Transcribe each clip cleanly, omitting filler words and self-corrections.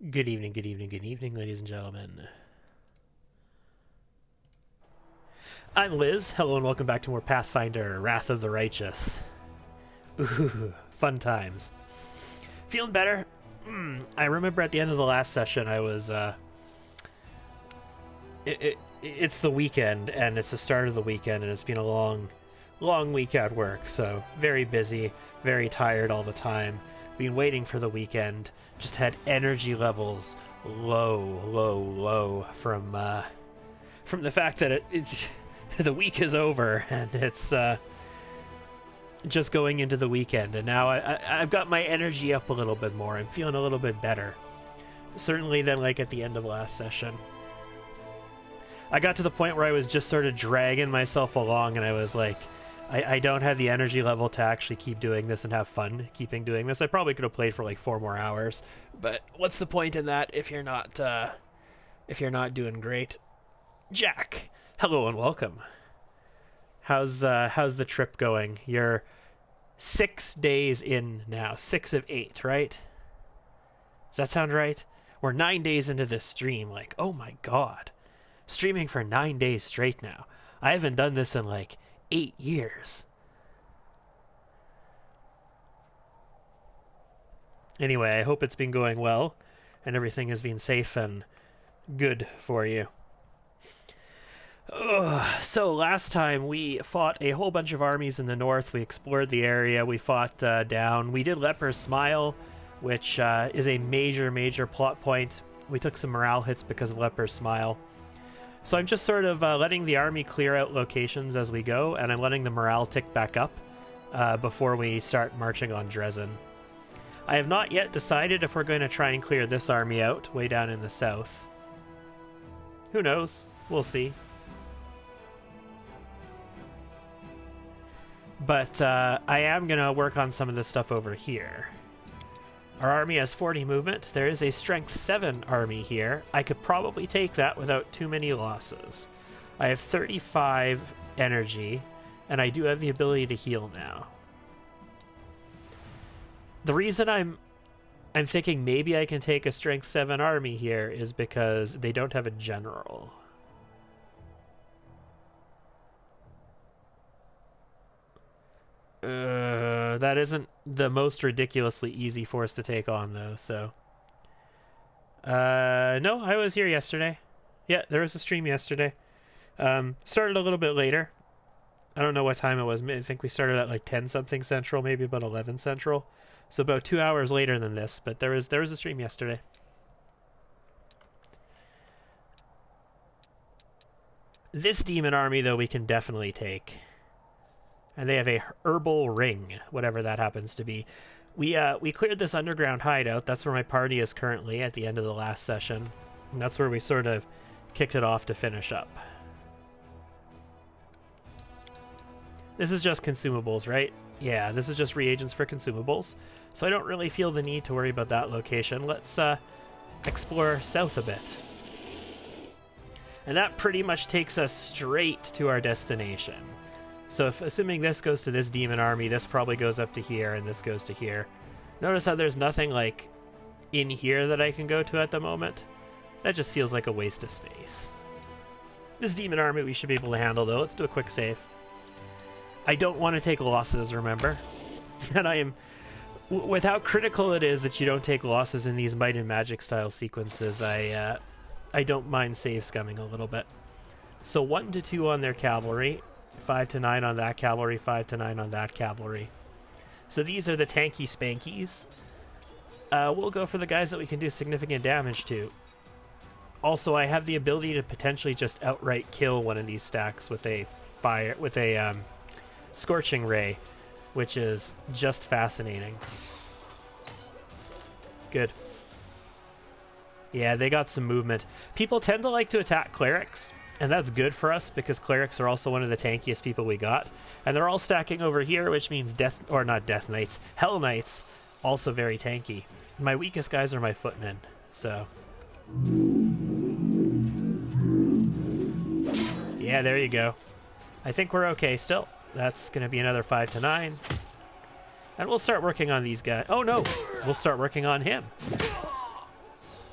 Good evening, good evening, good evening, ladies and gentlemen. I'm Liz. Hello and welcome back to more Pathfinder, Wrath of the Righteous. Ooh, fun times. Feeling better? I remember at the end of the last session I was, it's the weekend, and it's the start of the weekend, and it's been a long week at work, so very busy, very tired all the time. Been waiting for the weekend, just had energy levels low from the fact that it's the week is over and it's just going into the weekend, and now I've got my energy up a little bit more. I'm feeling a little bit better, certainly than like at the end of last session. I got to the point where I was just sort of dragging myself along, and I was like, I don't have the energy level to actually keep doing this and have fun keeping doing this. I probably could have played for like 4 more hours, but what's the point in that if you're not doing great? Jack, hello and welcome. How's the trip going? You're 6 days in now, 6 of 8, right? Does that sound right? We're 9 days into this stream. Like, oh my god, streaming for 9 days straight now. I haven't done this in like 8 years. Anyway, I hope it's been going well and everything has been safe and good for you. So last time we fought a whole bunch of armies in the north. We explored the area. We fought down. We did Leper's Smile, which is a major plot point. We took some morale hits because of Leper's Smile. So I'm just sort of letting the army clear out locations as we go, and I'm letting the morale tick back up before we start marching on Dresden. I have not yet decided if we're going to try and clear this army out way down in the south. Who knows? We'll see. But I am going to work on some of this stuff over here. Our army has 40 movement. There is a strength 7 army here. I could probably take that without too many losses. I have 35 energy, and I do have the ability to heal now. The reason I'm thinking maybe I can take a strength 7 army here is because they don't have a general. That isn't the most ridiculously easy force to take on, though, so... no, I was here yesterday. Yeah, there was a stream yesterday. Started a little bit later. I don't know what time it was. I think we started at like 10-something Central, maybe about 11 Central. So about 2 hours later than this, but there was a stream yesterday. This demon army, though, we can definitely take. And they have a Herbal Ring, whatever that happens to be. We cleared this underground hideout. That's where my party is currently at the end of the last session. And that's where we sort of kicked it off to finish up. This is just consumables, right? Yeah, this is just reagents for consumables. So I don't really feel the need to worry about that location. Let's explore south a bit. And that pretty much takes us straight to our destination. So assuming this goes to this demon army, this probably goes up to here, and this goes to here. Notice how there's nothing, like, in here that I can go to at the moment? That just feels like a waste of space. This demon army we should be able to handle, though. Let's do a quick save. I don't want to take losses, remember? And I am... With how critical it is that you don't take losses in these Might and Magic style sequences, I don't mind save scumming a little bit. So 1 to 2 on their cavalry. 5 to 9 on that cavalry, 5 to 9 on that cavalry. So these are the tanky spankies. We'll go for the guys that we can do significant damage to. Also, I have the ability to potentially just outright kill one of these stacks with a Scorching Ray, which is just fascinating. Good. Yeah, they got some movement. People tend to like to attack clerics. And that's good for us because clerics are also one of the tankiest people we got. And they're all stacking over here, which means Hell Knights, also very tanky. My weakest guys are my footmen, so... Yeah, there you go. I think we're okay still. That's going to be another 5 to 9. And we'll start working on these guys. Oh no! We'll start working on him.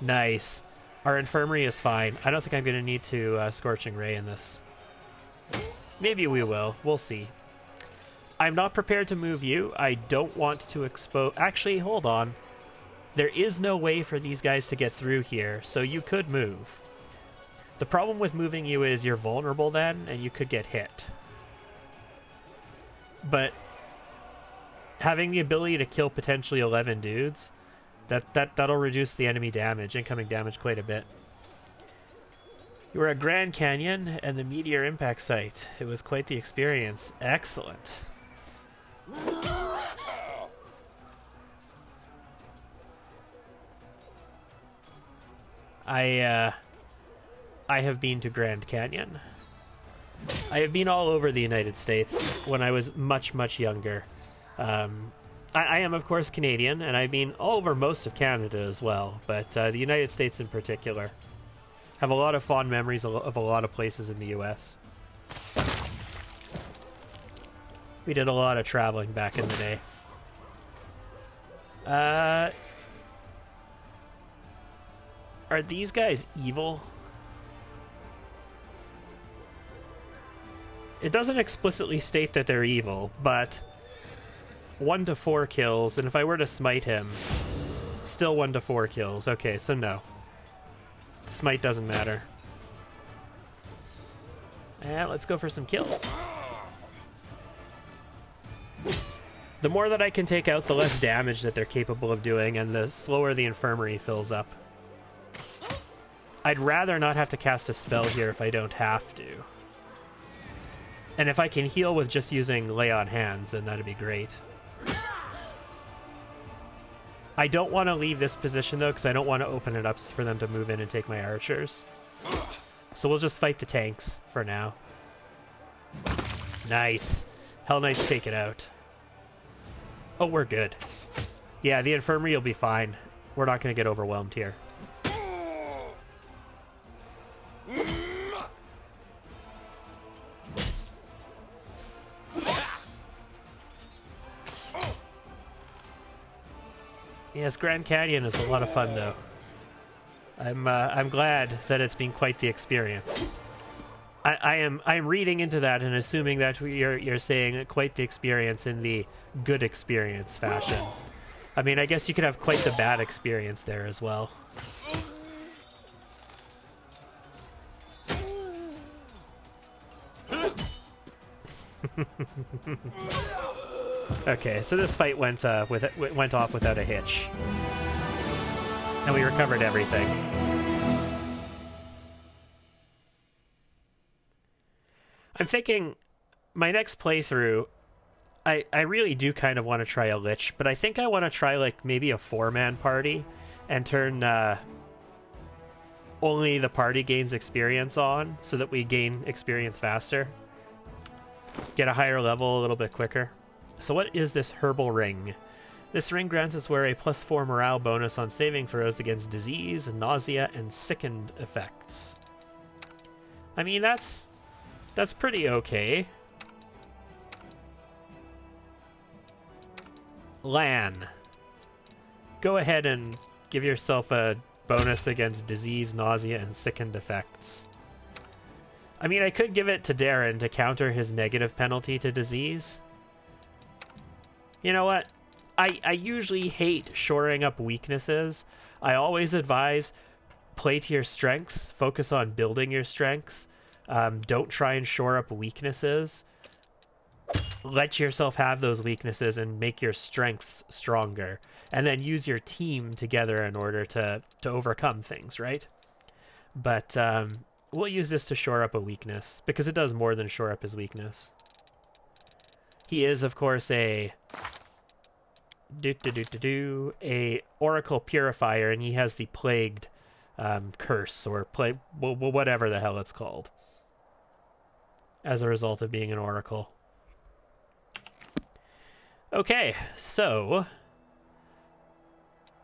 Nice. Our infirmary is fine. I don't think I'm going to need to Scorching Ray in this. Maybe we will. We'll see. I'm not prepared to move you. I don't want to expose... Actually, hold on. There is no way for these guys to get through here, so you could move. The problem with moving you is you're vulnerable then, and you could get hit. But having the ability to kill potentially 11 dudes, that'll reduce the enemy damage, incoming damage, quite a bit. You were at Grand Canyon and the Meteor Impact Site. It was quite the experience. Excellent. I have been to Grand Canyon. I have been all over the United States when I was much, much younger. I am, of course, Canadian, and I've been all over most of Canada as well, but the United States in particular. Have a lot of fond memories of a lot of places in the U.S. We did a lot of traveling back in the day. Are these guys evil? It doesn't explicitly state that they're evil, but 1 to 4 kills, and if I were to smite him, still 1 to 4 kills. Okay, so no. Smite doesn't matter. And let's go for some kills. The more that I can take out, the less damage that they're capable of doing, and the slower the infirmary fills up. I'd rather not have to cast a spell here if I don't have to. And if I can heal with just using Lay on Hands, then that'd be great. I don't want to leave this position, though, because I don't want to open it up for them to move in and take my archers. So we'll just fight the tanks for now. Nice. Hell Knight's take it out. Oh, we're good. Yeah, the infirmary will be fine. We're not going to get overwhelmed here. Yes, Grand Canyon is a lot of fun, though. I'm glad that it's been quite the experience. I'm reading into that and assuming that you're saying quite the experience in the good experience fashion. I mean, I guess you could have quite the bad experience there as well. Okay, so this fight went off without a hitch, and we recovered everything. I'm thinking my next playthrough, I really do kind of want to try a Lich, but I think I want to try like maybe a 4-man party and turn only the party gains experience on so that we gain experience faster. Get a higher level a little bit quicker. So what is this Herbal Ring? This ring grants us wearer a +4 morale bonus on saving throws against disease, nausea, and sickened effects. I mean, that's pretty okay. Lan, go ahead and give yourself a bonus against disease, nausea, and sickened effects. I mean, I could give it to Darren to counter his negative penalty to disease. You know what? I usually hate shoring up weaknesses. I always advise play to your strengths, focus on building your strengths. Don't try and shore up weaknesses. Let yourself have those weaknesses and make your strengths stronger. And then use your team together in order to overcome things, right? But we'll use this to shore up a weakness, because it does more than shore up his weakness. He is, of course, a Oracle Purifier, and he has the Plagued Curse, or whatever the hell it's called, as a result of being an Oracle. Okay, so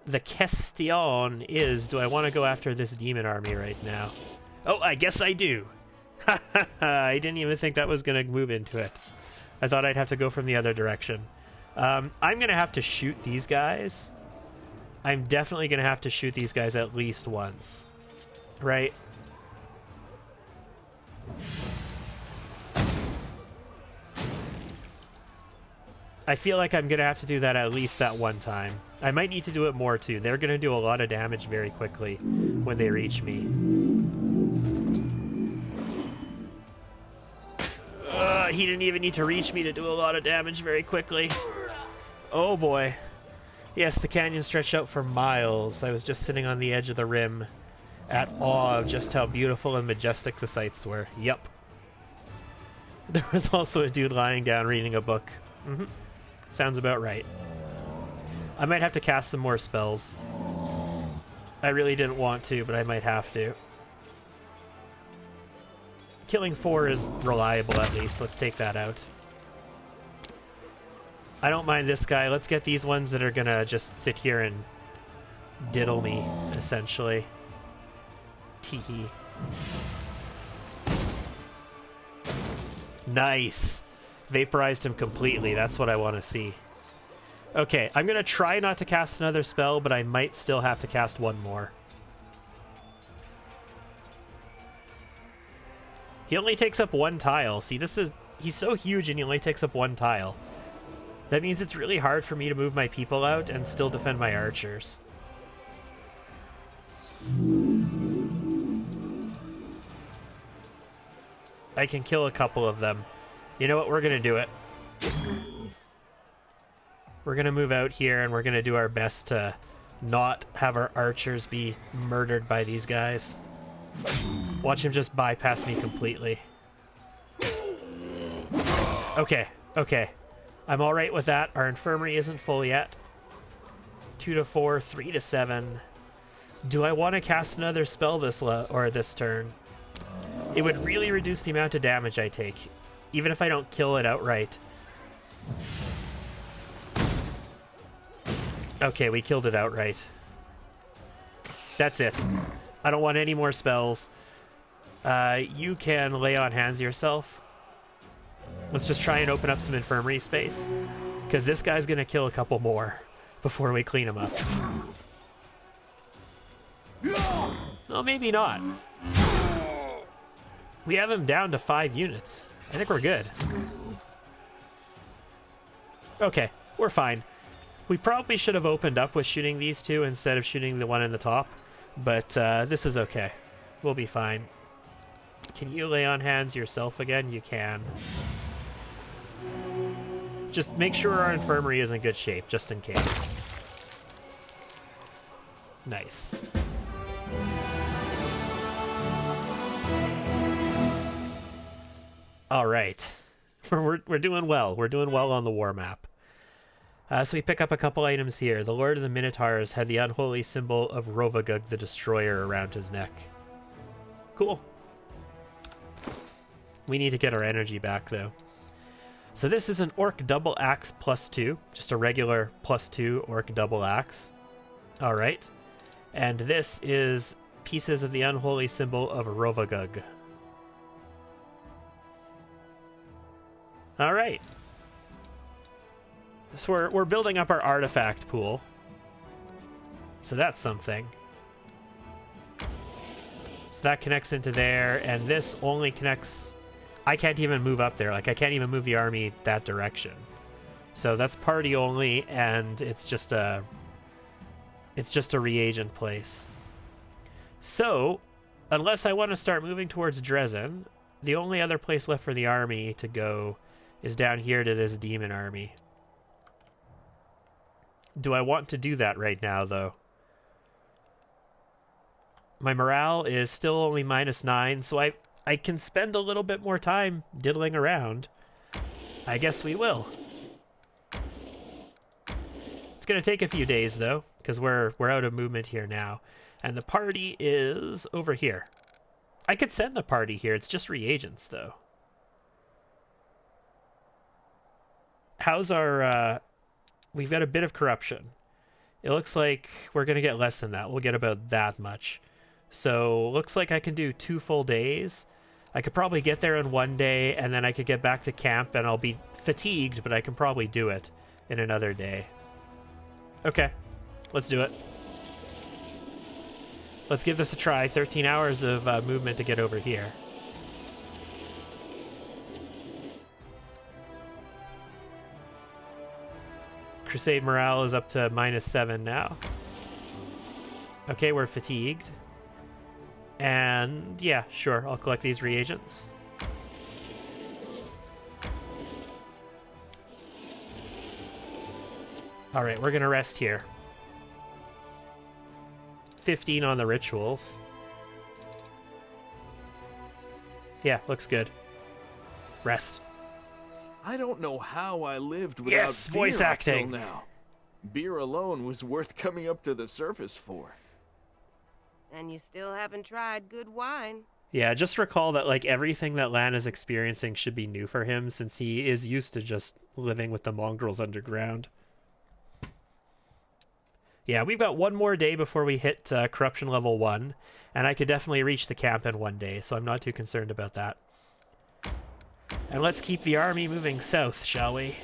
the question is, do I want to go after this demon army right now? Oh, I guess I do. I didn't even think that was going to move into it. I thought I'd have to go from the other direction. I'm going to have to shoot these guys I'm definitely going to have to shoot these guys at least once. Right? I feel like I'm going to have to do that at least that one time. I might need to do it more too. They're going to do a lot of damage very quickly when they reach me. He didn't even need to reach me to do a lot of damage very quickly. Oh boy. Yes, the canyon stretched out for miles. I was just sitting on the edge of the rim at awe of just how beautiful and majestic the sights were. Yup. There was also a dude lying down reading a book. Mm-hmm. Sounds about right. I might have to cast some more spells. I really didn't want to, but I might have to. Killing 4 is reliable at least. Let's take that out. I don't mind this guy. Let's get these ones that are gonna just sit here and diddle me, essentially. Teehee. Nice. Vaporized him completely. That's what I want to see. Okay, I'm going to try not to cast another spell, but I might still have to cast one more. He only takes up 1 tile. See, he's so huge and he only takes up 1 tile. That means it's really hard for me to move my people out and still defend my archers. I can kill a couple of them. You know what? We're going to do it. We're going to move out here and we're going to do our best to not have our archers be murdered by these guys. Watch him just bypass me completely. Okay, okay. I'm alright with that. Our infirmary isn't full yet. 2 to 4, 3 to 7. Do I want to cast another spell this turn? It would really reduce the amount of damage I take, even if I don't kill it outright. Okay, we killed it outright. That's it. I don't want any more spells. You can lay on hands yourself. Let's just try and open up some infirmary space, because this guy's going to kill a couple more before we clean him up. Well, maybe not. We have him down to 5 units. I think we're good. Okay, we're fine. We probably should have opened up with shooting these two instead of shooting the one in the top, but this is okay. We'll be fine. Can you lay on hands yourself again? You can. Just make sure our infirmary is in good shape, just in case. Nice. All right. We're doing well. We're doing well on the war map. So we pick up a couple items here. The Lord of the Minotaurs had the unholy symbol of Rovagug the Destroyer around his neck. Cool. We need to get our energy back, though. So this is an Orc Double Axe +2. Just a regular +2 Orc Double Axe. All right. And this is pieces of the unholy symbol of Rovagug. All right. So we're building up our artifact pool. So that's something. So that connects into there, and this only connects... I can't even move up there. Like, I can't even move the army that direction. So that's party only, and it's just a reagent place. So, unless I want to start moving towards Dresden, the only other place left for the army to go is down here to this demon army. Do I want to do that right now, though? My morale is still only -9, so I can spend a little bit more time diddling around. I guess we will. It's going to take a few days, though, because we're out of movement here now. And the party is over here. I could send the party here. It's just reagents, though. How's our... We've got a bit of corruption. It looks like we're going to get less than that. We'll get about that much. So, looks like I can do 2 full days. I could probably get there in 1 day, and then I could get back to camp, and I'll be fatigued, but I can probably do it in another day. Okay, let's do it. Let's give this a try. 13 hours of movement to get over here. Crusade morale is up to -7 now. Okay, we're fatigued. And yeah, sure, I'll collect these reagents. All right, we're gonna rest here. 15 on the rituals. Yeah, looks good. Rest. I don't know how I lived without Yes, voice beer acting. Till now. Beer alone was worth coming up to the surface for. And you still haven't tried good wine. Yeah, just recall that like everything that Lan is experiencing should be new for him since he is used to just living with the mongrels underground. Yeah, we've got one more day before we hit corruption level 1, and I could definitely reach the camp in one day, so I'm not too concerned about that. And let's keep the army moving south, shall we?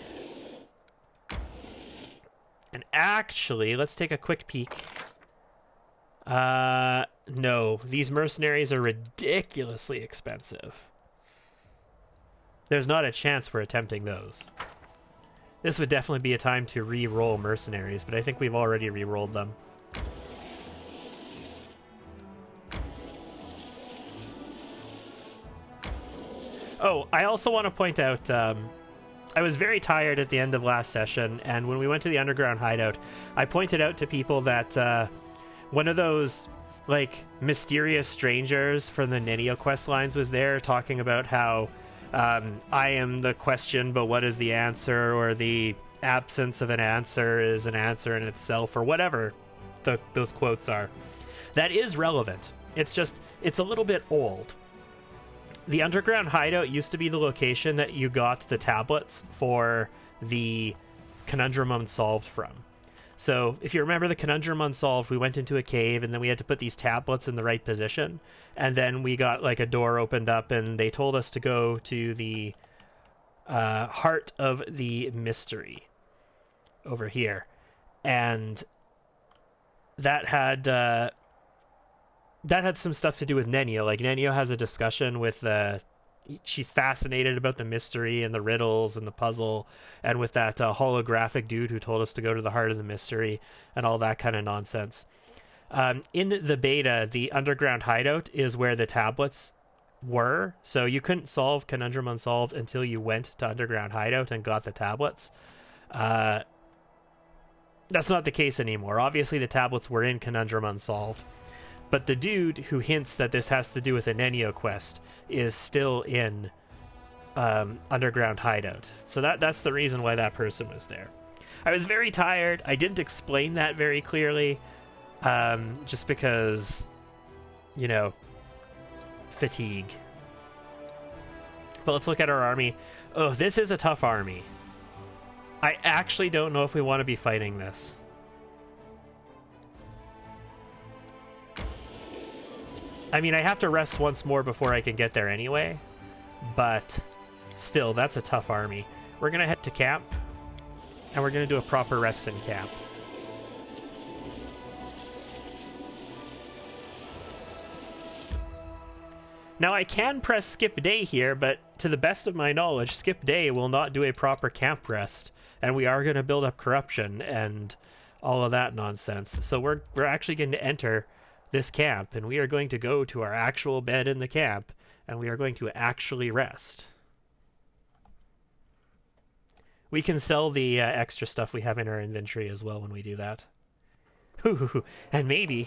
And actually, let's take a quick peek. No, these mercenaries are ridiculously expensive. There's not a chance we're attempting those. This would definitely be a time to re-roll mercenaries, but I think we've already re-rolled them. Oh, I also want to point out, I was very tired at the end of last session, and when we went to the underground hideout, I pointed out to people that one of those, like, mysterious strangers from the Nenio quest lines was there, talking about how I am the question, but what is the answer, or the absence of an answer is an answer in itself, or whatever those quotes are. That is relevant. It's just, it's a little bit old. The underground hideout used to be the location that you got the tablets for the Conundrum Unsolved from. So if you remember the Conundrum Unsolved, we went into a cave and then we had to put these tablets in the right position. And then we got like a door opened up and they told us to go to the heart of the mystery over here. And that had some stuff to do with Nenio. Like, Nenio has a discussion with she's fascinated about the mystery and the riddles and the puzzle, and with that holographic dude who told us to go to the heart of the mystery and all that kind of nonsense. In the beta, the underground hideout is where the tablets were, so you couldn't solve Conundrum Unsolved until you went to underground hideout and got the tablets. That's not the case anymore. Obviously, the tablets were in Conundrum Unsolved. But the dude who hints that this has to do with a Nenio quest is still in underground hideout. So that's the reason why that person was there. I was very tired. I didn't explain that very clearly, just because, you know, fatigue. But let's look at our army. Oh, this is a tough army. I actually don't know if we want to be fighting this. I mean, I have to rest once more before I can get there anyway, but still, that's a tough army. We're going to head to camp, and we're going to do a proper rest in camp. Now, I can press skip day here, but to the best of my knowledge, skip day will not do a proper camp rest, and we are going to build up corruption and all of that nonsense. So we're actually going to enter this camp, and we are going to go to our actual bed in the camp, and we are going to actually rest. We can sell the extra stuff we have in our inventory as well when we do that. And maybe,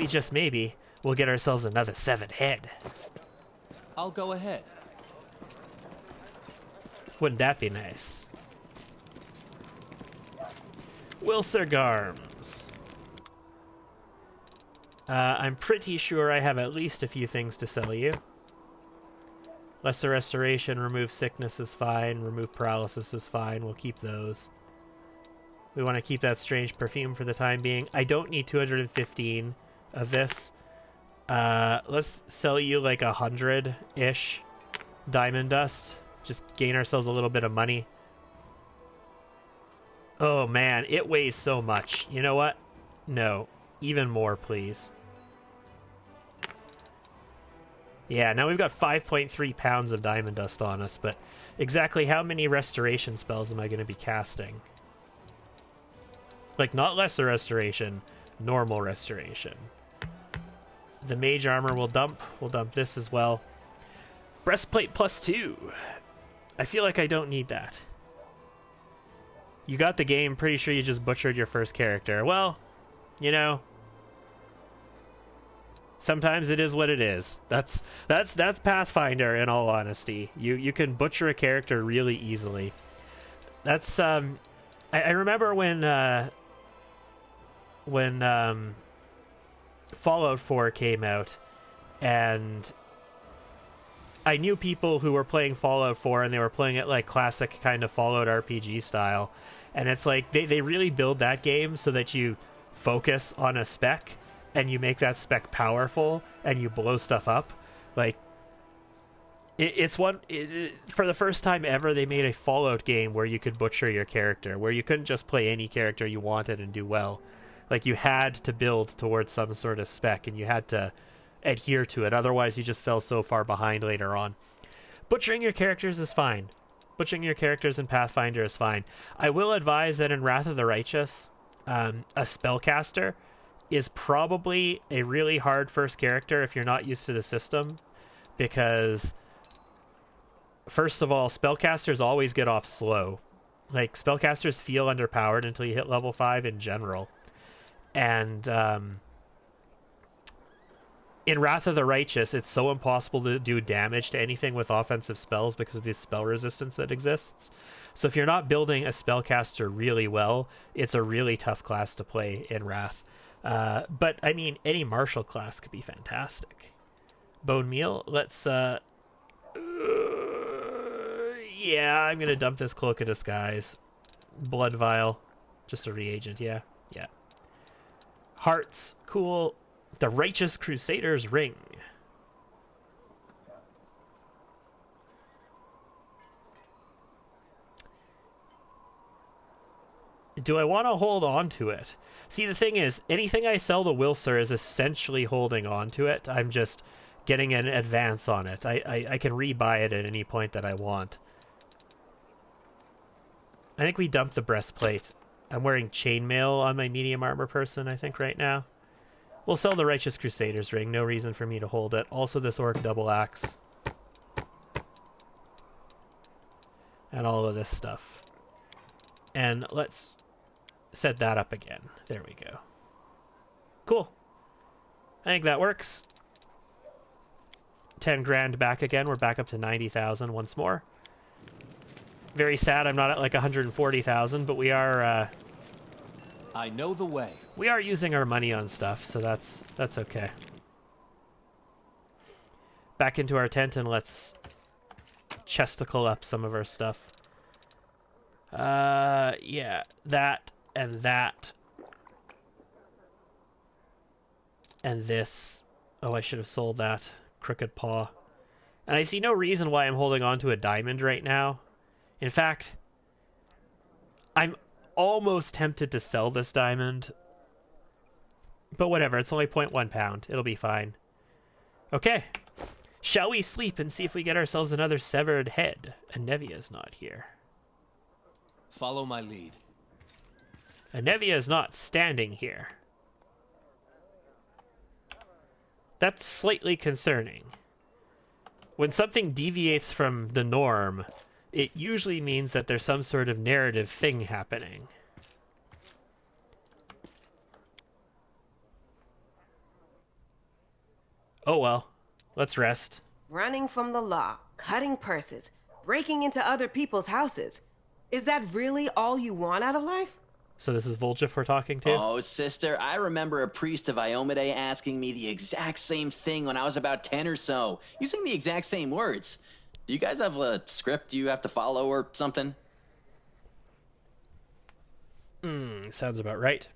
just maybe, we'll get ourselves another 7 head. I'll go ahead. Wouldn't that be nice? Wilser Garms. I'm pretty sure I have at least a few things to sell you. Lesser Restoration, Remove Sickness is fine, Remove Paralysis is fine, we'll keep those. We want to keep that Strange Perfume for the time being. I don't need 215 of this. Let's sell you like 100-ish Diamond Dust. Just gain ourselves a little bit of money. Oh man, it weighs so much. You know what? No, even more, please. Yeah, now we've got 5.3 pounds of diamond dust on us, but exactly how many restoration spells am I going to be casting? Like, not lesser restoration, normal restoration. The mage armor will dump. We'll dump this as well. Breastplate +2. I feel like I don't need that. You got the game, pretty sure you just butchered your first character. Well, you know, sometimes it is what it is. That's Pathfinder, in all honesty. You can butcher a character really easily. That's I remember when Fallout 4 came out, and I knew people who were playing Fallout 4 and they were playing it like classic kind of Fallout RPG style. And it's like they really build that game so that you focus on a spec and you make that spec powerful and you blow stuff up. Like, for the first time ever, they made a Fallout game where you could butcher your character, where you couldn't just play any character you wanted and do well. Like, you had to build towards some sort of spec and you had to adhere to it. Otherwise, you just fell so far behind later on. Butchering your characters is fine. Butchering your characters in Pathfinder is fine. I will advise that in Wrath of the Righteous, a spellcaster is probably a really hard first character if you're not used to the system, because first of all, spellcasters always get off slow. Like, spellcasters feel underpowered until you hit level 5 in general. And in Wrath of the Righteous, it's so impossible to do damage to anything with offensive spells because of the spell resistance that exists. So if you're not building a spellcaster really well, it's a really tough class to play in Wrath. But, I mean, any martial class could be fantastic. Bone Meal, let's... yeah, I'm going to dump this Cloak of Disguise. Blood Vial, just a reagent, yeah. Hearts, cool. The Righteous Crusader's Ring. Do I want to hold on to it? See, the thing is, anything I sell to Wilser is essentially holding on to it. I'm just getting an advance on it. I can rebuy it at any point that I want. I think we dumped the breastplate. I'm wearing chainmail on my medium armor person, I think, right now. We'll sell the Righteous Crusader's Ring. No reason for me to hold it. Also this Orc Double Axe. And all of this stuff. And let's set that up again. There we go. Cool. I think that works. 10 grand back again. We're back up to 90,000 once more. Very sad I'm not at like 140,000, but we are... I know the way. We are using our money on stuff, so that's okay. Back into our tent and let's chesticle up some of our stuff. Yeah, that and that. And this. Oh, I should have sold that. Crooked Paw. And I see no reason why I'm holding on to a diamond right now. In fact, I'm almost tempted to sell this diamond. But whatever, it's only 0.1 pound. It'll be fine. Okay. Shall we sleep and see if we get ourselves another severed head? Anevia's not here. Follow my lead. Anevia's not standing here. That's slightly concerning. When something deviates from the norm, it usually means that there's some sort of narrative thing happening. Oh well, let's rest. Running from the law, cutting purses, breaking into other people's houses. Is that really all you want out of life? So this is Voljeff we're talking to? Oh, sister, I remember a priest of Iomade asking me the exact same thing when I was about 10 or so, using the exact same words. Do you guys have a script you have to follow or something? Sounds about right.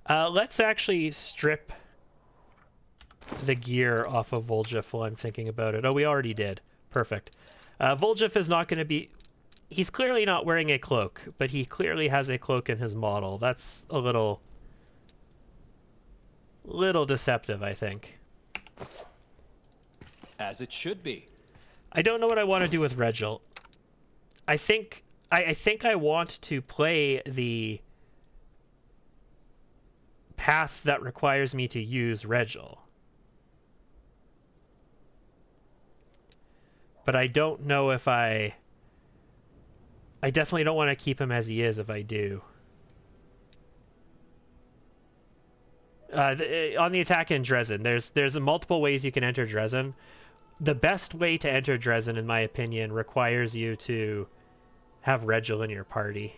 Let's actually strip the gear off of Voljeff while I'm thinking about it. Oh, we already did. Perfect. Voljeff is not going to be... He's clearly not wearing a cloak, but he clearly has a cloak in his model. That's a little deceptive, I think. As it should be. I don't know what I want to do with Regil. I think I want to play the path that requires me to use Regil. But I don't know if I definitely don't want to keep him as he is if I do. On the attack in Dresden, there's multiple ways you can enter Dresden. The best way to enter Dresden, in my opinion, requires you to have Regil in your party.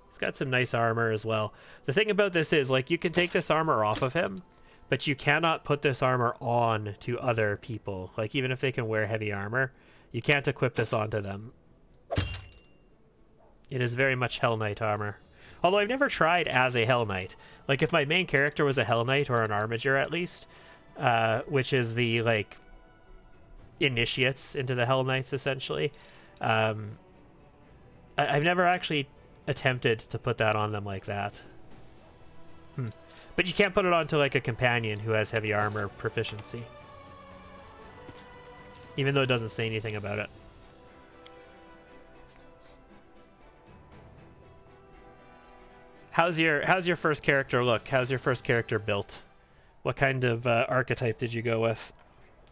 He's got some nice armor as well. The thing about this is, like, you can take this armor off of him, but you cannot put this armor on to other people. Like, even if they can wear heavy armor, you can't equip this onto them. It is very much Hell Knight armor. Although I've never tried as a Hell Knight. Like, if my main character was a Hell Knight, or an Armiger at least, which is the, like, initiates into the Hell Knights, essentially. I've never actually attempted to put that on them like that. But you can't put it onto, like, a companion who has heavy armor proficiency. Even though it doesn't say anything about it. How's your first character look? How's your first character built? What kind of archetype did you go with?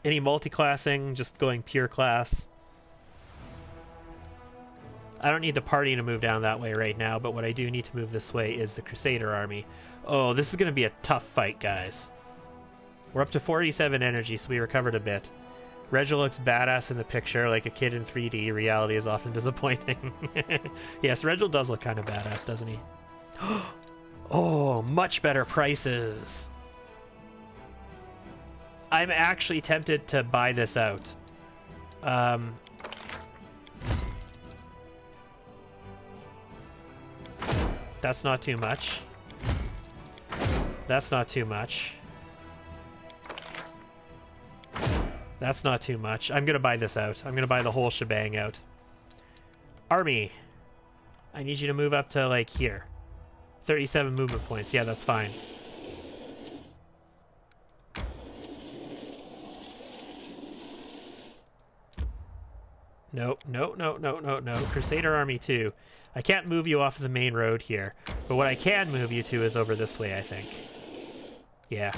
Any multi-classing? Just going pure class? I don't need the party to move down that way right now, but what I do need to move this way is the Crusader army. Oh, this is going to be a tough fight, guys. We're up to 47 energy, so we recovered a bit. Regil looks badass in the picture, like a kid in 3D. Reality is often disappointing. Yes, Regil does look kind of badass, doesn't he? Oh, much better prices. I'm actually tempted to buy this out. That's not too much. That's not too much. That's not too much. I'm gonna buy this out. I'm gonna buy the whole shebang out. Army. I need you to move up to, like, here. 37 movement points. Yeah, that's fine. Nope, no. Crusader Army 2. I can't move you off of the main road here, but what I can move you to is over this way, I think. Yeah.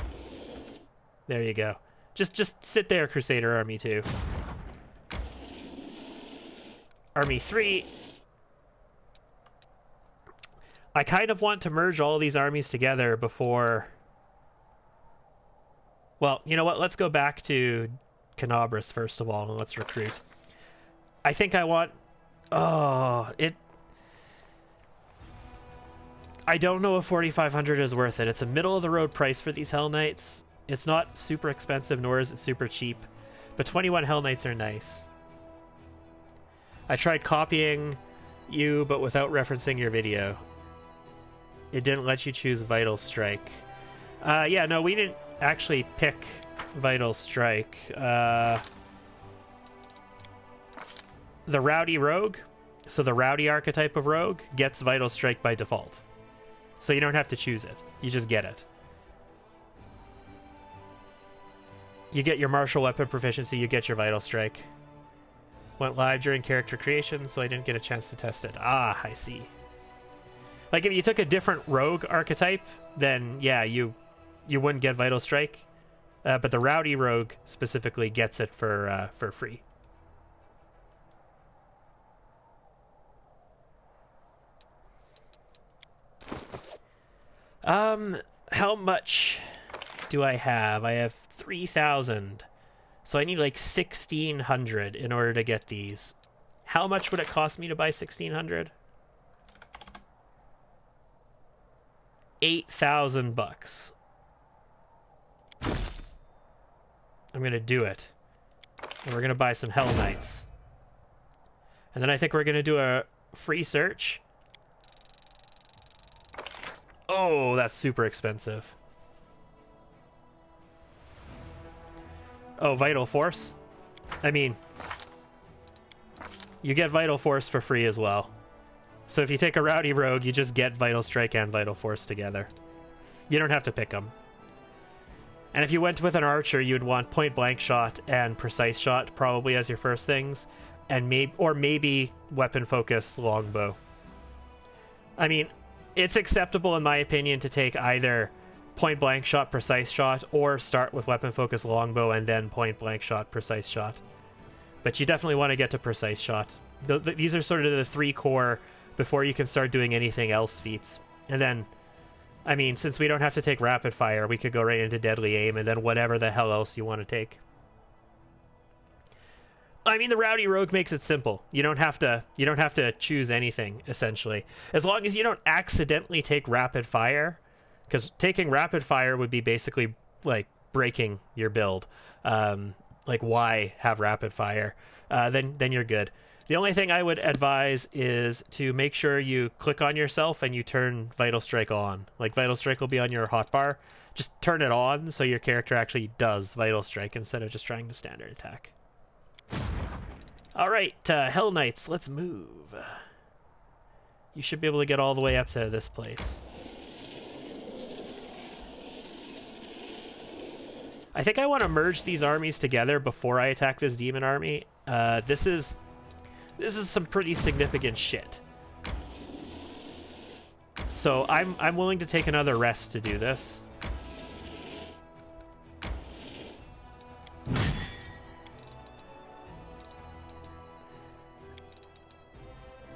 There you go. Just sit there, Crusader Army 2. Army 3. I kind of want to merge all these armies together before... Well, you know what? Let's go back to Canabras first of all, and let's recruit. I think I want... Oh, it... I don't know if 4,500 is worth it. It's a middle-of-the-road price for these Hell Knights. It's not super expensive, nor is it super cheap. But 21 Hell Knights are nice. I tried copying you, but without referencing your video. It didn't let you choose Vital Strike. Yeah, no, we didn't actually pick Vital Strike. The Rowdy Rogue, so the Rowdy archetype of Rogue, gets Vital Strike by default. So you don't have to choose it. You just get it. You get your martial weapon proficiency, you get your Vital Strike. Went live during character creation, so I didn't get a chance to test it. Ah, I see. Like, if you took a different rogue archetype, then yeah, you wouldn't get Vital Strike. But the Rowdy Rogue specifically gets it for free. How much do I have? I have 3,000. So I need like 1,600 in order to get these. How much would it cost me to buy 1,600? 8,000 bucks. I'm gonna do it. And we're gonna buy some Hell Knights. And then I think we're gonna do a free search. Oh, that's super expensive. Oh, Vital Force? I mean, you get Vital Force for free as well. So if you take a Rowdy Rogue, you just get Vital Strike and Vital Force together. You don't have to pick them. And if you went with an archer, you'd want point blank shot and precise shot probably as your first things, and maybe weapon focus longbow. I mean, it's acceptable in my opinion to take either point blank shot, precise shot, or start with weapon focus longbow and then point blank shot, precise shot. But you definitely want to get to precise shot. These are sort of the 3 core before you can start doing anything else feats. And then, I mean, since we don't have to take rapid fire, we could go right into deadly aim and then whatever the hell else you want to take. I mean, the Rowdy Rogue makes it simple. You don't have to choose anything, essentially. As long as you don't accidentally take rapid fire, because taking rapid fire would be basically like breaking your build. Like, why have rapid fire? Then you're good. The only thing I would advise is to make sure you click on yourself and you turn Vital Strike on. Like, Vital Strike will be on your hotbar. Just turn it on so your character actually does Vital Strike instead of just trying to standard attack. Alright, Hell Knights, let's move. You should be able to get all the way up to this place. I think I want to merge these armies together before I attack this demon army. This is some pretty significant shit. So I'm willing to take another rest to do this.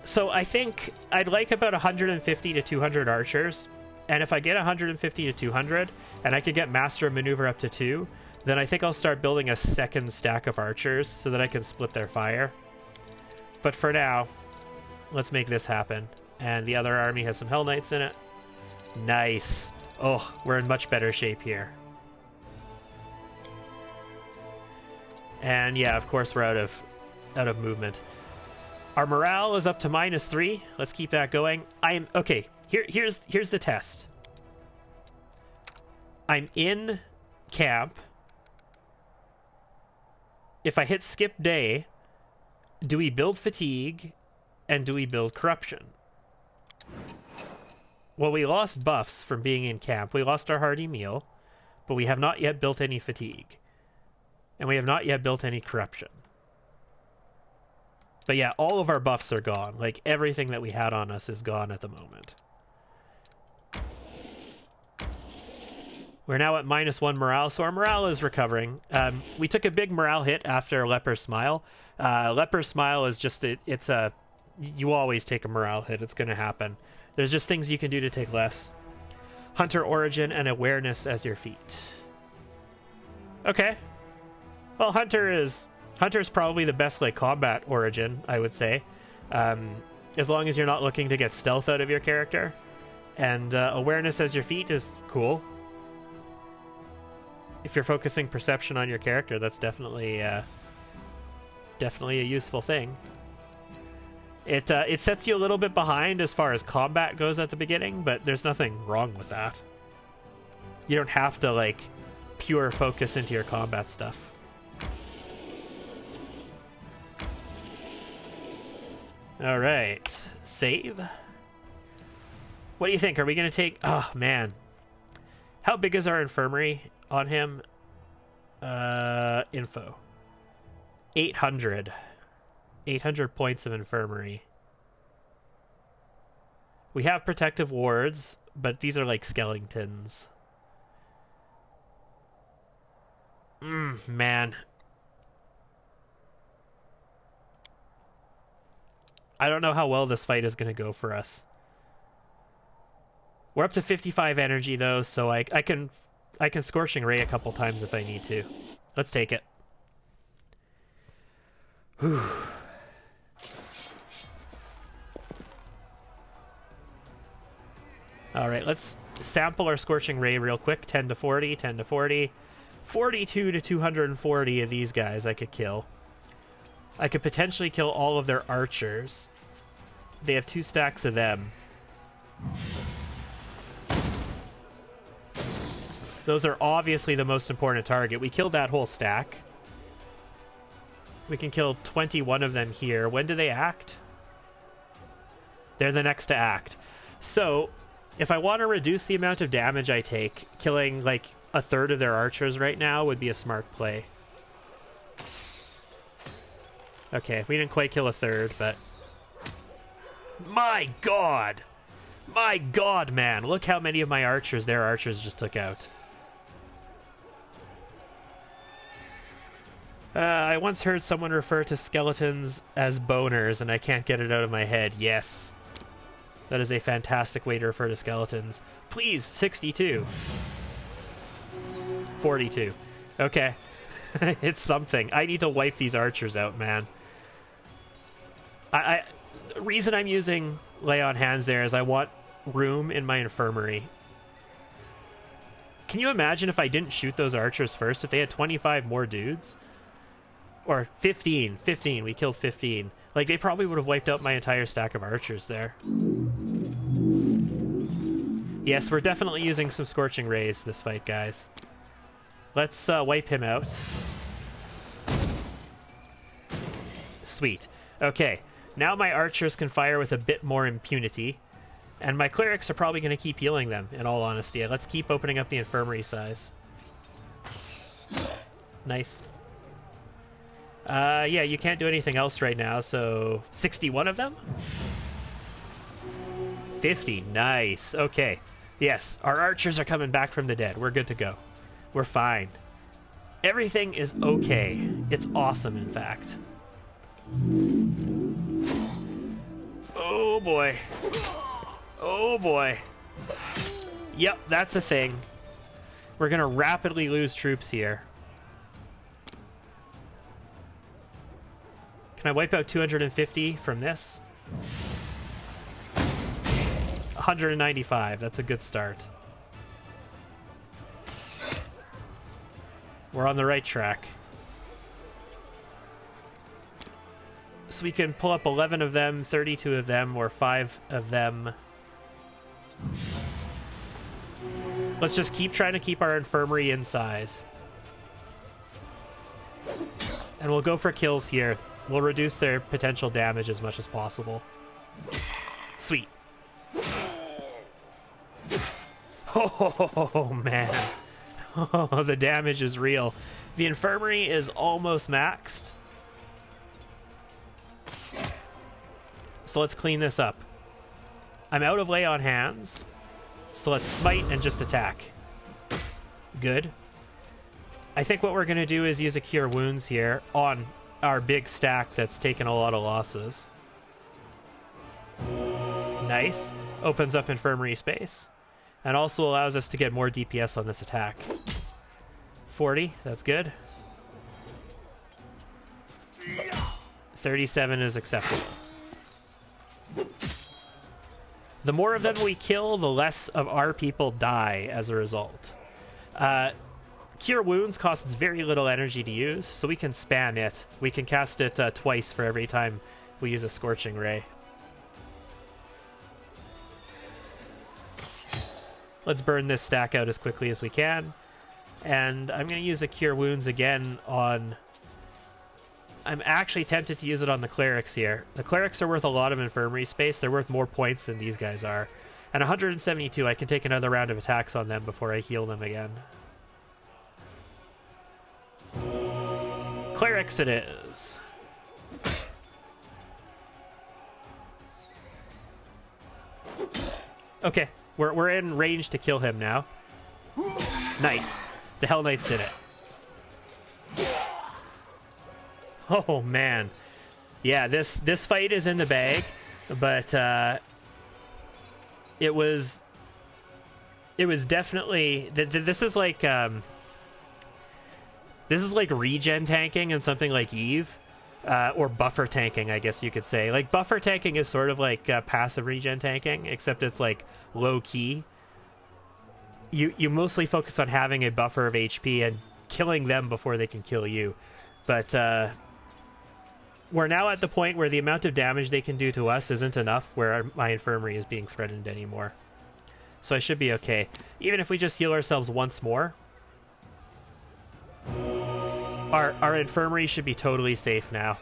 So I think I'd like about 150 to 200 archers. And if I get 150 to 200, and I could get Master of Maneuver up to 2, then I think I'll start building a second stack of archers so that I can split their fire. But for now, let's make this happen. And the other army has some Hell Knights in it. Nice. Oh, we're in much better shape here. And yeah, of course we're out of movement. Our morale is up to -3. Let's keep that going. Okay. Here's the test. I'm in camp. If I hit skip day, do we build fatigue and do we build corruption? Well, we lost buffs from being in camp. We lost our hearty meal, but we have not yet built any fatigue. And we have not yet built any corruption. But yeah, all of our buffs are gone. Like, everything that we had on us is gone at the moment. We're now at -1 morale, so our morale is recovering. We took a big morale hit after Leper Smile. Leper Smile is just, you always take a morale hit. It's going to happen. There's just things you can do to take less. Hunter Origin and Awareness as your feat. Okay. Well, Hunter's probably the best, like, combat origin, I would say. As long as you're not looking to get stealth out of your character. And Awareness as your feat is cool. If you're focusing perception on your character, that's definitely a useful thing. It sets you a little bit behind as far as combat goes at the beginning, but there's nothing wrong with that. You don't have to, like, pure focus into your combat stuff. All right, save. What do you think? Are we going to take... Oh, man. How big is our infirmary on him? Info. 800. 800 points of infirmary. We have protective wards, but these are like skeletons. Man. I don't know how well this fight is going to go for us. We're up to 55 energy though, so I can Scorching Ray a couple times if I need to. Let's take it. Whew. All right, let's sample our Scorching Ray real quick. 10 to 40, 10 to 40. 42 to 240 of these guys I could kill. I could potentially kill all of their archers. They have 2 stacks of them. Those are obviously the most important target. We killed that whole stack. We can kill 21 of them here. When do they act? They're the next to act. So, If I want to reduce the amount of damage I take, killing like a third of their archers right now would be a smart play. Okay, we didn't quite kill a third, but... My god! My god, man! Look how many of my archers their archers just took out. I once heard someone refer to skeletons as boners, and I can't get it out of my head. Yes. That is a fantastic way to refer to skeletons. Please, 62. 42. Okay. It's something. I need to wipe these archers out, man. The reason I'm using lay on hands there is I want room in my infirmary. Can you imagine if I didn't shoot those archers first? If they had 25 more dudes? Or 15. 15. We killed 15. Like, they probably would have wiped out my entire stack of archers there. Yes, we're definitely using some Scorching Rays this fight, guys. Let's wipe him out. Sweet. Okay. Now my archers can fire with a bit more impunity. And my clerics are probably going to keep healing them, in all honesty. Let's keep opening up the infirmary size. Nice. Yeah, you can't do anything else right now, so 61 of them? 50, nice, okay. Yes, our archers are coming back from the dead. We're good to go. We're fine. Everything is okay. It's awesome, in fact. Oh boy. Oh boy. Yep, that's a thing. We're gonna rapidly lose troops here. Can I wipe out 250 from this? 195, that's a good start. We're on the right track. So we can pull up 11 of them, 32 of them, or 5 of them. Let's just keep trying to keep our infirmary in size. And we'll go for kills here. We'll reduce their potential damage as much as possible. Sweet. Oh, man. Oh, the damage is real. The infirmary is almost maxed. So let's clean this up. I'm out of lay on hands. So let's smite and just attack. Good. I think what we're going to do is use a Cure Wounds here on our big stack that's taken a lot of losses. Nice. Opens up infirmary space. And also allows us to get more DPS on this attack. 40, that's good. 37 is acceptable. The more of them we kill, the less of our people die as a result. Cure Wounds costs very little energy to use, so we can spam it. We can cast it twice for every time we use a Scorching Ray. Let's burn this stack out as quickly as we can. And I'm going to use a Cure Wounds again on... I'm actually tempted to use it on the clerics here. The clerics are worth a lot of infirmary space. They're worth more points than these guys are. And 172, I can take another round of attacks on them before I heal them again. Clerics it is. Okay, we're in range to kill him now. Nice. The Hell Knights did it. Oh man. Yeah, this fight is in the bag, but it was definitely this is like regen tanking and something like Eve, or buffer tanking, I guess you could say. Like buffer tanking is sort of like passive regen tanking, except it's like low key. You mostly focus on having a buffer of HP and killing them before they can kill you. But we're now at the point where the amount of damage they can do to us isn't enough where my infirmary is being threatened anymore. So I should be okay. Even if we just heal ourselves once more, our infirmary should be totally safe now.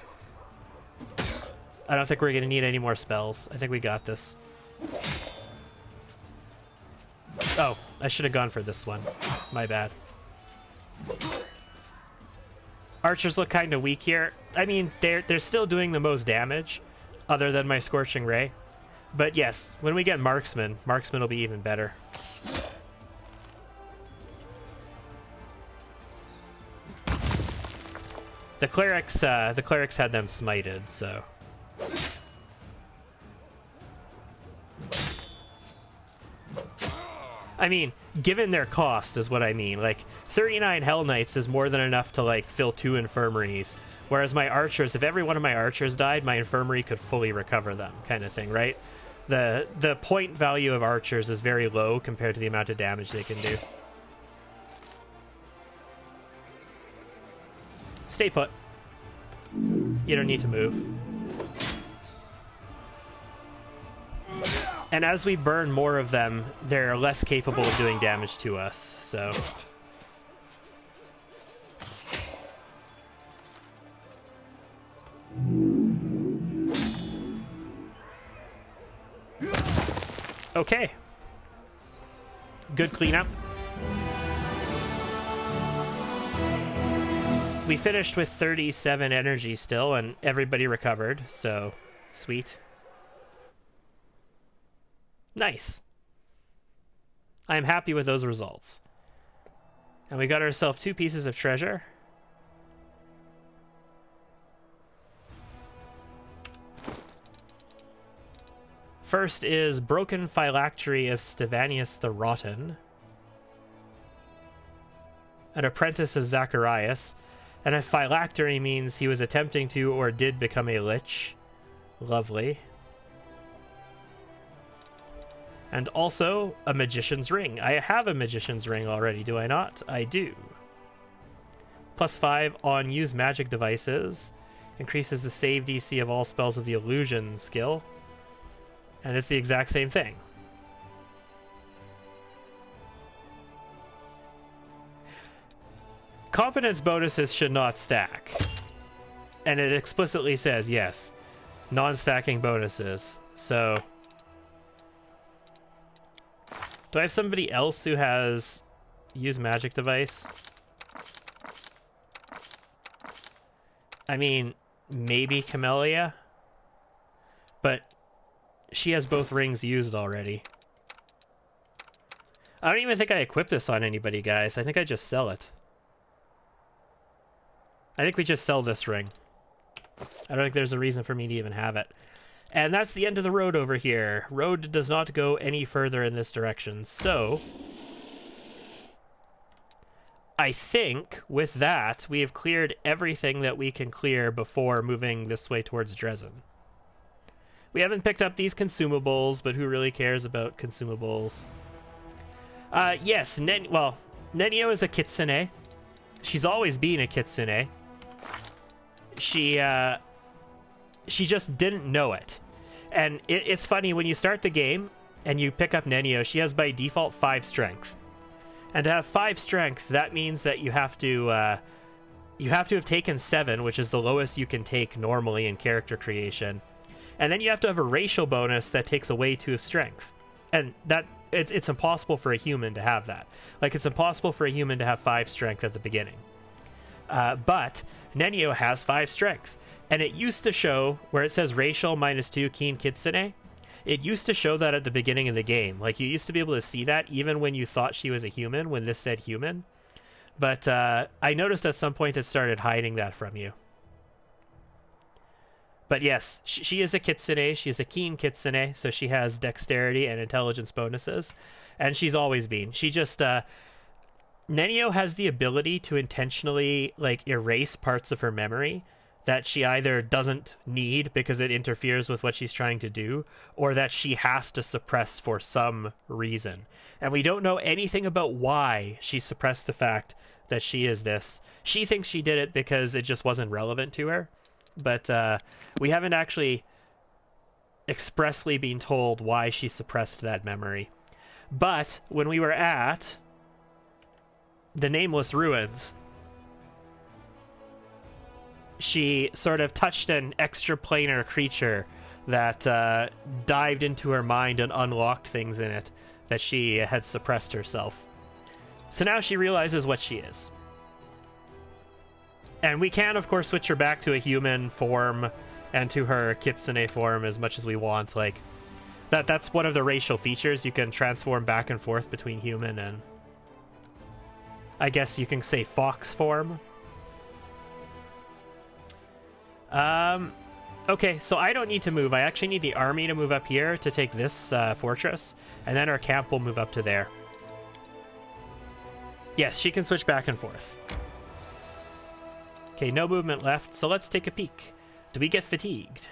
I don't think we're going to need any more spells. I think we got this. Oh, I should have gone for this one. My bad. Archers look kind of weak here. I mean, they're still doing the most damage, other than my Scorching Ray. But yes, when we get Marksman, Marksman will be even better. The clerics had them smited, so. I mean, given their cost is what I mean. Like, 39 Hell Knights is more than enough to, like, fill 2 infirmaries. Whereas my archers, if every one of my archers died, my infirmary could fully recover them, kind of thing, right? The point value of archers is very low compared to the amount of damage they can do. Stay put. You don't need to move. And as we burn more of them, they're less capable of doing damage to us, so... Okay. Good cleanup. We finished with 37 energy still, and everybody recovered, so sweet. Nice. I am happy with those results. And we got ourselves 2 pieces of treasure. First is Broken Phylactery of Stevanius the Rotten. An apprentice of Zacharias. And a phylactery means he was attempting to or did become a lich. Lovely. And also a Magician's Ring. I have a Magician's Ring already, do I not? I do. +5 on use magic devices. Increases the save DC of all spells of the illusion skill. And it's the exact same thing. Competence bonuses should not stack. And it explicitly says, yes, non-stacking bonuses. So, do I have somebody else who has use magic device? I mean, maybe Camellia, but she has both rings used already. I don't even think I equipped this on anybody, guys. I think I just sell it. I think we just sell this ring. I don't think there's a reason for me to even have it. And that's the end of the road over here. Road does not go any further in this direction. So, I think with that, we have cleared everything that we can clear before moving this way towards Dresden. We haven't picked up these consumables, but who really cares about consumables? Yes, Nenio is a kitsune. She's always been a kitsune. She just didn't know it. And it's funny, when you start the game and you pick up Nenio, she has by default 5 strength. And to have 5 strength, that means that you have to have taken 7, which is the lowest you can take normally in character creation. And then you have to have a racial bonus that takes away 2 of strength. And that it's impossible for a human to have that. Like, it's impossible for a human to have 5 strength at the beginning. But Nenio has 5 strength. And it used to show, where it says racial -2 keen kitsune, it used to show that at the beginning of the game. Like, you used to be able to see that even when you thought she was a human, when this said human. But I noticed at some point it started hiding that from you. But yes, she is a kitsune. She is a keen kitsune, so she has dexterity and intelligence bonuses. And she's always been. She just... Nenio has the ability to intentionally, like, erase parts of her memory that she either doesn't need because it interferes with what she's trying to do, or that she has to suppress for some reason. And we don't know anything about why she suppressed the fact that she is this. She thinks she did it because it just wasn't relevant to her. But we haven't actually expressly been told why she suppressed that memory. But when we were at the Nameless Ruins, she sort of touched an extraplanar creature that dived into her mind and unlocked things in it that she had suppressed herself. So now she realizes what she is. And we can, of course, switch her back to a human form and to her kitsune form as much as we want. Like, that's one of the racial features. You can transform back and forth between human and, I guess you can say, fox form. Okay, so I don't need to move. I actually need the army to move up here to take this fortress, and then our camp will move up to there. Yes, she can switch back and forth. Okay, no movement left, so let's take a peek. Do we get fatigued?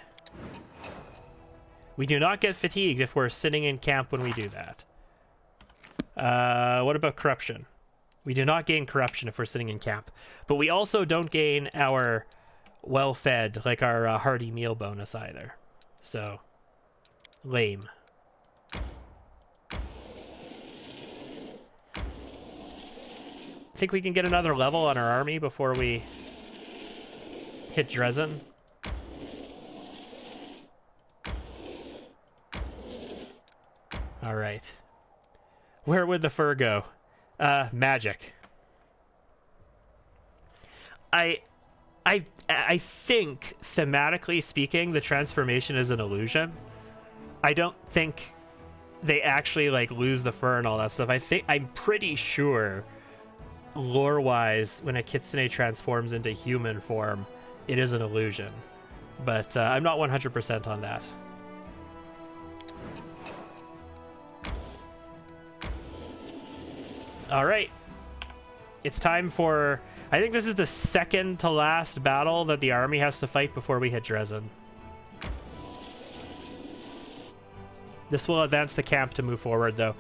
We do not get fatigued if we're sitting in camp when we do that. What about corruption? We do not gain corruption if we're sitting in camp, but we also don't gain our well-fed, like our hearty meal bonus either. So, lame. Think we can get another level on our army before we hit Dresden? All right. Where would the fur go? Magic. I think, thematically speaking, the transformation is an illusion. I don't think they actually, like, lose the fur and all that stuff. I'm pretty sure, lore-wise, when a kitsune transforms into human form, it is an illusion. But I'm not 100% on that. All right. It's time for... I think this is the second to last battle that the army has to fight before we hit Dresden. This will advance the camp to move forward, though.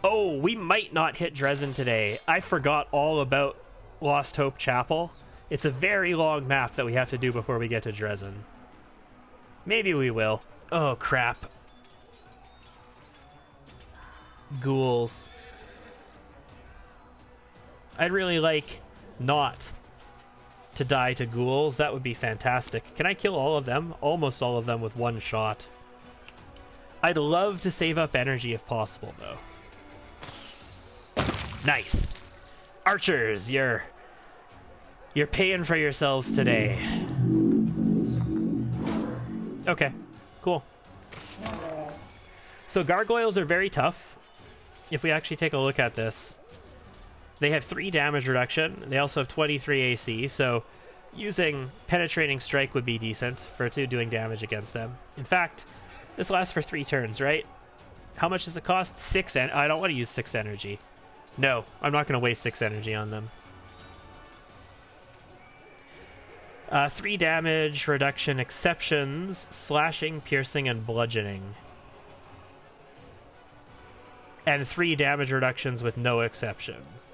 Oh, we might not hit Dresden today. I forgot all about Lost Hope Chapel. It's a very long map that we have to do before we get to Dresden. Maybe we will. Oh, crap. Ghouls. I'd really like not to die to ghouls. That would be fantastic. Can I kill all of them? Almost all of them with one shot. I'd love to save up energy if possible, though. Nice. Archers, you're paying for yourselves today. Okay, cool. So gargoyles are very tough. If we actually take a look at this, they have 3 damage reduction. They also have 23 AC, so using Penetrating Strike would be decent for doing damage against them. In fact, this lasts for 3 turns, right? How much does it cost? 6 I don't want to use 6 energy. No, I'm not going to waste 6 energy on them. 3 damage reduction exceptions, slashing, piercing, and bludgeoning. And 3 damage reductions with no exceptions.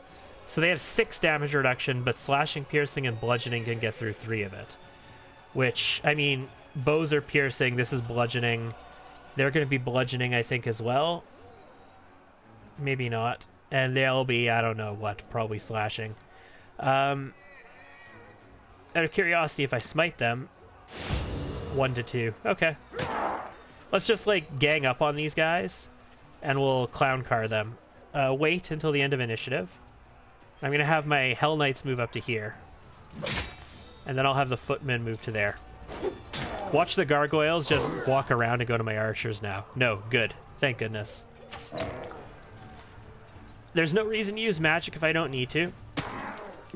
So they have 6 damage reduction, but slashing, piercing, and bludgeoning can get through 3 of it. Which, I mean, bows are piercing, this is bludgeoning. They're going to be bludgeoning, I think, as well. Maybe not. And they'll be, I don't know what, probably slashing. Out of curiosity, if I smite them, 1 to 2. Okay. Let's just, like, gang up on these guys, and we'll clown car them. Wait until the end of initiative. I'm going to have my Hell Knights move up to here. And then I'll have the footmen move to there. Watch the gargoyles just walk around and go to my archers now. No, good. Thank goodness. There's no reason to use magic if I don't need to.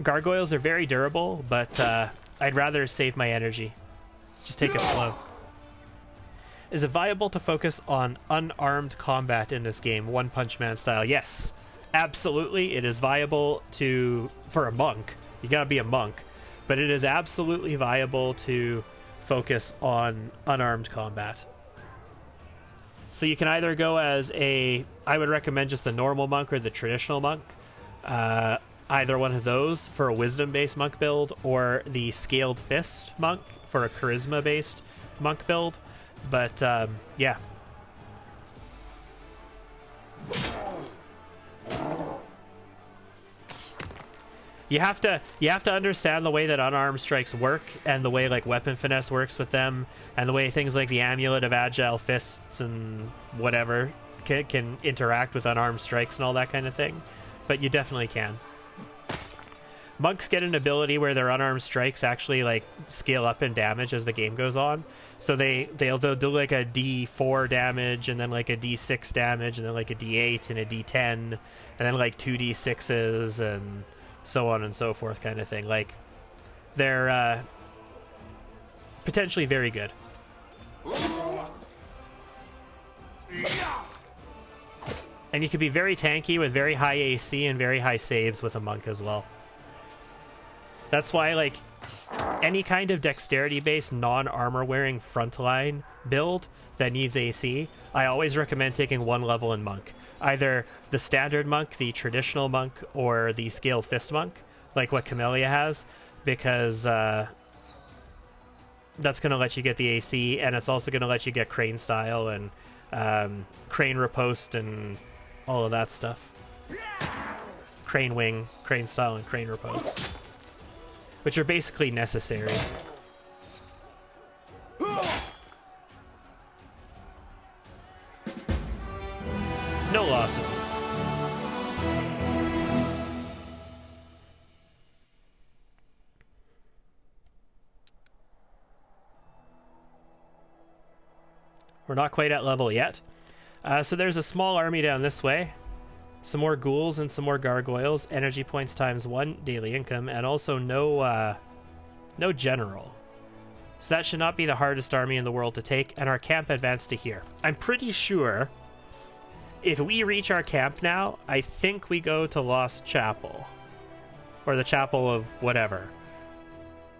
Gargoyles are very durable, but I'd rather save my energy. Just take it slow. Is it viable to focus on unarmed combat in this game, One Punch Man style? Yes. Absolutely, it is viable for a monk. You gotta be a monk. But it is absolutely viable to focus on unarmed combat. So you can either go as I would recommend just the normal monk or the traditional monk. Either one of those for a wisdom-based monk build, or the Scaled Fist monk for a charisma-based monk build. But, yeah. You have to understand the way that unarmed strikes work, and the way like weapon finesse works with them, and the way things like the amulet of agile fists and whatever can interact with unarmed strikes and all that kind of thing. But you definitely can. Monks get an ability where their unarmed strikes actually like scale up in damage as the game goes on. So they'll do like a D4 damage, and then like a D6 damage, and then like a D8 and a D10, and then like 2D6s and so on and so forth kind of thing. Like, they're potentially very good. And you can be very tanky with very high AC and very high saves with a monk as well. That's why, like, any kind of dexterity-based, non-armor-wearing frontline build that needs AC, I always recommend taking one level in monk. Either the standard monk, the traditional monk, or the scaled fist monk, like what Camellia has, because that's going to let you get the AC, and it's also going to let you get crane style and crane riposte and all of that stuff. Crane wing, crane style, and crane riposte, which are basically necessary. No losses. We're not quite at level yet. So there's a small army down this way. Some more ghouls and some more gargoyles. Energy points ×1 daily income, and also no general. So that should not be the hardest army in the world to take, and our camp advanced to here. I'm pretty sure if we reach our camp now, I think we go to Lost Chapel. Or the Chapel of whatever.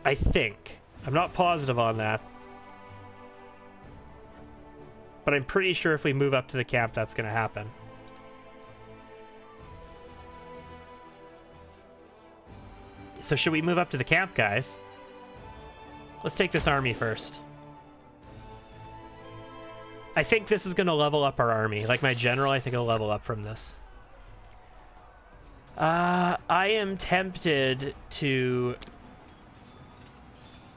I think. I'm not positive on that. But I'm pretty sure if we move up to the camp, that's going to happen. So should we move up to the camp, guys? Let's take this army first. I think this is going to level up our army. Like my general, I think it'll level up from this. I am tempted to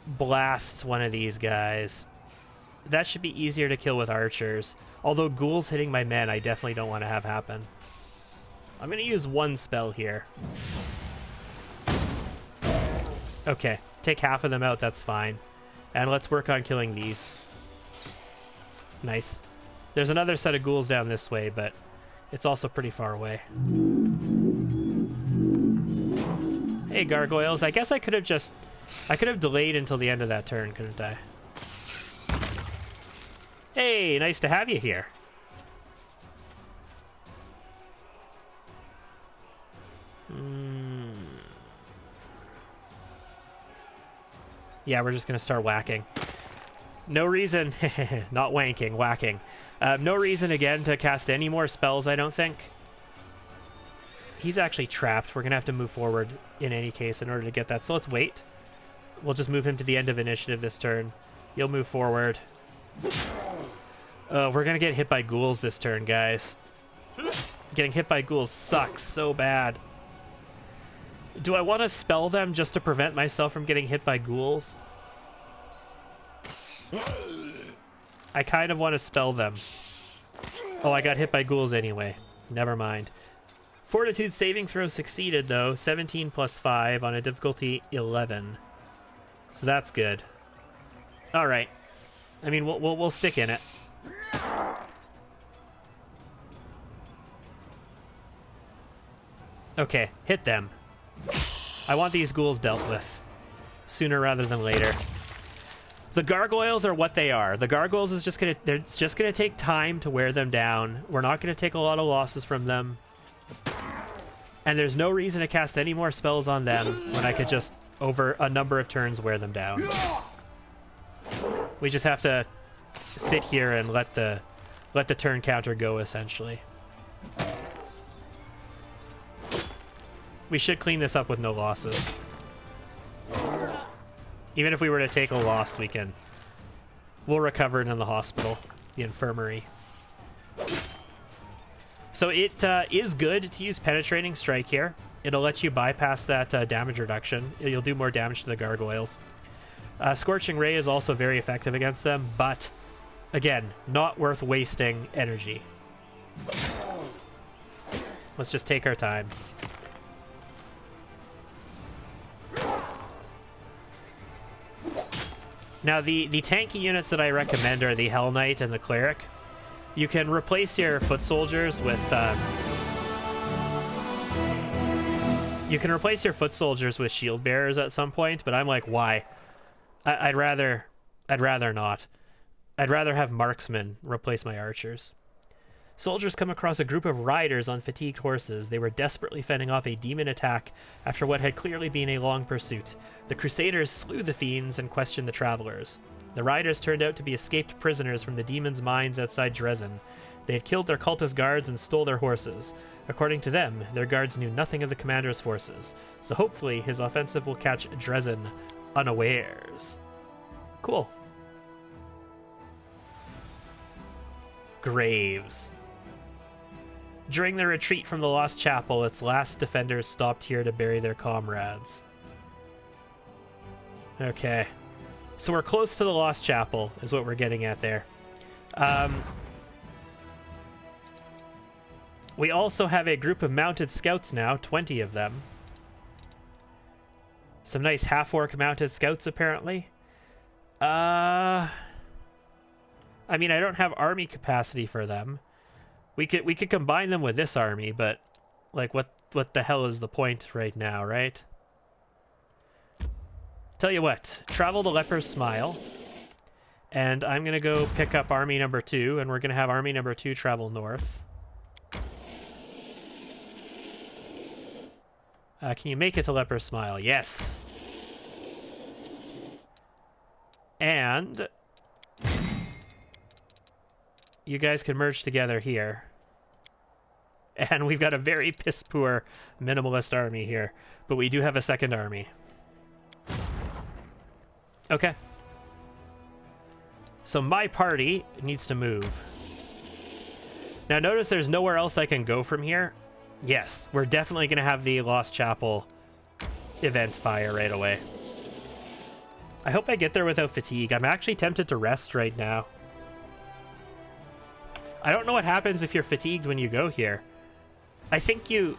blast one of these guys. That should be easier to kill with archers. Although ghouls hitting my men, I definitely don't want to have happen. I'm going to use one spell here. Okay, take half of them out, that's fine. And let's work on killing these. Nice. There's another set of ghouls down this way, but it's also pretty far away. Hey, gargoyles. I guess I could have delayed until the end of that turn, couldn't I? Hey, nice to have you here. Yeah, we're just gonna start whacking. No reason, not wanking, whacking. No reason again to cast any more spells, I don't think. He's actually trapped. We're gonna have to move forward in any case in order to get that. So let's wait. We'll just move him to the end of initiative this turn. You'll move forward. We're gonna get hit by ghouls this turn, guys. Getting hit by ghouls sucks so bad. Do I want to spell them just to prevent myself from getting hit by ghouls? I kind of want to spell them. Oh, I got hit by ghouls anyway. Never mind. Fortitude saving throw succeeded, though. 17 plus 5 on a difficulty 11. So that's good. All right. I mean, we'll stick in it. Okay, hit them. I want these ghouls dealt with sooner rather than later. The gargoyles are what they are. The gargoyles is just gonna take time to wear them down. We're not gonna take a lot of losses from them. And there's no reason to cast any more spells on them when I could just, over a number of turns, wear them down. We just have to sit here and let the turn counter go, essentially. We should clean this up with no losses. Even if we were to take a loss, we'll recover it in the hospital, the infirmary. So it is good to use Penetrating Strike here. It'll let you bypass that damage reduction. You'll do more damage to the gargoyles. Scorching Ray is also very effective against them, but again, not worth wasting energy. Let's just take our time. Now, the tanky units that I recommend are the Hell Knight and the Cleric. You can replace your foot soldiers with... you can replace your foot soldiers with shield bearers at some point, but I'm like, why? I'd rather not. I'd rather have marksmen replace my archers. Soldiers come across a group of riders on fatigued horses. They were desperately fending off a demon attack after what had clearly been a long pursuit. The Crusaders slew the fiends and questioned the travelers. The riders turned out to be escaped prisoners from the demon's mines outside Dresden. They had killed their cultist guards and stole their horses. According to them, their guards knew nothing of the commander's forces, so hopefully his offensive will catch Dresden unawares. Cool. Graves. During the retreat from the Lost Chapel, its last defenders stopped here to bury their comrades. Okay. So we're close to the Lost Chapel, is what we're getting at there. We also have a group of mounted scouts now, 20 of them. Some nice half-orc mounted scouts, apparently. I mean, I don't have army capacity for them. We could combine them with this army, but like what the hell is the point right now, right? Tell you what, travel to Leper's Smile, and I'm gonna go pick up army number 2, and we're gonna have army number 2 travel north. Can you make it to Leper's Smile? Yes. And you guys can merge together here. And we've got a very piss-poor minimalist army here. But we do have a second army. Okay. So my party needs to move. Now notice there's nowhere else I can go from here. Yes, we're definitely going to have the Lost Chapel event fire right away. I hope I get there without fatigue. I'm actually tempted to rest right now. I don't know what happens if you're fatigued when you go here. I think you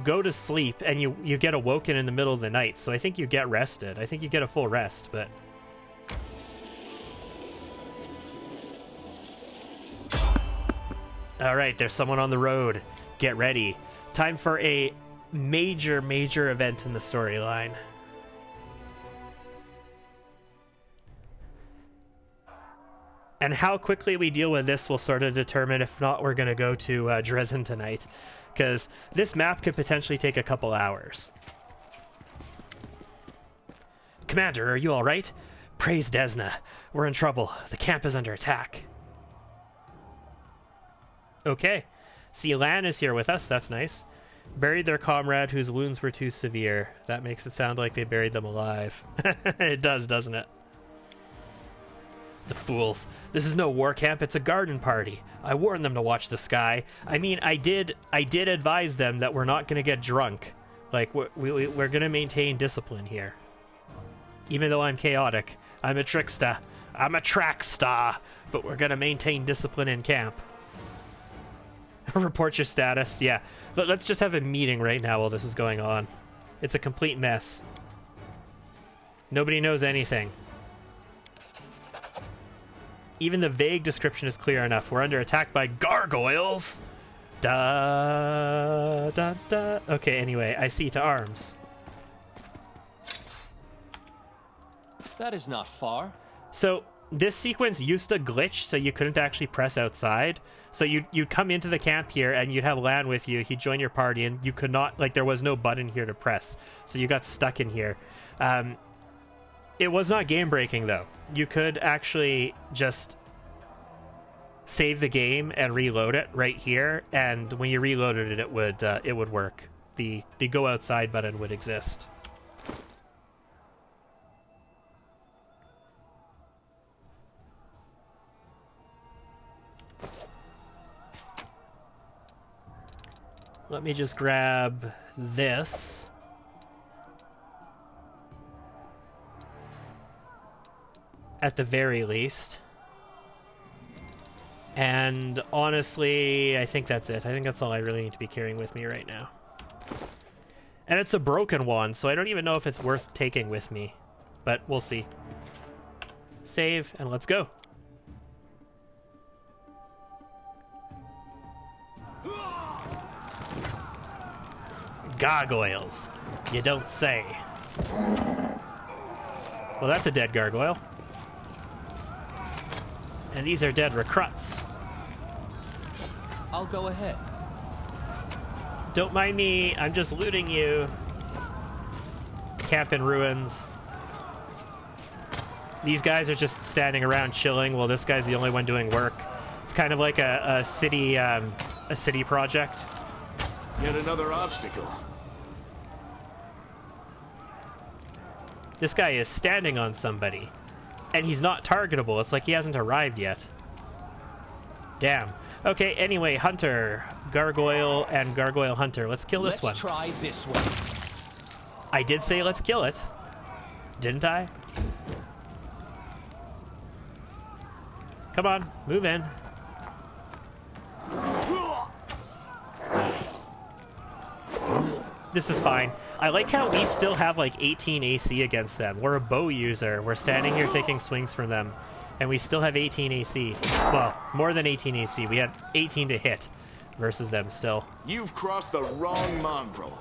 go to sleep and you get awoken in the middle of the night, so I think you get rested. I think you get a full rest, but... Alright, there's someone on the road. Get ready. Time for a major event in the storyline. And how quickly we deal with this will sort of determine if not we're going to go to Dresden tonight. Because this map could potentially take a couple hours. Commander, are you alright? Praise Desna. We're in trouble. The camp is under attack. Okay. See, Lan is here with us. That's nice. Buried their comrade whose wounds were too severe. That makes it sound like they buried them alive. It does, doesn't it? The fools. This is no war camp, it's a garden party. I warned them to watch the sky. I mean, I did advise them that we're not going to get drunk. Like, we're going to maintain discipline here. Even though I'm chaotic. I'm a trickster. I'm a track star. But we're going to maintain discipline in camp. Report your status. Yeah. Let's just have a meeting right now while this is going on. It's a complete mess. Nobody knows anything. Even the vague description is clear enough. We're under attack by gargoyles. Da, da, da. Okay, anyway, I see to arms. That is not far. So this sequence used to glitch, so you couldn't actually press outside. So you'd come into the camp here, and you'd have Lan with you. He'd join your party, and you could not, like, there was no button here to press. So you got stuck in here. It was not game breaking, though. You could actually just save the game and reload it right here, and when you reloaded it, it would work. The go outside button would exist. Let me just grab this. At the very least. And honestly, I think that's it. I think that's all I really need to be carrying with me right now. And it's a broken one, so I don't even know if it's worth taking with me. But we'll see. Save, and let's go. Gargoyles. You don't say. Well, that's a dead gargoyle. And these are dead recruits. I'll go ahead. Don't mind me, I'm just looting you. Camp in ruins. These guys are just standing around chilling while this guy's the only one doing work. It's kind of like a city project. Yet another obstacle. This guy is standing on somebody. And he's not targetable. It's like he hasn't arrived yet. Damn. Okay, anyway, Hunter. Gargoyle and Gargoyle Hunter. Let's kill this one. Let's try this one. I did say let's kill it. Didn't I? Come on, move in. This is fine. I like how we still have like 18 AC against them. We're a bow user. We're standing here taking swings from them. And we still have 18 AC. Well, more than 18 AC. We had 18 to hit versus them still. You've crossed the wrong mongrel.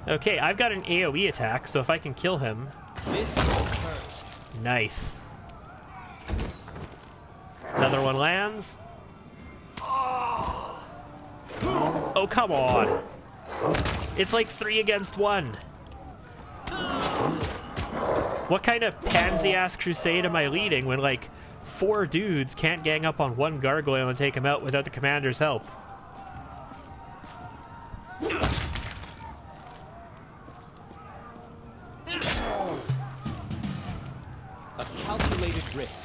Okay, I've got an AoE attack, so if I can kill him... This won't hurt. Nice. Another one lands. Oh, come on. It's like 3 against 1. What kind of pansy-ass crusade am I leading when, like, 4 dudes can't gang up on 1 gargoyle and take him out without the commander's help? A calculated risk.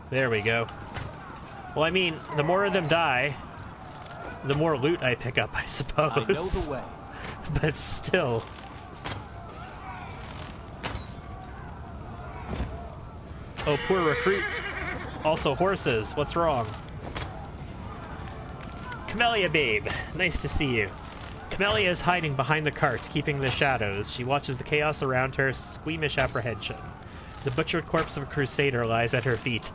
There we go. Well, I mean, the more of them die, the more loot I pick up, I suppose. I know the way. But still. Oh, poor recruit. Also horses. What's wrong? Camellia, babe. Nice to see you. Camellia is hiding behind the cart, keeping the shadows. She watches the chaos around her, squeamish apprehension. The butchered corpse of a crusader lies at her feet.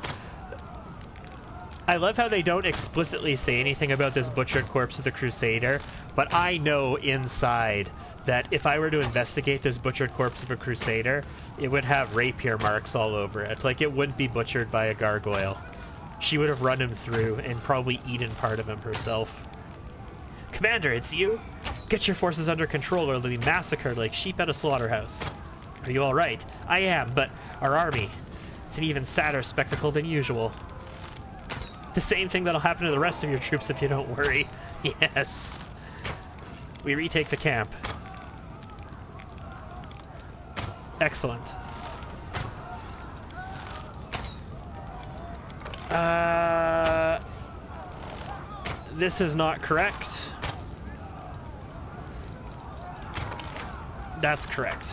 I love how they don't explicitly say anything about this butchered corpse of the crusader, but I know inside that if I were to investigate this butchered corpse of a crusader, it would have rapier marks all over it. Like, it wouldn't be butchered by a gargoyle. She would have run him through and probably eaten part of him herself. Commander, it's you? Get your forces under control or they'll be massacred like sheep at a slaughterhouse. Are you all right? I am, but our army, it's an even sadder spectacle than usual. The same thing that'll happen to the rest of your troops if you don't worry. Yes. We retake the camp. Excellent. This is not correct. That's correct.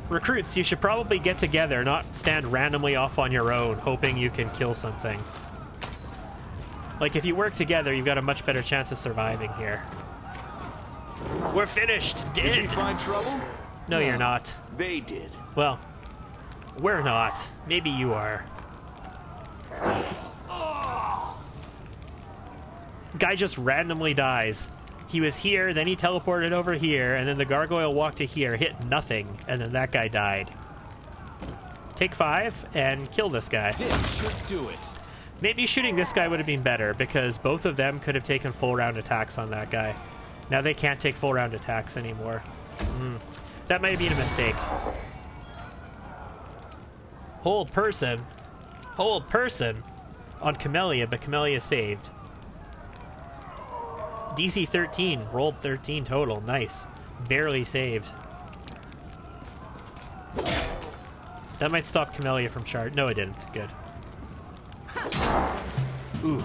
Recruits, you should probably get together, not stand randomly off on your own, hoping you can kill something. Like, if you work together, you've got a much better chance of surviving here. We're finished! Did you Dead! find trouble? No, you're not. They did. Well, we're not. Maybe you are. Guy just randomly dies. He was here, then he teleported over here, and then the gargoyle walked to here, hit nothing, and then that guy died. Take 5 and kill this guy. This should do it. Maybe shooting this guy would have been better, because both of them could have taken full round attacks on that guy. Now they can't take full round attacks anymore. That might have been a mistake. Hold person. Hold person on Camellia, but Camellia saved. DC 13, rolled 13 total. Nice. Barely saved. That might stop Camellia from charge. No, it didn't. Good. Ooh.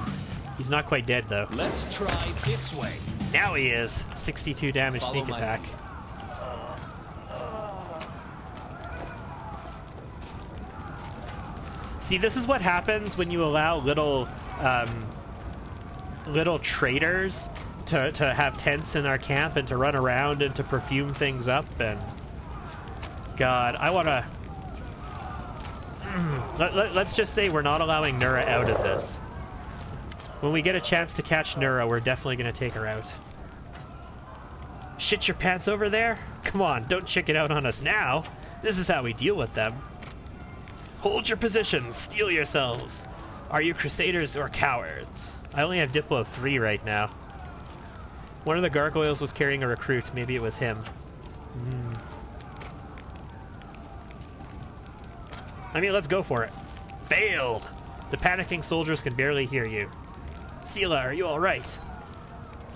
He's not quite dead, though. Let's try this way. Now he is. 62 damage Follow sneak my attack. lead. See, this is what happens when you allow little traders to have tents in our camp and to run around and to perfume things up. And God, I want to... Let's just say we're not allowing Nura out of this. When we get a chance to catch Nura, we're definitely going to take her out. Shit your pants over there? Come on, don't chicken out on us now. This is how we deal with them. Hold your positions, steel yourselves. Are you crusaders or cowards? I only have Diplo 3 right now. One of the gargoyles was carrying a recruit. Maybe it was him. I mean, let's go for it. Failed! The panicking soldiers can barely hear you. Sela, are you alright?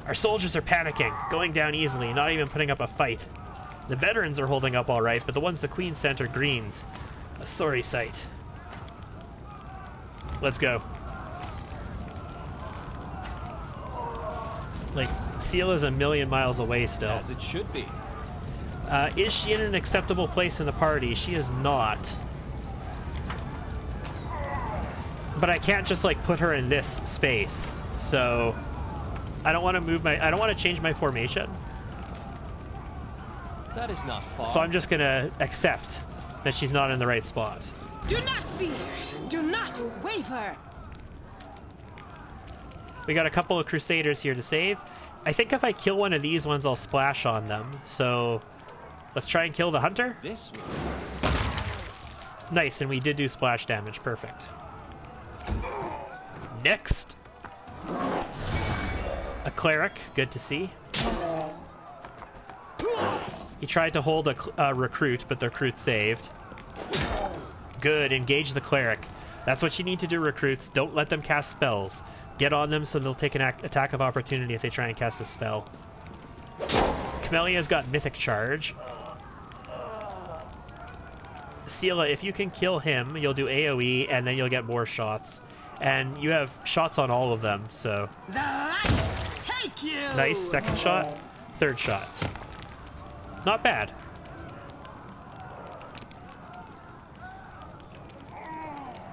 Our soldiers are panicking, going down easily, not even putting up a fight. The veterans are holding up alright, but the ones the Queen sent are greens. A sorry sight. Let's go. Like, Sela's a million miles away still. As it should be. Is she in an acceptable place in the party? She is not. But I can't just like put her in this space. So I don't want to move my... I don't want to change my formation. That is not far. So I'm just going to accept that she's not in the right spot. Do not fear. Do not waver. We got a couple of Crusaders here to save. I think if I kill one of these ones, I'll splash on them. So let's try and kill the hunter. This way. Nice, and we did do splash damage. Perfect. Next. A cleric. Good to see. He tried to hold a recruit, but the recruit saved. Good. Engage the cleric. That's what you need to do, recruits. Don't let them cast spells. Get on them so they'll take an attack of opportunity if they try and cast a spell. Camellia's got Mythic Charge. Sela, if you can kill him, you'll do AoE, and then you'll get more shots. And you have shots on all of them, so... The light take you. Nice. Second shot. Third shot. Not bad.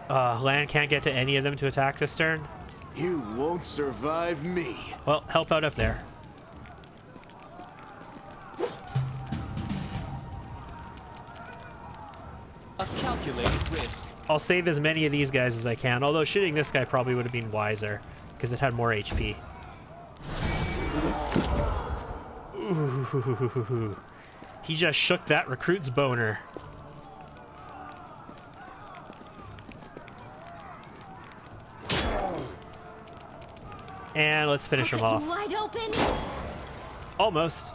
Lan can't get to any of them to attack this turn. You won't survive me. Well, help out up there. A calculated risk. I'll save as many of these guys as I can, although shooting this guy probably would have been wiser, because it had more HP. Ooh. He just shook that recruit's boner. And let's finish him off. Wide open. Almost.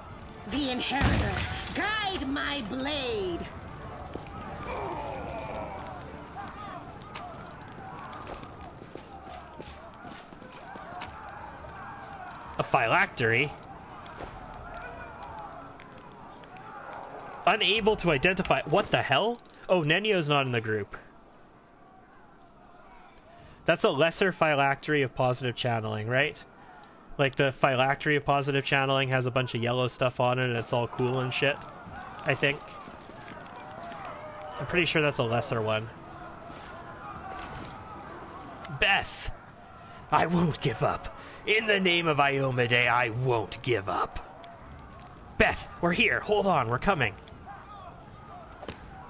The inheritor, guide my blade. A phylactery. Unable to identify. What the hell? Oh, Nenio's not in the group. That's a lesser phylactery of positive channeling, right? Like the phylactery of positive channeling has a bunch of yellow stuff on it and it's all cool and shit, I think. I'm pretty sure that's a lesser one. Beth! I won't give up. In the name of Iomade, I won't give up. Beth, we're here. Hold on, we're coming.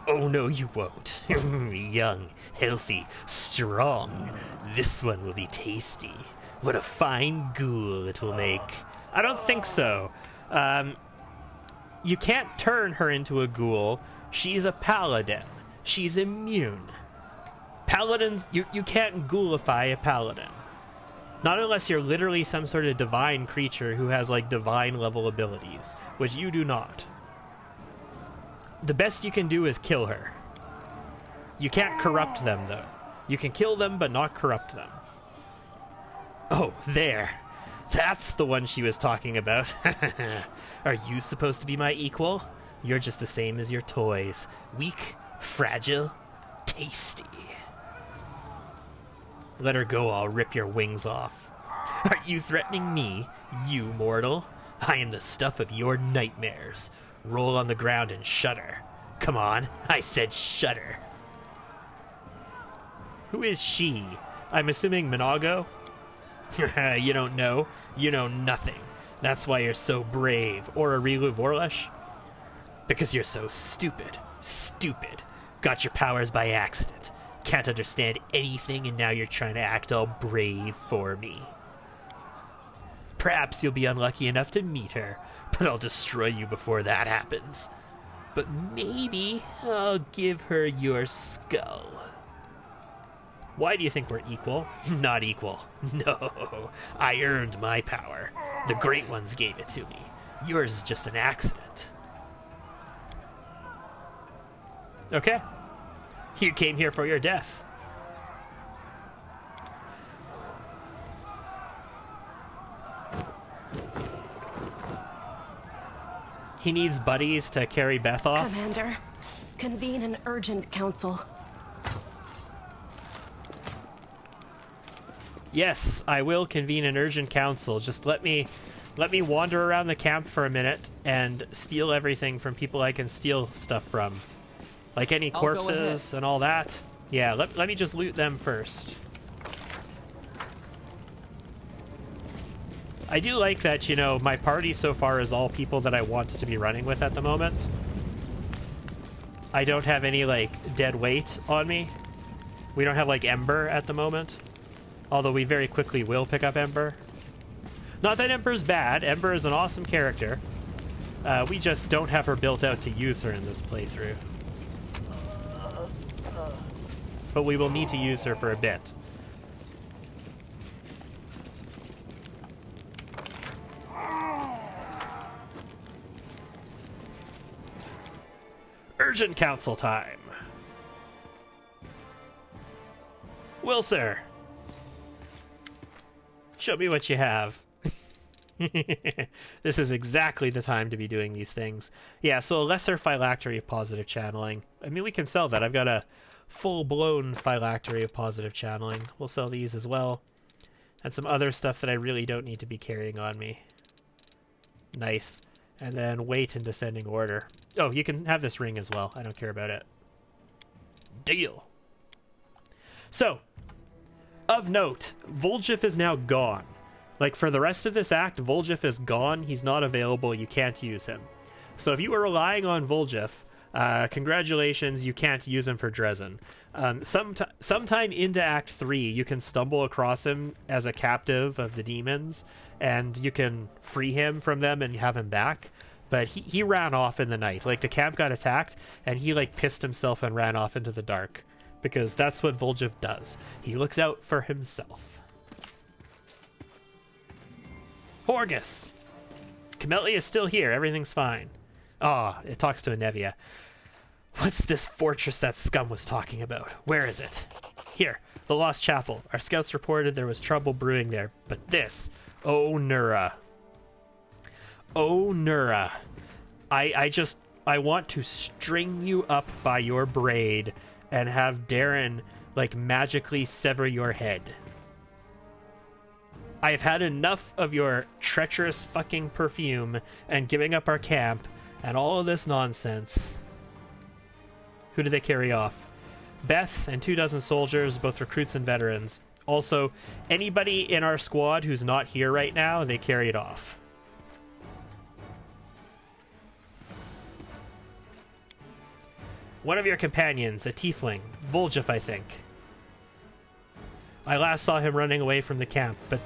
Oh, no, you won't. Young, healthy, strong. This one will be tasty. What a fine ghoul it will make. I don't think so. You can't turn her into a ghoul. She's a paladin. She's immune. Paladins, you can't ghoulify a paladin. Not unless you're literally some sort of divine creature who has, like, divine level abilities, which you do not. The best you can do is kill her. You can't corrupt them, though. You can kill them, but not corrupt them. Oh, there. That's the one she was talking about. Are you supposed to be my equal? You're just the same as your toys. Weak, fragile, tasty. Let her go, I'll rip your wings off. Are you threatening me, you mortal? I am the stuff of your nightmares. Roll on the ground and shudder. Come on, I said shudder. Who is she? I'm assuming Minago? You don't know. You know nothing. That's why you're so brave. Or a Rilu Vorlesh? Because you're so stupid. Stupid. Got your powers by accident. Can't understand anything and now you're trying to act all brave for me. Perhaps you'll be unlucky enough to meet her, but I'll destroy you before that happens. But maybe I'll give her your skull. Why do you think we're equal? Not equal. No, I earned my power. The Great Ones gave it to me. Yours is just an accident. Okay. You came here for your death. He needs buddies to carry Beth off. Commander, convene an urgent council. Yes, I will convene an urgent council. Just let me wander around the camp for a minute and steal everything from people I can steal stuff from. Like any I'll go corpses and all that. Yeah, let me just loot them first. I do like that, you know, my party so far is all people that I want to be running with at the moment. I don't have any, like, dead weight on me. We don't have, like, Ember at the moment. Although we very quickly will pick up Ember. Not that Ember's bad. Ember is an awesome character. We just don't have her built out to use her in this playthrough. But we will need to use her for a bit. Urgent council time. Will, sir. Show me what you have. This is exactly the time to be doing these things. Yeah, so a lesser phylactery of positive channeling. I mean, we can sell that. I've got a full-blown phylactery of positive channeling. We'll sell these as well. And some other stuff that I really don't need to be carrying on me. Nice. And then weight in descending order. Oh, you can have this ring as well. I don't care about it. Deal. So, of note, Vol'jif is now gone. Like, for the rest of this act, Vol'jif is gone. He's not available. You can't use him. So if you were relying on Vol'jif, congratulations, you can't use him for Dresden. Sometime into Act 3, you can stumble across him as a captive of the demons, and you can free him from them and have him back. But he ran off in the night. Like, the camp got attacked, and he, like, pissed himself and ran off into the dark. Because that's what Vol'jif does. He looks out for himself. Horgus! Camellia is still here. Everything's fine. Ah, it talks to a Nevia. What's this fortress that scum was talking about? Where is it? Here, the Lost Chapel. Our scouts reported there was trouble brewing there. But this... Oh, Nura. Oh, Nura. I want to string you up by your braid and have Darren, like, magically sever your head. I have had enough of your treacherous fucking perfume and giving up our camp and all of this nonsense. Who did they carry off? Beth and 24 soldiers, both recruits and veterans. Also, anybody in our squad who's not here right now, they carried off. One of your companions, a tiefling, Vol'jif, I think. I last saw him running away from the camp, but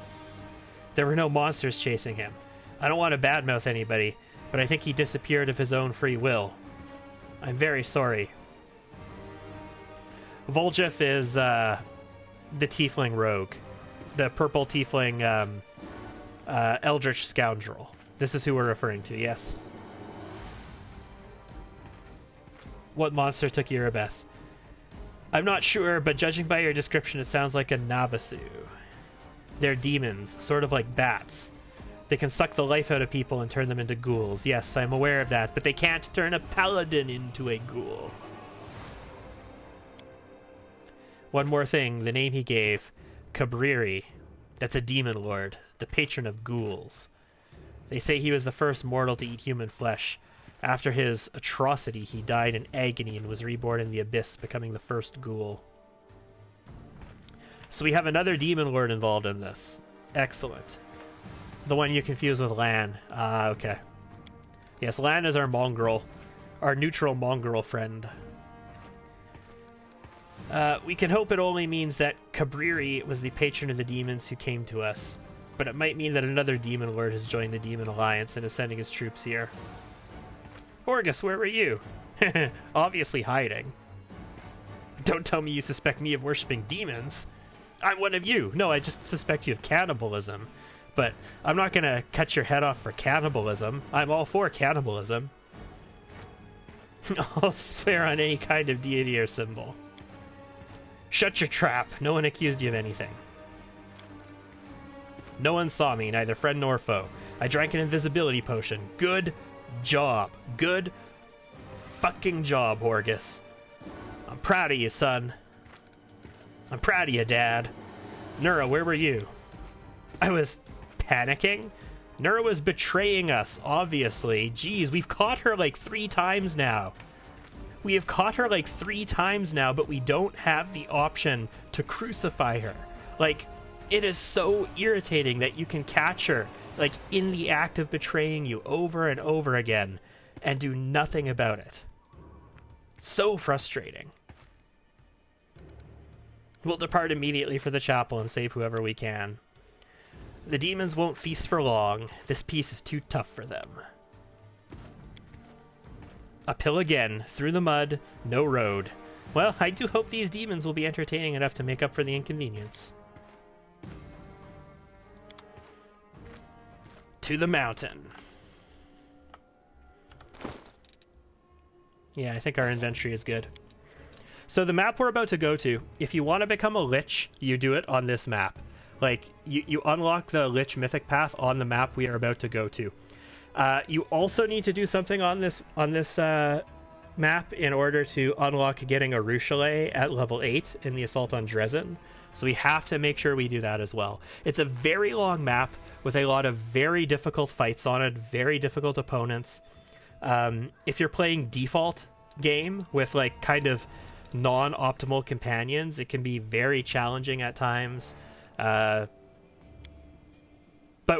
there were no monsters chasing him. I don't want to badmouth anybody, but I think he disappeared of his own free will. I'm very sorry. Vol'jif is the tiefling rogue. The purple tiefling eldritch scoundrel. This is who we're referring to, yes. What monster took Erebeth? I'm not sure, but judging by your description, it sounds like a Navasu. They're demons, sort of like bats. They can suck the life out of people and turn them into ghouls. Yes, I'm aware of that, but they can't turn a paladin into a ghoul. One more thing, the name he gave, Cabriri. That's a demon lord, the patron of ghouls. They say he was the first mortal to eat human flesh. After his atrocity, he died in agony and was reborn in the abyss, becoming the first ghoul. So we have another demon lord involved in this. Excellent. The one you confuse with Lan. Ah, okay. Yes, Lan is our mongrel. Our neutral mongrel friend. We can hope it only means that Cabriri was the patron of the demons who came to us. But it might mean that another demon lord has joined the Demon Alliance and is sending his troops here. Horgus, where were you? Obviously hiding. Don't tell me you suspect me of worshipping demons. I'm one of you. No, I just suspect you of cannibalism. But I'm not gonna cut your head off for cannibalism. I'm all for cannibalism. I'll swear on any kind of deity or symbol. Shut your trap. No one accused you of anything. No one saw me, neither friend nor foe. I drank an invisibility potion. Good job. Good fucking job, Horgus. I'm proud of you, son. I'm proud of you, Dad. Nura, where were you? I was panicking? Nura was betraying us, obviously. Jeez, we've caught her like 3 times now. We have caught her like 3 times now, but we don't have the option to crucify her. Like, it is so irritating that you can catch her, like, in the act of betraying you over and over again and do nothing about it. So frustrating. We'll depart immediately for the chapel and save whoever we can. The demons won't feast for long. This piece is too tough for them. Uphill again, through the mud, no road. Well, I do hope these demons will be entertaining enough to make up for the inconvenience. To the mountain. Yeah, I think our inventory is good. So the map we're about to go to, if you want to become a Lich, you do it on this map. Like, you unlock the Lich Mythic Path on the map we are about to go to. You also need to do something on this map in order to unlock getting a Ruchelet at level 8 in the Assault on Dresden. So we have to make sure we do that as well. It's a very long map with a lot of very difficult fights on it, very difficult opponents. If you're playing default game with like kind of non-optimal companions, it can be very challenging at times. But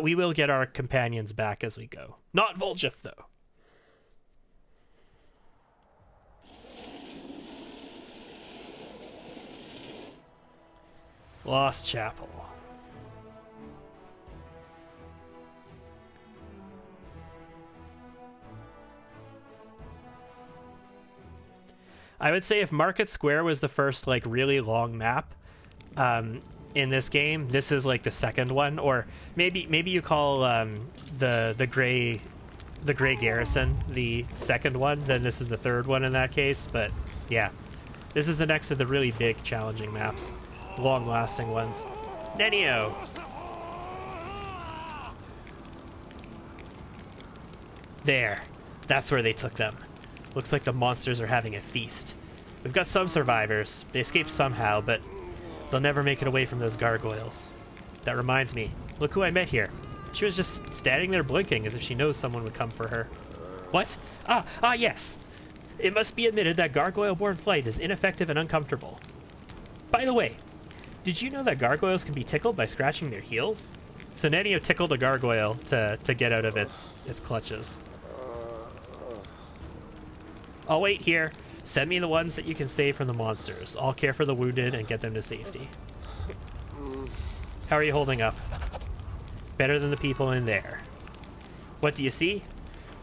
we will get our companions back as we go. Not Vol'jith, though. Lost Chapel. I would say if Market Square was the first like really long map in this game, this is like the second one, or maybe you call the gray garrison the second one, then this is the third one in that case. But yeah, this is the next of the really big challenging maps, long-lasting ones. Nenio. There, that's where they took them. Looks like the monsters are having a feast. We've got some survivors. They escaped somehow, but they'll never make it away from those gargoyles. That reminds me, look who I met here. She was just standing there blinking as if she knows someone would come for her. What? Ah, yes. It must be admitted that gargoyle-borne flight is ineffective and uncomfortable. By the way, did you know that gargoyles can be tickled by scratching their heels? So Nenio tickled a gargoyle to get out of its clutches. I'll wait here. Send me the ones that you can save from the monsters. I'll care for the wounded and get them to safety. How are you holding up? Better than the people in there. What do you see?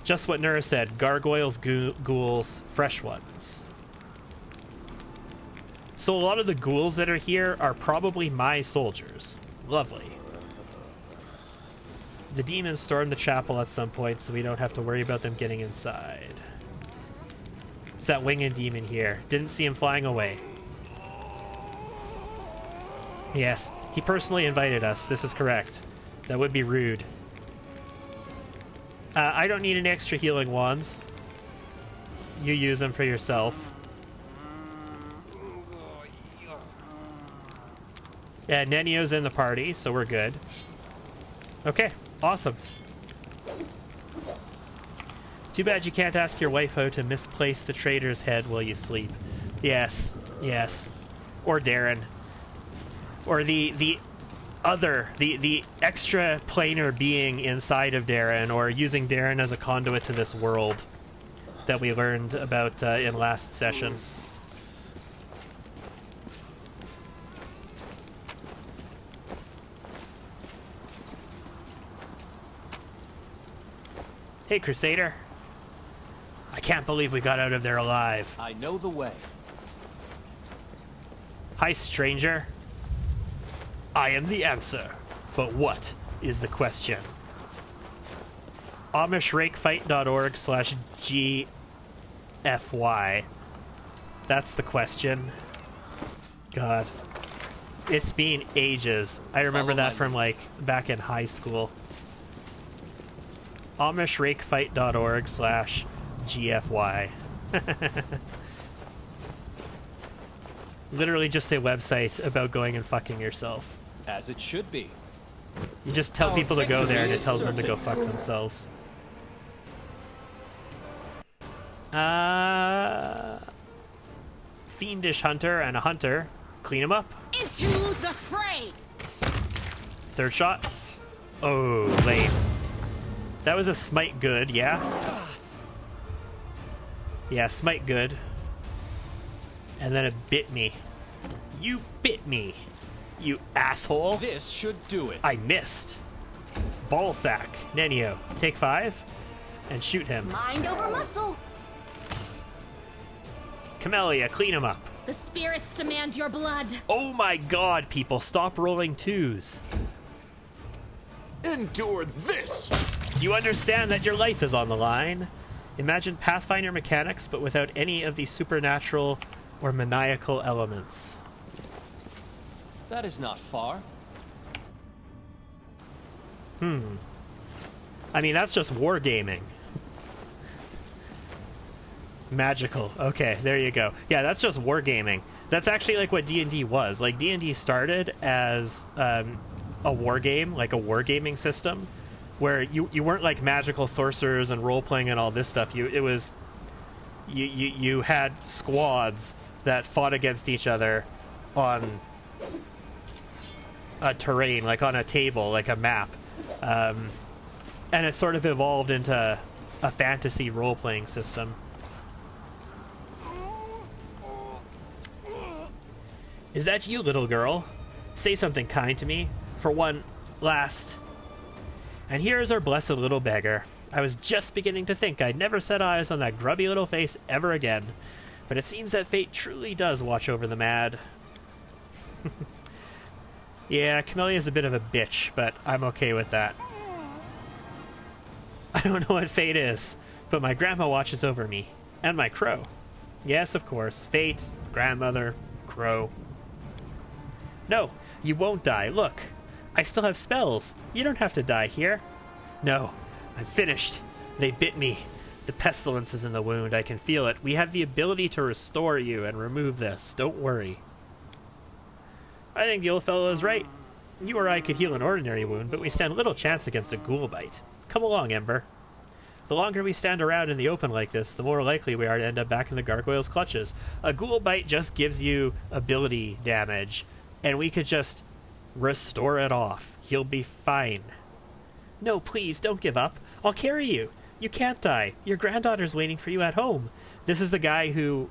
Just what Nura said. Gargoyles, ghouls, fresh ones. So a lot of the ghouls that are here are probably my soldiers. Lovely. The demons stormed the chapel at some point, so we don't have to worry about them getting inside. It's that winged demon here. Didn't see him flying away. Yes, He personally invited us. This is correct. That would be rude. I don't need any extra healing wands. You use them for yourself. Yeah, Nenio's in the party, so we're good. Okay, awesome. Too bad you can't ask your wife how to misplace the traitor's head while you sleep. Yes, yes. Or Darren. Or the extra planar being inside of Darren, or using Darren as a conduit to this world that we learned about in last session. Hey, Crusader. I can't believe we got out of there alive. I know the way. Hi, stranger. I am the answer, but what is the question? AmishRakefight.org/GFY. That's the question. God. It's been ages. I remember that from, like, back in high school. AmishRakefight.org/GFY. Literally just a website about going and fucking yourself. As it should be. You just tell people to go there and it tells them to go fuck themselves. Fiendish hunter and a hunter. Clean him up. Into the fray! Third shot. Oh, lame. That was a smite good, yeah? Yeah, smite good. And then it bit me. You bit me, you asshole. This should do it. I missed. Ballsack. Nenio, take 5 and shoot him. Mind over muscle. Camellia, clean him up. The spirits demand your blood. Oh my god, people, stop rolling 2s. Endure this! Do you understand that your life is on the line? Imagine Pathfinder mechanics, but without any of the supernatural or maniacal elements. That is not far. I mean, that's just wargaming. Magical. Okay, there you go. Yeah, that's just wargaming. That's actually like what D&D was. Like, D&D started as a war game, like a wargaming system, where you weren't like magical sorcerers and role-playing and all this stuff. You had squads that fought against each other on a terrain, like on a table, like a map. And it sort of evolved into a fantasy role-playing system. Is that you, little girl? Say something kind to me. For one last... And here is our blessed little beggar. I was just beginning to think I'd never set eyes on that grubby little face ever again. But it seems that fate truly does watch over the mad. Yeah, Camelia's a bit of a bitch, but I'm okay with that. I don't know what fate is, but my grandma watches over me. And my crow. Yes, of course. Fate, grandmother, crow. No, you won't die. Look, I still have spells. You don't have to die here. No, I'm finished. They bit me. The pestilence is in the wound. I can feel it. We have the ability to restore you and remove this. Don't worry. I think the old fellow is right. You or I could heal an ordinary wound, but we stand little chance against a ghoul bite. Come along, Ember. The longer we stand around in the open like this, the more likely we are to end up back in the gargoyle's clutches. A ghoul bite just gives you ability damage, and we could just restore it off. He'll be fine. No, please, don't give up. I'll carry you. You can't die. Your granddaughter's waiting for you at home. This is the guy who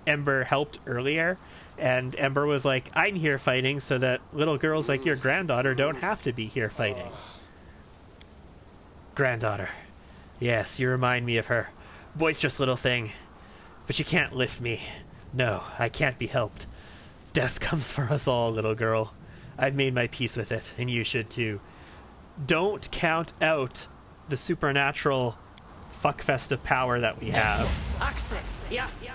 Ember helped earlier, and Ember was like, I'm here fighting so that little girls like your granddaughter don't have to be here fighting. Granddaughter. Yes, you remind me of her. Boisterous little thing. But you can't lift me. No, I can't be helped. Death comes for us all, little girl. I've made my peace with it, and you should too. Don't count out the supernatural fuckfest of power that we have. Yes.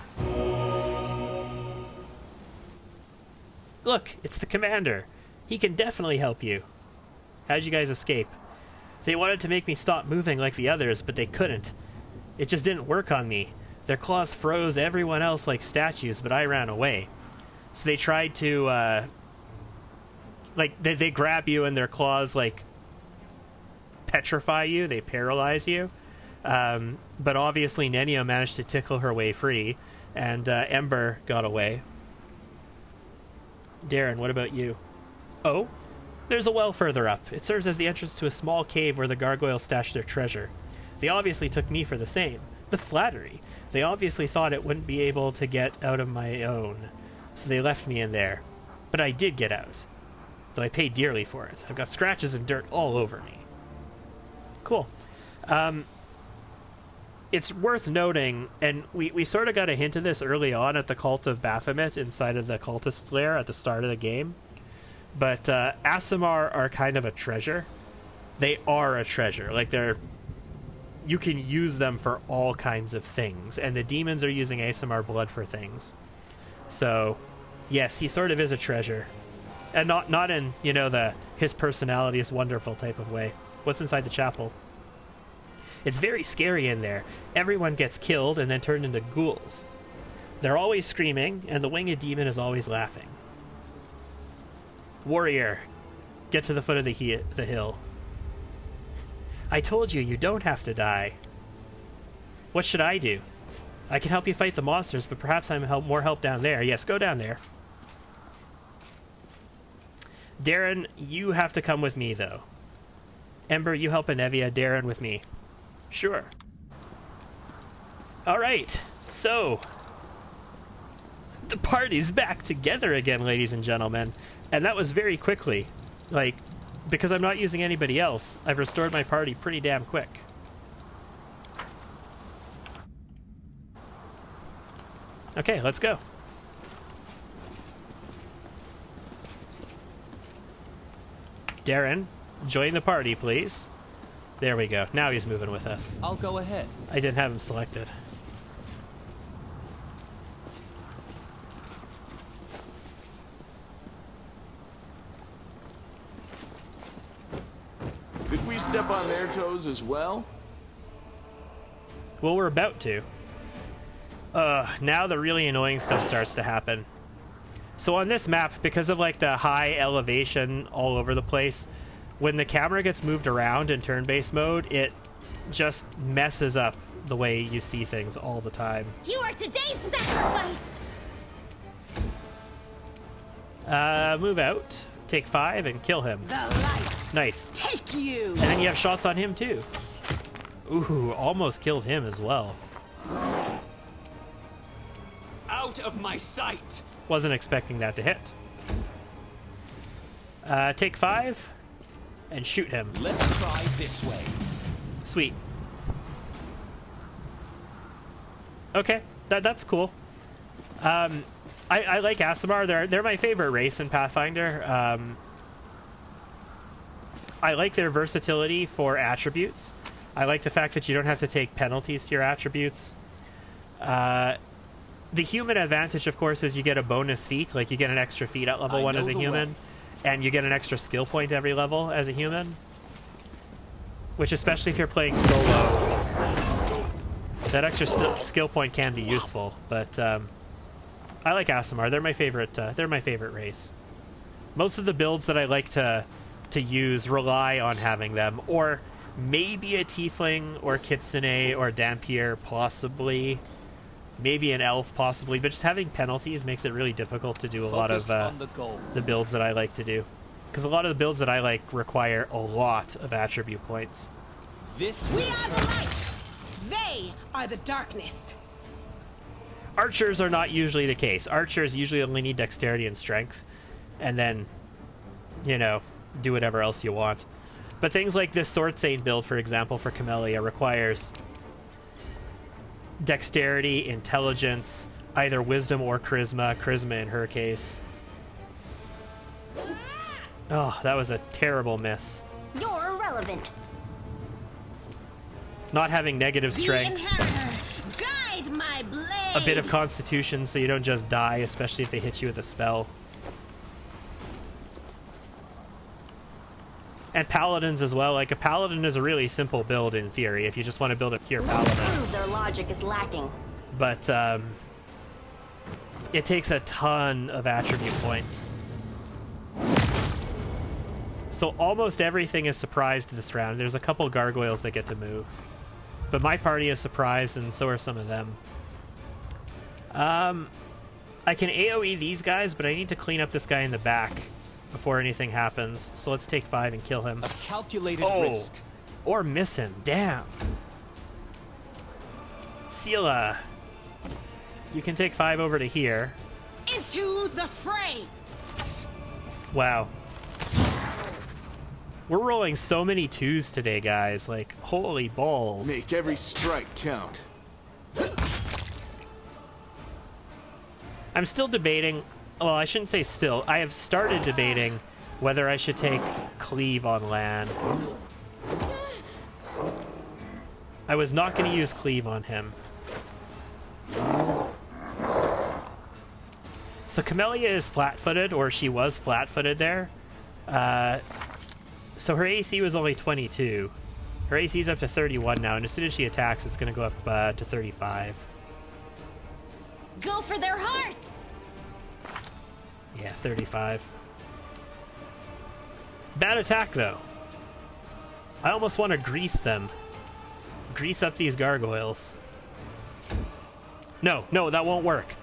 Look, it's the commander. He can definitely help you. How'd you guys escape? They wanted to make me stop moving like the others, but they couldn't. It just didn't work on me. Their claws froze everyone else like statues, but I ran away. So they tried to, like, they grab you and their claws, like, petrify you. They paralyze you. But obviously Nenio managed to tickle her way free, and Ember got away. Darren, what about you? Oh? There's a well further up. It serves as the entrance to a small cave where the gargoyles stashed their treasure. They obviously took me for the same. The flattery. They obviously thought it wouldn't be able to get out of my own, so they left me in there. But I did get out, though I paid dearly for it. I've got scratches and dirt all over me. Cool. It's worth noting, and we sort of got a hint of this early on at the Cult of Baphomet inside of the Cultist's Lair at the start of the game, but Aasimar are kind of a treasure. They are a treasure. Like, you can use them for all kinds of things, and the demons are using Aasimar blood for things. So, yes, he sort of is a treasure. And not in, you know, his personality is wonderful type of way. What's inside the chapel? It's very scary in there. Everyone gets killed and then turned into ghouls. They're always screaming, and the winged demon is always laughing. Warrior, get to the foot of the hill. I told you, you don't have to die. What should I do? I can help you fight the monsters, but perhaps I'm more help down there. Yes, go down there. Darren, you have to come with me, though. Ember, you help Anevia. Darren, with me. Sure. Alright, so... the party's back together again, ladies and gentlemen. And that was very quickly. Like, because I'm not using anybody else, I've restored my party pretty damn quick. Okay, let's go. Darren, join the party, please. There we go. Now he's moving with us. I'll go ahead. I didn't have him selected. Did we step on their toes as well? Well, we're about to. Now the really annoying stuff starts to happen. So on this map, because of like the high elevation all over the place, when the camera gets moved around in turn-based mode, it just messes up the way you see things all the time. You are today's sacrifice! Move out, take 5, and kill him. The light Nice. take you! And then you have shots on him too. Ooh, almost killed him as well. Out of my sight! Wasn't expecting that to hit. Take 5 and shoot him. Let's try this way. Sweet. Okay, that's cool. I like Aasimar. They're my favorite race in Pathfinder. I like their versatility for attributes. I like the fact that you don't have to take penalties to your attributes. The human advantage, of course, is you get a bonus feat. Like, you get an extra feat at level 1 as a human, and you get an extra skill point every level as a human. Which, especially if you're playing solo, that extra skill point can be useful. But I like Aasimar. They're my favorite. They're my favorite race. Most of the builds that I like to use rely on having them, or maybe a tiefling, or kitsune, or Dampier, possibly. Maybe an elf, possibly, but just having penalties makes it really difficult to do a lot of the builds that I like to do. Because a lot of the builds that I like require a lot of attribute points. We are the light! They are the darkness! Archers are not usually the case. Archers usually only need dexterity and strength, and then, you know, do whatever else you want. But things like this Sword Saint build, for example, for Camellia, requires dexterity, intelligence, either wisdom or charisma. Charisma in her case. Oh, that was a terrible miss. You're irrelevant. Not having negative The strength, inheritor, guide my blade! a bit of constitution so you don't just die, especially if they hit you with a spell. And paladins as well. Like, a paladin is a really simple build in theory if you just want to build a pure paladin. Their logic is lacking. But it takes a ton of attribute points. So almost everything is surprised this round. There's a couple gargoyles that get to move. But my party is surprised, and so are some of them. I can AoE these guys, but I need to clean up this guy in the back before anything happens. So let's take 5 and kill him. A calculated Oh, risk. or miss him. Damn. Sela, you can take 5 over to here. Into the fray! Wow. We're rolling so many 2s today, guys. Like, holy balls. Make every strike count. I'm still debating. Well, I shouldn't say still. I have started debating whether I should take Cleave on Lan. I was not going to use Cleave on him. So Camellia is flat-footed, or she was flat-footed there. So her AC was only 22. Her AC is up to 31 now, and as soon as she attacks, it's going to go up to 35. Go for their hearts! Yeah, 35. Bad attack, though. I almost want to grease them. Grease up these gargoyles. No, that won't work.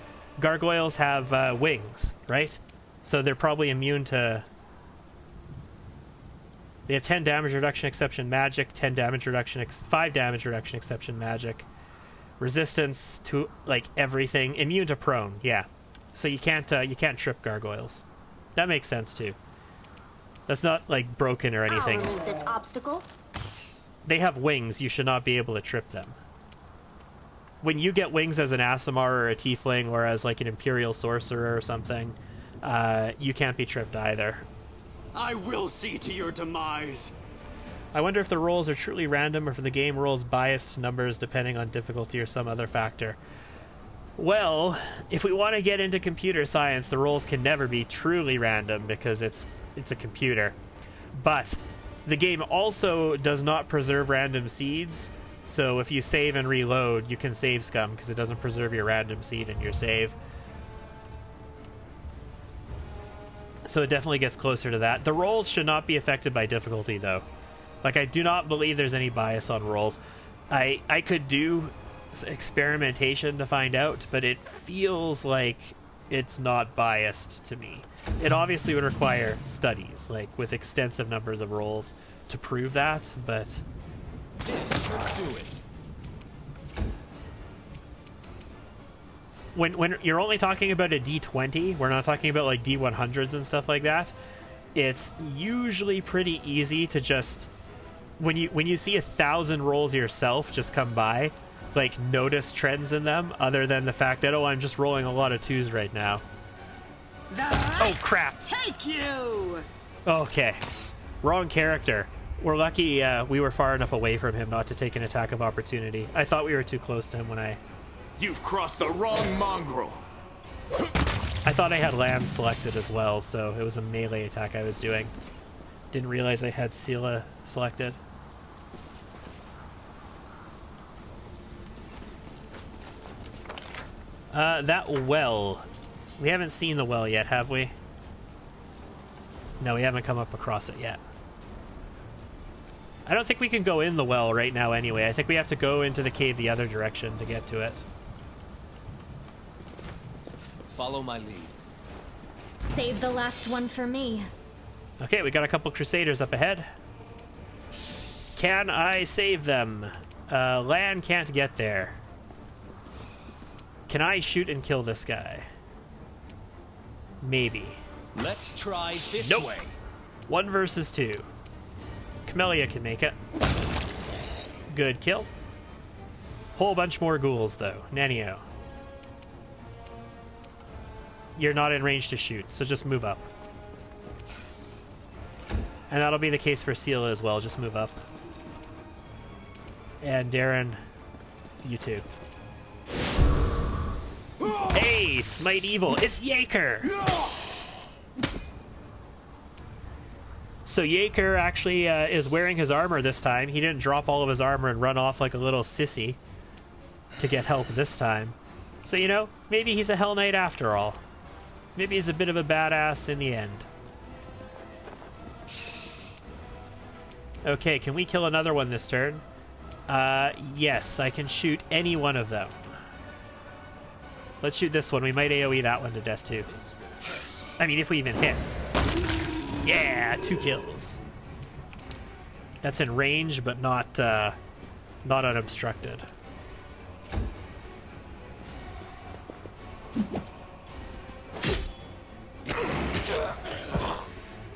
Gargoyles have wings, right? So they're probably immune to... They have 10 damage reduction exception magic, 10 damage reduction, 5 damage reduction exception magic. Resistance to, like, everything. Immune to prone, yeah. So you can't trip gargoyles. That makes sense, too. That's not, like, broken or anything. I'll remove this obstacle. They have wings. You should not be able to trip them. When you get wings as an Aasimar or a Tiefling or as, like, an Imperial Sorcerer or something, you can't be tripped either. I will see to your demise. I wonder if the rolls are truly random or if the game rolls biased numbers depending on difficulty or some other factor. Well, if we want to get into computer science, the rolls can never be truly random because it's a computer. But the game also does not preserve random seeds, so if you save and reload, you can save scum because it doesn't preserve your random seed in your save. So it definitely gets closer to that. The rolls should not be affected by difficulty, though. Like, I do not believe there's any bias on rolls. I could do experimentation to find out, but it feels like it's not biased to me. It obviously would require studies, like with extensive numbers of rolls to prove that, but... This should do it. When you're only talking about a D20, we're not talking about like D100s and stuff like that, it's usually pretty easy to just... When you see 1,000 rolls yourself just come by, like, notice trends in them, other than the fact that, oh, I'm just rolling a lot of 2s right now. Oh, crap. Take you! Okay. Wrong character. We're lucky we were far enough away from him not to take an attack of opportunity. I thought we were too close to him when I... You've crossed the wrong mongrel. I thought I had land selected as well, so it was a melee attack I was doing. Didn't realize I had Sela selected. That well. We haven't seen the well yet, have we? No, we haven't come up across it yet. I don't think we can go in the well right now anyway. I think we have to go into the cave the other direction to get to it. Follow my lead. Save the last one for me. Okay, we got a couple Crusaders up ahead. Can I save them? Lan can't get there. Can I shoot and kill this guy? Maybe. Let's try this Nope. way. 1 versus 2. Camellia can make it. Good kill. Whole bunch more ghouls, though. Nanio. You're not in range to shoot, so just move up. And that'll be the case for Sela as well. Just move up. And Darren, you too. Hey, smite evil. It's Yaker. So Yaker actually is wearing his armor this time. He didn't drop all of his armor and run off like a little sissy to get help this time. So, you know, maybe he's a Hell Knight after all. Maybe he's a bit of a badass in the end. Okay, can we kill another one this turn? Yes, I can shoot any one of them. Let's shoot this one. We might AoE that one to death too. I mean, if we even hit. Yeah, 2 kills. That's in range, but not unobstructed.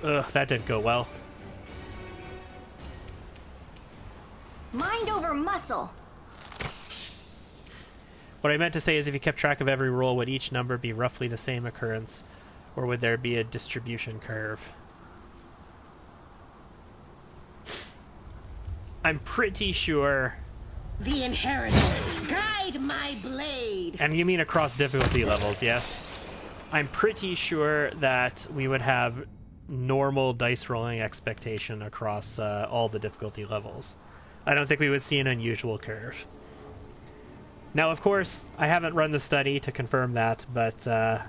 Ugh, that didn't go well. Mind over muscle. What I meant to say is if you kept track of every roll, would each number be roughly the same occurrence, or would there be a distribution curve? I'm pretty sure... The inheritance. Guide my blade. And you mean across difficulty levels, yes? I'm pretty sure that we would have normal dice rolling expectation across all the difficulty levels. I don't think we would see an unusual curve. Now, of course, I haven't run the study to confirm that, but I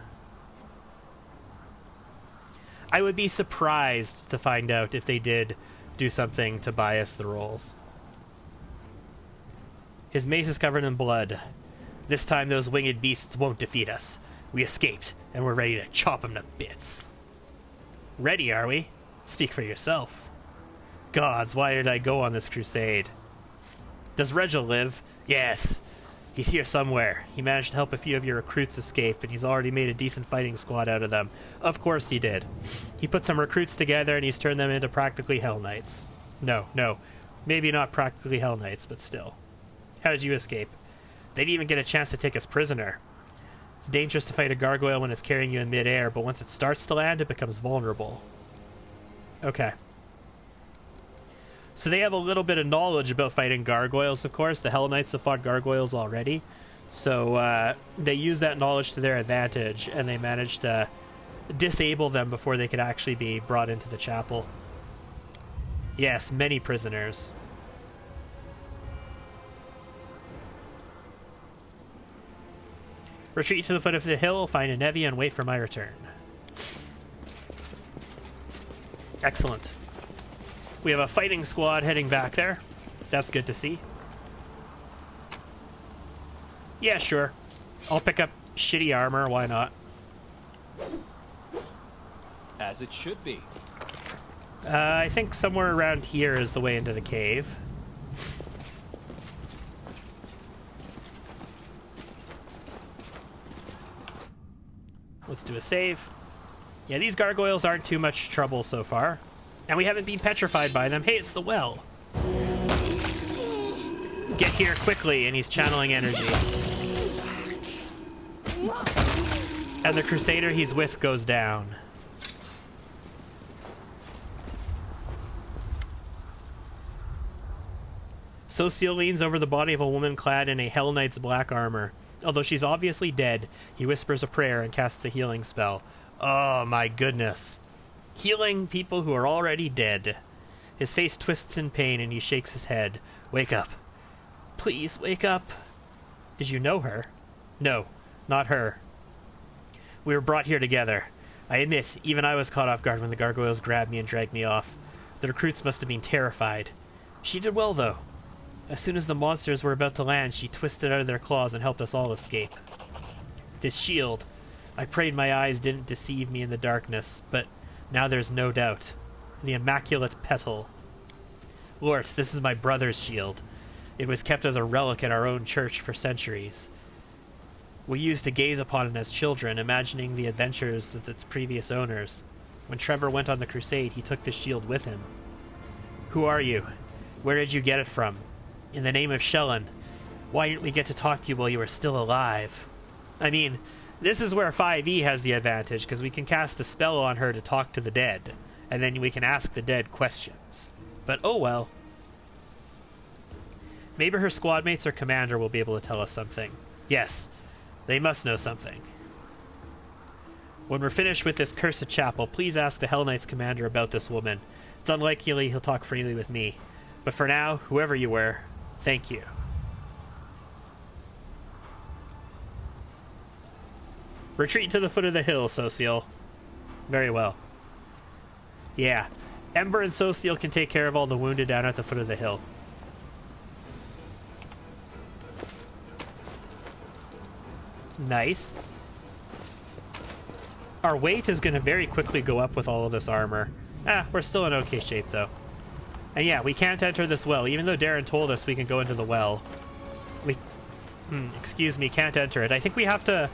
would be surprised to find out if they did do something to bias the rolls. His mace is covered in blood. This time those winged beasts won't defeat us. We escaped, and we're ready to chop them to bits. Ready, are we? Speak for yourself. Gods, why did I go on this crusade? Does Regil live? Yes. He's here somewhere. He managed to help a few of your recruits escape, and he's already made a decent fighting squad out of them. Of course he did. He put some recruits together, and he's turned them into practically Hell Knights. No. Maybe not practically Hell Knights, but still. How did you escape? They didn't even get a chance to take us prisoner. It's dangerous to fight a gargoyle when it's carrying you in midair, but once it starts to land, it becomes vulnerable. Okay. So they have a little bit of knowledge about fighting gargoyles, of course. The Hell Knights have fought gargoyles already. So they use that knowledge to their advantage, and they managed to disable them before they could actually be brought into the chapel. Yes, many prisoners. Retreat to the foot of the hill, find a Nevi, and wait for my return. Excellent. We have a fighting squad heading back there. That's good to see. Yeah, sure. I'll pick up shitty armor, why not? As it should be. I think somewhere around here is the way into the cave. Let's do a save. Yeah, these gargoyles aren't too much trouble so far. And we haven't been petrified by them. Hey, it's the well. Get here quickly, and he's channeling energy. And the crusader he's with goes down. Socio leans over the body of a woman clad in a Hell Knight's black armor. Although she's obviously dead, he whispers a prayer and casts a healing spell. Oh my goodness. Healing people who are already dead. His face twists in pain and he shakes his head. Wake up. Please, wake up. Did you know her? No, not her. We were brought here together. I admit, even I was caught off guard when the gargoyles grabbed me and dragged me off. The recruits must have been terrified. She did well, though. As soon as the monsters were about to land, she twisted out of their claws and helped us all escape. This shield. I prayed my eyes didn't deceive me in the darkness, but now there's no doubt. The Immaculate Petal. Lord, this is my brother's shield. It was kept as a relic in our own church for centuries. We used to gaze upon it as children, imagining the adventures of its previous owners. When Trevor went on the crusade, he took the shield with him. Who are you? Where did you get it from? In the name of Shelyn, why didn't we get to talk to you while you were still alive? I mean, this is where 5e has the advantage, because we can cast a spell on her to talk to the dead, and then we can ask the dead questions. But oh well. Maybe her squad mates or commander will be able to tell us something. Yes, they must know something. When we're finished with this cursed chapel, please ask the Hell Knight's commander about this woman. It's unlikely he'll talk freely with me. But for now, whoever you were, thank you. Retreat to the foot of the hill, Social. Very well. Yeah. Ember and Social can take care of all the wounded down at the foot of the hill. Nice. Our weight is going to very quickly go up with all of this armor. We're still in okay shape, though. And yeah, we can't enter this well. Even though Darren told us we can go into the well. Excuse me, can't enter it. I think we have to...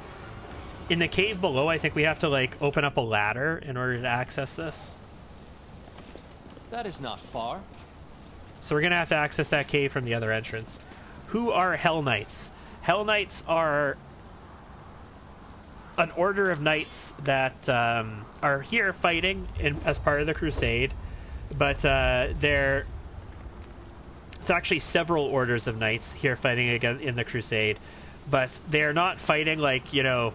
In the cave below, I think we have to, like, open up a ladder in order to access this. That is not far. So we're going to have to access that cave from the other entrance. Who are Hell Knights? Hell Knights are an order of knights that are here fighting as part of the crusade. But it's actually several orders of knights here fighting again in the crusade. But they're not fighting like, you know...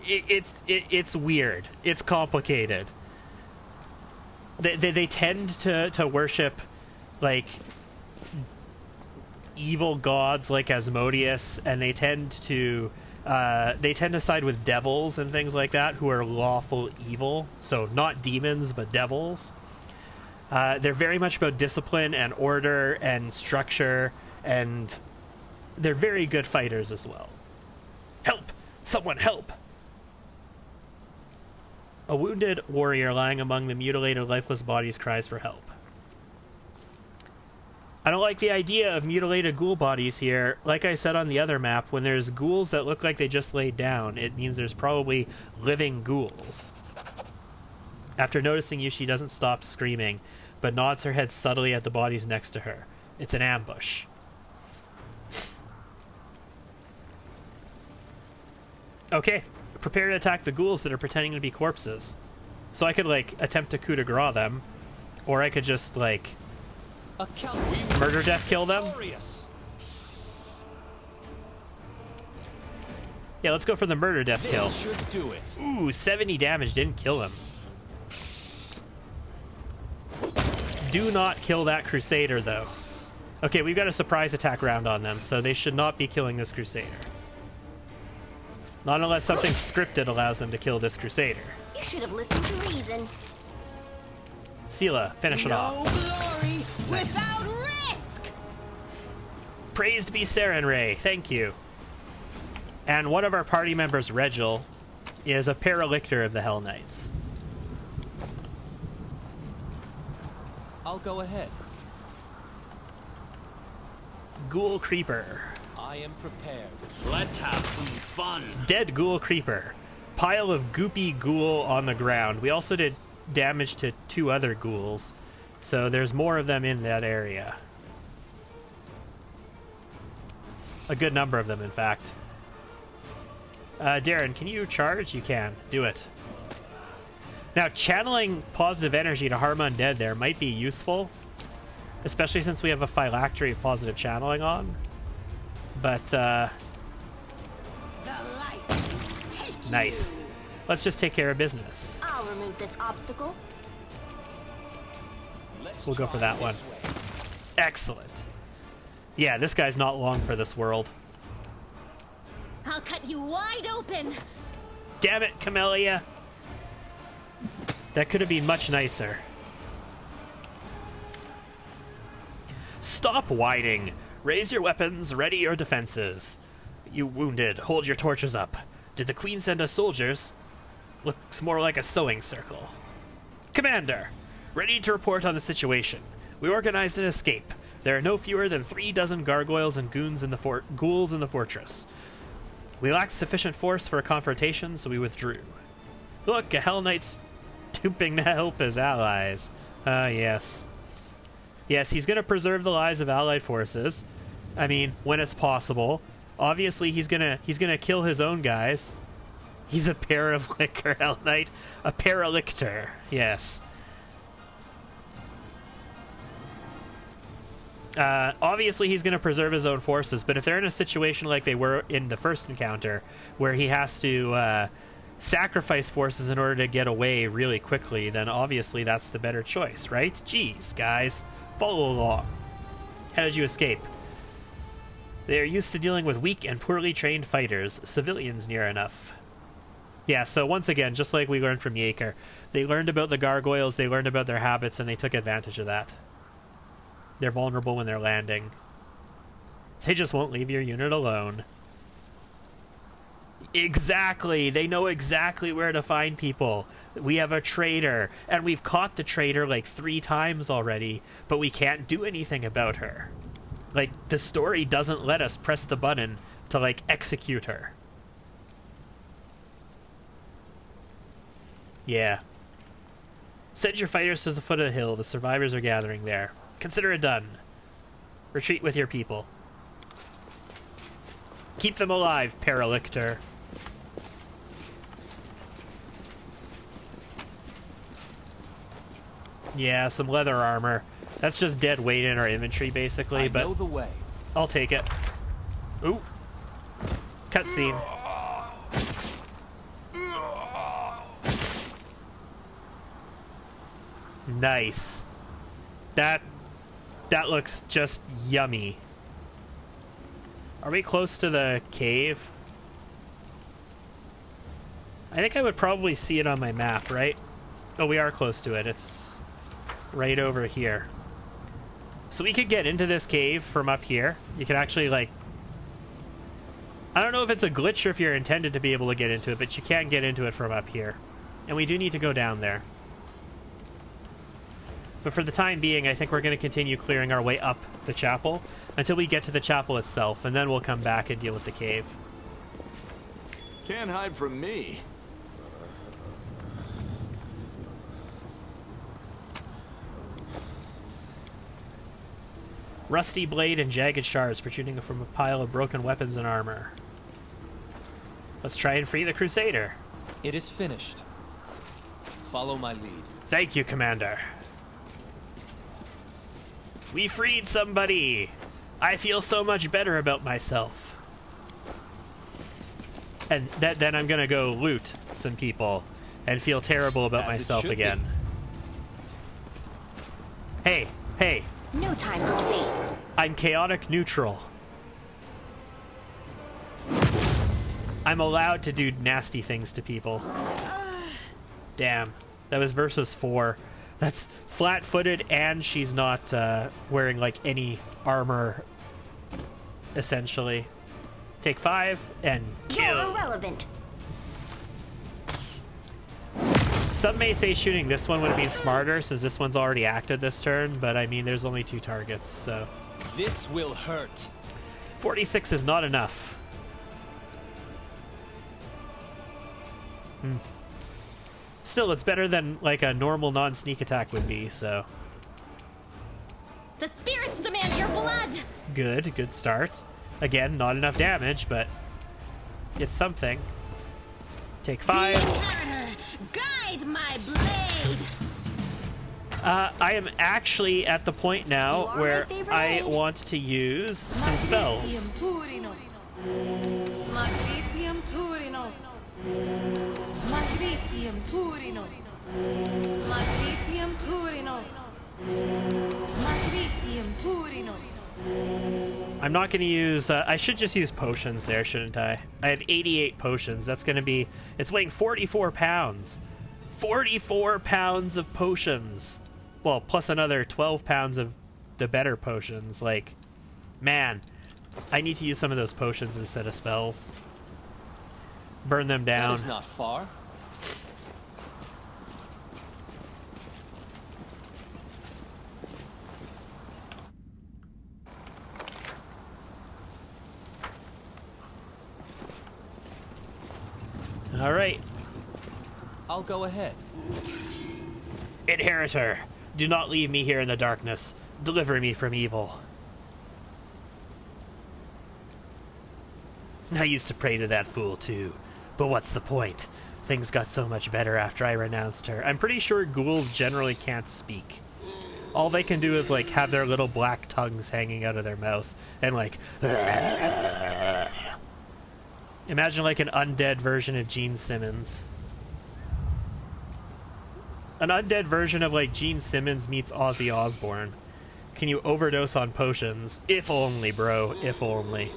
It's weird. It's complicated. They tend to worship like evil gods like Asmodeus, and they tend to side with devils and things like that who are lawful evil. So not demons, but devils. They're very much about discipline and order and structure, and they're very good fighters as well. Help! Someone help! A wounded warrior lying among the mutilated, lifeless bodies cries for help. I don't like the idea of mutilated ghoul bodies here. Like I said on the other map, when there's ghouls that look like they just laid down, it means there's probably living ghouls. After noticing you, she doesn't stop screaming, but nods her head subtly at the bodies next to her. It's an ambush. Okay. Prepare to attack the ghouls that are pretending to be corpses. So I could, like, attempt to coup de grace them. Or I could just, like, murder death kill them. Yeah, let's go for the murder death kill. Should do it. Ooh, 70 damage didn't kill him. Do not kill that Crusader, though. Okay, we've got a surprise attack round on them, so they should not be killing this Crusader. Not unless something scripted allows them to kill this Crusader. You should have listened to reason. Sela, finish it off. Glory Nice. without risk. Praised be Scorching Ray, thank you. And one of our party members, Regil, is a paralictor of the Hell Knights. I'll go ahead. Ghoul Creeper. I am prepared. Let's have some fun. Dead Ghoul Creeper. Pile of goopy ghoul on the ground. We also did damage to 2 other ghouls, so there's more of them in that area. A good number of them, in fact. Darren, can you charge? You can. Do it. Now, channeling positive energy to harm undead there might be useful, especially since we have a phylactery of positive channeling on. But, The light. Take nice. Let's just take care of business. I'll remove this obstacle. We'll go for that one. Excellent. Yeah, this guy's not long for this world. I'll cut you wide open. Damn it, Camellia. That could have been much nicer. Stop whining. Raise your weapons, ready your defenses. You wounded, hold your torches up. Did the Queen send us soldiers? Looks more like a sewing circle. Commander, ready to report on the situation. We organized an escape. There are no fewer than 3 dozen gargoyles and ghouls in the fortress. We lacked sufficient force for a confrontation, so we withdrew. Look, a Hell Knight's stooping to help his allies. Yes. Yes, he's going to preserve the lives of allied forces. I mean, when it's possible. Obviously, he's gonna kill his own guys. He's a paralictor, Hell Knight. A paralictor, yes. Obviously, he's going to preserve his own forces, but if they're in a situation like they were in the first encounter, where he has to sacrifice forces in order to get away really quickly, then obviously that's the better choice, right? Jeez, guys, follow along. How did you escape? They are used to dealing with weak and poorly trained fighters, civilians near enough. Yeah, so once again, just like we learned from Yaker, they learned about the gargoyles, they learned about their habits, and they took advantage of that. They're vulnerable when they're landing. They just won't leave your unit alone. Exactly! They know exactly where to find people. We have a traitor, and we've caught the traitor like 3 times already, but we can't do anything about her. Like, the story doesn't let us press the button to, like, execute her. Yeah. Send your fighters to the foot of the hill. The survivors are gathering there. Consider it done. Retreat with your people. Keep them alive, Paralictor. Yeah, some leather armor. That's just dead weight in our inventory, basically, but I know the way. I'll take it. Ooh. Cutscene. Nice. That looks just yummy. Are we close to the cave? I think I would probably see it on my map, right? Oh, we are close to it. It's right over here. So we could get into this cave from up here. You can actually, like... I don't know if it's a glitch or if you're intended to be able to get into it, but you can get into it from up here. And we do need to go down there. But for the time being, I think we're going to continue clearing our way up the chapel until we get to the chapel itself, and then we'll come back and deal with the cave. Can't hide from me. Rusty blade and jagged shards protruding from a pile of broken weapons and armor. Let's try and free the Crusader. It is finished. Follow my lead. Thank you, Commander. We freed somebody! I feel so much better about myself. And then I'm gonna go loot some people and feel terrible about As it myself should again. be. Hey, hey, No time for debates. I'm chaotic neutral. I'm allowed to do nasty things to people. Damn, that was versus 4. That's flat-footed, and she's not wearing, like, any armor, essentially. Take 5, and You're kill. irrelevant. Some may say shooting this one would have been smarter, since this one's already acted this turn, but, I mean, there's only 2 targets, so... This will hurt. 46 is not enough. Still, it's better than, like, a normal non-sneak attack would be, so... The spirits demand your blood. Good start. Again, not enough damage, but it's something. Take 5. Inheritor, guide my blade. I am actually at the point You now are where my favorite I aide. want to use some spells. Magritium Turinos. Magritium Turinos. Magritium Turinos. Magritium Turinos. I'm not going to use... I should just use potions there, shouldn't I? I have 88 potions. That's going to be... It's weighing 44 pounds. 44 pounds of potions. Well, plus another 12 pounds of the better potions. Like, man, I need to use some of those potions instead of spells. Burn them That down. is not far. All right. I'll go ahead. Inheritor, do not leave me here in the darkness. Deliver me from evil. I used to pray to that fool too, but what's the point? Things got so much better after I renounced her. I'm pretty sure ghouls generally can't speak. All they can do is, like, have their little black tongues hanging out of their mouth and, like... Imagine, like, an undead version of Gene Simmons. An undead version of like Gene Simmons meets Ozzy Osbourne. Can you overdose on potions? If only, bro. If only.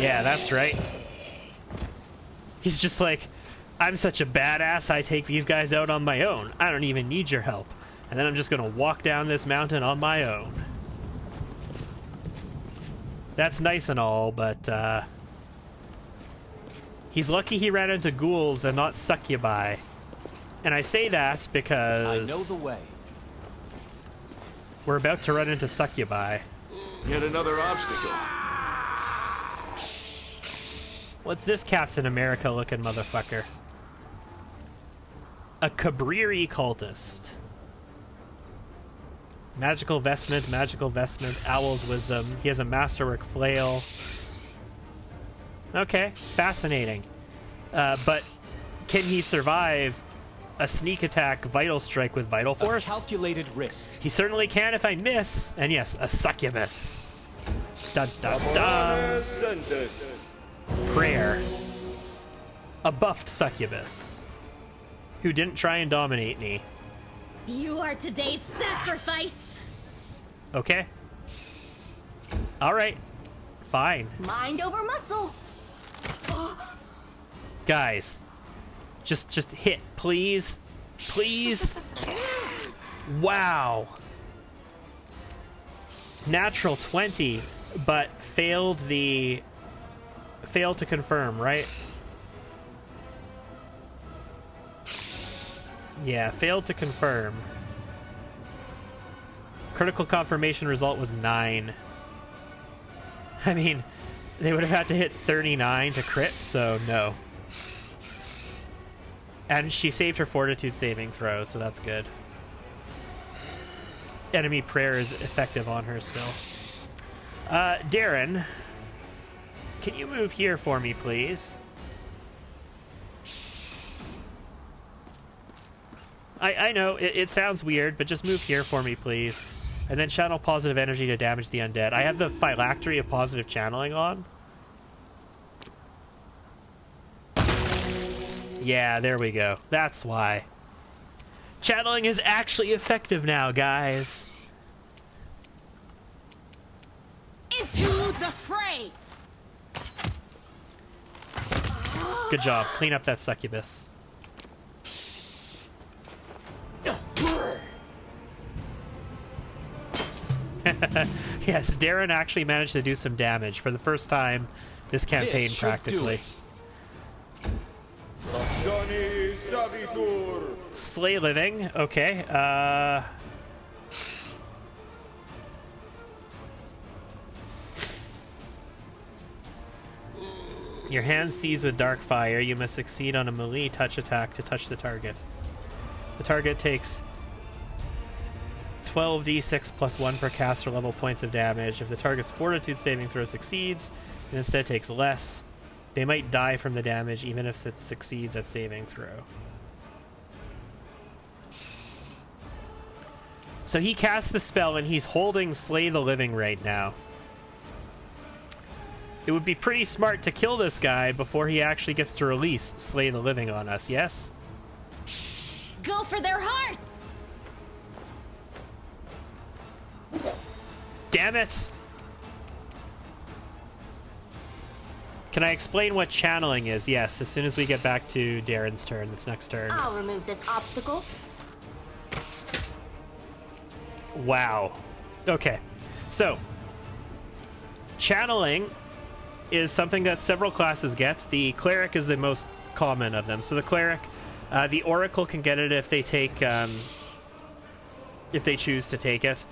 Yeah, that's right. He's just like, I'm such a badass, I take these guys out on my own. I don't even need your help. And then I'm just gonna walk down this mountain on my own. That's nice and all, but, he's lucky he ran into ghouls and not succubi. And I say that because... I know the way. We're about to run into succubi. Yet another obstacle. What's this Captain America looking motherfucker? A Cabriri cultist. Magical vestment, owl's wisdom. He has a masterwork flail. Okay, fascinating. But can he survive a sneak attack vital strike with vital force? A calculated risk. He certainly can if I miss. And yes, a succubus. Dun dun dun. Prayer. A buffed succubus. Who didn't try and dominate me. You are today's sacrifice. Okay. Alright. Fine. Mind over muscle. Guys. Just hit, please. Please. Wow. Natural 20, but failed to confirm, right? Yeah, failed to confirm. Critical confirmation result was 9. I mean, they would have had to hit 39 to crit, so no. And she saved her fortitude saving throw, so that's good. Enemy prayer is effective on her still. Darren, can you move here for me, please? I know, it sounds weird, but just move here for me, please. And then channel positive energy to damage the undead. I have the phylactery of positive channeling on. Yeah, there we go. That's why. Channeling is actually effective now, guys. Into the fray! Good job. Clean up that succubus. Yes, Darren actually managed to do some damage for the first time this campaign, This should practically. do Slay living. Okay. Your hand seized with dark fire. You must succeed on a melee touch attack to touch the target. The target takes 12d6 plus 1 per caster level points of damage. If the target's fortitude saving throw succeeds, it instead takes less. They might die from the damage even if it succeeds at saving throw. So he casts the spell and he's holding Slay the Living right now. It would be pretty smart to kill this guy before he actually gets to release Slay the Living on us, yes? Go for their hearts. Damn it! Can I explain what channeling is? Yes, as soon as we get back to Darren's turn, it's next turn. I'll remove this obstacle. Wow. Okay. So, channeling is something that several classes get. The cleric is the most common of them. So the cleric, the oracle can get it if they take, if they choose to take it.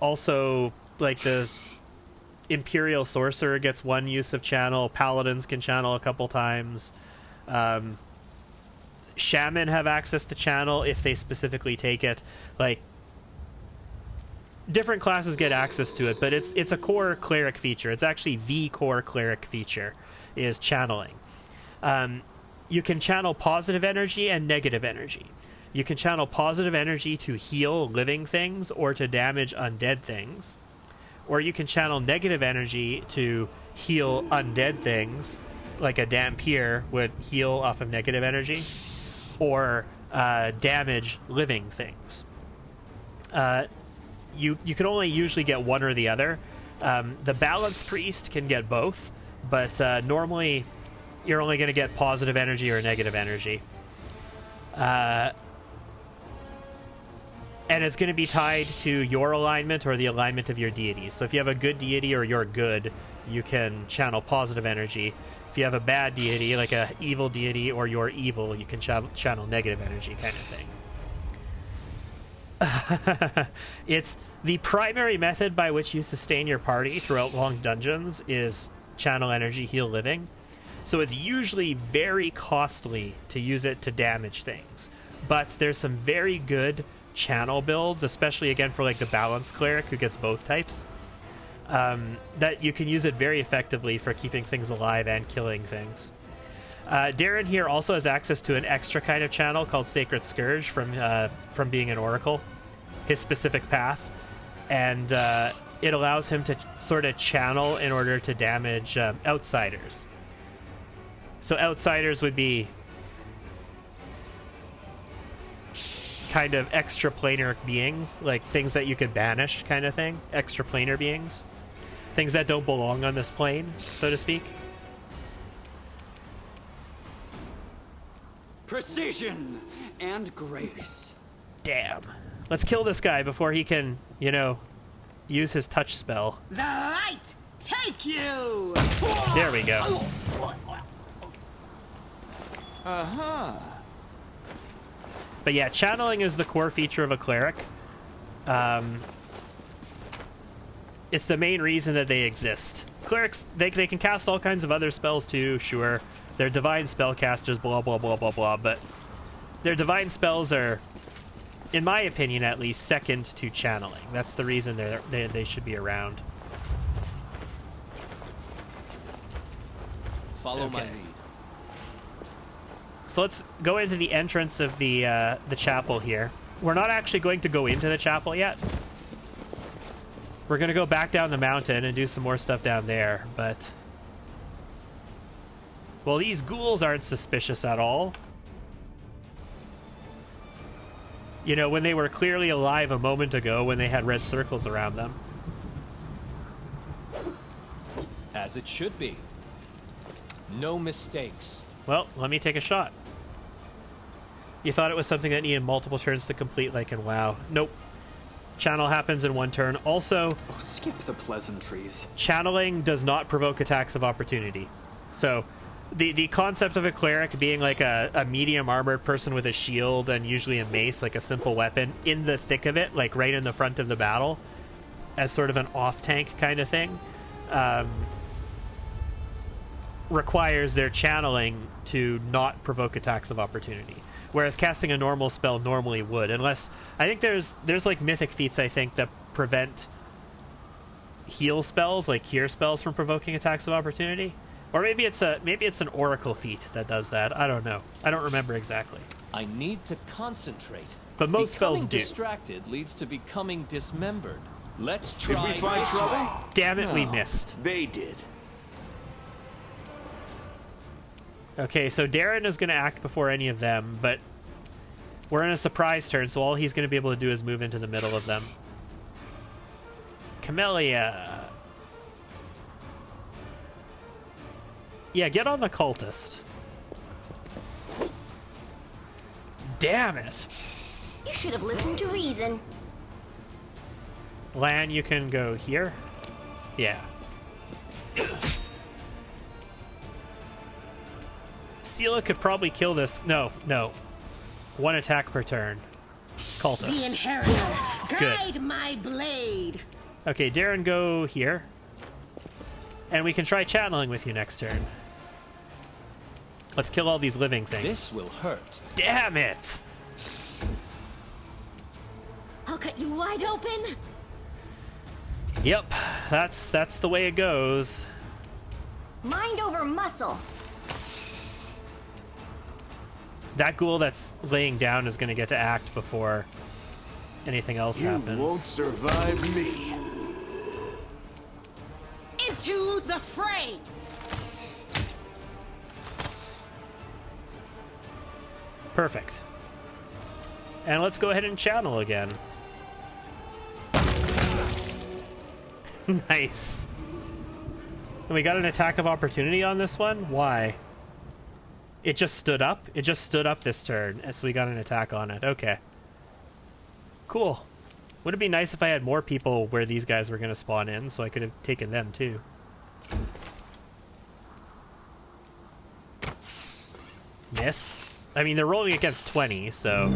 Also, like the Imperial Sorcerer gets one use of channel. Paladins can channel a couple times. Shaman have access to channel if they specifically take it. Like, different classes get access to it, but it's a core cleric feature. It's actually the core cleric feature, is channeling. You can channel positive energy and negative energy. You can channel positive energy to heal living things or to damage undead things. or you can channel negative energy to heal undead things, like a Dampier would heal off of negative energy, or damage living things. You can only usually get one or the other. The Balance Priest can get both, but normally you're only going to get positive energy or negative energy. And it's going to be tied to your alignment or the alignment of your deity. So if you have a good deity or you're good, you can channel positive energy. If you have a bad deity, like a evil deity or you're evil, you can channel negative energy, kind of thing. It's the primary method by which you sustain your party throughout long dungeons is channel energy, heal living. So it's usually very costly to use it to damage things. But there's some very good channel builds, especially again for like the balance cleric who gets both types, that you can use it very effectively for keeping things alive and killing things. Darren here also has access to an extra kind of channel called Sacred Scourge from being an oracle, his specific path, and it allows him to sort of channel in order to damage outsiders. So outsiders would be kind of extra planar beings, like things that you could banish, kind of thing. Extra planar beings, things that don't belong on this plane, so to speak. Precision and grace. Damn. Let's kill this guy before he can, you know, use his touch spell. The light take you! There we go. But yeah, channeling is the core feature of a cleric. It's the main reason that they exist. Clerics, they can cast all kinds of other spells too, sure. They're divine spellcasters, blah, blah, blah, blah, blah, but their divine spells are, in my opinion at least, second to channeling. That's the reason they should be around. Follow my lead. So let's go into the entrance of the chapel here. We're not actually going to go into the chapel yet. We're going to go back down the mountain and do some more stuff down there, but... well, these ghouls aren't suspicious at all. You know, when they were clearly alive a moment ago when they had red circles around them. As it should be. No mistakes. Well, let me take a shot. You thought it was something that needed multiple turns to complete, like in WoW. Nope. Channel happens in one turn. Also, Oh, skip the pleasantries. channeling does not provoke attacks of opportunity. So, the concept of a cleric being like a medium armored person with a shield and usually a mace, like a simple weapon, in the thick of it, like right in the front of the battle, as sort of an off-tank kind of thing, requires their channeling to not provoke attacks of opportunity. Whereas casting a normal spell normally would, unless... I think there's like mythic feats, I think, that prevent heal spells, like cure spells, from provoking attacks of opportunity. Or maybe it's an oracle feat that does that. I don't know. I don't remember exactly. I need to concentrate. But most spells do. Becoming distracted leads to becoming dismembered. Let's Did try we find this trouble? way. Damn it, we No, missed. They did. Okay, so Darren is going to act before any of them, but we're in a surprise turn, so all he's going to be able to do is move into the middle of them. Camellia. Yeah, get on the cultist. Damn it. You should have listened to reason. Lan, you can go here. Yeah. Sela could probably kill this. No. One attack per turn. The Cultist. inheritor, Good. guide my blade. Okay, Darren, go here. And we can try channeling with you next turn. Let's kill all these living things. This will hurt. Damn it! I'll cut you wide open. Yep, that's the way it goes. Mind over muscle. That ghoul that's laying down is going to get to act before anything else You happens. won't survive me. the fray! Perfect. And let's go ahead and channel again. Nice. And we got an attack of opportunity on this one? Why? It just stood up? It just stood up this turn, and so we got an attack on it. Okay. Cool. Would it be nice if I had more people where these guys were going to spawn in, so I could have taken them too? Miss. I mean, they're rolling against 20, so...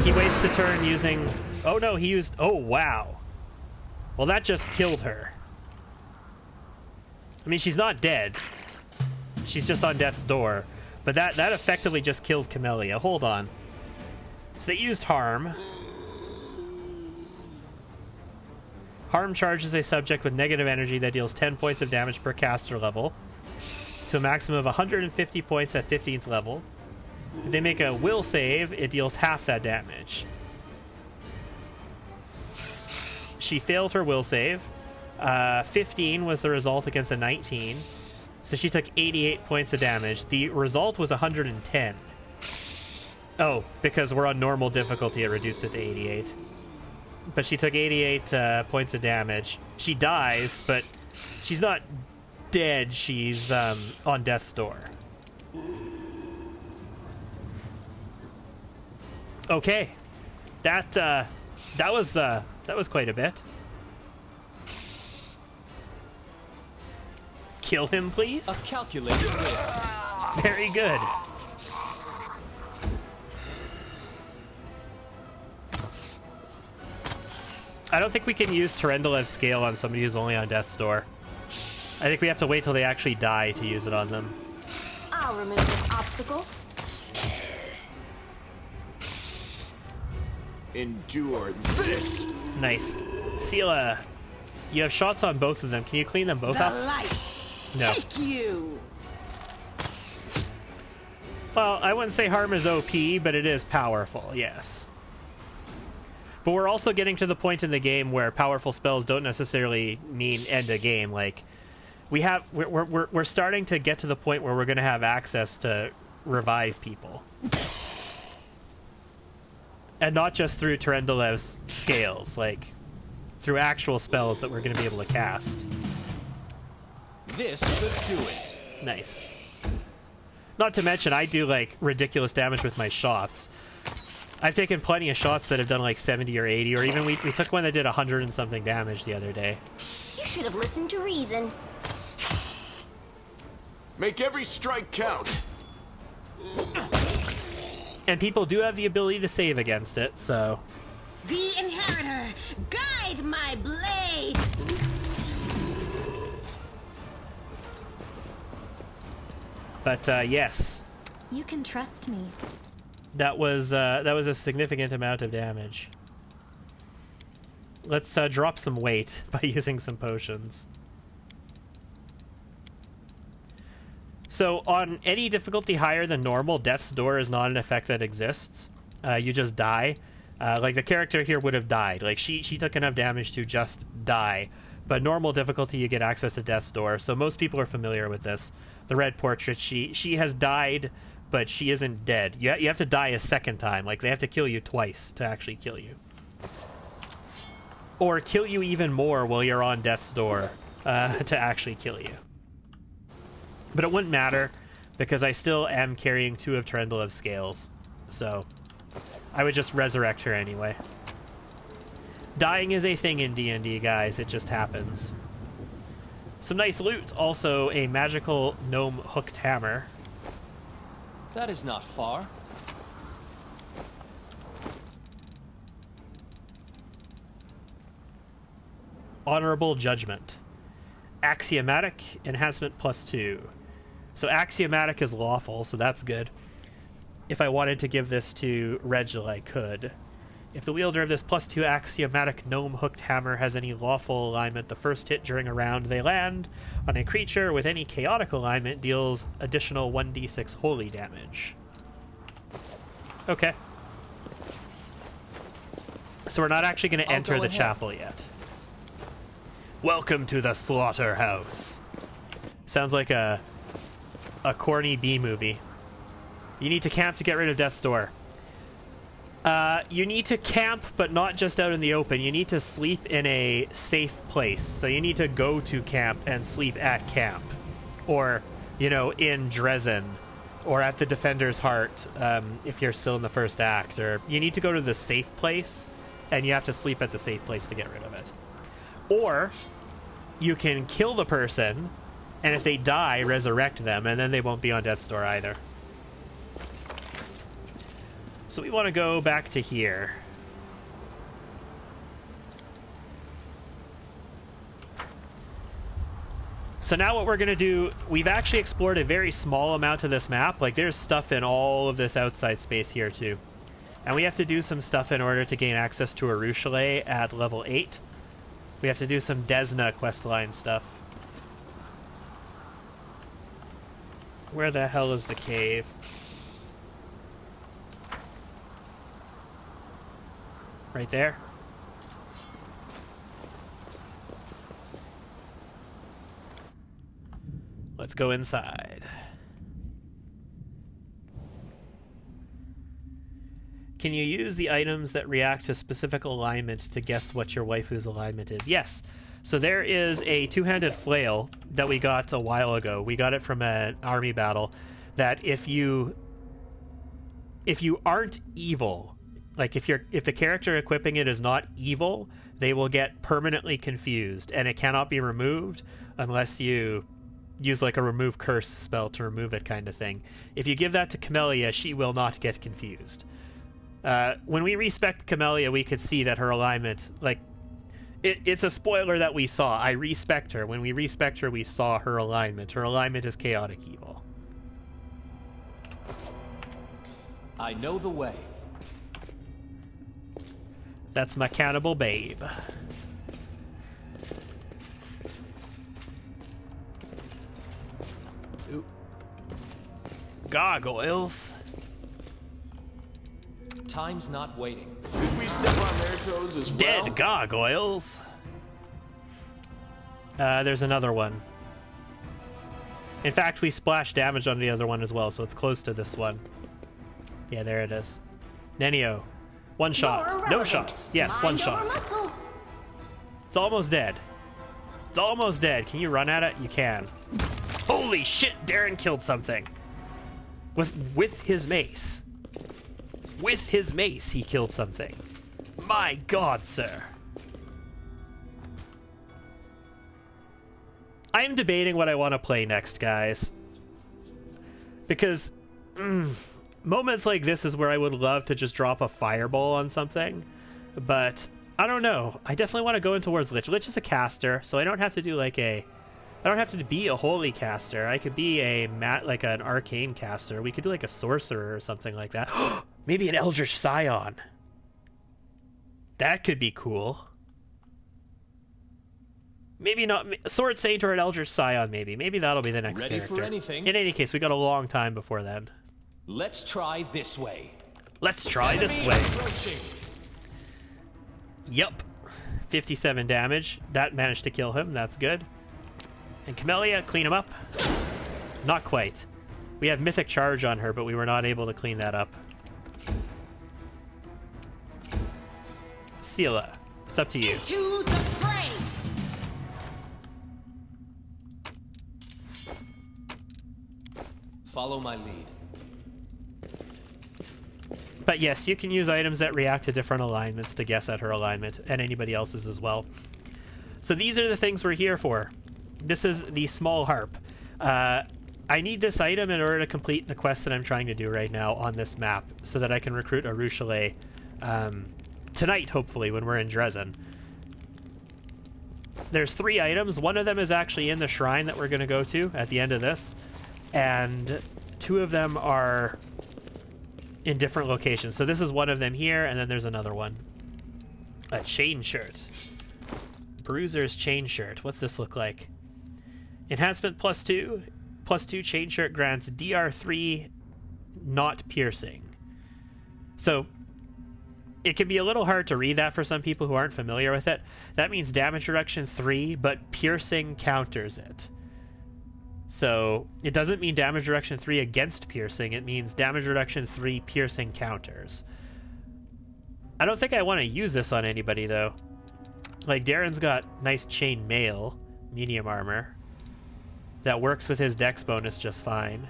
He wastes a turn using... Oh no, he used... Oh, wow. Well, that just killed her. I mean, she's not dead. She's just on death's door. But that effectively just killed Camellia. Hold on. So they used Harm. Harm charges a subject with negative energy that deals 10 points of damage per caster level to a maximum of 150 points at 15th level. If they make a will save, it deals half that damage. She failed her will save. 15 was the result against a 19. So she took 88 points of damage. The result was 110. Oh, because we're on normal difficulty, it reduced it to 88. But she took 88 points of damage. She dies, but she's not dead. She's on death's door. Okay, that was quite a bit. Kill him, please. A calculated risk. Very good. I don't think we can use Terendilev's scale on somebody who's only on death's door. I think we have to wait till they actually die to use it on them. I'll remove this obstacle. Endure this! Nice. Sela, you have shots on both of them. Can you clean them both The up? light! No. Take you! Well, I wouldn't say Harm is OP, but it is powerful, yes. But we're also getting to the point in the game where powerful spells don't necessarily mean end a game. Like, we're starting to get to the point where we're going to have access to revive people. And not just through Terendilev's scales, like through actual spells that we're going to be able to cast. This should do it. Nice. Not to mention, I do like ridiculous damage with my shots. I've taken plenty of shots that have done like 70 or 80, or even we took one that did 100 and something damage the other day. You should have listened to reason. Make every strike count! And people do have the ability to save against it, so... The Inheritor, guide my blade! But, yes. You can trust me. That was a significant amount of damage. Let's drop some weight by using some potions. So on any difficulty higher than normal, Death's Door is not an effect that exists. You just die. Like the character here would have died. Like she took enough damage to just die. But normal difficulty, you get access to Death's Door. So most people are familiar with this. The red portrait, she has died, but she isn't dead. You have to die a second time. Like they have to kill you twice to actually kill you. Or kill you even more while you're on Death's Door to actually kill you. But it wouldn't matter, because I still am carrying 2 of Terendilev's scales. So, I would just resurrect her anyway. Dying is a thing in D&D, guys. It just happens. Some nice loot. Also, a magical gnome hooked hammer. That is not far. Honorable Judgment. Axiomatic, enhancement +2. So axiomatic is lawful, so that's good. If I wanted to give this to Regil, I could. If the wielder of this +2 axiomatic gnome hooked hammer has any lawful alignment, the first hit during a round they land on a creature with any chaotic alignment deals additional 1d6 holy damage. Okay. So we're not actually going to enter the chapel yet. Welcome to the Slaughterhouse. Sounds like a corny B movie. You need to camp to get rid of Death's Door. You need to camp, but not just out in the open. You need to sleep in a safe place. So you need to go to camp and sleep at camp. Or, you know, in Dresden. Or at the Defender's Heart, if you're still in the first act. Or you need to go to the safe place, and you have to sleep at the safe place to get rid of it. Or you can kill the person, and if they die, resurrect them, and then they won't be on Death's Door either. So we want to go back to here. So now what we're going to do, we've actually explored a very small amount of this map. Like, there's stuff in all of this outside space here, too. And we have to do some stuff in order to gain access to a Ruchelet at level 8. We have to do some Desna questline stuff. Where the hell is the cave? Right there. Let's go inside. Can you use the items that react to specific alignment to guess what your waifu's alignment is? Yes. So there is a two-handed flail that we got a while ago. We got it from an army battle that if you aren't evil, like if the character equipping it is not evil, they will get permanently confused, and it cannot be removed unless you use like a remove curse spell to remove it, kind of thing. If you give that to Camellia, she will not get confused. When we respect Camellia, we could see that her alignment, like, it's a spoiler that we saw. I respect her. When we respect her, we saw her alignment. Her alignment is chaotic evil. I know the way. That's my cannibal babe. Ooh. Gargoyles. Time's not waiting. Did we step on their toes as well? Dead gargoyles. There's another one. In fact, we splashed damage on the other one as well, so it's close to this one. Yeah, there it is. Nenio. One shot. No shots. Yes, one shot. It's almost dead. It's almost dead. Can you run at it? You can. Holy shit, Darren killed something. With his mace. With his mace, he killed something. My god, sir. I'm debating what I want to play next, guys. Because moments like this is where I would love to just drop a fireball on something. But I don't know. I definitely want to go in towards Lich. Lich is a caster, so I don't have to do like a... I don't have to be a holy caster. I could be like an arcane caster. We could do like a sorcerer or something like that. Maybe an Eldritch Scion. That could be cool. Maybe not Sword Saint or an Eldritch Scion, maybe. Maybe that'll be the next Ready character. for anything? In any case, we got a long time before then. Let's try this way. Let's try this Enemy way. approaching. Yup. 57 damage. That managed to kill him. That's good. And Camellia, clean him up. Not quite. We have Mythic Charge on her, but we were not able to clean that up. Sela, it's up to you. To the fray! Follow my lead. But yes, you can use items that react to different alignments to guess at her alignment, and anybody else's as well. So these are the things we're here for. This is the Small Harp. I need this item in order to complete the quest that I'm trying to do right now on this map, so that I can recruit a Ruchelet tonight, hopefully, when we're in Dresden. There's 3 items. One of them is actually in the shrine that we're going to go to at the end of this, and 2 of them are in different locations. So this is one of them here, and then there's another one. A chain shirt. Bruiser's chain shirt. What's this look like? Enhancement +2. +2 chain shirt grants DR3 not piercing. So it can be a little hard to read that for some people who aren't familiar with it. That means damage reduction 3, but piercing counters it. So it doesn't mean damage reduction 3 against piercing. It means damage reduction 3 piercing counters. I don't think I want to use this on anybody, though. Like, Darren's got nice chain mail, medium armor. That works with his dex bonus just fine.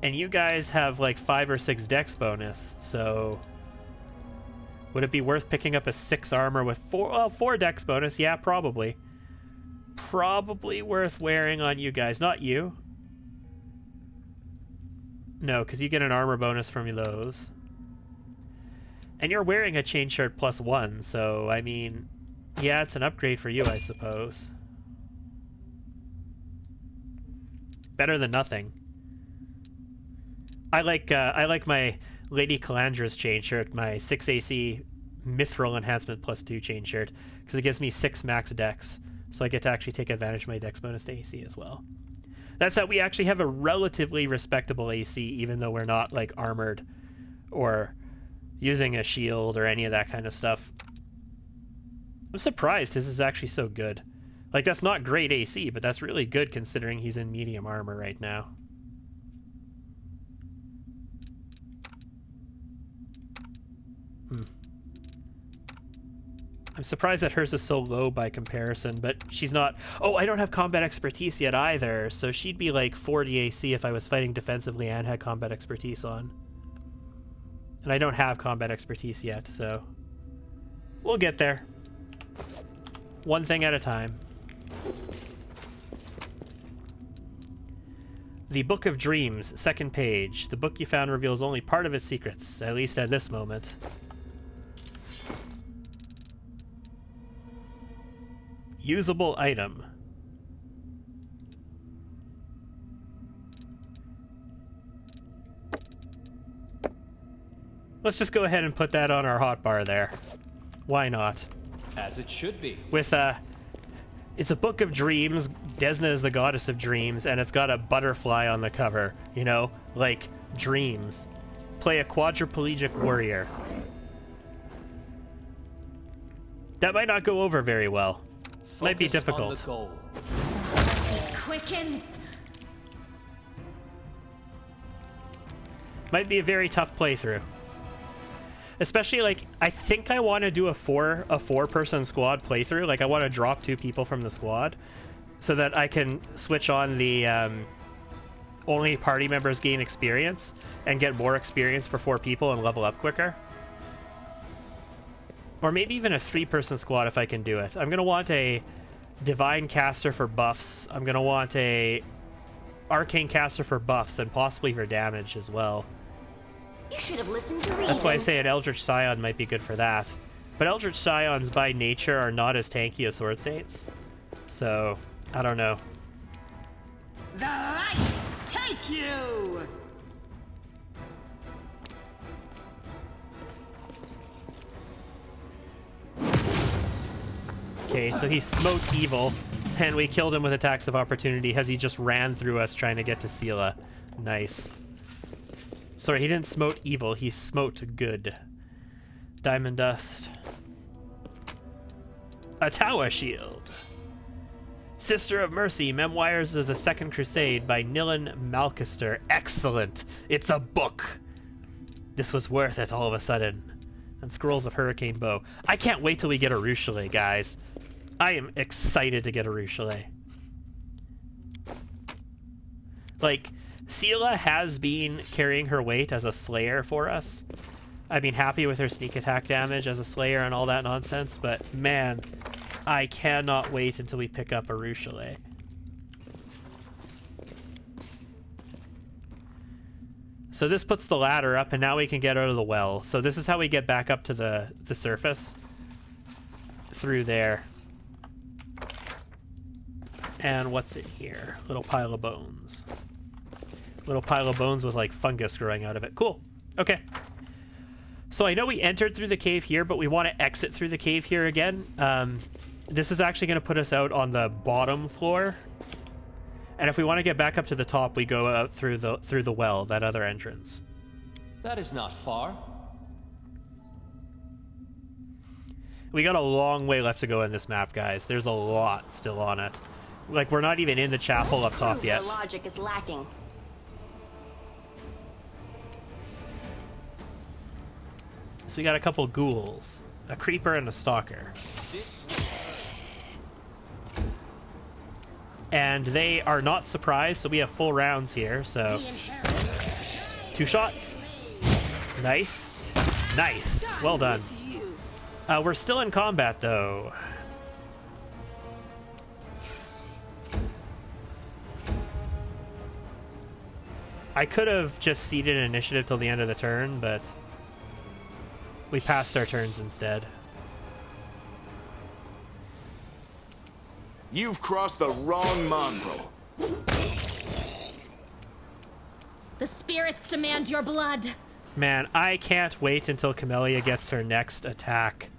And you guys have like 5 or 6 dex bonus, so would it be worth picking up a 6 armor with 4 dex bonus? Yeah, probably. Probably worth wearing on you guys. Not you. No, because you get an armor bonus from those. And you're wearing a chain shirt +1, so I mean, yeah, it's an upgrade for you, I suppose. Better than nothing. I like my Lady Calandra's chain shirt, my 6 AC Mithril Enhancement +2 chain shirt, because it gives me 6 max dex, so I get to actually take advantage of my dex bonus to AC as well. That's how we actually have a relatively respectable AC, even though we're not like armored or using a shield or any of that kind of stuff. I'm surprised this is actually so good. Like, that's not great AC, but that's really good considering he's in medium armor right now. I'm surprised that hers is so low by comparison, but she's not... Oh, I don't have combat expertise yet either, so she'd be like 40 AC if I was fighting defensively and had combat expertise on. And I don't have combat expertise yet, so... we'll get there. One thing at a time. The Book of Dreams, 2nd page. The book you found reveals only part of its secrets, at least at this moment. Usable item. Let's just go ahead and put that on our hotbar there. Why not? As it should be. With it's a book of dreams. Desna is the goddess of dreams, and it's got a butterfly on the cover. You know, like dreams. Play a quadriplegic warrior. That might not go over very well. Might be Focus on difficult. the goal. Quickens. Might be a very tough playthrough. Especially, like, I think I want to do a four-person squad playthrough. Like, I want to drop 2 people from the squad so that I can switch on the only party members gain experience and get more experience for 4 people and level up quicker. Or maybe even a 3-person squad if I can do it. I'm going to want a Divine Caster for buffs. I'm going to want a Arcane Caster for buffs and possibly for damage as well. You should have listened to reason. That's why I say an Eldritch Scion might be good for that. But Eldritch Scions by nature are not as tanky as Sword Saints. So, I don't know. The light take you! Okay, so he smote evil, and we killed him with attacks of opportunity as he just ran through us trying to get to Sela. Nice. Sorry, he didn't smote evil, he smote good. Diamond Dust. A Tawa Shield. Sister of Mercy, Memoirs of the Second Crusade by Nilan Malchester. Excellent! It's a book! This was worth it all of a sudden. And Scrolls of Hurricane Bow. I can't wait till we get a Ruchelet, guys. I am excited to get a Ruchelet. Like, Sela has been carrying her weight as a Slayer for us. I've been happy with her sneak attack damage as a Slayer and all that nonsense, but man, I cannot wait until we pick up a Ruchelet. So this puts the ladder up, and now we can get out of the well. So this is how we get back up to the surface. Through there. And what's in here? Little pile of bones. Little pile of bones with like fungus growing out of it. Cool. Okay. So I know we entered through the cave here, but we want to exit through the cave here again. This is actually going to put us out on the bottom floor. And if we want to get back up to the top, we go out through the well, that other entrance. That is not far. We got a long way left to go in this map, guys. There's a lot still on it. Like, we're not even in the chapel up top yet. Your logic is lacking. So we got a couple ghouls, a creeper and a stalker. And they are not surprised, so we have full rounds here, so 2 shots. Nice. Nice. Well done. We're still in combat, though. I could have just ceded initiative till the end of the turn, but we passed our turns instead. You've crossed the wrong mongrel. The spirits demand your blood. Man, I can't wait until Camellia gets her next attack.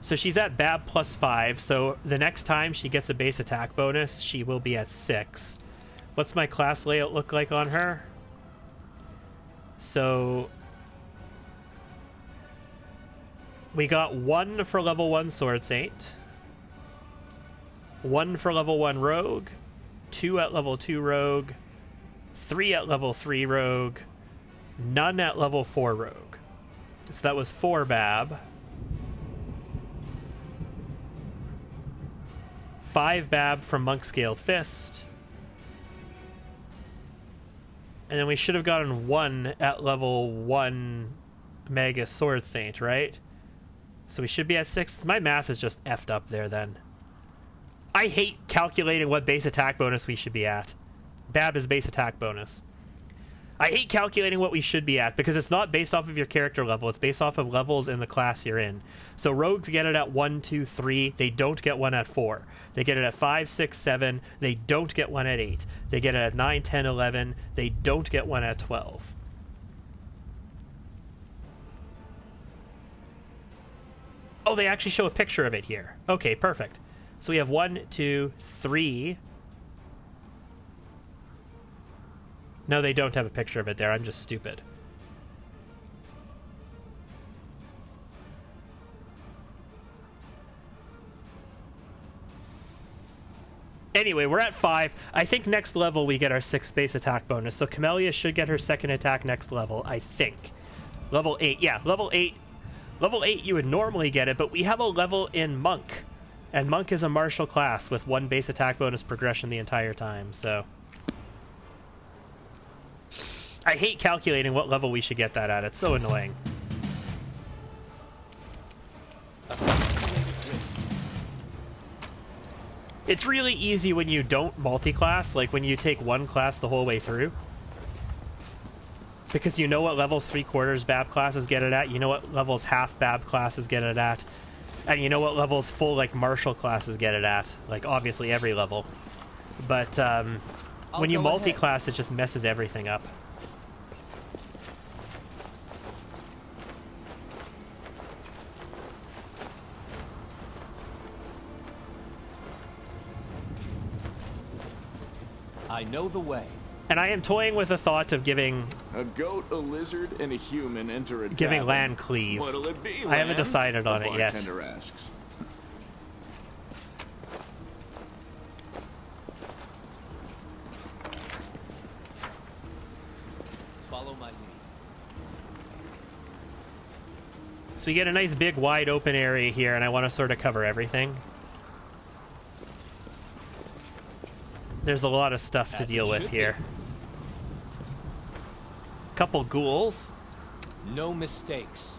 So she's at Bab +5, so the next time she gets a base attack bonus, she will be at 6. What's my class layout look like on her? So we got 1 for level 1 Sword Saint, 1 for level 1 Rogue, 2 at level 2 Rogue, 3 at level 3 Rogue, none at level 4 Rogue. So that was 4 Bab. 5 Bab from Monk-Scaled Fist. And then we should have gotten 1 at level 1 Mega Sword Saint, right? So we should be at 6. My math is just effed up there then. I hate calculating what base attack bonus we should be at. Bab is base attack bonus. I hate calculating what we should be at because it's not based off of your character level. It's based off of levels in the class you're in. So rogues get it at 1, 2, 3. They don't get 1 at 4. They get it at 5, 6, 7. They don't get 1 at 8. They get it at 9, 10, 11. They don't get 1 at 12. Oh, they actually show a picture of it here. Okay, perfect. So we have 1, 2, 3. No, they don't have a picture of it there. I'm just stupid. Anyway, we're at 5. I think next level we get our 6 base attack bonus. So Camellia should get her second attack next level, I think. Level 8. Yeah, level 8. Level 8 you would normally get it, but we have a level in Monk. And Monk is a martial class with 1 base attack bonus progression the entire time, so... I hate calculating what level we should get that at. It's so annoying. It's really easy when you don't multi-class, like when you take one class the whole way through. Because you know what levels 3/4 Bab classes get it at, you know what levels half Bab classes get it at, and you know what levels full like martial classes get it at. Like obviously every level. But when you multi-class, it just messes everything up. I know the way. And I am toying with the thought of giving... A goat, a lizard, and a human enter a giving cabin. land cleave. What'll it be, I haven't Lan? decided on The it yet. bartender asks. Follow my lead. So we get a nice big wide open area here, and I want to sort of cover everything. There's a lot of stuff to deal with here. Couple ghouls. No mistakes.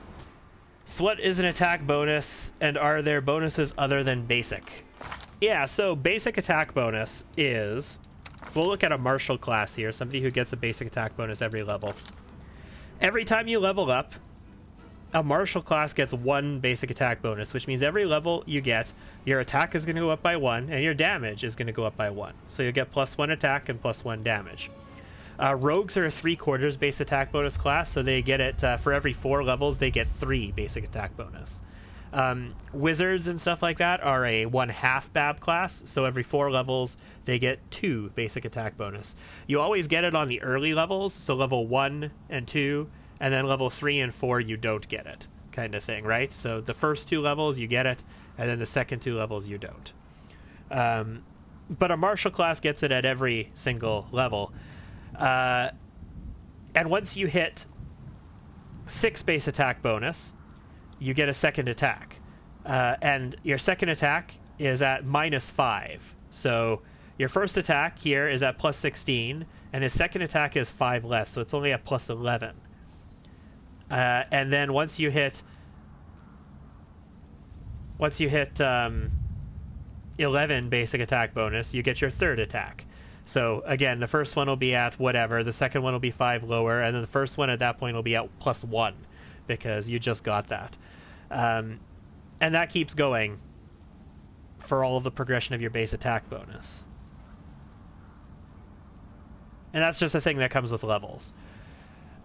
So what is an attack bonus, and are there bonuses other than basic? Yeah, so basic attack bonus is... We'll look at a martial class here, somebody who gets a basic attack bonus every level. Every time you level up, a martial class gets 1 basic attack bonus, which means every level you get, your attack is going to go up by 1, and your damage is going to go up by 1. So you'll get +1 attack and +1 damage. Rogues are a 3/4 base attack bonus class, so they get it for every 4 levels, they get 3 basic attack bonus. Wizards and stuff like that are a 1/2 Bab class, so every 4 levels they get 2 basic attack bonus. You always get it on the early levels, so level 1 and 2 and then level 3 and 4 you don't get it, kind of thing, right? So the first 2 levels you get it, and then the second 2 levels you don't. But a martial class gets it at every single level. And once you hit 6 base attack bonus, you get a second attack. And your second attack is at -5. So your first attack here is at +16, and his second attack is 5 less, so it's only at +11. And then once you hit 11 basic attack bonus, you get your third attack. So again, the first one will be at whatever, the second one will be 5 lower, and then the first one at that point will be at +1 because you just got that. And that keeps going for all of the progression of your base attack bonus. And that's just a thing that comes with levels.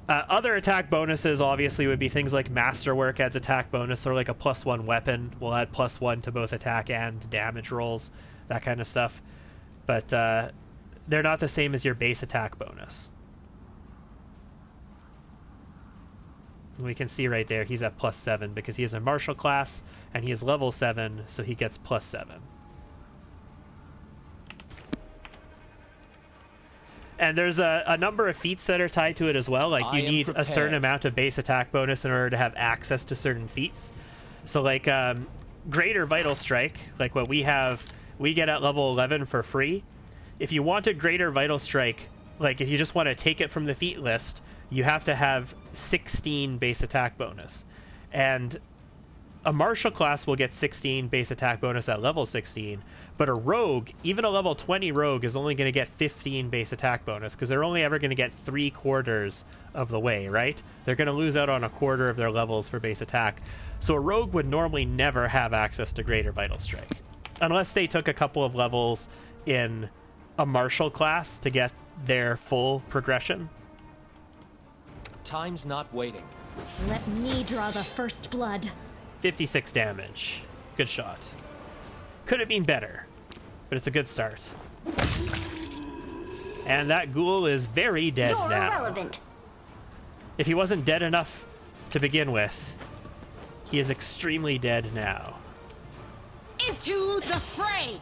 Other attack bonuses obviously would be things like Masterwork adds attack bonus, or like a +1 weapon will add +1 to both attack and damage rolls, that kind of stuff. But they're not the same as your base attack bonus. We can see right there he's at +7 because he is a martial class and he is level 7, so he gets +7. And there's a number of feats that are tied to it as well. Like, you need a certain amount of base attack bonus in order to have access to certain feats. So, like, Greater Vital Strike, like what we have, we get at level 11 for free. If you want a Greater Vital Strike, like, if you just want to take it from the feat list, you have to have 16 base attack bonus. And a martial class will get 16 base attack bonus at level 16, but a rogue, even a level 20 rogue, is only going to get 15 base attack bonus because they're only ever going to get 3/4 of the way, right? They're going to lose out on a quarter of their levels for base attack. So a rogue would normally never have access to Greater Vital Strike unless they took a couple of levels in a martial class to get their full progression. Time's not waiting. Let me draw the first blood. 56 damage. Good shot. Could have been better, but it's a good start. And that ghoul is very dead You're now. irrelevant. If he wasn't dead enough to begin with, he is extremely dead now. Into the fray!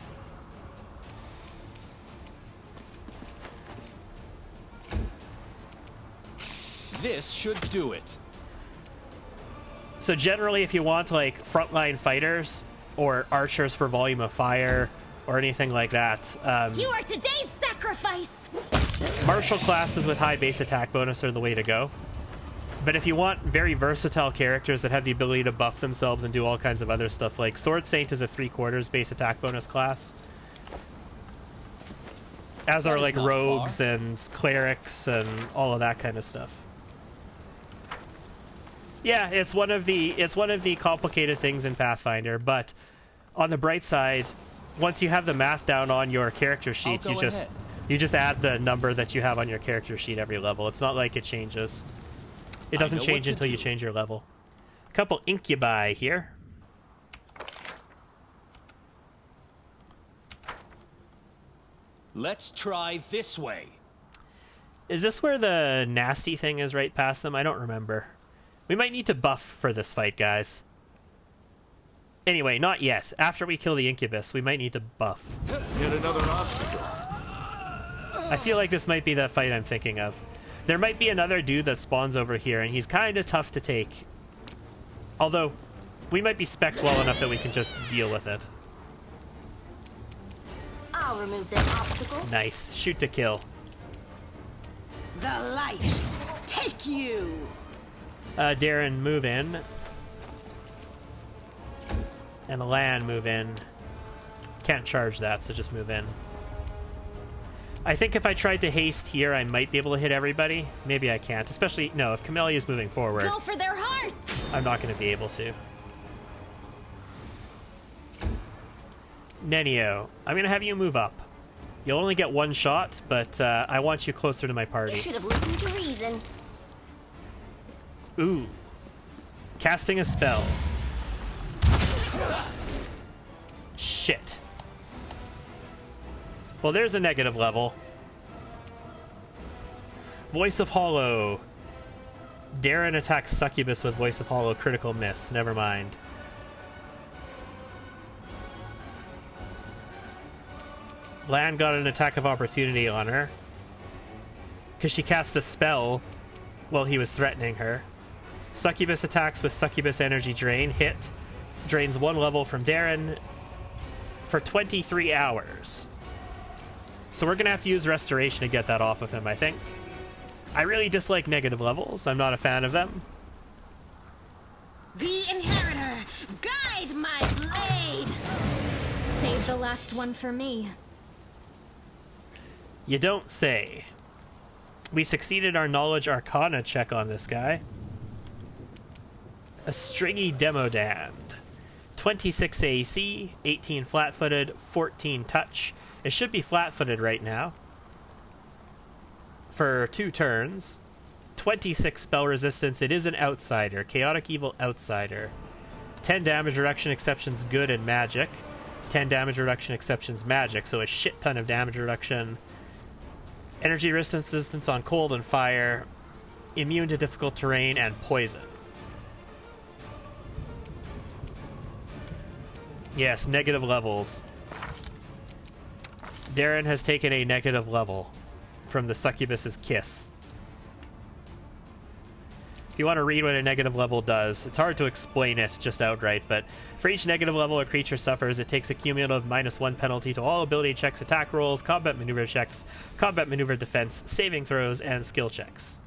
This should do it. So generally, if you want like frontline fighters or archers for volume of fire or anything like that, You are today's sacrifice. martial classes with high base attack bonus are the way to go. But if you want very versatile characters that have the ability to buff themselves and do all kinds of other stuff, like Sword Saint is a 3/4 base attack bonus class, as are like rogues and clerics and all of that kind of stuff. Yeah, it's one of the complicated things in Pathfinder, but on the bright side, once you have the math down on your character sheet, you just add the number that you have on your character sheet every level. It's not like it changes. It doesn't change until you change your level. A couple incubi here. Let's try this way. Is this where the nasty thing is right past them? I don't remember. We might need to buff for this fight, guys. Anyway, not yet. After we kill the incubus, we might need to buff. Yet another obstacle. I feel like this might be the fight I'm thinking of. There might be another dude that spawns over here, and he's kind of tough to take. Although, we might be spec'd well enough that we can just deal with it. I'll remove this obstacle. Nice. Shoot to kill. The light! Take you! Darren, move in. And Lan, move in. Can't charge that, so just move in. I think if I tried to haste here, I might be able to hit everybody. Maybe I can't. Especially, no, if Camellia is moving forward, Go for their hearts! I'm not going to be able to. Nenio, I'm going to have you move up. You'll only get one shot, but I want you closer to my You party. should have listened to reason. Ooh. Casting a spell. Shit. Well, there's a negative level. Voice of Hollow. Darren attacks Succubus with Voice of Hollow, critical miss. Never mind. Lan got an attack of opportunity on her because she cast a spell while he was threatening her. Succubus attacks with Succubus Energy Drain. Hit. Drains 1 level from Darren for 23 hours. So we're going to have to use Restoration to get that off of him, I think. I really dislike negative levels. I'm not a fan of them. The Inheritor, guide my blade! Save the last one for me. You don't say. We succeeded our Knowledge Arcana check on this guy. A Stringy Demodand. 26 AC, 18 flat-footed, 14 touch. It should be flat-footed right now. For 2 turns. 26 spell resistance. It is an outsider. Chaotic Evil outsider. 10 damage reduction, exceptions good and magic. 10 damage reduction, exceptions magic. So a shit ton of damage reduction. Energy resistance on cold and fire. Immune to difficult terrain and poison. Yes, negative levels. Darren has taken a negative level from the Succubus's kiss. If you want to read what a negative level does, it's hard to explain it just outright, but for each negative level a creature suffers, it takes a cumulative -1 penalty to all ability checks, attack rolls, combat maneuver checks, combat maneuver defense, saving throws, and skill checks.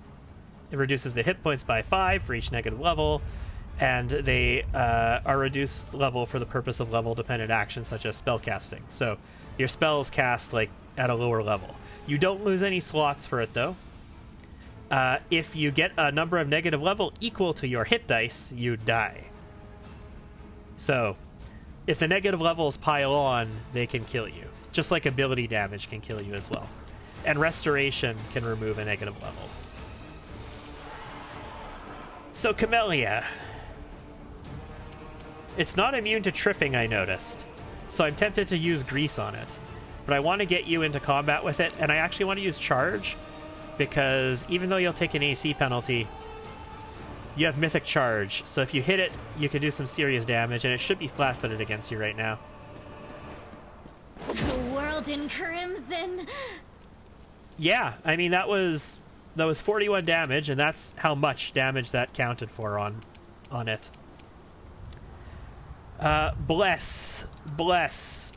It reduces the hit points by 5 for each negative level, and they are reduced level for the purpose of level-dependent actions such as spellcasting. So your spells cast like at a lower level. You don't lose any slots for it though. If you get a number of negative level equal to your hit dice, you die. So if the negative levels pile on, they can kill you. Just like ability damage can kill you as well. And Restoration can remove a negative level. So Camellia. It's not immune to tripping, I noticed. So I'm tempted to use Grease on it. But I want to get you into combat with it, and I actually want to use Charge, because even though you'll take an AC penalty, you have Mythic Charge. So if you hit it, you can do some serious damage, and it should be flat-footed against you right now. The world in crimson. Yeah, I mean, that was 41 damage, and that's how much damage that counted for on it. Bless.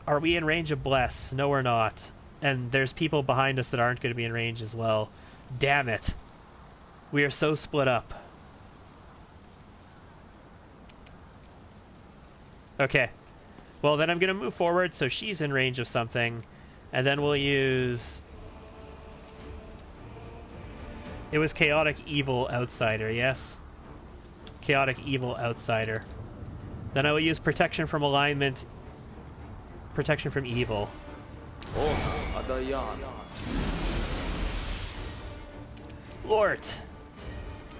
Are we in range of Bless? No, we're not. And there's people behind us that aren't going to be in range as well. Damn it. We are so split up. Okay. Well, then I'm going to move forward so she's in range of something. And then we'll use... It was Chaotic Evil Outsider, yes? Chaotic Evil Outsider. Then I will use Protection from Alignment, Protection from Evil. Lort,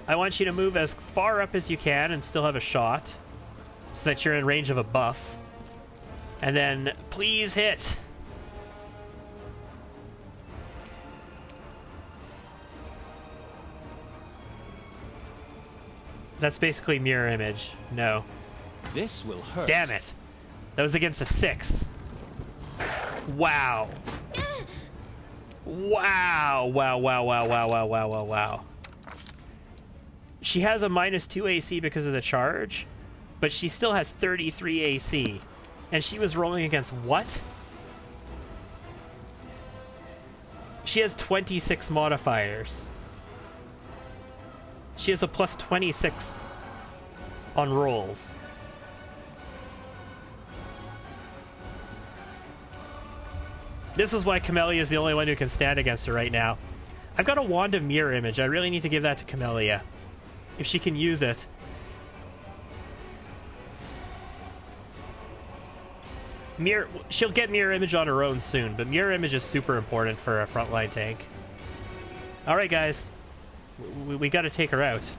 I want you to move as far up as you can and still have a shot, so that you're in range of a buff. And then, please hit. That's basically mirror image. No. This will hurt. Damn it. That was against a 6. Wow. Wow. She has a -2 AC because of the charge, but she still has 33 AC. And she was rolling against what? She has 26 modifiers. She has a +26 on rolls. This is why Camellia is the only one who can stand against her right now. I've got a Wand of Mirror Image. I really need to give that to Camellia. If she can use it. She'll get Mirror Image on her own soon, but Mirror Image is super important for a frontline tank. Alright guys. We gotta take her out.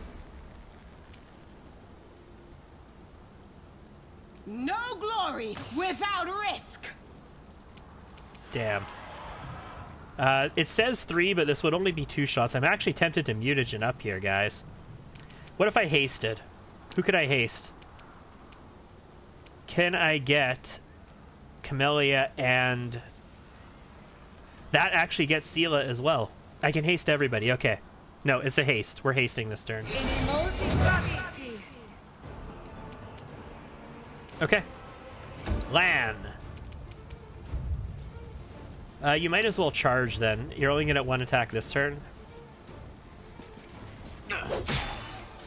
No glory without risk! Damn. It says 3, but this would only be 2 shots. I'm actually tempted to mutagen up here, guys. What if I hasted? Who could I haste? Can I get Camellia and... That actually gets Sela as well. I can haste everybody. Okay. No, it's a haste. We're hasting this turn. Okay. Lan. You might as well charge then. You're only going to get 1 attack this turn.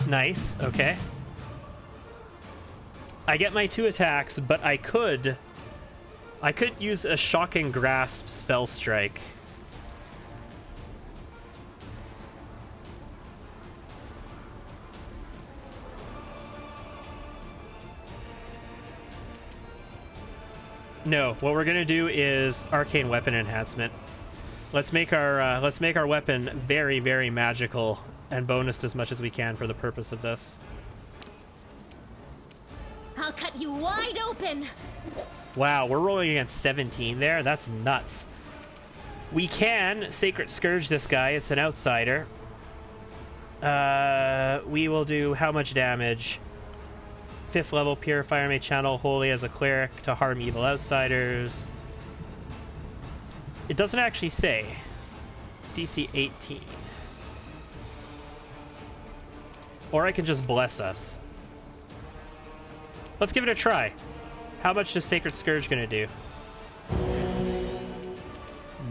Nice. Okay. I get my 2 attacks, but I could use a Shocking Grasp spell strike. No, what we're gonna do is Arcane Weapon Enhancement. Let's make our weapon very, very magical and bonused as much as we can for the purpose of this. I'll cut you wide open. Wow, we're rolling against 17 there. That's nuts. We can Sacred Scourge this guy. It's an outsider. We will do how much damage? 5th level Purifier may channel Holy as a cleric to harm evil outsiders. It doesn't actually say. DC 18. Or I can just bless us. Let's give it a try. How much is Sacred Scourge gonna do?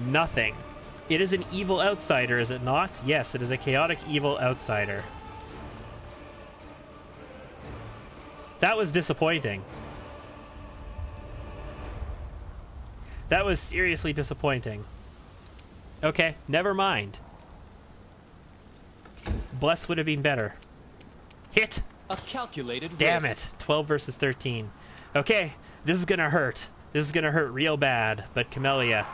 Nothing. It is an evil outsider, is it not? Yes, it is a chaotic evil outsider. That was disappointing. That was seriously disappointing. Okay, never mind. Bless would have been better. Hit! A calculated Damn risk. it. 12 versus 13. Okay, this is gonna hurt. This is gonna hurt real bad, but Camellia,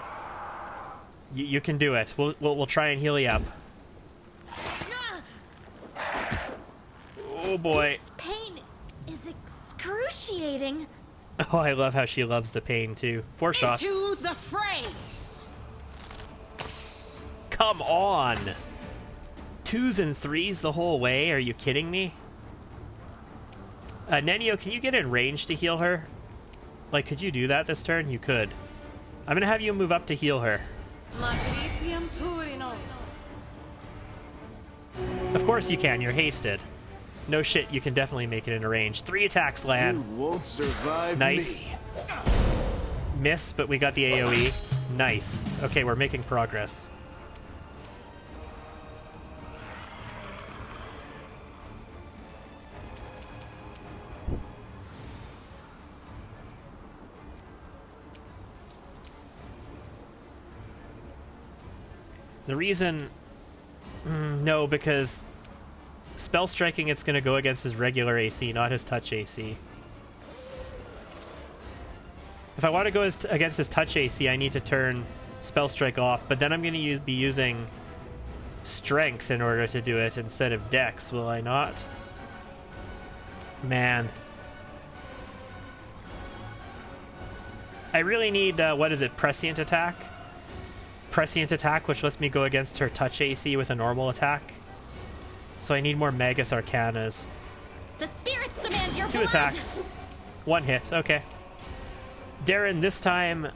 you can do it. We'll try and heal you up. Oh boy. This pain is excruciating. Oh, I love how she loves the pain too. 4 shots. Into the fray. Come on. 2s and 3s the whole way? Are you kidding me? Nenio, can you get in range to heal her? Like, could you do that this turn? You could. I'm gonna have you move up to heal her. Of course you can. You're hasted. No shit, you can definitely make it into range. 3 attacks, Lan. You won't survive Nice. me. Miss, but we got the AoE. Nice. Okay, we're making progress. The reason... no, because spell striking, it's going to go against his regular AC, not his touch AC. If I want to go against his touch AC, I need to turn spell strike off, but then I'm going to be using strength in order to do it instead of dex, will I not? Man. I really need, what is it, prescient attack? Prescient attack, which lets me go against her touch AC with a normal attack. So I need more Magus Arcanas. The spirits demand your 2 blood. attacks. 1 hit, okay. Darren, this time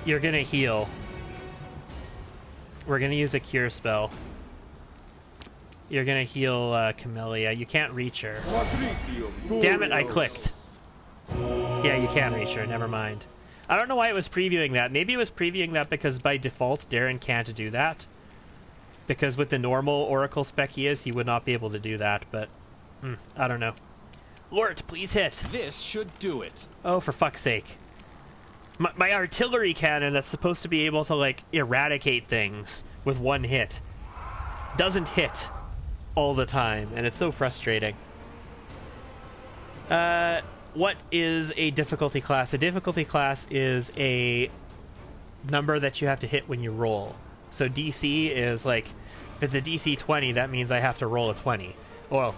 you're gonna heal. We're gonna use a cure spell. You're gonna heal Camellia. You can't reach her. Damn it, I clicked. Yeah, you can reach her, never mind. I don't know why it was previewing that. Maybe it was previewing that because by default, Darren can't do that. Because with the normal Oracle spec he would not be able to do that, but... I don't know. Lort, please hit! This should do it. Oh, for fuck's sake. My artillery cannon that's supposed to be able to, like, eradicate things with 1 hit doesn't hit all the time, and it's so frustrating. What is a difficulty class? A difficulty class is a number that you have to hit when you roll. So DC is like, if it's a DC 20, that means I have to roll a 20. Well,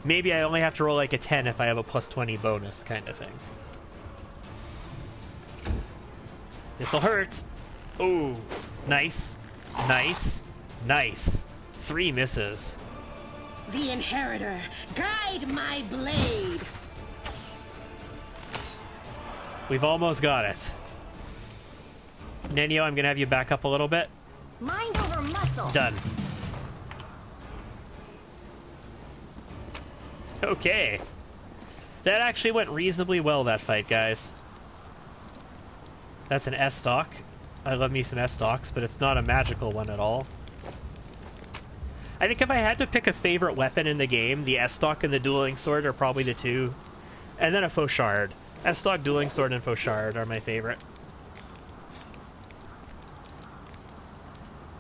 maybe I only have to roll like a 10 if I have a plus 20 bonus kind of thing. This'll hurt. Ooh, nice, nice, nice. 3 misses. The Inheritor, guide my blade. We've almost got it. Nenio, I'm gonna have you back up a little bit. Mind over muscle. Done. Okay. That actually went reasonably well, that fight, guys. That's an S-stock. I love me some S-stocks, but it's not a magical one at all. I think if I had to pick a favorite weapon in the game, the S-stock and the dueling sword are probably the two. And then a fauchard. S-stock, dueling sword, and fauchard are my favorite.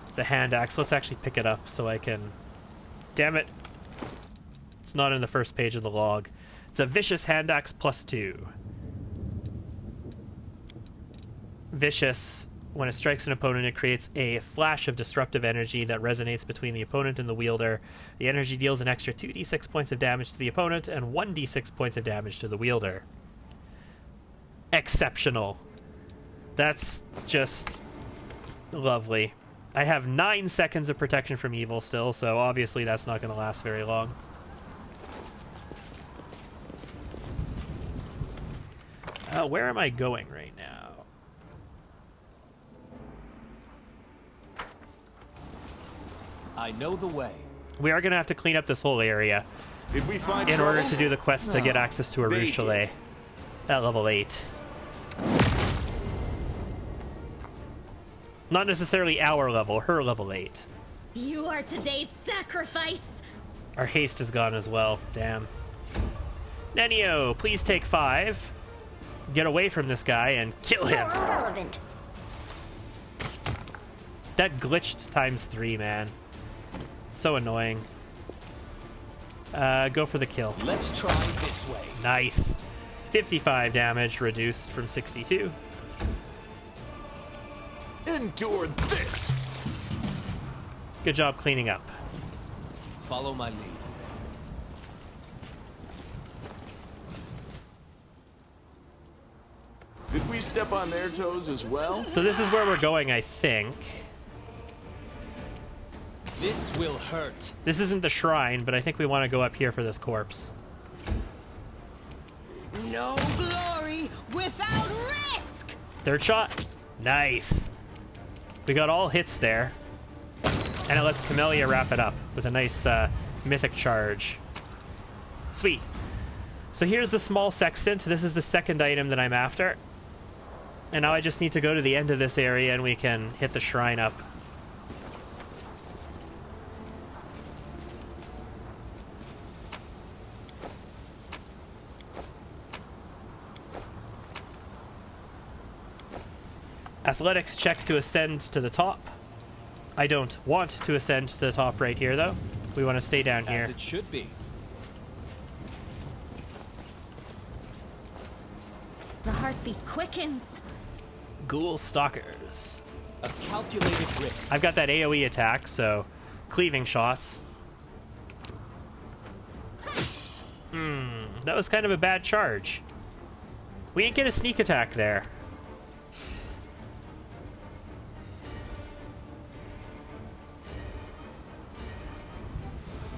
It's a hand axe. Let's actually pick it up so I can... Damn it. It's not in the first page of the log. It's a vicious hand axe +2. Vicious. When it strikes an opponent, it creates a flash of disruptive energy that resonates between the opponent and the wielder. The energy deals an extra 2d6 points of damage to the opponent and 1d6 points of damage to the wielder. Exceptional. That's just lovely. I have 9 seconds of protection from evil still, so obviously that's not going to last very long. Where am I going right now? I know the way. We are going to have to clean up this whole area Did we find in order trouble? to do the quest to get access to a Rouge Chalet at level 8. Not necessarily our level, her level 8. You are today's sacrifice. Our haste is gone as well. Damn. Nenio, please take 5. Get away from this guy and kill him. You're irrelevant. That glitched ×3, man. It's so annoying. Go for the kill. Let's try this way. Nice. 55 damage reduced from 62. Endure this. Good job cleaning up. Follow my lead. Did we step on their toes as well? So this is where we're going, I think. This will hurt. This isn't the shrine, but I think we want to go up here for this corpse. No glory without risk. Third shot. Nice. We got all hits there. And it lets Camellia wrap it up with a nice mythic charge. Sweet. So here's the small sextant. This is the second item that I'm after. And now I just need to go to the end of this area and we can hit the shrine up. Athletics check to ascend to the top. I don't want to ascend to the top right here, though. We want to stay down here. As it should be. The heartbeat quickens. Ghoul Stalkers. A calculated risk. I've got that AoE attack, so cleaving shots. That was kind of a bad charge. We didn't get a sneak attack there.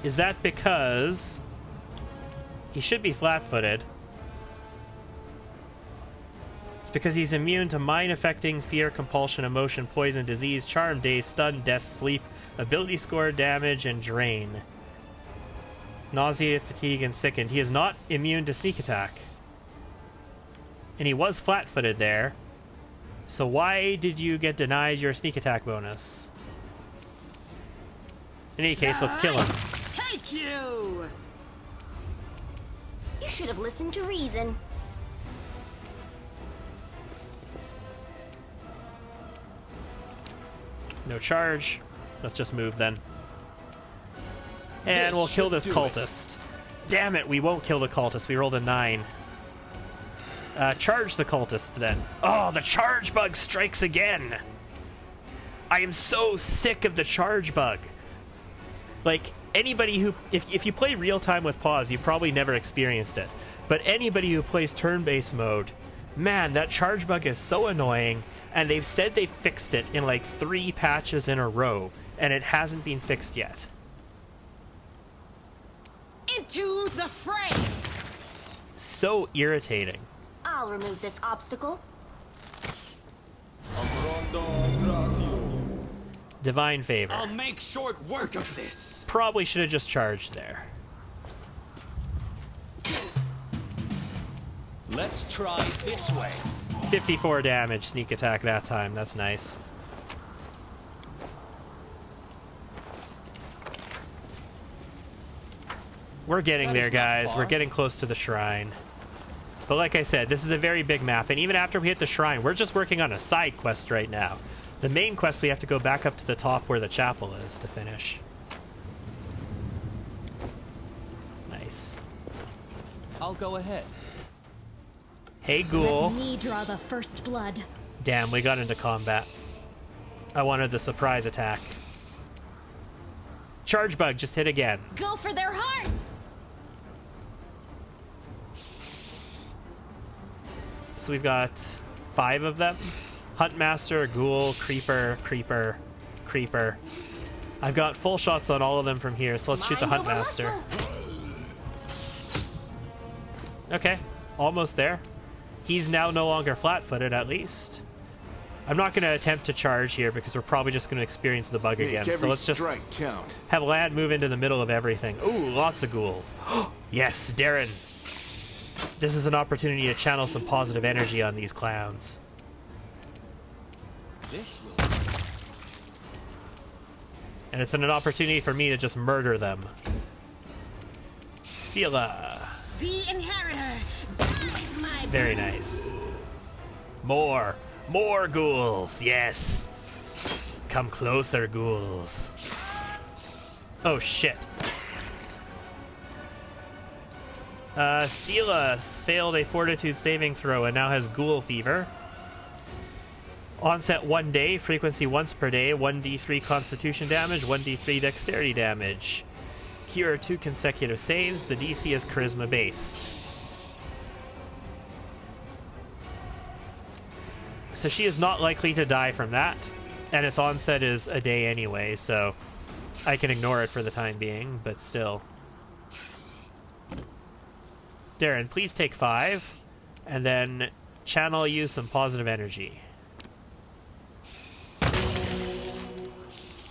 Is that because he should be flat-footed? It's because he's immune to mind affecting, fear, compulsion, emotion, poison, disease, charm, daze, stun, death, sleep, ability score, damage, and drain. Nausea, fatigue, and sickened. He is not immune to sneak attack. And he was flat-footed there. So why did you get denied your sneak attack bonus? In any case, let's kill him. Take you. You should have listened to reason. No charge. Let's just move then. And This we'll kill should this do cultist. Damn it, we won't kill the cultist. We rolled a 9. Charge the cultist then. Oh, the charge bug strikes again. I am so sick of the charge bug. Like, anybody who... If you play real-time with pause, you've probably never experienced it. But anybody who plays turn-based mode, man, that charge bug is so annoying. And they've said they fixed it in like 3 patches in a row. And it hasn't been fixed yet. Into the fray! So irritating. I'll remove this obstacle. Divine favor. I'll make short work of this. Probably should have just charged there. Let's try this way. 54 damage sneak attack that time. That's nice. We're getting That there, is not guys. far. We're getting close to the shrine. But like I said, this is a very big map, and even after we hit the shrine, we're just working on a side quest right now. The main quest, we have to go back up to the top where the chapel is to finish. Nice. I'll go ahead. Hey, ghoul. Let me draw the first blood. Damn, we got into combat. I wanted the surprise attack. Charge bug, just hit again. Go for their hearts! So we've got 5 of them. Huntmaster, Ghoul, Creeper, Creeper, Creeper. I've got full shots on all of them from here, so let's shoot the Mind over Huntmaster. muscle. Okay, almost there. He's now no longer flat-footed, at least. I'm not going to attempt to charge here because we're probably just going to experience the bug again. Make So every let's just strike count. have Lad move into the middle of everything. Ooh, lots of ghouls. Yes, Darren. This is an opportunity to channel some positive energy on these clowns. This will. And it's an opportunity for me to just murder them. Sela. The inheritor! That is my Very nice. More ghouls, yes. Come closer, ghouls. Oh, shit. Sela failed a fortitude saving throw and now has ghoul fever. Onset 1 day, frequency once per day, 1d3 constitution damage, 1d3 dexterity damage. Cure 2 consecutive saves, the DC is charisma based. So she is not likely to die from that, and its onset is a day anyway, so I can ignore it for the time being, but still. Darren, please take 5, and then channel you some positive energy.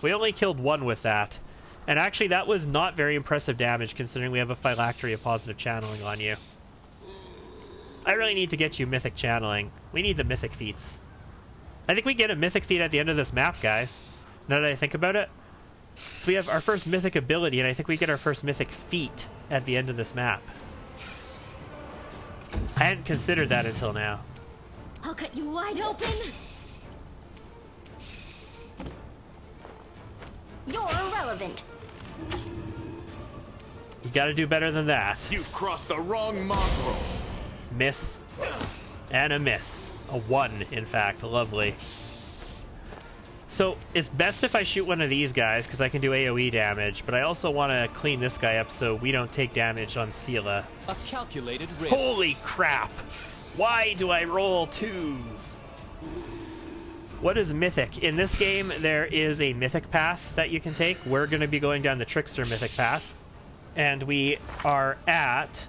We only killed 1 with that, and actually that was not very impressive damage considering we have a phylactery of positive channeling on you. I really need to get you mythic channeling. We need the mythic feats. I think we get a mythic feat at the end of this map, guys. Now that I think about it. So we have our first mythic ability, and I think we get our first mythic feat at the end of this map. I hadn't considered that until now. I'll cut you wide open. You're irrelevant. You gotta do better than that. You've crossed the wrong mongrel. Miss. And a miss. A 1, in fact. Lovely. So, it's best if I shoot one of these guys, because I can do AoE damage, but I also want to clean this guy up so we don't take damage on Sela. A calculated risk. Holy crap! Why do I roll 2s? What is mythic? In this game, there is a mythic path that you can take. We're going to be going down the Trickster mythic path, and we are at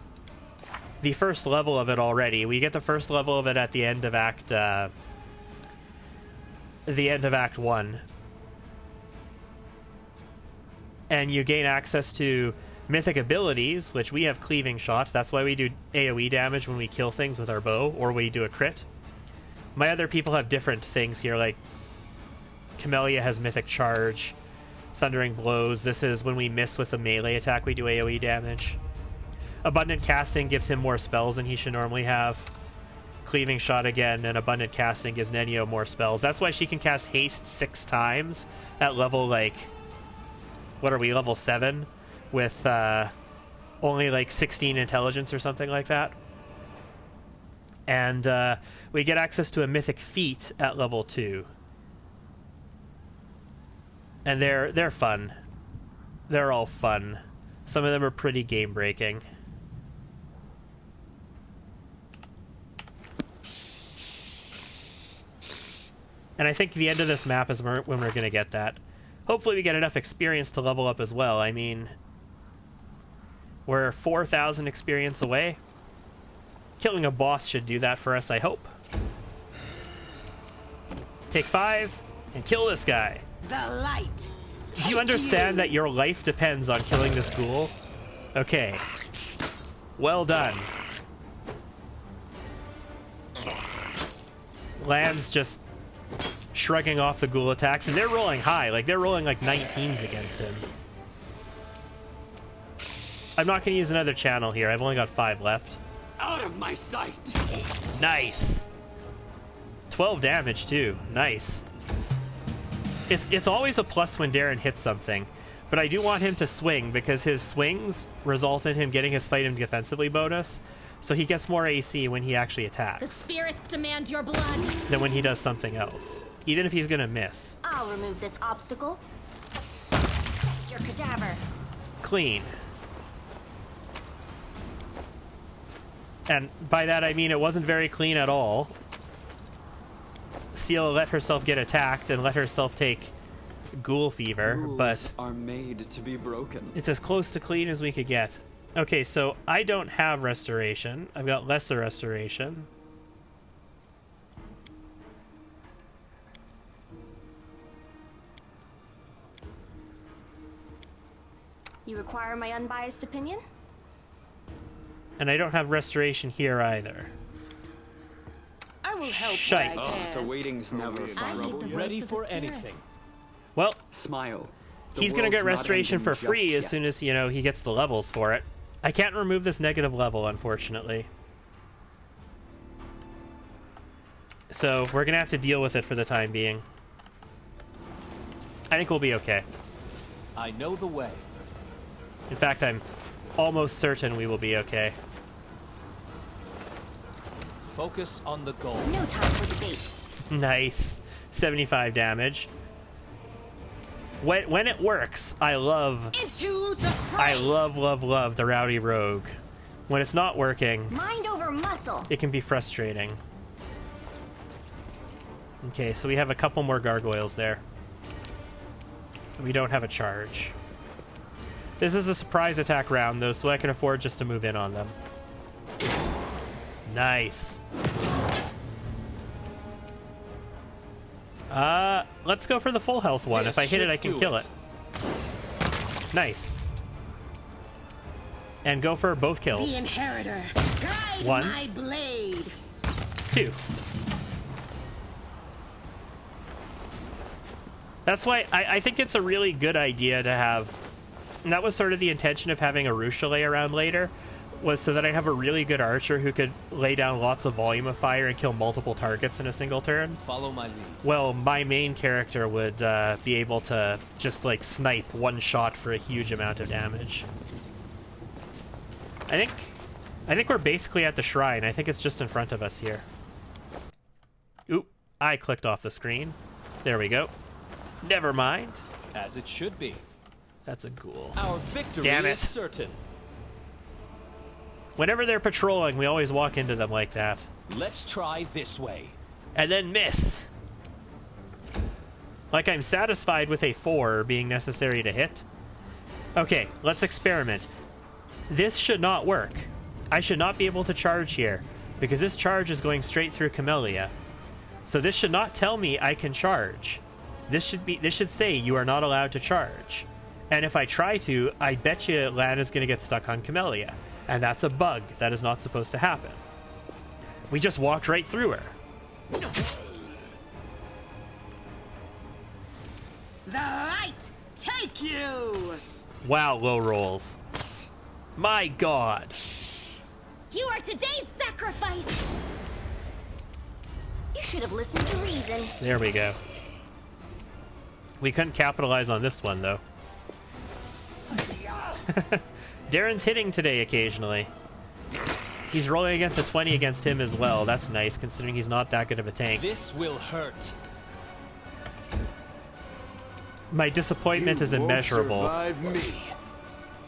the first level of it already. We get the first level of it at the end of Act 1. And you gain access to mythic abilities, which we have cleaving shot. That's why we do AoE damage when we kill things with our bow, or we do a crit. My other people have different things here, like Camellia has mythic charge, thundering blows. This is when we miss with a melee attack, we do AoE damage. Abundant casting gives him more spells than he should normally have. Cleaving shot again, and abundant casting gives Nenio more spells. That's why she can cast haste 6 times at level, like, what are we, level 7? With only like 16 intelligence or something like that. And we get access to a mythic feat at level 2. And they're fun. They're all fun. Some of them are pretty game breaking. And I think the end of this map is when we're going to get that. Hopefully we get enough experience to level up as well. I mean, We're 4,000 experience away. Killing a boss should do that for us, I hope. Take 5 and kill this guy. The light. Do you understand that your life depends on killing this ghoul? Okay. Well done. Lan's just shrugging off the ghoul attacks, and they're rolling high. Like, they're rolling like 19s against him. I'm not going to use another channel here. I've only got 5 left. Out of my sight! Nice. 12 damage, too. Nice. It's always a plus when Darren hits something, but I do want him to swing because his swings result in him getting his fight him defensively bonus, so he gets more AC when he actually The attacks spirits demand your blood. than when he does something else, even if he's gonna miss. I'll remove this obstacle. Your cadaver. Clean. And by that I mean it wasn't very clean at all. Seal let herself get attacked and let herself take ghoul fever, but are made to be broken. it's as close to clean as we could get. Okay, so I don't have restoration. I've got lesser restoration. You require my unbiased opinion? And I don't have restoration here either. I will help Shite. where I can. The waiting's never I fun. need the voice Ready of the for spirits. anything. Well, Smile. The he's gonna get world's not restoration ending for just free as yet. soon as, you know, he gets the levels for it. I can't remove this negative level, unfortunately. So we're gonna have to deal with it for the time being. I think we'll be okay. I know the way. In fact, I'm almost certain we will be okay. Focus on the goal. No time for debates. Nice. 75 damage. When it works, I love Into the fray. love the Rowdy Rogue. When it's not working, Mind over muscle. it can be frustrating. Okay, so we have a couple more gargoyles there. We don't have a charge. This is a surprise attack round, though, so I can afford just to move in on them. Nice. Let's go for the full health one. This If I hit it, should I can do kill it. it. Nice. And go for both kills. The inheritor. Guide 1, my blade. 2. That's why I think it's a really good idea to have, and that was sort of the intention of having a Ruchelet around later, was so that I have a really good archer who could lay down lots of volume of fire and kill multiple targets in a single turn. Follow my lead. Well, my main character would be able to just like snipe one shot for a huge amount of damage. I think we're basically at the shrine. I think it's just in front of us here. Oop, I clicked off the screen. There we go. Never mind. As it should be. That's a ghoul. Our victory Damn it. is certain. Whenever they're patrolling, we always walk into them like that. Let's try this way. And then miss. Like I'm satisfied with a 4 being necessary to hit. Okay, let's experiment. This should not work. I should not be able to charge here, because this charge is going straight through Camellia. So this should not tell me I can charge. This should say you are not allowed to charge. And if I try to, I bet you Lana's gonna get stuck on Camellia. And that's a bug. That is not supposed to happen. We just walked right through her. The light. Take you. Wow, low rolls. My god. You are today's sacrifice. You should have listened to reason. There we go. We couldn't capitalize on this one, though. Darren's hitting today occasionally. He's rolling against a 20 against him as well. That's nice, considering he's not that good of a tank. This will hurt. My disappointment is immeasurable. Survive me.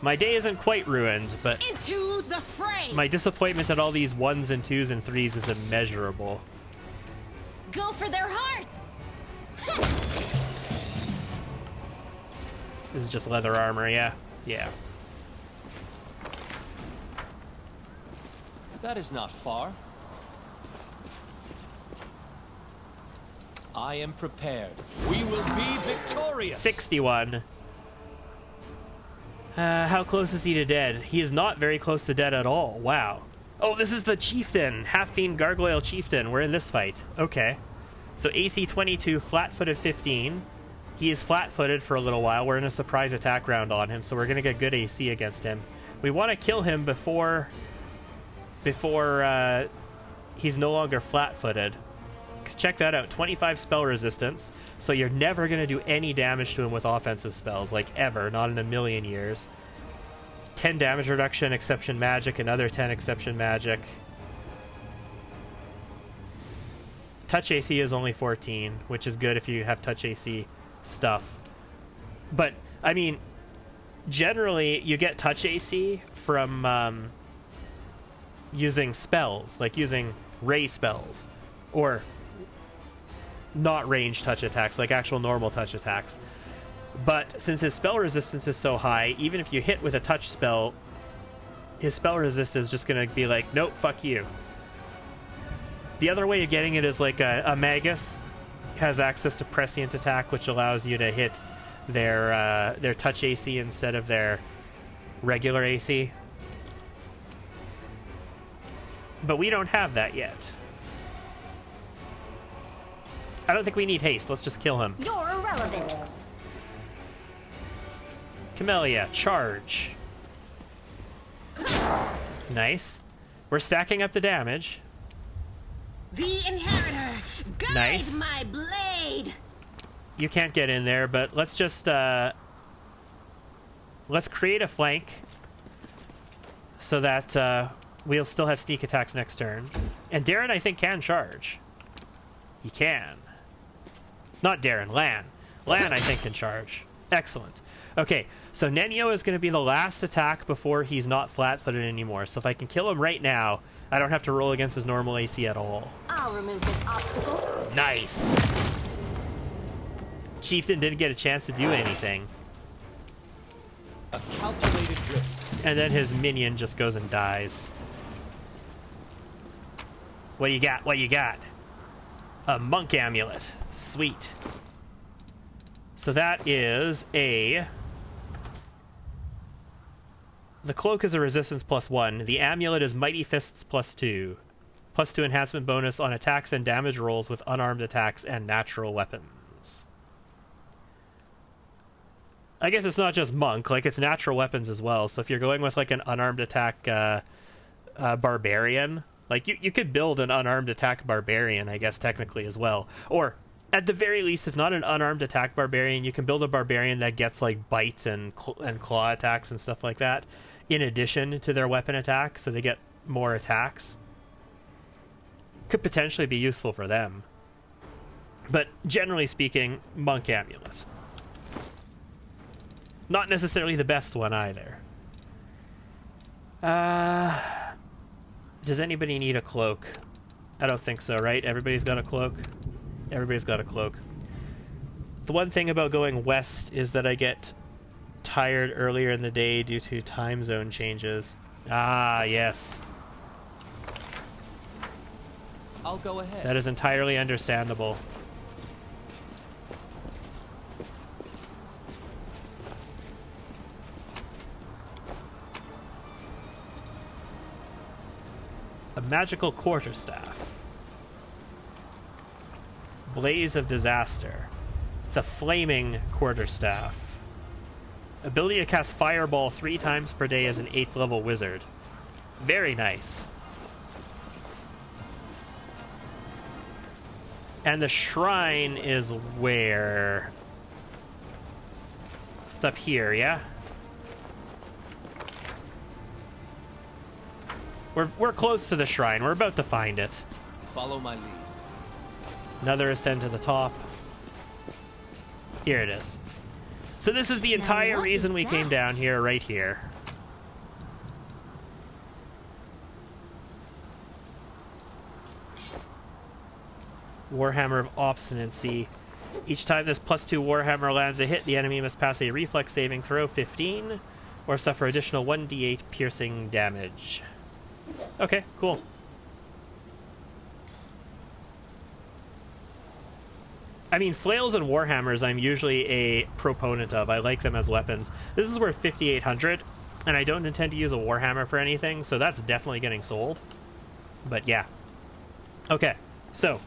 My day isn't quite ruined, but Into the fray. my disappointment at all these 1s and 2s and 3s is immeasurable. Go for their hearts. This is just leather armor, yeah. Yeah. That is not far. I am prepared. We will be victorious. 61. How close is he to dead? He is not very close to dead at all. Wow. Oh, this is the Chieftain. Half-Fiend Gargoyle Chieftain. We're in this fight. Okay. So AC 22, flat-footed 15. He is flat-footed for a little while. We're in a surprise attack round on him, so we're going to get good AC against him. We want to kill him before he's no longer flat-footed. Because check that out. 25 spell resistance. So you're never going to do any damage to him with offensive spells. Like, ever. Not in a million years. 10 damage reduction, exception magic. Another 10 exception magic. Touch AC is only 14, which is good if you have touch AC stuff. But, I mean, generally, you get touch AC from using spells, like using ray spells, or not range touch attacks, like actual normal touch attacks. But since his spell resistance is so high, even if you hit with a touch spell, his spell resistance is just going to be like, nope, fuck you. The other way of getting it is like a Magus has access to Prescient Attack, which allows you to hit their touch AC instead of their regular AC. But we don't have that yet. I don't think we need haste. Let's just kill him. You're irrelevant. Camellia, charge. Nice. We're stacking up the damage. The Inheritor, guide Nice. my blade. You can't get in there, but let's just let's create a flank so that we'll still have sneak attacks next turn. And Darren, I think, can charge. He can. Not Darren, Lan. Lan, I think, can charge. Excellent. Okay, so Nenio is going to be the last attack before he's not flat-footed anymore. So if I can kill him right now, I don't have to roll against his normal AC at all. I'll remove this obstacle. Nice. Chieftain didn't get a chance to do anything. A calculated risk. And then his minion just goes and dies. What do you got? What you got? A monk amulet. Sweet. So that is a... The cloak is a resistance +1. The amulet is Mighty Fists +2. +2 enhancement bonus on attacks and damage rolls with unarmed attacks and natural weapons. I guess it's not just monk, like it's natural weapons as well. So if you're going with like an unarmed attack barbarian, like you could build an unarmed attack barbarian, I guess technically as well. Or at the very least, if not an unarmed attack barbarian, you can build a barbarian that gets like bite and claw attacks and stuff like that in addition to their weapon attack, so they get more attacks. Could potentially be useful for them. But generally speaking, monk amulet. Not necessarily the best one either. Does anybody need a cloak? I don't think so, right? Everybody's got a cloak? Everybody's got a cloak. The one thing about going west is that I get tired earlier in the day due to time zone changes. Ah, yes. I'll go ahead. That is entirely understandable. A magical quarterstaff. Blaze of Disaster. It's a flaming quarterstaff. Ability to cast Fireball 3 times per day as an 8th level wizard. Very nice. And the shrine is where? It's up here, yeah? We're close to the shrine. We're about to find it. Follow my lead. Another ascend to the top. Here it is. So this is the entire what reason is we came that? down here, right here. Warhammer of Obstinacy. Each time this +2 Warhammer lands a hit, the enemy must pass a reflex saving throw 15 or suffer additional 1d8 piercing damage. Okay, cool. I mean, flails and warhammers I'm usually a proponent of. I like them as weapons. This is worth 5,800, and I don't intend to use a warhammer for anything, so that's definitely getting sold. But yeah. Okay, so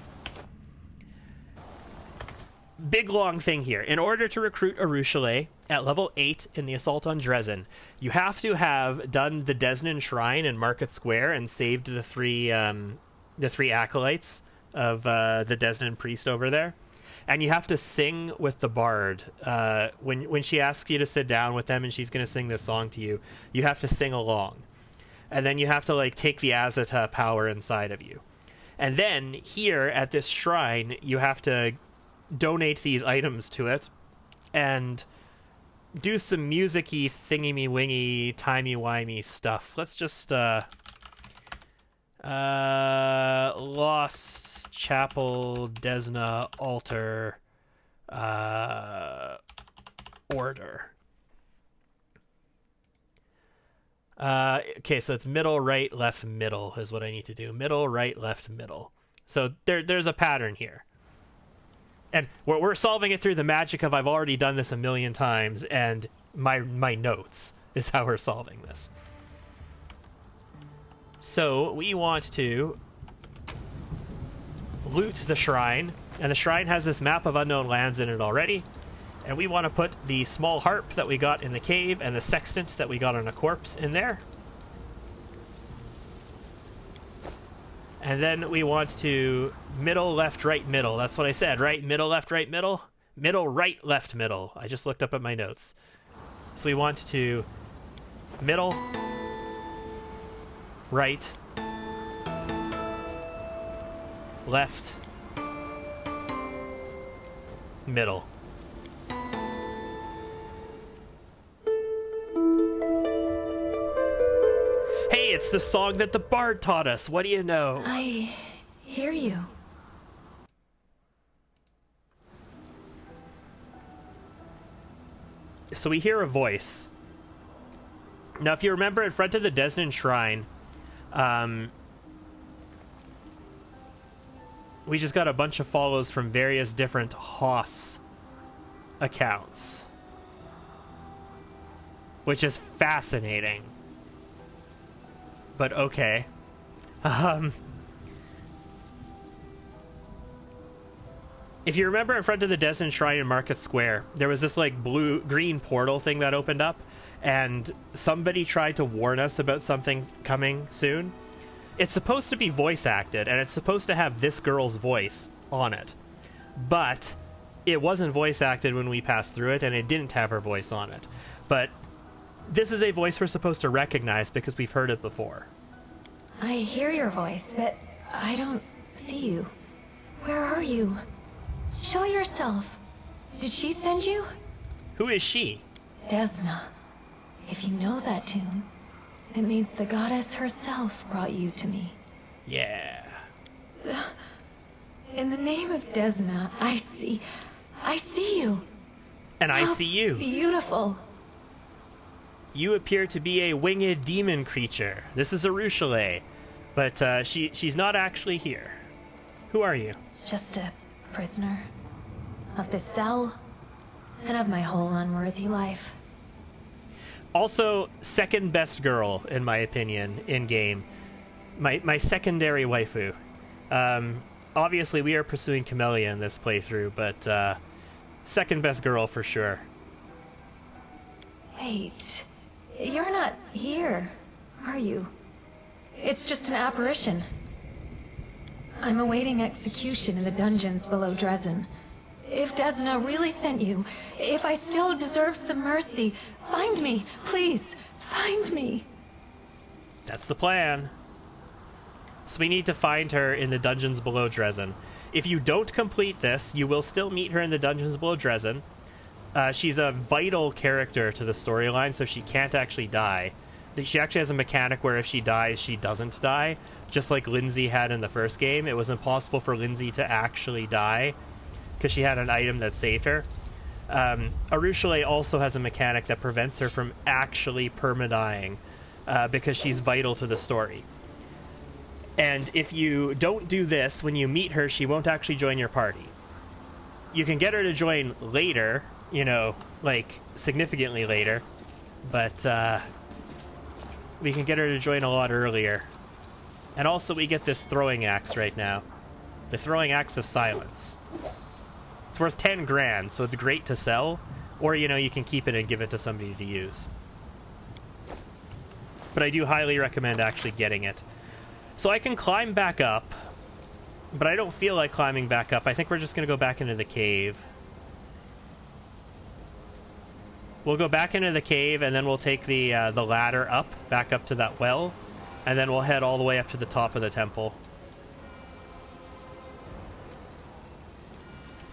big long thing here. In order to recruit a Ruchelet at level 8 in the Assault on Dresden, you have to have done the Desnan Shrine in Market Square and saved the three acolytes of the Desnan priest over there. And you have to sing with the bard. When she asks you to sit down with them and she's going to sing this song to you, you have to sing along. And then you have to like take the Azata power inside of you. And then here at this shrine, you have to donate these items to it and do some music-y, thingy-me-wingy, timey-wimey stuff. Let's just Lost Chapel Desna Altar order. Okay, so it's middle, right, left, middle is what I need to do. Middle, right, left, middle. So there's a pattern here. And we're solving it through the magic of I've already done this a million times, and my notes is how we're solving this. So we want to loot the shrine, and the shrine has this map of unknown lands in it already. And we want to put the small harp that we got in the cave and the sextant that we got on a corpse in there. And then we want to middle, left, right, middle. That's what I said, right? Middle, left, right, middle. Middle, right, left, middle. I just looked up at my notes. So we want to middle, right, left, middle. Hey, it's the song that the bard taught us. What do you know? I hear you. So we hear a voice. Now, if you remember, in front of the Desnan Shrine, we just got a bunch of follows from various different Hoss accounts, which is fascinating. But okay. If you remember in front of the Desnan Shrine in Market Square, there was this like green portal thing that opened up, and somebody tried to warn us about something coming soon. It's supposed to be voice acted, and it's supposed to have this girl's voice on it. But it wasn't voice acted when we passed through it, and it didn't have her voice on it. But this is a voice we're supposed to recognize because we've heard it before. I hear your voice, but I don't see you. Where are you? Show yourself. Did she send you? Who is she? Desna. If you know that tune, it means the goddess herself brought you to me. Yeah. In the name of Desna, I see you. And I see you. Beautiful. You appear to be a winged demon creature. This is a Ruchelet, but she's not actually here. Who are you? Just a prisoner of this cell and of my whole unworthy life. Also, second best girl, in my opinion, in-game. My secondary waifu. Obviously, we are pursuing Camellia in this playthrough, but second best girl for sure. Wait, you're not here, are you? It's just an apparition. I'm awaiting execution in the dungeons below Dresden. If Desna really sent you, if I still deserve some mercy, find me, please, find me. That's the plan. So we need to find her in the dungeons below Dresden. If you don't complete this, you will still meet her in the dungeons below Dresden. She's a vital character to the storyline, so she can't actually die. She actually has a mechanic where if she dies, she doesn't die. Just like Lindsay had in the first game. It was impossible for Lindsay to actually die because she had an item that saved her. Arushale also has a mechanic that prevents her from actually permadying because she's vital to the story. And if you don't do this, when you meet her, she won't actually join your party. You can get her to join later, you know, like significantly later, but we can get her to join a lot earlier. And also we get this throwing axe right now. The throwing axe of silence. It's worth 10 grand, so it's great to sell, or, you know, you can keep it and give it to somebody to use. But I do highly recommend actually getting it. So I can climb back up, but I don't feel like climbing back up. I think we're just going to go back into the cave. We'll go back into the cave, and then we'll take the ladder up, back up to that well, and then we'll head all the way up to the top of the temple.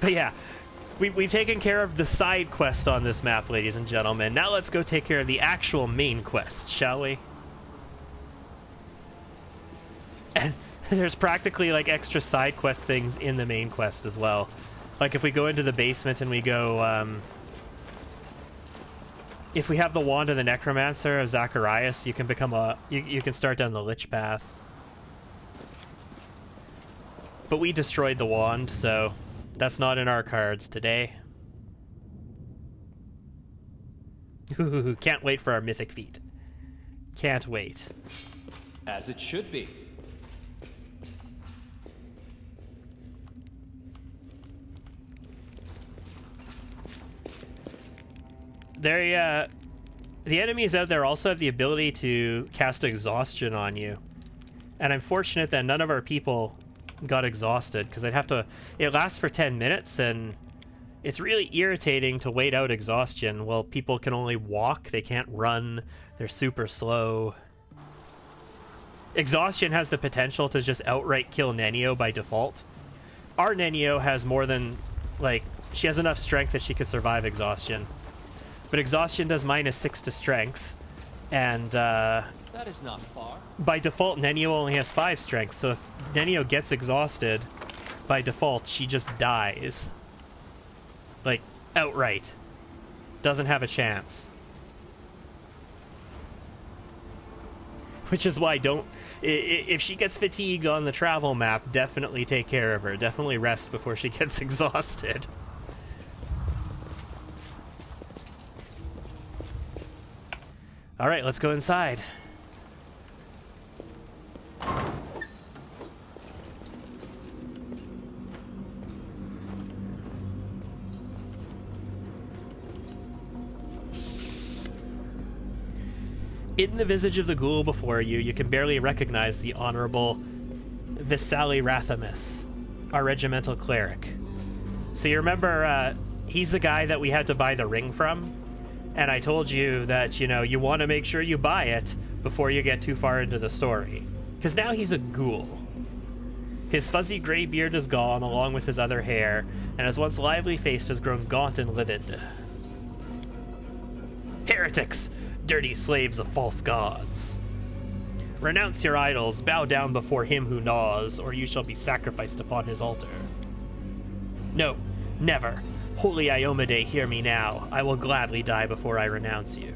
But yeah, we've taken care of the side quest on this map, ladies and gentlemen. Now let's go take care of the actual main quest, shall we? And there's practically like extra side quest things in the main quest as well. Like if we go into the basement and we go, if we have the Wand of the Necromancer of Zacharias, you can become you can start down the Lich path. But we destroyed the wand, so that's not in our cards today. Ooh, can't wait for our mythic feat. Can't wait. As it should be. The enemies out there also have the ability to cast exhaustion on you. And I'm fortunate that none of our people got exhausted, because I'd have to... It lasts for 10 minutes, and it's really irritating to wait out exhaustion. Well, people can only walk, they can't run, they're super slow. Exhaustion has the potential to just outright kill Nenio by default. Our Nenio has more than... like, she has enough strength that she could survive exhaustion. But exhaustion does -6 to strength, and that is not far. By default, Nenio only has 5 strength, so if Nenio gets exhausted, by default, she just dies. Like, outright. Doesn't have a chance. Which is why if she gets fatigued on the travel map, definitely take care of her. Definitely rest before she gets exhausted. All right, let's go inside. In the visage of the ghoul before you, you can barely recognize the Honorable Visali Rathamus, our regimental cleric. So you remember, he's the guy that we had to buy the ring from? And I told you that, you know, you want to make sure you buy it before you get too far into the story. Because now he's a ghoul. His fuzzy gray beard is gone, along with his other hair, and his once lively face has grown gaunt and livid. Heretics! Dirty slaves of false gods! Renounce your idols, bow down before him who gnaws, or you shall be sacrificed upon his altar. No, never! Holy Iomade, hear me now. I will gladly die before I renounce you.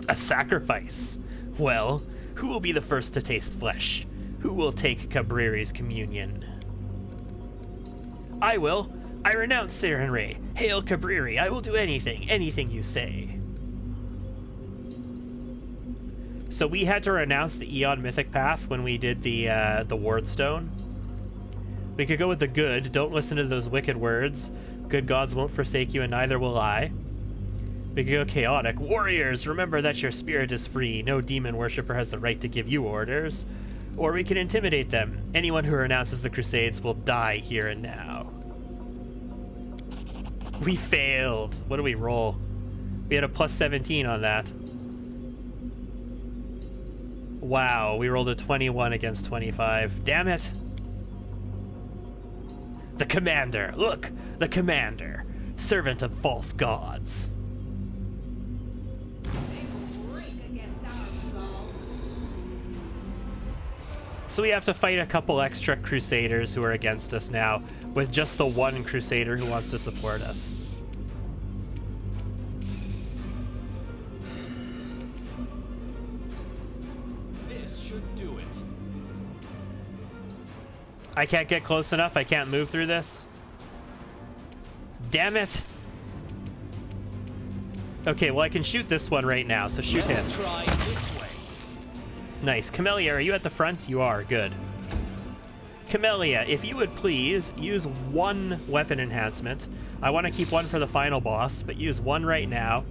A sacrifice? Well, who will be the first to taste flesh? Who will take Cabreri's communion? I will. I renounce Scorching Ray. Hail Cabreri, I will do anything you say. So we had to renounce the Eon Mythic Path when we did the Wardstone. We could go with the good. Don't listen to those wicked words. Good gods won't forsake you, and neither will I. We could go chaotic. Warriors, remember that your spirit is free. No demon worshiper has the right to give you orders. Or we can intimidate them. Anyone who renounces the Crusades will die here and now. We failed. What do we roll? We had a +17 on that. Wow, we rolled a 21 against 25. Damn it. The commander! Look! The commander! Servant of false gods! So we have to fight a couple extra crusaders who are against us now, with just the one crusader who wants to support us. I can't get close enough. I can't move through this. Damn it. Okay, well, I can shoot this one right now, so shoot him. Try this way. Nice. Camellia, are you at the front? You are. Good. Camellia, if you would please use one weapon enhancement. I want to keep one for the final boss, but use one right now.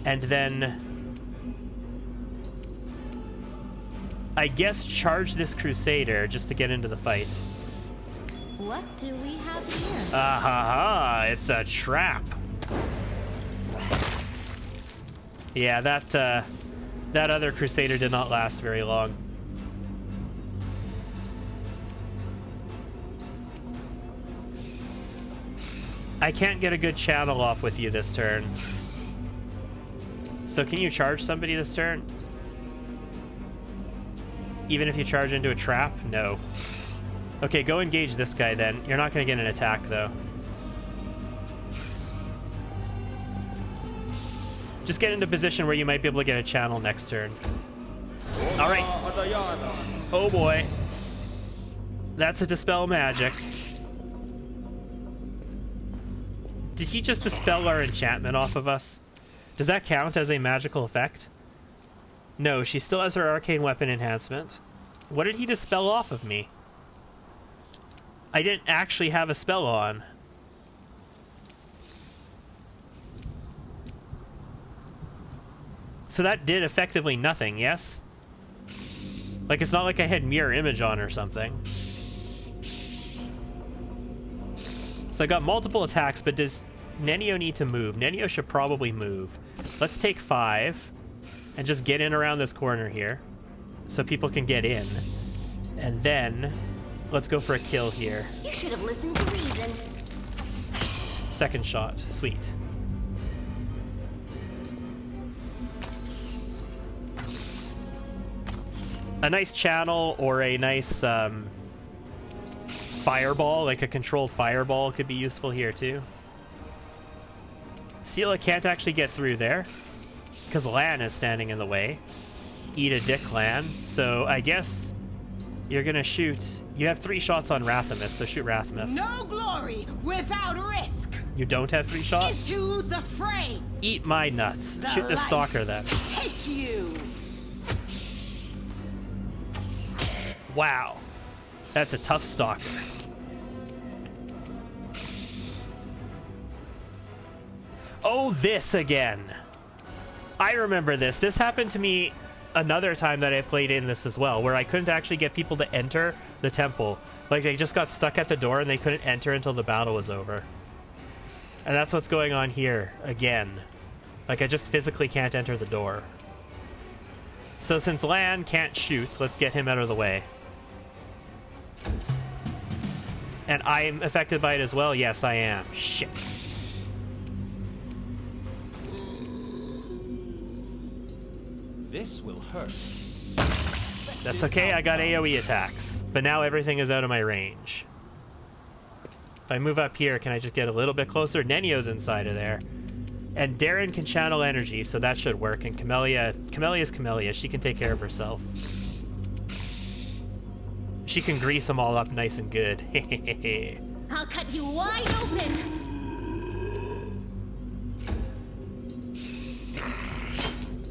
And then I guess charge this Crusader just to get into the fight. What do we have here? Ah ha ha, it's a trap. Yeah, that other Crusader did not last very long. I can't get a good channel off with you this turn. So can you charge somebody this turn? Even if you charge into a trap? No. Okay, go engage this guy then. You're not going to get an attack, though. Just get into position where you might be able to get a channel next turn. All right. Oh, boy. That's a Dispel Magic. Did he just dispel our enchantment off of us? Does that count as a magical effect? No, she still has her arcane weapon enhancement. What did he dispel off of me? I didn't actually have a spell on. So that did effectively nothing, yes? Like, it's not like I had mirror image on or something. So I got multiple attacks, but does Nenio need to move? Nenio should probably move. Let's take 5 and just get in around this corner here so people can get in. And then let's go for a kill here. You should have listened to reason. Second shot. Sweet. A nice channel or a nice fireball, like a controlled fireball, could be useful here too. Sela can't actually get through there because Lan is standing in the way. Eat a dick, Lan. So I guess you're gonna shoot. You have 3 shots on Rathamus, so shoot Rathamus. No glory without risk. You don't have 3 shots? Into the fray. Eat my nuts. The Shoot the light. stalker then. Take you. Wow. That's a tough stalker. Oh, this again. I remember this. This happened to me another time that I played in this as well, where I couldn't actually get people to enter the temple. Like, they just got stuck at the door and they couldn't enter until the battle was over. And that's what's going on here again. Like, I just physically can't enter the door. So since Lan can't shoot, let's get him out of the way. And I'm affected by it as well? Yes, I am. Shit. This will hurt. That's okay, I got AoE attacks. But now everything is out of my range. If I move up here, can I just get a little bit closer? Nenio's inside of there. And Darren can channel energy, so that should work. And Camellia's Camellia. She can take care of herself. She can grease them all up nice and good. I'll cut you wide open.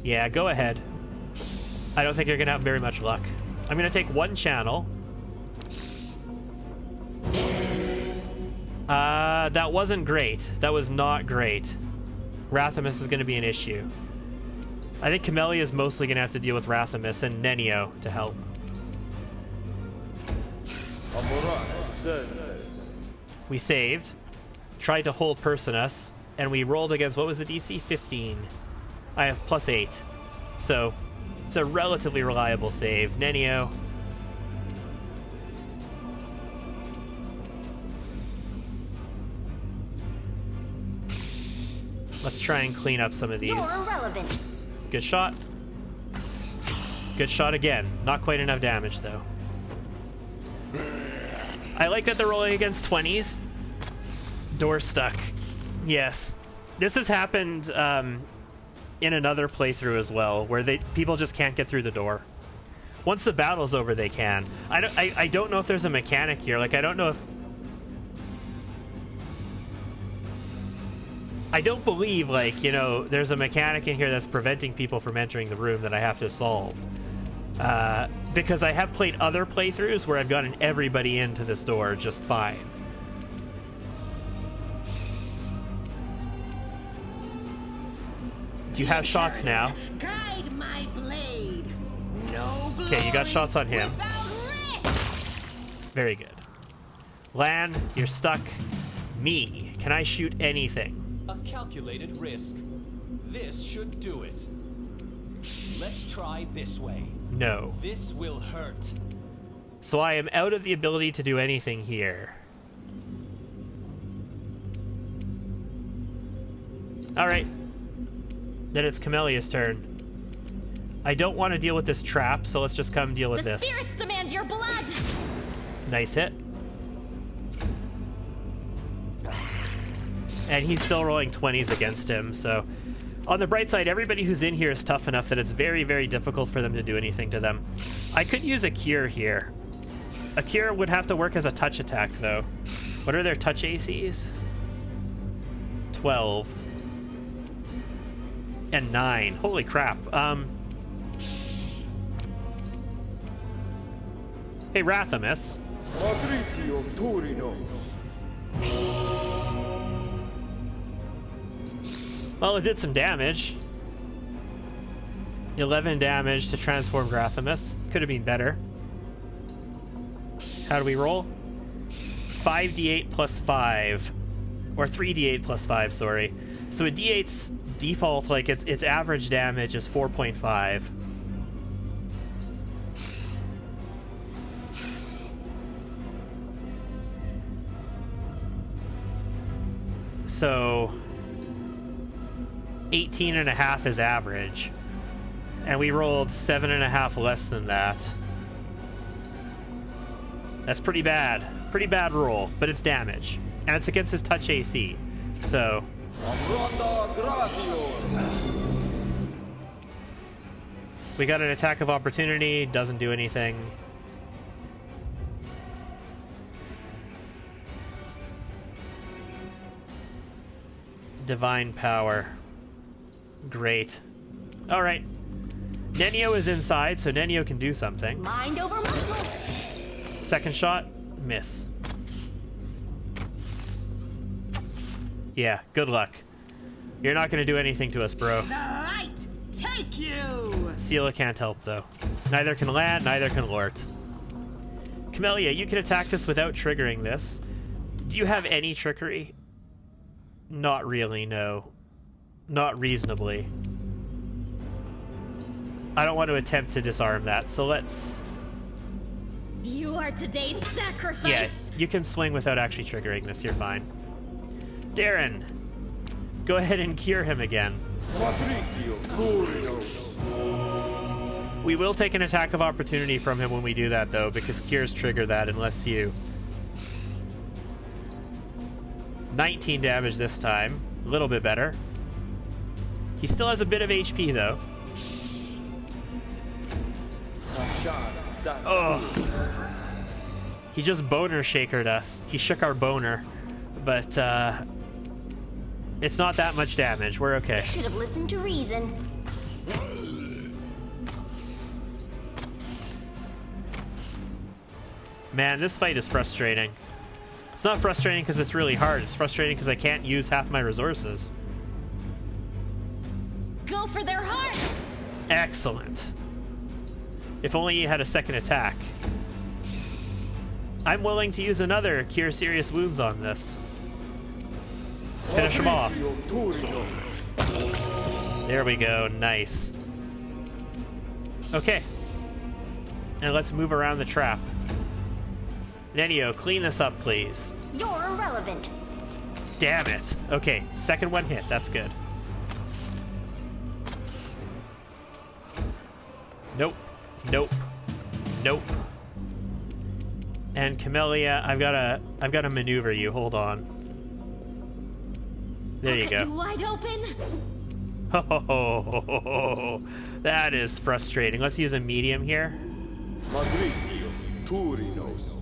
Yeah, go ahead. I don't think you're gonna have very much luck. I'm gonna take 1 channel. That wasn't great. That was not great. Rathamus is gonna be an issue. I think Camellia is mostly gonna have to deal with Rathamus and Nenio to help. We saved, tried to hold Persinus, and we rolled against, what was the DC? 15. I have +8. So, it's a relatively reliable save. Nenio. Let's try and clean up some of these. You're irrelevant. Good shot. Good shot again. Not quite enough damage, though. I like that they're rolling against 20s. Door stuck. Yes. This has happened in another playthrough as well, where people just can't get through the door. Once the battle's over, they can. I don't know if there's a mechanic here. Like, I don't know if... I don't believe, like, you know, there's a mechanic in here that's preventing people from entering the room that I have to solve. Because I have played other playthroughs where I've gotten everybody into this door just fine. Do you have shots now? Guide my blade. No Okay, you got shots on him. without risk. Very good. Lan, you're stuck. Me, can I shoot anything? A calculated risk. This should do it. Let's try this way. No. This will hurt. So I am out of the ability to do anything here. Alright. Then it's Camelia's turn. I don't want to deal with this trap, so let's just come deal with The this. spirits demand your blood. Nice hit. And he's still rolling 20s against him, so... On the bright side, everybody who's in here is tough enough that it's very, very difficult for them to do anything to them. I could use a cure here. A cure would have to work as a touch attack, though. What are their touch ACs? 12. And 9. Holy crap. Hey, Rathamus. Well, it did some damage. 11 damage to transform Rathamus. Could have been better. How do we roll? 5d8 plus 5. Or 3d8 plus 5, sorry. So a d8's default, like, its average damage is 4.5. So... 18.5 is average. And we rolled 7.5 less than that. That's pretty bad. Pretty bad roll, but it's damage. And it's against his touch AC. So... we got an attack of opportunity, doesn't do anything. Divine power. Great. Alright. Nenio is inside, so Nenio can do something. Mind over muscle. Second shot, miss. Yeah, good luck. You're not going to do anything to us, bro. The light take you. Seela can't help, though. Neither can Lan, neither can Lort. Camellia, you can attack this without triggering this. Do you have any trickery? Not really, no. Not reasonably. I don't want to attempt to disarm that, so let's... You are today's sacrifice. Yeah, you can swing without actually triggering this, you're fine. Darren, go ahead and cure him again. We will take an attack of opportunity from him when we do that, though, because cures trigger that unless you... 19 damage this time. A little bit better. He still has a bit of HP, though. Oh. He just boner shakered us. He shook our boner. But, it's not that much damage. We're okay. Should have listened to reason. Man, this fight is frustrating. It's not frustrating because it's really hard. It's frustrating because I can't use half my resources. Go for their heart. Excellent. If only you had a second attack. I'm willing to use another Cure Serious Wounds on this. Finish him off. There we go. Nice. Okay. And let's move around the trap. Nenio, clean this up, please. You're irrelevant. Damn it. Okay, second one hit. That's good. Nope. Nope. Nope. And Camellia, I've gotta maneuver you. Hold on. There you go. Wide open. Oh, that is frustrating. Let's use a medium here. Madritio, Turinos.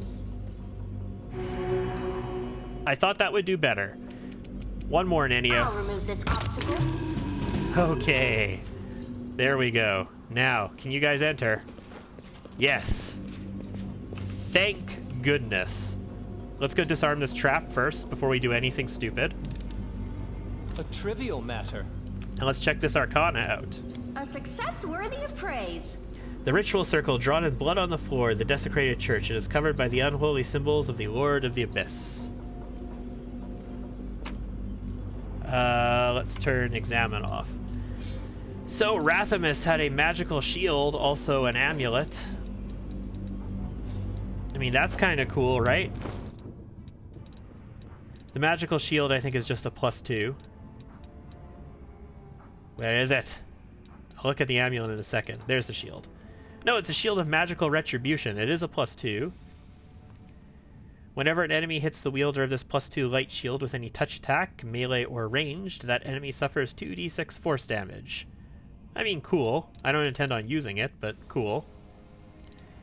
I thought that would do better. One more, Nenio. I'll remove this obstacle. Okay. There we go. Now, can you guys enter? Yes. Thank goodness. Let's go disarm this trap first before we do anything stupid. A trivial matter. And let's check this Arcana out. A success worthy of praise. The ritual circle drawn in blood on the floor, the desecrated church. It is covered by the unholy symbols of the Lord of the Abyss. Let's turn Examine off. So, Rathamus had a magical shield, also an amulet. I mean, that's kind of cool, right? The magical shield, I think, is just a +2. Where is it? I'll look at the amulet in a second. There's the shield. No, it's a shield of magical retribution. It is a +2. Whenever an enemy hits the wielder of this +2 light shield with any touch attack, melee or ranged, that enemy suffers 2d6 force damage. I mean, cool. I don't intend on using it, but cool.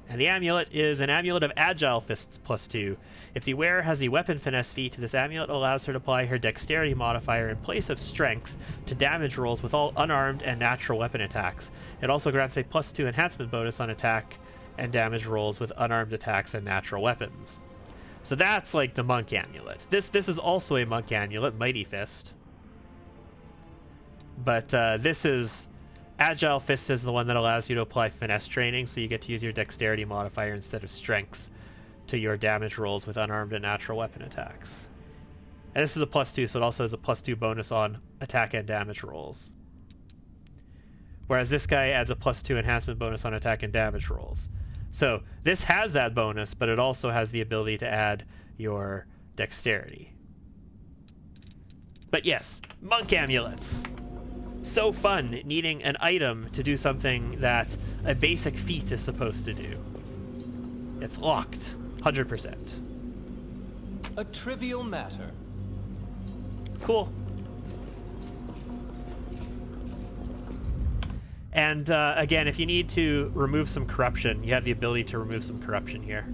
And the amulet is an amulet of Agile Fists +2. If the wearer has the weapon finesse feat, this amulet allows her to apply her dexterity modifier in place of strength to damage rolls with all unarmed and natural weapon attacks. It also grants a +2 enhancement bonus on attack and damage rolls with unarmed attacks and natural weapons. So that's like the monk amulet. This is also a monk amulet, Mighty Fist. But this is... Agile Fist is the one that allows you to apply finesse training, so you get to use your dexterity modifier instead of strength to your damage rolls with unarmed and natural weapon attacks. And this is a +2, so it also has a +2 bonus on attack and damage rolls. Whereas this guy adds a +2 enhancement bonus on attack and damage rolls. So this has that bonus, but it also has the ability to add your dexterity. But yes, monk amulets. So fun, needing an item to do something that a basic feat is supposed to do. It's locked, 100%. A trivial matter. Cool. And again, if you need to remove some corruption, you have the ability to remove some corruption here.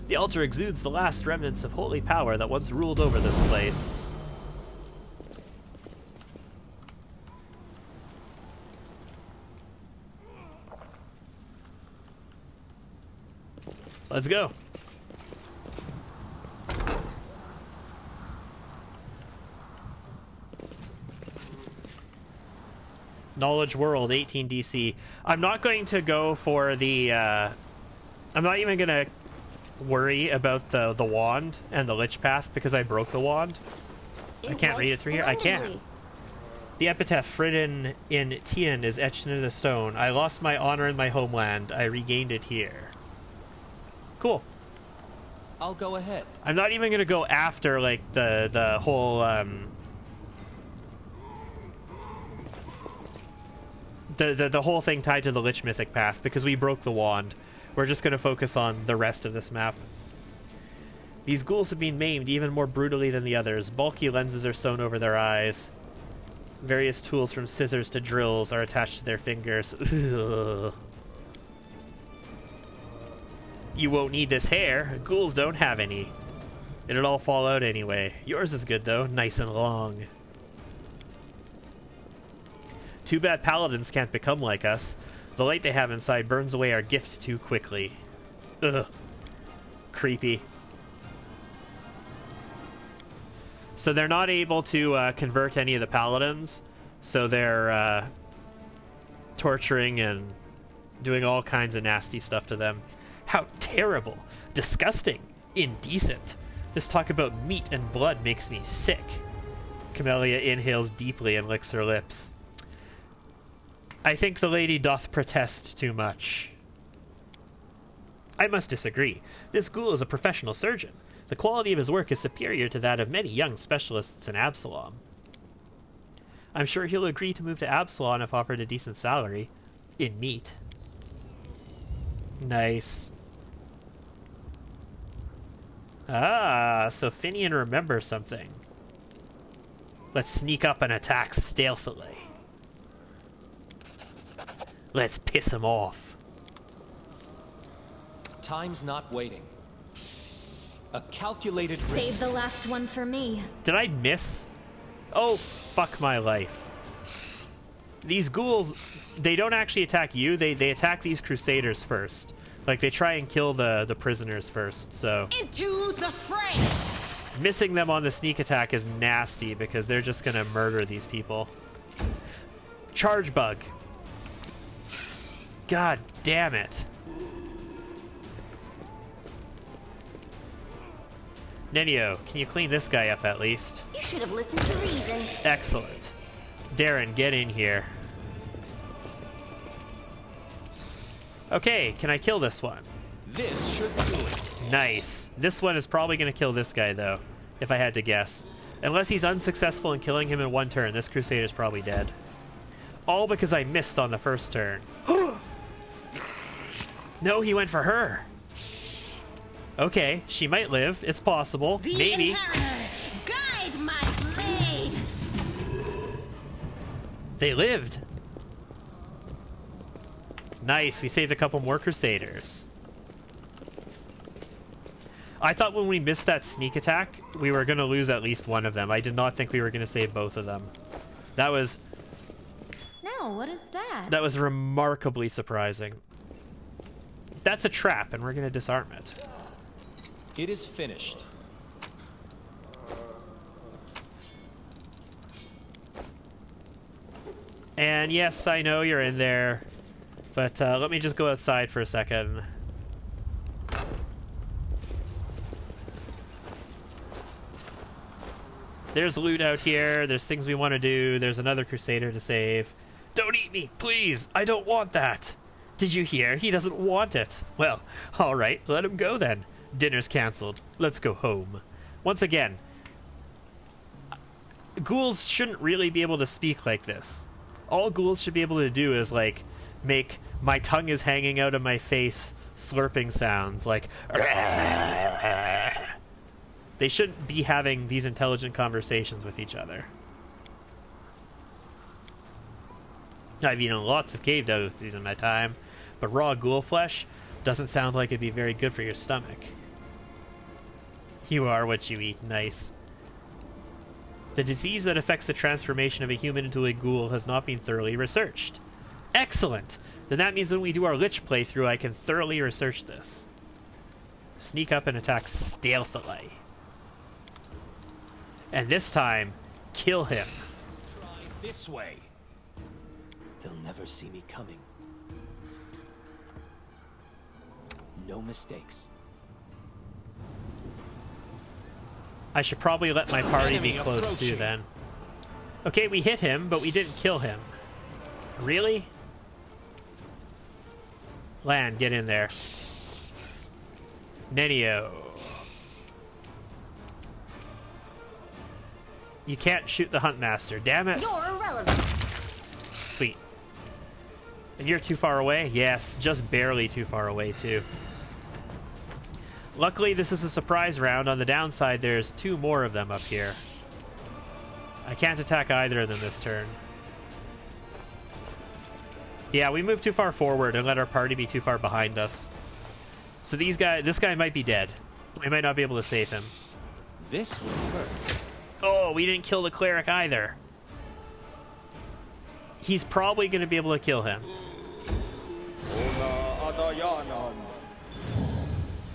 The altar exudes the last remnants of holy power that once ruled over this place. Let's go. Knowledge World, 18 DC. I'm not going to go for the... I'm not even going to worry about the wand and the Lich Path because I broke the wand. I can't read it through here. I can. The epitaph written in Tian is etched into the stone. I lost my honor in my homeland. I regained it here. Cool. I'll go ahead. I'm not even going to go after, like, the whole... The whole thing tied to the Lich Mythic Path, because we broke the wand. We're just going to focus on the rest of this map. These ghouls have been maimed even more brutally than the others. Bulky lenses are sewn over their eyes. Various tools from scissors to drills are attached to their fingers. Ugh. You won't need this hair. Ghouls don't have any. It'll all fall out anyway. Yours is good, though. Nice and long. Too bad paladins can't become like us. The light they have inside burns away our gift too quickly. Ugh. Creepy. So they're not able to convert any of the paladins. So they're torturing and doing all kinds of nasty stuff to them. How terrible. Disgusting. Indecent. This talk about meat and blood makes me sick. Camellia inhales deeply and licks her lips. I think the lady doth protest too much. I must disagree. This ghoul is a professional surgeon. The quality of his work is superior to that of many young specialists in Absalom. I'm sure he'll agree to move to Absalom if offered a decent salary. In meat. Nice. Ah, so Finian remembers something. Let's sneak up and attack stealthily. Let's piss him off. Time's not waiting. A calculated risk. Save the last one for me. Did I miss? Oh, fuck my life. These ghouls, they don't actually attack you. They attack these crusaders first. Like, they try and kill the prisoners first, so... Into the fray! Missing them on the sneak attack is nasty because they're just gonna murder these people. Charge bug. God damn it. Nenio, can you clean this guy up at least? You should have listened to reason. Excellent. Darren, get in here. Okay, can I kill this one? This should do it. Nice. This one is probably going to kill this guy, though, if I had to guess. Unless he's unsuccessful in killing him in one turn, this Crusader's probably dead. All because I missed on the first turn. No, he went for her. Okay, she might live. It's possible. The Maybe. Inheritor, guide my blade! They lived. Nice, we saved a couple more Crusaders. I thought when we missed that sneak attack, we were going to lose at least one of them. I did not think we were going to save both of them. That was... Now, what is that? That was remarkably surprising. That's a trap, and we're going to disarm it. It is finished. And yes, I know you're in there, but let me just go outside for a second. There's loot out here. There's things we want to do. There's another Crusader to save. Don't eat me, please. I don't want that. Did you hear? He doesn't want it. Well, all right, let him go then. Dinner's canceled. Let's go home. Once again, ghouls shouldn't really be able to speak like this. All ghouls should be able to do is, like, make my tongue is hanging out of my face slurping sounds, like... They shouldn't be having these intelligent conversations with each other. I've eaten lots of cave delicacies in my time, but raw ghoul flesh doesn't sound like it'd be very good for your stomach. You are what you eat, nice. The disease that affects the transformation of a human into a ghoul has not been thoroughly researched. Excellent! Then that means when we do our Lich playthrough, I can thoroughly research this. Sneak up and attack stealthily. And this time, kill him. Try this way. They'll never see me coming. No mistakes. I should probably let my party be Enemy close approaching. too then. Okay, we hit him, but we didn't kill him. Really? Lan, get in there. Nenio. You can't shoot the Huntmaster, damn it. You're irrelevant. Sweet. And you're too far away? Yes, just barely too far away too. Luckily, this is a surprise round. On the downside, there's 2 more of them up here. I can't attack either of them this turn. Yeah, we moved too far forward and let our party be too far behind us. So this guy might be dead. We might not be able to save him. This will hurt. Oh, we didn't kill the cleric either. He's probably going to be able to kill him.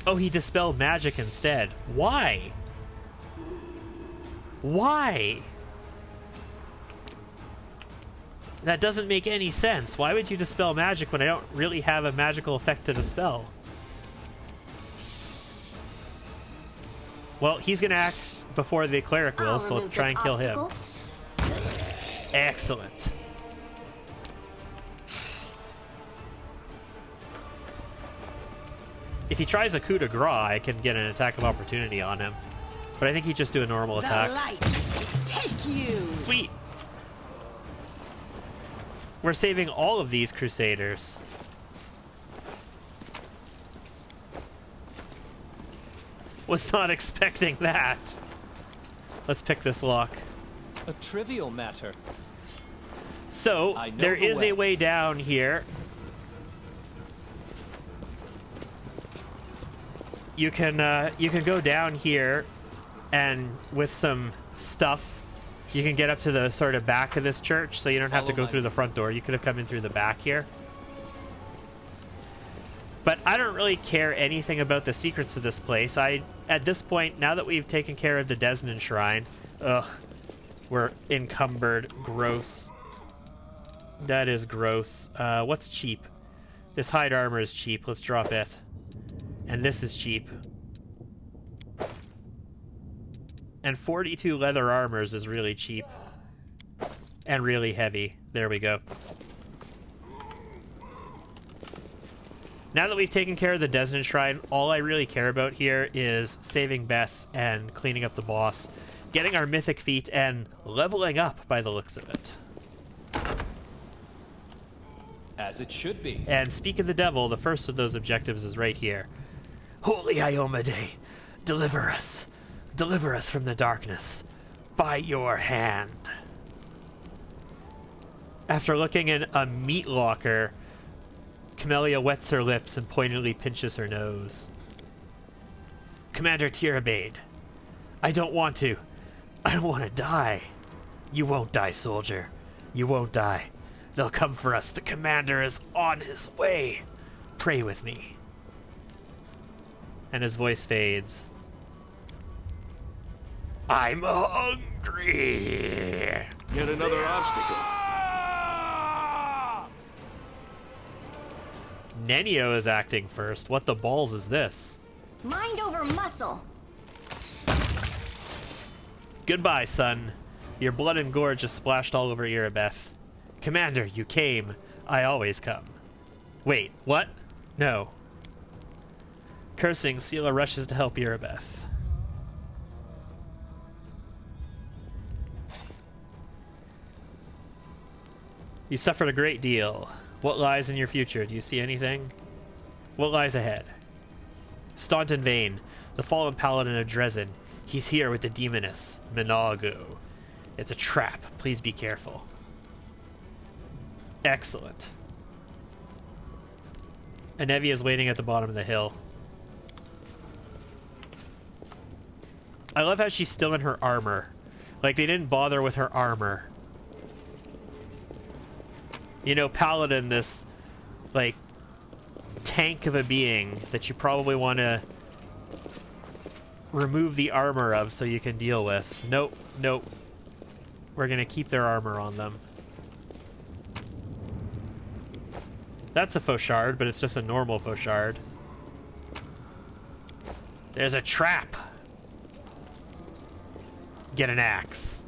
Oh, he dispelled magic instead. Why? Why? That doesn't make any sense. Why would you dispel magic when I don't really have a magical effect to dispel? Well, he's going to act before the cleric will, so let's try and kill him. Excellent. If he tries a coup de grace, I can get an attack of opportunity on him. But I think he'd just do a normal attack. The light, take you! Sweet. We're saving all of these Crusaders. Was not expecting that. Let's pick this lock. A trivial matter. So, I know there the is way. a way down here. you can go down here, and with some stuff, you can get up to the sort of back of this church, so you don't have to go through the front door. You could have come in through the back here. But I don't really care anything about the secrets of this place. At this point, now that we've taken care of the Desnan Shrine, we're encumbered. Gross. That is gross. What's cheap? This hide armor is cheap. Let's drop it. And this is cheap. And 42 leather armors is really cheap. And really heavy. There we go. Now that we've taken care of the Desnan Shrine, all I really care about here is saving Beth and cleaning up the boss, getting our mythic feat, and leveling up by the looks of it. As it should be. And speak of the devil, the first of those objectives is right here. Holy Iomade, deliver us. Deliver us from the darkness by your hand. After looking in a meat locker, Camellia wets her lips and pointedly pinches her nose. Commander Tirabade, I don't want to die. You won't die, soldier. You won't die. They'll come for us. The commander is on his way. Pray with me. And his voice fades. I'm hungry. Yet another obstacle. Nenio is acting first. What the balls is this? Mind over muscle. Goodbye, son. Your blood and gore just splashed all over Erebeth. Commander, you came. I always come. Wait, what? No. Cursing, Sela rushes to help Erebeth. You suffered a great deal. What lies in your future? Do you see anything? What lies ahead? Staunton Vane, the fallen paladin of Dresden. He's here with the demoness, Minago. It's a trap. Please be careful. Excellent. Anevi is waiting at the bottom of the hill. I love how she's still in her armor. Like, they didn't bother with her armor. You know, Paladin, this, like, tank of a being that you probably want to remove the armor of so you can deal with. Nope, nope. We're going to keep their armor on them. That's a faux shard, but it's just a normal faux shard. There's a trap. Get an axe.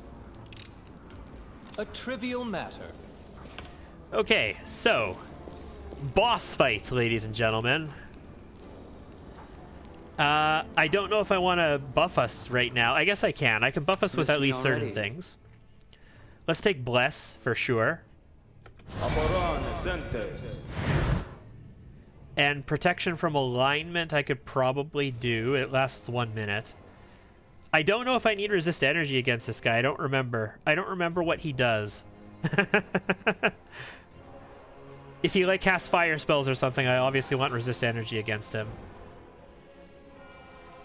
A trivial matter. Okay, so boss fight, ladies and gentlemen. I don't know if I want to buff us right now. I guess I can. I can buff us with at least certain things. Let's take Bless for sure. And protection from alignment I could probably do. It lasts 1 minute. I don't know if I need resist energy against this guy. I don't remember. I don't remember what he does. If he like casts fire spells or something, I obviously want resist energy against him.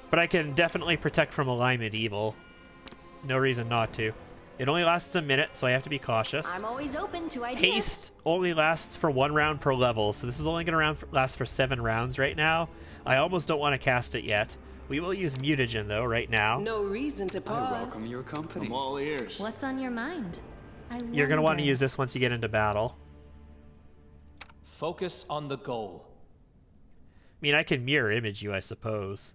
But I can definitely protect from alignment evil. No reason not to. It only lasts a minute, so I have to be cautious. I'm always open to ideas. Haste only lasts for 1 round per level, so this is only going to last for 7 rounds right now. I almost don't want to cast it yet. We will use mutagen, though, right now. No reason to pause. I welcome your company. I'm all ears. What's on your mind? You're going to want to use this once you get into battle. Focus on the goal. I mean, I can mirror image you, I suppose.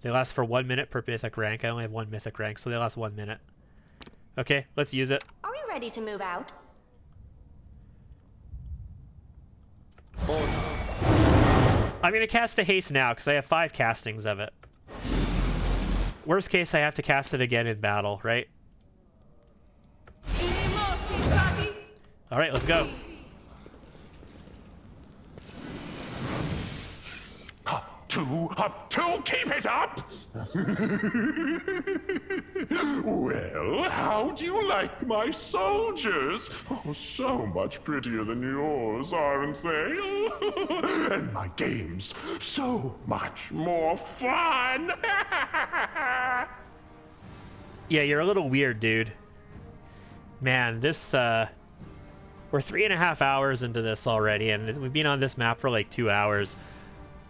They last for 1 minute per mythic rank. I only have 1 mythic rank, so they last 1 minute. Okay, let's use it. Are we ready to move out? I'm going to cast the haste now, because I have 5 castings of it. Worst case, I have to cast it again in battle, right? Alright, let's go. up to, keep it up! Well, how do you like my soldiers? Oh, so much prettier than yours, aren't they? And my games, so much more fun! Yeah, you're a little weird, dude. Man, this, we're 3.5 hours into this already, and we've been on this map for like 2 hours.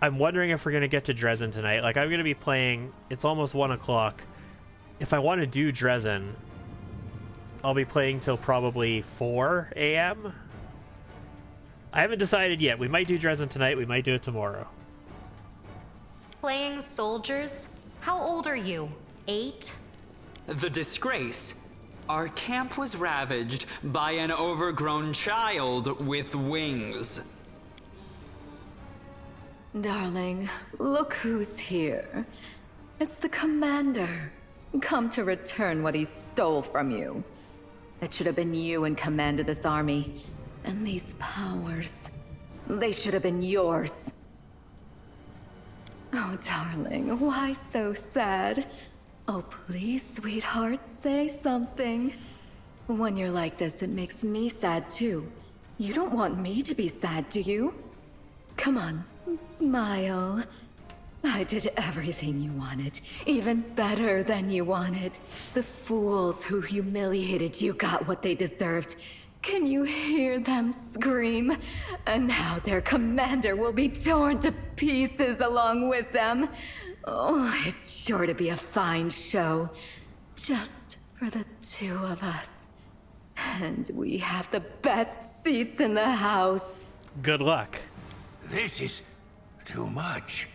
I'm wondering if we're going to get to Dresden tonight. Like, I'm going to be playing, it's almost 1 o'clock. If I want to do Dresden, I'll be playing till probably 4 a.m. I haven't decided yet. We might do Dresden tonight, we might do it tomorrow. Playing soldiers? How old are you? 8? The disgrace. Our camp was ravaged by an overgrown child with wings. Darling, look who's here. It's the commander, come to return what he stole from you. It should have been you in command of this army, and these powers. They should have been yours. Oh, darling, why so sad? Oh, please, sweetheart, say something. When you're like this, it makes me sad too. You don't want me to be sad, do you? Come on, smile. I did everything you wanted, even better than you wanted. The fools who humiliated you got what they deserved. Can you hear them scream? And now their commander will be torn to pieces along with them. Oh, it's sure to be a fine show. Just for the two of us. And we have the best seats in the house. Good luck. This is too much.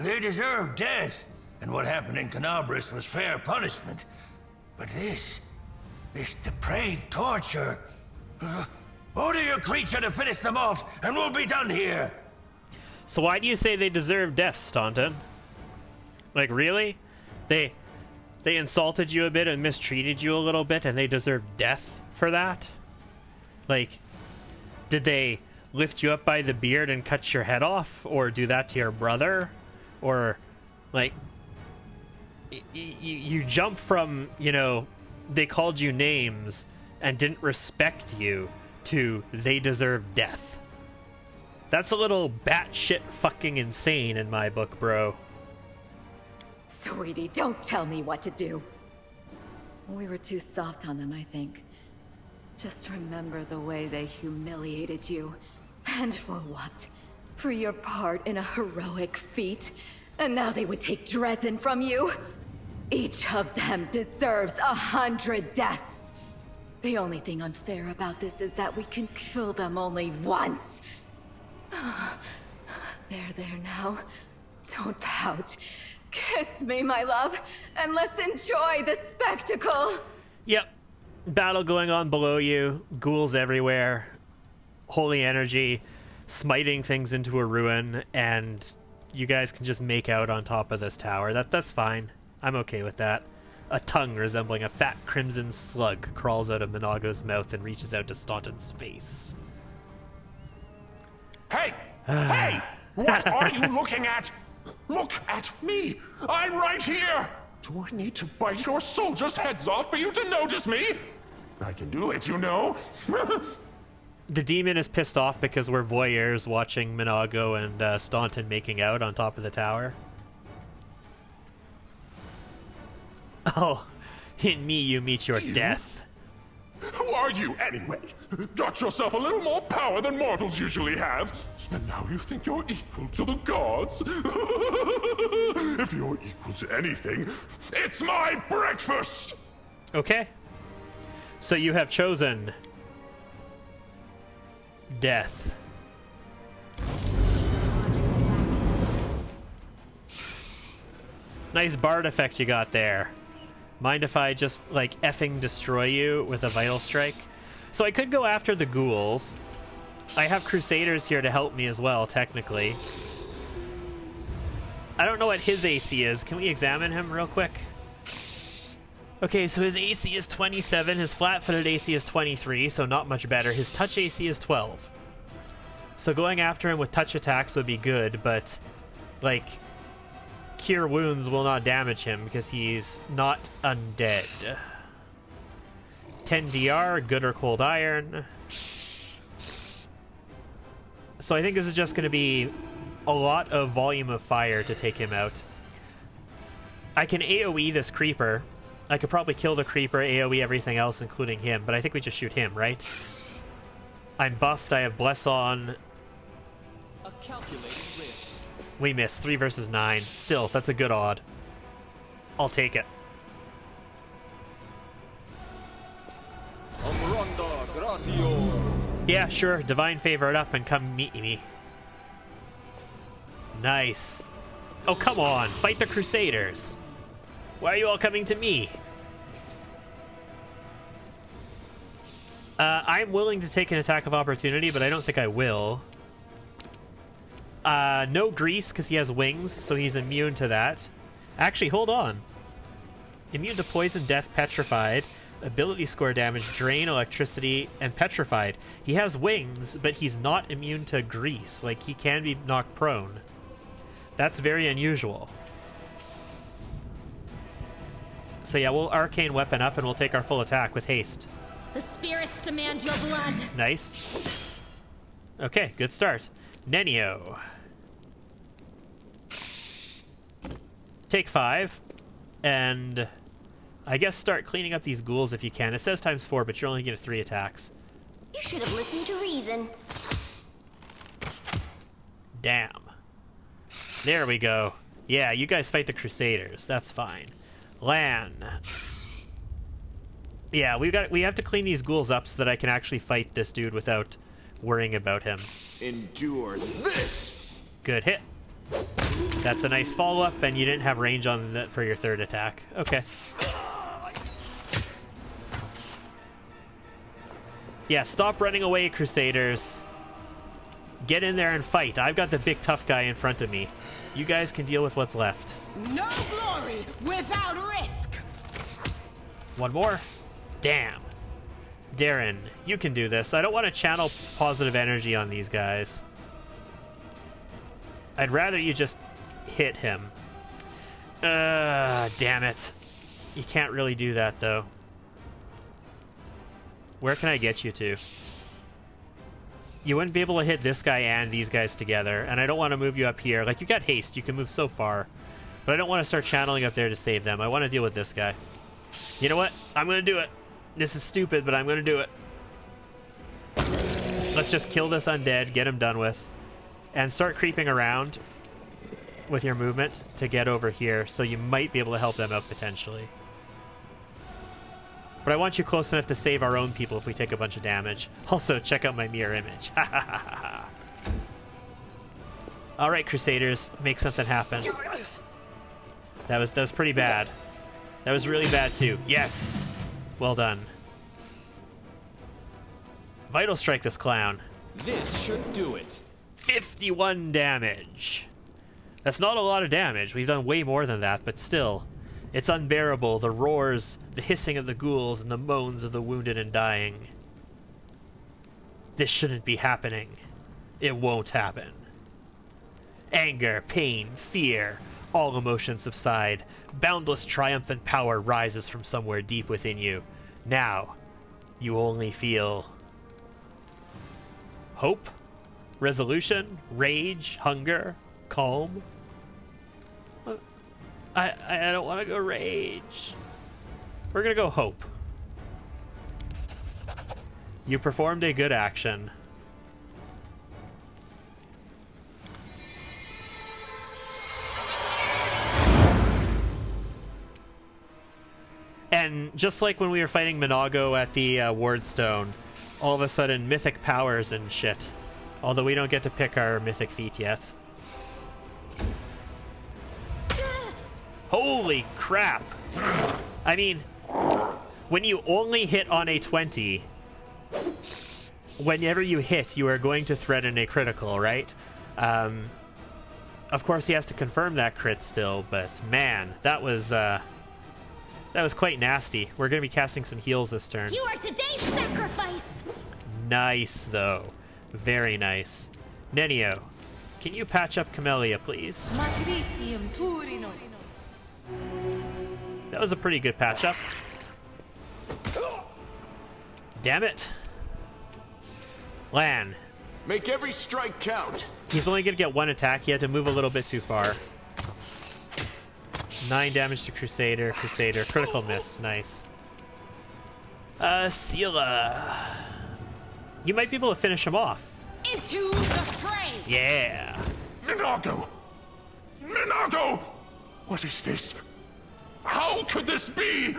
They deserve death, and what happened in Canabris was fair punishment. But this depraved torture... order your creature to finish them off, and we'll be done here. So why do you say they deserve death, Staunton? Like, really? They insulted you a bit and mistreated you a little bit, and they deserve death for that? Like, did they lift you up by the beard and cut your head off, or do that to your brother? Or, like, you jump from, you know, they called you names and didn't respect you, to they deserve death. That's a little batshit fucking insane in my book, bro. Sweetie, don't tell me what to do. We were too soft on them, I think. Just remember the way they humiliated you. And for what? For your part in a heroic feat? And now they would take Dresden from you? Each of them deserves 100 deaths. The only thing unfair about this is that we can kill them only once. There now. Don't pout. Kiss me, my love, and let's enjoy the spectacle. Yep. Battle going on below you. Ghouls everywhere. Holy energy. Smiting things into a ruin. And you guys can just make out on top of this tower. That's fine. I'm okay with that. A tongue resembling a fat crimson slug crawls out of Minago's mouth and reaches out to Staunton's face. Hey! Hey! What are you looking at? Look at me! I'm right here! Do I need to bite your soldiers' heads off for you to notice me? I can do it, you know. The demon is pissed off because we're voyeurs watching Minago and Staunton making out on top of the tower. Oh, in me you meet your death. Who are you, anyway? Got yourself a little more power than mortals usually have. And now you think you're equal to the gods? If you're equal to anything, it's my breakfast! Okay. So you have chosen death. Nice bard effect you got there. Mind if I just, like, effing destroy you with a Vital Strike? So I could go after the ghouls. I have Crusaders here to help me as well, technically. I don't know what his AC is. Can we examine him real quick? Okay, so his AC is 27. His flat-footed AC is 23, so not much better. His touch AC is 12. So going after him with touch attacks would be good, but Like, Cure Wounds will not damage him because he's not undead. 10 DR, good or cold iron. So I think this is just going to be a lot of volume of fire to take him out. I can AoE this creeper. I could probably kill the creeper, AoE everything else, including him, but I think we just shoot him, right? I'm buffed, I have Bless on. A calculated risk. We missed. 3 versus 9. Still, that's a good odd. I'll take it. Yeah, sure. Divine Favor it up and come meet me. Nice. Oh, come on. Fight the Crusaders. Why are you all coming to me? I'm willing to take an attack of opportunity, but I don't think I will. No grease, because he has wings, so he's immune to that. Actually, hold on. Immune to poison, death, petrified. Ability score damage, drain, electricity, and petrified. He has wings, but he's not immune to grease. Like, he can be knocked prone. That's very unusual. So yeah, we'll Arcane Weapon up and we'll take our full attack with haste. The spirits demand your blood. Nice. Okay, good start. Nenio. Take 5. And I guess start cleaning up these ghouls if you can. It says ×4, but you're only getting 3 attacks. You should have listened to reason. Damn. There we go. Yeah, you guys fight the Crusaders. That's fine. Lan. Yeah, we have to clean these ghouls up so that I can actually fight this dude without worrying about him. Endure this. Good hit. That's a nice follow-up, and you didn't have range on that for your 3rd attack. Okay. Yeah, stop running away, Crusaders. Get in there and fight. I've got the big tough guy in front of me. You guys can deal with what's left. No glory without risk. One more. Damn. Darren, you can do this. I don't want to channel positive energy on these guys. I'd rather you just hit him. Damn it. You can't really do that, though. Where can I get you to? You wouldn't be able to hit this guy and these guys together, and I don't want to move you up here. Like, you got haste, you can move so far. But I don't want to start channeling up there to save them. I want to deal with this guy. You know what? I'm going to do it. This is stupid, but I'm going to do it. Let's just kill this undead, get him done with, and start creeping around with your movement to get over here, so you might be able to help them out potentially. But I want you close enough to save our own people if we take a bunch of damage. Also, check out my mirror image. All right, Crusaders, make something happen. That was pretty bad. That was really bad too. Yes, well done. Vital Strike this clown. This should do it. 51 damage. That's not a lot of damage. We've done way more than that, but still. It's unbearable, the roars, the hissing of the ghouls, and the moans of the wounded and dying. This shouldn't be happening. It won't happen. Anger, pain, fear, all emotions subside. Boundless triumphant power rises from somewhere deep within you. Now, you only feel hope, resolution, rage, hunger, calm. I don't want to go rage. We're going to go hope. You performed a good action. And just like when we were fighting Minago at the Wardstone, all of a sudden mythic powers and shit. Although we don't get to pick our mythic feat yet. Holy crap! I mean, when you only hit on a 20, whenever you hit, you are going to threaten a critical, right? Of course, he has to confirm that crit still, but man, that was quite nasty. We're going to be casting some heals this turn. You are today's sacrifice! Nice, though. Very nice. Nenio. Can you patch up Camellia, please? That was a pretty good patch up. Damn it. Lan. Make every strike count. He's only going to get one attack. He had to move a little bit too far. 9 damage to Crusader. Crusader. Critical miss. Nice. Sela. You might be able to finish him off. Into the fray! Yeah. Minago! Minago! What is this? How could this be?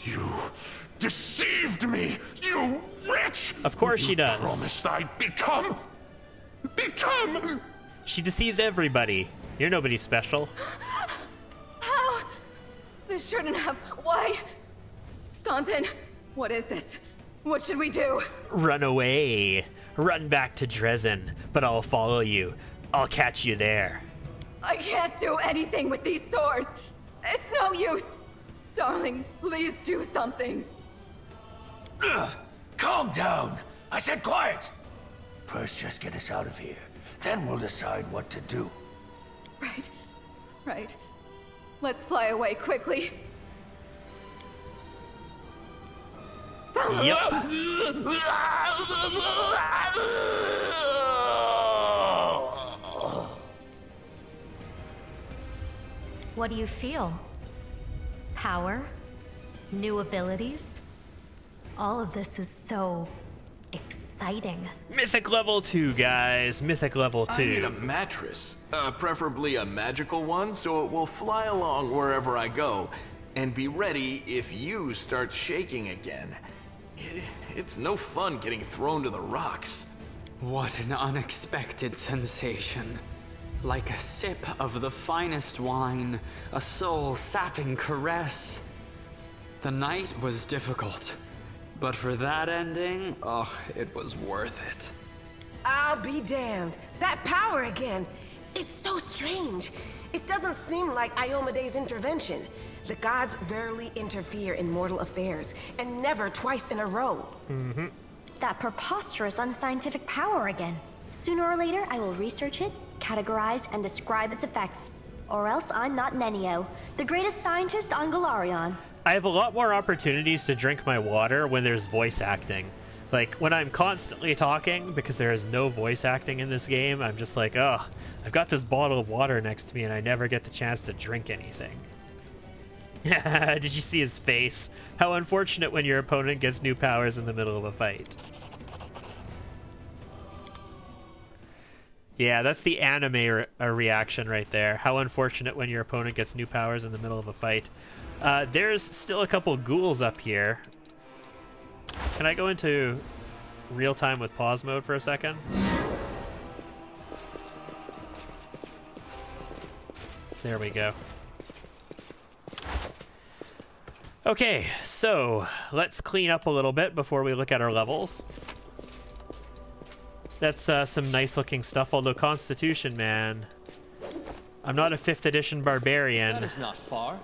You deceived me, you wretch! Of course she does. Promised I'd become... She deceives everybody. You're nobody special. How? This shouldn't have. Why? Staunton, what is this? What should we do? Run away. Run back to Dresden, but I'll follow you. I'll catch you there. I can't do anything with these sores. It's no use. Darling, please do something. Calm down. I said quiet. First, just get us out of here. Then we'll decide what to do. Right. Let's fly away quickly. Yep. What do you feel? Power? New abilities? All of this is so exciting. Mythic level 2, guys. Mythic level 2. I need a mattress, preferably a magical one, so it will fly along wherever I go, and be ready if you start shaking again. It's no fun getting thrown to the rocks. What an unexpected sensation. Like a sip of the finest wine, a soul-sapping caress. The night was difficult, but for that ending, oh, it was worth it. I'll be damned. That power again. It's so strange. It doesn't seem like Iomede's intervention. The gods rarely interfere in mortal affairs, and never twice in a row. Mm-hmm. That preposterous unscientific power again. Sooner or later, I will research it, categorize, and describe its effects. Or else I'm not Nenio, the greatest scientist on Galarion. I have a lot more opportunities to drink my water when there's voice acting. Like, when I'm constantly talking, because there is no voice acting in this game, I'm just like, oh, I've got this bottle of water next to me and I never get the chance to drink anything. Did you see his face? How unfortunate when your opponent gets new powers in the middle of a fight. Yeah, that's the anime reaction right there. How unfortunate when your opponent gets new powers in the middle of a fight. There's still a couple ghouls up here. Can I go into real time with pause mode for a second? There we go. Okay, so let's clean up a little bit before we look at our levels. That's some nice looking stuff, although Constitution, man. I'm not a 5th edition barbarian. That is not far.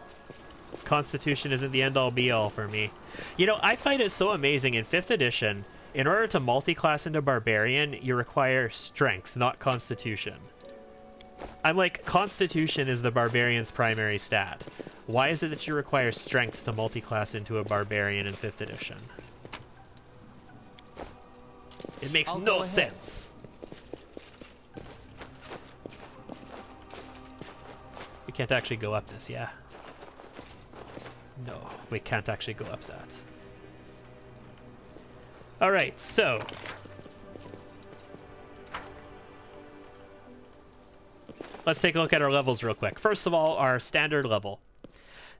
Constitution isn't the end-all be-all for me. You know, I find it so amazing in 5th edition, in order to multi-class into barbarian, you require strength, not Constitution. I'm like, Constitution is the barbarian's primary stat. Why is it that you require strength to multi-class into a barbarian in 5th edition? It makes no sense. We can't actually go up this, yeah? No, we can't actually go up that. Alright, so... let's take a look at our levels real quick. First of all, our standard level.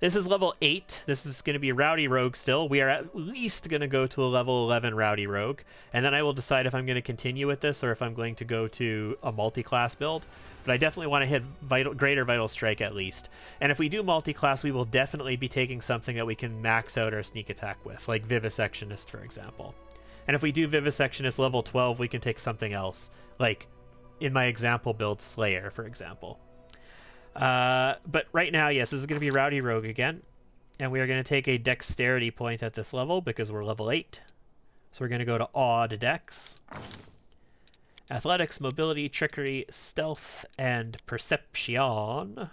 This is level 8. This is going to be Rowdy Rogue still. We are at least going to go to a level 11 Rowdy Rogue. And then I will decide if I'm going to continue with this or if I'm going to go to a multi-class build. But I definitely want to hit Greater Vital Strike at least. And if we do multi-class, we will definitely be taking something that we can max out our sneak attack with, like Vivisectionist, for example. And if we do Vivisectionist level 12, we can take something else, like, in my example build, Slayer, for example. But right now, yes, this is going to be Rowdy Rogue again. And we are going to take a Dexterity point at this level because we're level 8. So we're going to go to Odd Dex. Athletics, mobility, trickery, stealth, and perception.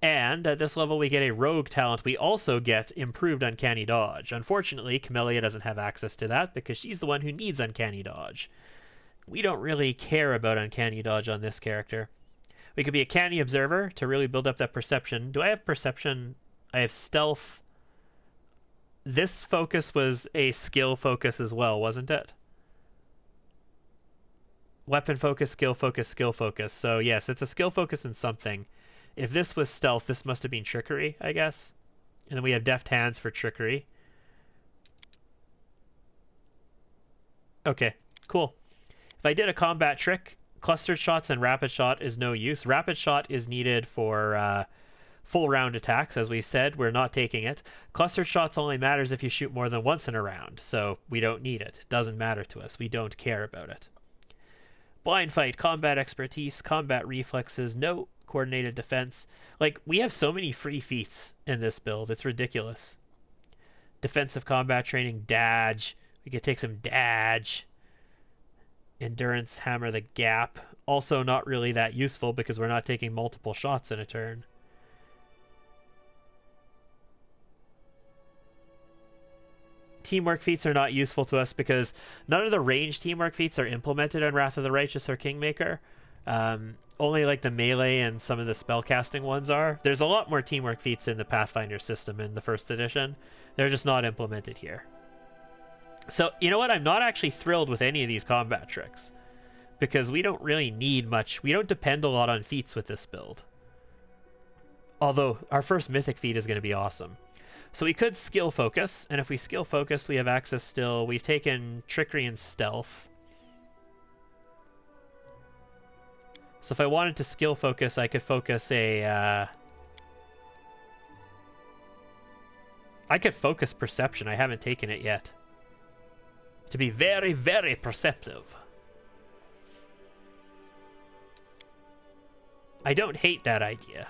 And at this level we get a rogue talent. We also get improved uncanny dodge. Unfortunately, Camellia doesn't have access to that because she's the one who needs uncanny dodge. We don't really care about uncanny dodge on this character. We could be a canny observer to really build up that perception. Do I have perception? I have stealth. This focus was a skill focus as well, wasn't it? Weapon focus, skill focus, skill focus. So yes, it's a skill focus in something. If this was stealth, this must have been trickery, I guess. And then we have deft hands for trickery. Okay, cool. If I did a combat trick, clustered shots and rapid shot is no use. Rapid shot is needed for full round attacks, as we've said. We're not taking it. Clustered shots only matters if you shoot more than once in a round, so we don't need it. It doesn't matter to us. We don't care about it. Blind fight, combat expertise, combat reflexes, no coordinated defense. Like, we have so many free feats in this build. It's ridiculous. Defensive combat training, dodge. We could take some dodge. Endurance, hammer the gap. Also not really that useful because we're not taking multiple shots in a turn. Teamwork feats are not useful to us because none of the ranged teamwork feats are implemented in Wrath of the Righteous or Kingmaker. Only like the melee and some of the spellcasting ones are. There's a lot more teamwork feats in the Pathfinder system in the first edition. They're just not implemented here. So, you know what? I'm not actually thrilled with any of these combat tricks because we don't really need much. We don't depend a lot on feats with this build. Although our first mythic feat is going to be awesome. So we could skill focus, and if we skill focus, we have access still. We've taken trickery and stealth. So if I wanted to skill focus, I could focus a... I could focus perception. I haven't taken it yet. To be very, very perceptive. I don't hate that idea.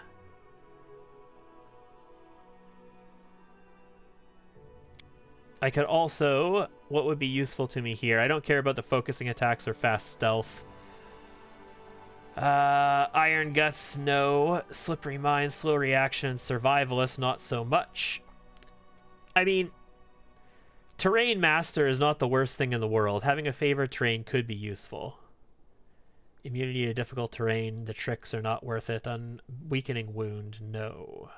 I could also... What would be useful to me here? I don't care about the focusing attacks or fast stealth. Iron Guts, no. Slippery Mind, slow reaction, survivalist, not so much. I mean, Terrain Master is not the worst thing in the world. Having a favored terrain could be useful. Immunity to difficult terrain, the tricks are not worth it. Weakening Wound, no.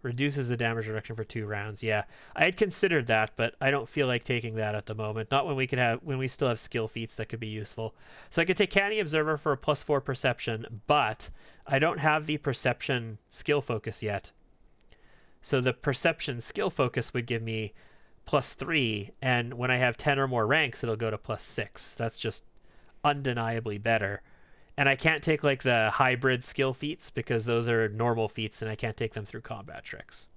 Reduces the damage reduction for 2 rounds. Yeah, I had considered that, but I don't feel like taking that at the moment. Not when we still have skill feats that could be useful. So I could take Canny Observer for a +4 perception, but I don't have the perception skill focus yet. So the perception skill focus would give me +3, and when I have 10 or more ranks, it'll go to +6. That's just undeniably better. And I can't take like the hybrid skill feats because those are normal feats and I can't take them through combat tricks.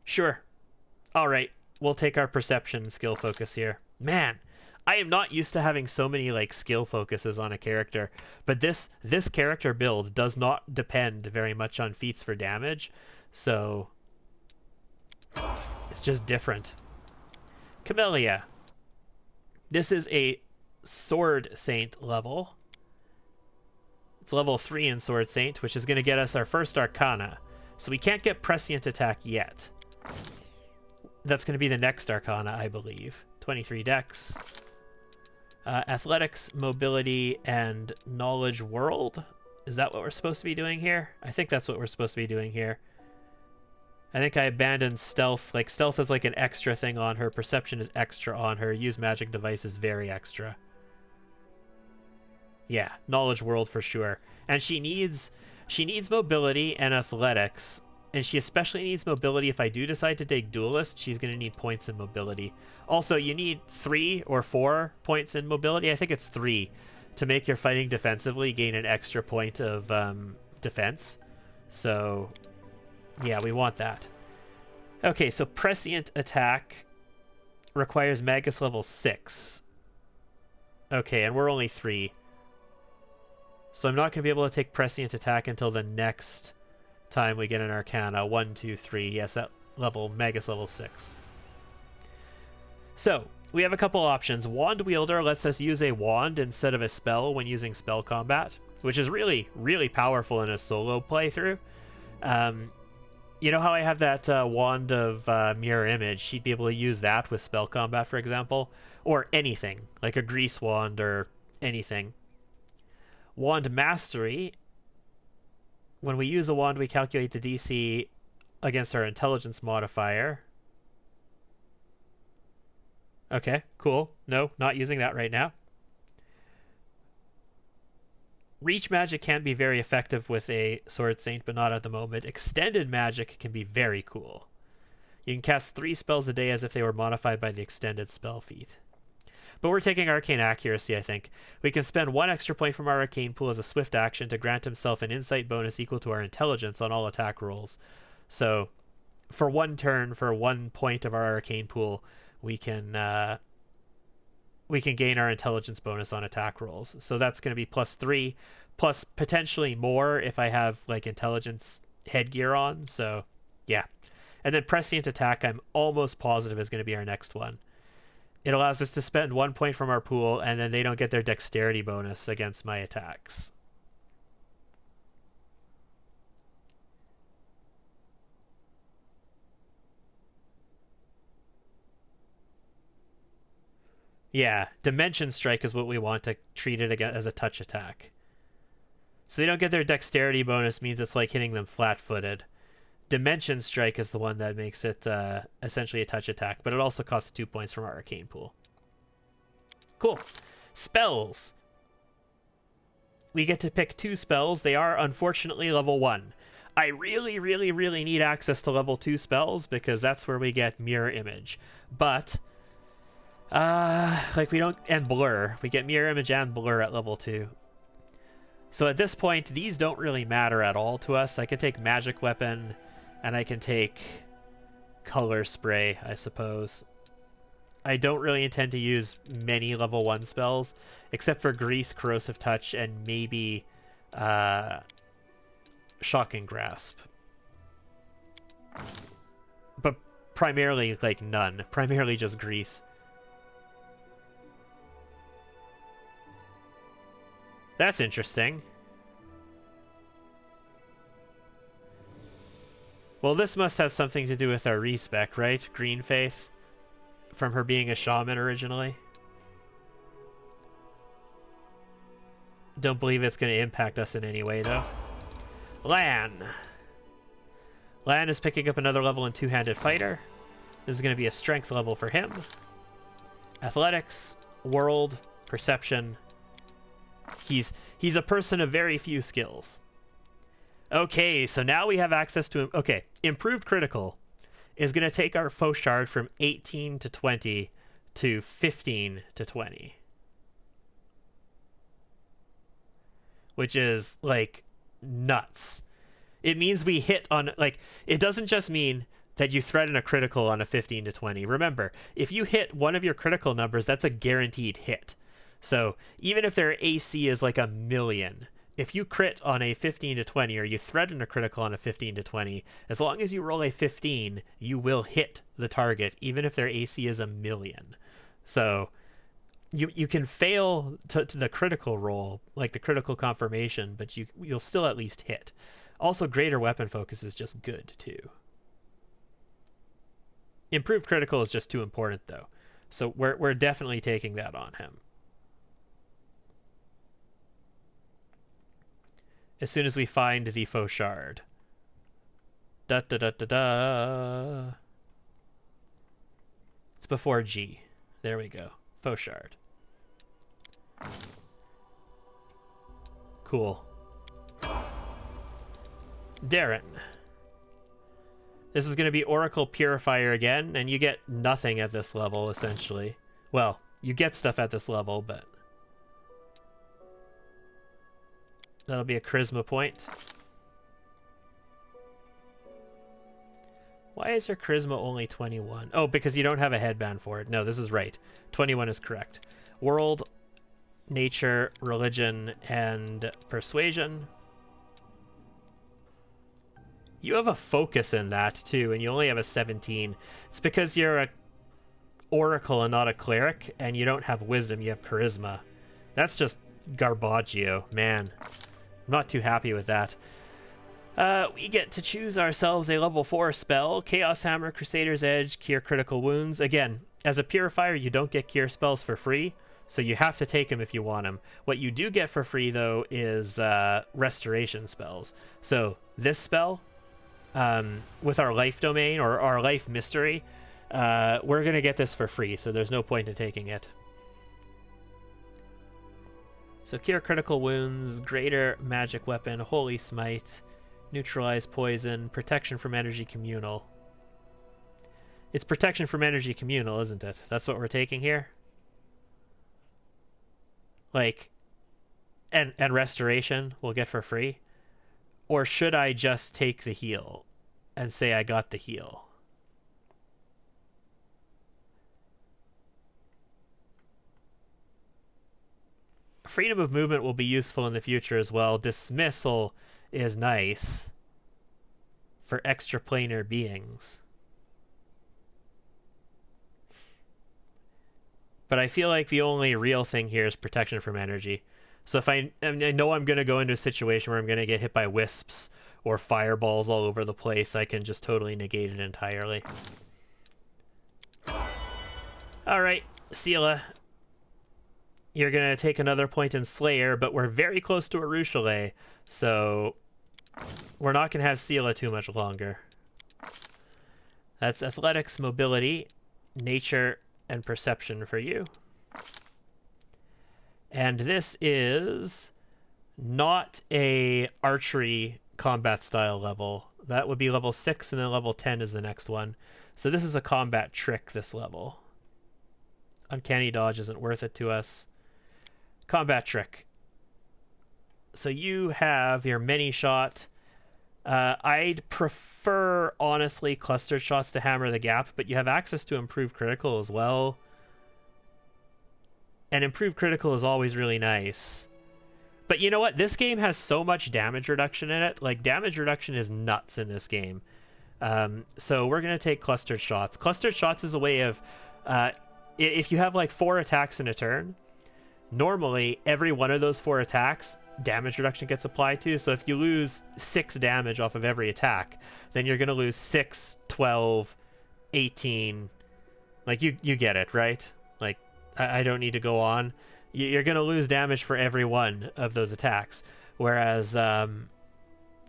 Sure. All right. We'll take our perception skill focus here. Man, I am not used to having so many like skill focuses on a character, but this character build does not depend very much on feats for damage. So it's just different. Camellia. This is a Sword Saint level. It's level 3 in Sword Saint, which is going to get us our first Arcana. So we can't get Prescient Attack yet. That's going to be the next Arcana, I believe. 23 Dex. Athletics, Mobility, and Knowledge World. Is that what we're supposed to be doing here? I think that's what we're supposed to be doing here. I think I abandoned Stealth. Like, Stealth is like an extra thing on her. Perception is extra on her. Use Magic Device is very extra. Yeah, Knowledge World for sure. And she needs mobility and athletics. And she especially needs mobility. If I do decide to take Duelist, she's going to need points in mobility. Also, you need 3 or 4 points in mobility. I think it's 3 to make your fighting defensively gain an extra point of defense. So, yeah, we want that. Okay, so Prescient Attack requires Magus level 6. Okay, and we're only 3. So I'm not going to be able to take Prescient Attack until the next time we get an Arcana. 1, 2, 3. Yes, that level, Magus level 6. So, we have a couple options. Wand Wielder lets us use a wand instead of a spell when using spell combat, which is really, really powerful in a solo playthrough. You know how I have that wand of mirror image? She'd be able to use that with spell combat, for example, or anything, like a grease wand or anything. Wand Mastery. When we use a wand, we calculate the DC against our intelligence modifier. Okay, cool. No, not using that right now. Reach magic can be very effective with a Sword Saint, but not at the moment. Extended magic can be very cool. You can cast 3 spells a day as if they were modified by the extended spell feat. But we're taking Arcane Accuracy, I think. We can spend 1 extra point from our Arcane pool as a swift action to grant himself an insight bonus equal to our intelligence on all attack rolls. So, for 1 turn, for 1 point of our Arcane pool, we can gain our intelligence bonus on attack rolls. So that's going to be +3, plus potentially more if I have like intelligence headgear on. So yeah. And then prescient attack, I'm almost positive is going to be our next one. It allows us to spend 1 point from our pool, and then they don't get their dexterity bonus against my attacks. Yeah, Dimension Strike is what we want to treat it again as a touch attack. So they don't get their dexterity bonus, means it's like hitting them flat-footed. Dimension Strike is the one that makes it essentially a touch attack, but it also costs 2 points from our Arcane pool. Cool. Spells. We get to pick 2 spells. They are, unfortunately, level 1. I really, really, really need access to level 2 spells, because that's where we get Mirror Image. But... like we don't, and Blur. We get Mirror Image and Blur at level 2. So at this point, these don't really matter at all to us. I can take Magic Weapon, and I can take Color Spray, I suppose. I don't really intend to use many level 1 spells, except for Grease, Corrosive Touch, and maybe, Shocking Grasp. But primarily, like, none. Primarily just Grease. That's interesting. Well, this must have something to do with our respec, right? Green Faith, from her being a shaman originally. Don't believe it's going to impact us in any way, though. Lan. Lan is picking up another level in Two-Handed Fighter. This is going to be a strength level for him. Athletics, World, Perception. He's a person of very few skills. Okay, so now we have access to... Okay, Improved Critical is going to take our Faux Shard from 18 to 20 to 15 to 20. Which is, like, nuts. It means we hit on... Like, it doesn't just mean that you threaten a critical on a 15 to 20. Remember, if you hit one of your critical numbers, that's a guaranteed hit. So even if their AC is like 1,000,000, if you crit on a 15 to 20 or you threaten a critical on a 15 to 20, as long as you roll a 15, you will hit the target, even if their AC is 1,000,000. So you can fail to the critical roll, like the critical confirmation, but you'll still at least hit. Also, greater weapon focus is just good too. Improved critical is just too important though. So we're definitely taking that on him. As soon as we find the Faux Shard. Da da da da da. It's before G. There we go. Faux Shard. Cool. Darren. This is going to be Oracle Purifier again, and you get nothing at this level, essentially. Well, you get stuff at this level, but... That'll be a charisma point. Why is her charisma only 21? Oh, because you don't have a headband for it. No, this is right. 21 is correct. World, nature, religion, and persuasion. You have a focus in that, too, and you only have a 17. It's because you're a Oracle and not a Cleric, and you don't have Wisdom, you have Charisma. That's just garbaggio, man. I'm not too happy with that. We get to choose ourselves a level 4 spell, Chaos Hammer, Crusader's Edge, Cure Critical Wounds. Again, as a Purifier, you don't get Cure spells for free, so you have to take them if you want them. What you do get for free, though, is Restoration spells. So this spell, with our Life Domain, or our Life Mystery, we're going to get this for free, so there's no point in taking it. So Cure Critical Wounds, Greater Magic Weapon, Holy Smite, Neutralize Poison, Protection from Energy Communal. It's Protection from Energy Communal, isn't it? That's what we're taking here? Like, and Restoration we'll get for free? Or should I just take the heal and say I got the heal? Freedom of movement will be useful in the future as well. Dismissal is nice for extraplanar beings. But I feel like the only real thing here is protection from energy. So if I know I'm going to go into a situation where I'm going to get hit by wisps or fireballs all over the place, I can just totally negate it entirely. Alright, Seela. You're going to take another point in Slayer, but we're very close to a Ruchelet, so we're not going to have Seela too much longer. That's Athletics, Mobility, Nature, and Perception for you. And this is not a archery combat style level. That would be level 6, and then level 10 is the next one. So this is a combat trick this level. Uncanny Dodge isn't worth it to us. Combat trick. So you have your mini shot. I'd prefer, honestly, clustered shots to hammer the gap, but you have access to improved critical as well. And improved critical is always really nice. But you know what? This game has so much damage reduction in it. Like, damage reduction is nuts in this game. So we're going to take clustered shots. Clustered shots is a way of... if you have, like, 4 attacks in a turn, normally, every one of those 4 attacks, damage reduction gets applied to. So if you lose 6 damage off of every attack, then you're going to lose 6, 12, 18. Like, you get it, right? Like, I don't need to go on. You're going to lose damage for every one of those attacks. Whereas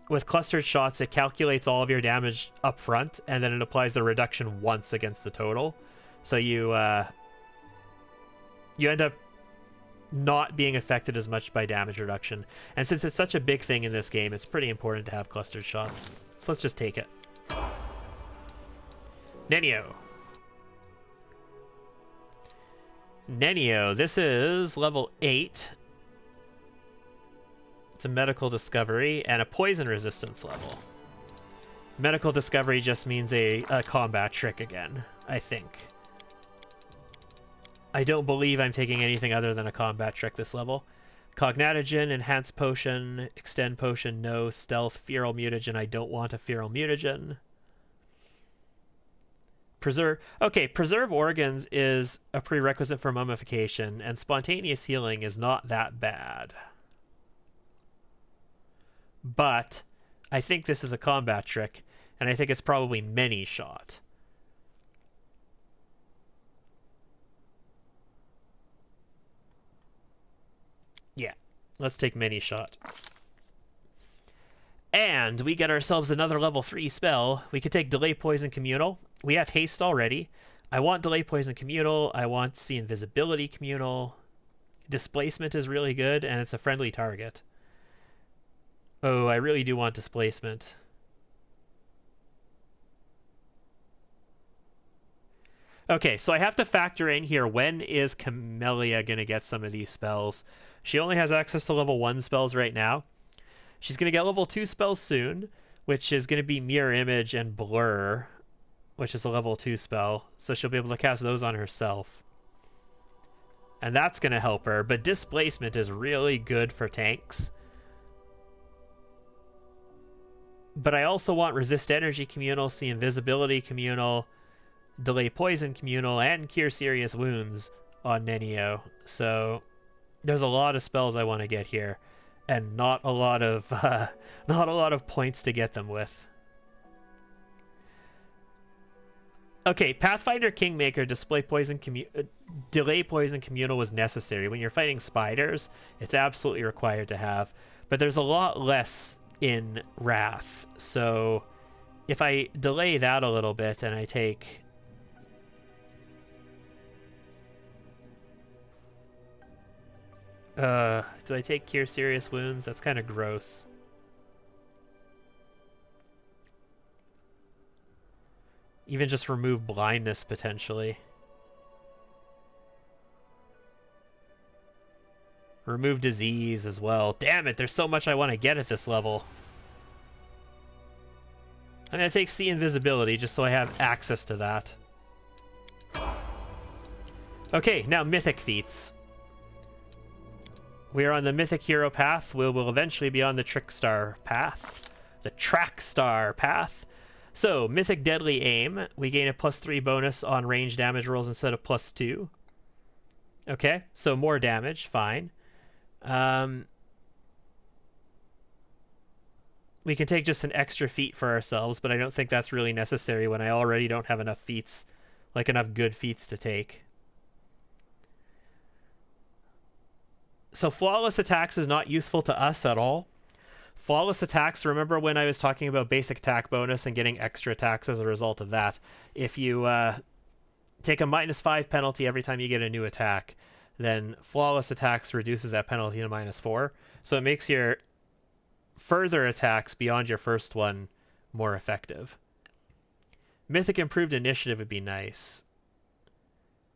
with clustered shots, it calculates all of your damage up front, and then it applies the reduction once against the total. So you end up not being affected as much by damage reduction. And since it's such a big thing in this game, it's pretty important to have clustered shots. So let's just take it. Nenio. Nenio, this is level 8. It's a medical discovery and a poison resistance level. Medical discovery just means a combat trick again, I think. I don't believe I'm taking anything other than a combat trick this level. Cognatogen, Enhanced Potion, Extend Potion, no. Stealth, Feral Mutagen, I don't want a Feral Mutagen. Preserve... Okay, Preserve Organs is a prerequisite for mummification, and Spontaneous Healing is not that bad. But I think this is a combat trick, and I think it's probably many shot. Yeah, let's take many shot. And we get ourselves another level 3 spell. We could take Delay Poison Communal. We have Haste already. I want Delay Poison Communal. I want See Invisibility Communal. Displacement is really good, and it's a friendly target. Oh, I really do want Displacement. Okay, so I have to factor in here, when is Camellia going to get some of these spells? She only has access to level 1 spells right now. She's going to get level 2 spells soon, which is going to be Mirror Image and Blur, which is a level 2 spell. So she'll be able to cast those on herself. And that's going to help her, but Displacement is really good for tanks. But I also want Resist Energy Communal, See Invisibility Communal, delay poison communal and cure serious wounds on Nenio. So there's a lot of spells I want to get here, and not a lot of points to get them with. Okay, Pathfinder Kingmaker delay poison communal was necessary. When you're fighting spiders, it's absolutely required to have, but there's a lot less in Wrath. So if I delay that a little bit and I take do I take Cure Serious Wounds? That's kind of gross. Even just remove blindness, potentially. Remove disease as well. Damn it, there's so much I want to get at this level. I'm going to take See Invisibility just so I have access to that. Okay, now Mythic Feats. We are on the Mythic Hero path. We will eventually be on the Trickster path. The Trackstar path. So, Mythic Deadly Aim. We gain a +3 bonus on range damage rolls instead of +2. Okay, so more damage. Fine. We can take just an extra feat for ourselves, but I don't think that's really necessary when I already don't have enough feats, like enough good feats to take. So Flawless Attacks is not useful to us at all. Flawless Attacks, remember when I was talking about basic attack bonus and getting extra attacks as a result of that? If you take a -5 penalty every time you get a new attack, then Flawless Attacks reduces that penalty to -4. So it makes your further attacks beyond your first one more effective. Mythic Improved Initiative would be nice.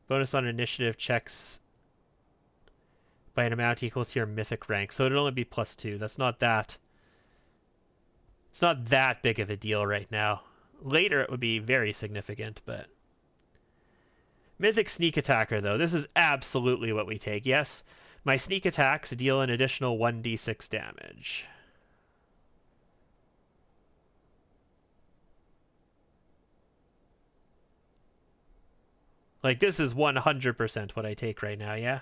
Bonus on initiative checks by an amount equal to your mythic rank. So it'd only be +2. That's not that... It's not that big of a deal right now. Later it would be very significant, but... Mythic Sneak Attacker, though. This is absolutely what we take. Yes, my sneak attacks deal an additional 1d6 damage. Like, this is 100% what I take right now, yeah?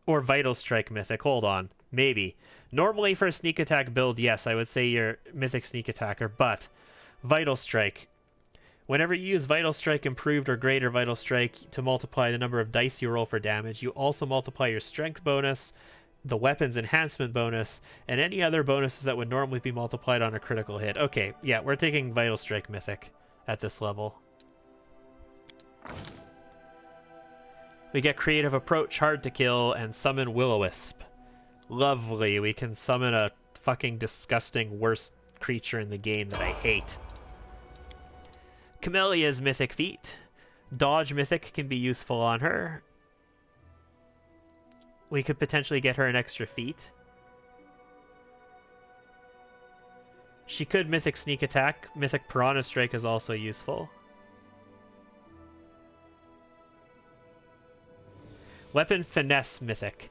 Or Vital Strike Mythic. Hold on. Maybe. Normally for a sneak attack build, yes, I would say you're Mythic Sneak Attacker, but Vital Strike. Whenever you use Vital Strike Improved or Greater Vital Strike to multiply the number of dice you roll for damage, you also multiply your Strength bonus, the Weapon's Enhancement bonus, and any other bonuses that would normally be multiplied on a critical hit. Okay, yeah, we're taking Vital Strike Mythic at this level. We get Creative Approach, Hard to Kill, and Summon Will-O-Wisp. Lovely. We can summon a fucking disgusting worst creature in the game that I hate. Camelia's Mythic Feat. Dodge Mythic can be useful on her. We could potentially get her an extra feat. She could Mythic Sneak Attack. Mythic Piranha Strike is also useful. Weapon Finesse Mythic.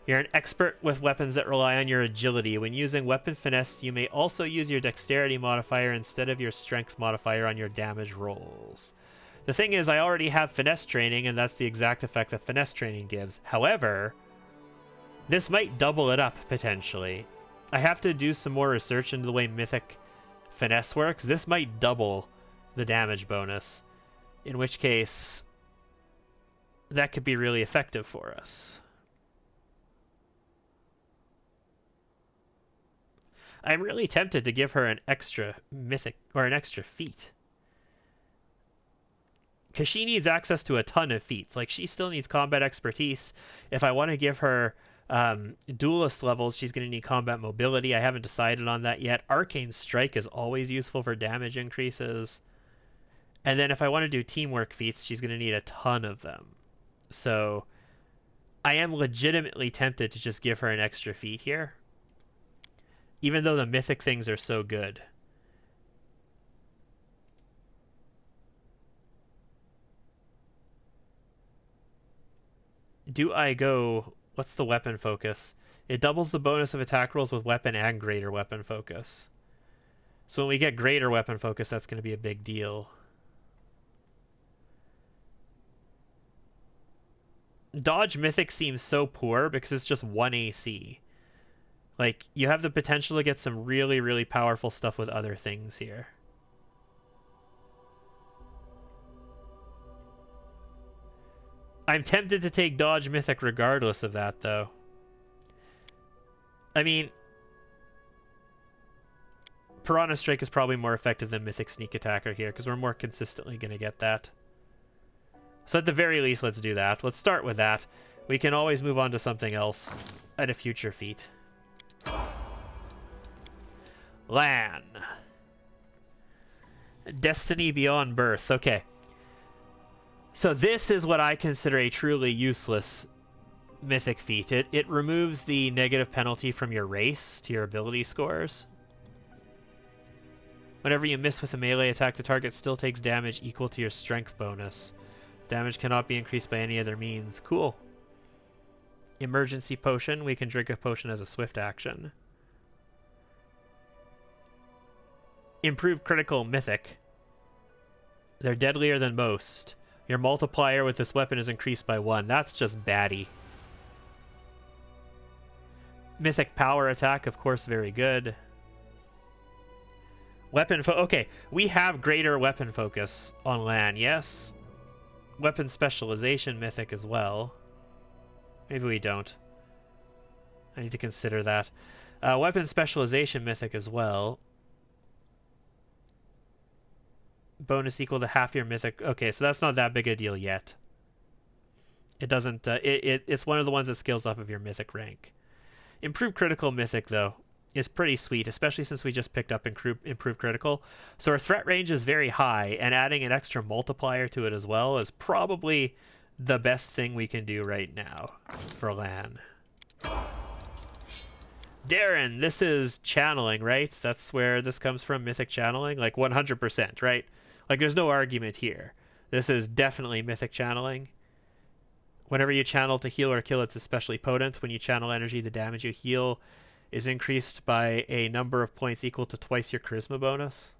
You're an expert with weapons that rely on your agility. When using Weapon Finesse, you may also use your Dexterity modifier instead of your Strength modifier on your damage rolls. The thing is, I already have Finesse training, and that's the exact effect that Finesse training gives. However, this might double it up, potentially. I have to do some more research into the way Mythic Finesse works. This might double the damage bonus, in which case that could be really effective for us. I'm really tempted to give her an extra mythic or an extra feat, because she needs access to a ton of feats. Like, she still needs combat expertise. If I want to give her duelist levels, she's going to need combat mobility. I haven't decided on that yet. Arcane Strike is always useful for damage increases. And then if I want to do teamwork feats, she's going to need a ton of them. So I am legitimately tempted to just give her an extra feat here, even though the mythic things are so good. Do I go... What's the weapon focus? It doubles the bonus of attack rolls with weapon and greater weapon focus. So when we get greater weapon focus, that's going to be a big deal. Dodge Mythic seems so poor because it's just 1 AC. Like, you have the potential to get some really, really powerful stuff with other things here. I'm tempted to take Dodge Mythic regardless of that, though. I mean, Piranha Strike is probably more effective than Mythic Sneak Attacker here, because we're more consistently going to get that. So at the very least, let's do that. Let's start with that. We can always move on to something else at a future feat. Lan. Destiny Beyond Birth. Okay. So this is what I consider a truly useless mythic feat. It removes the negative penalty from your race to your ability scores. Whenever you miss with a melee attack, the target still takes damage equal to your strength bonus. Damage cannot be increased by any other means. Cool. Emergency Potion. We can drink a potion as a swift action. Improved Critical Mythic. They're deadlier than most. Your multiplier with this weapon is increased by 1. That's just baddie. Mythic Power Attack, of course, very good. Okay, we have greater weapon focus on Lan, yes. Weapon Specialization Mythic as well. Maybe we don't. I need to consider that. Weapon Specialization Mythic as well. Bonus equal to half your mythic. Okay, so that's not that big a deal yet. It doesn't. It's one of the ones that scales off of your mythic rank. Improved Critical Mythic, though, is pretty sweet, especially since we just picked up Improved Critical. So our threat range is very high, and adding an extra multiplier to it as well is probably the best thing we can do right now for Lan. Darren, this is channeling, right? That's where this comes from, mythic channeling? Like 100%, right? Like there's no argument here. This is definitely mythic channeling. Whenever you channel to heal or kill, it's especially potent. When you channel energy, the damage you heal is increased by a number of points equal to twice your charisma bonus.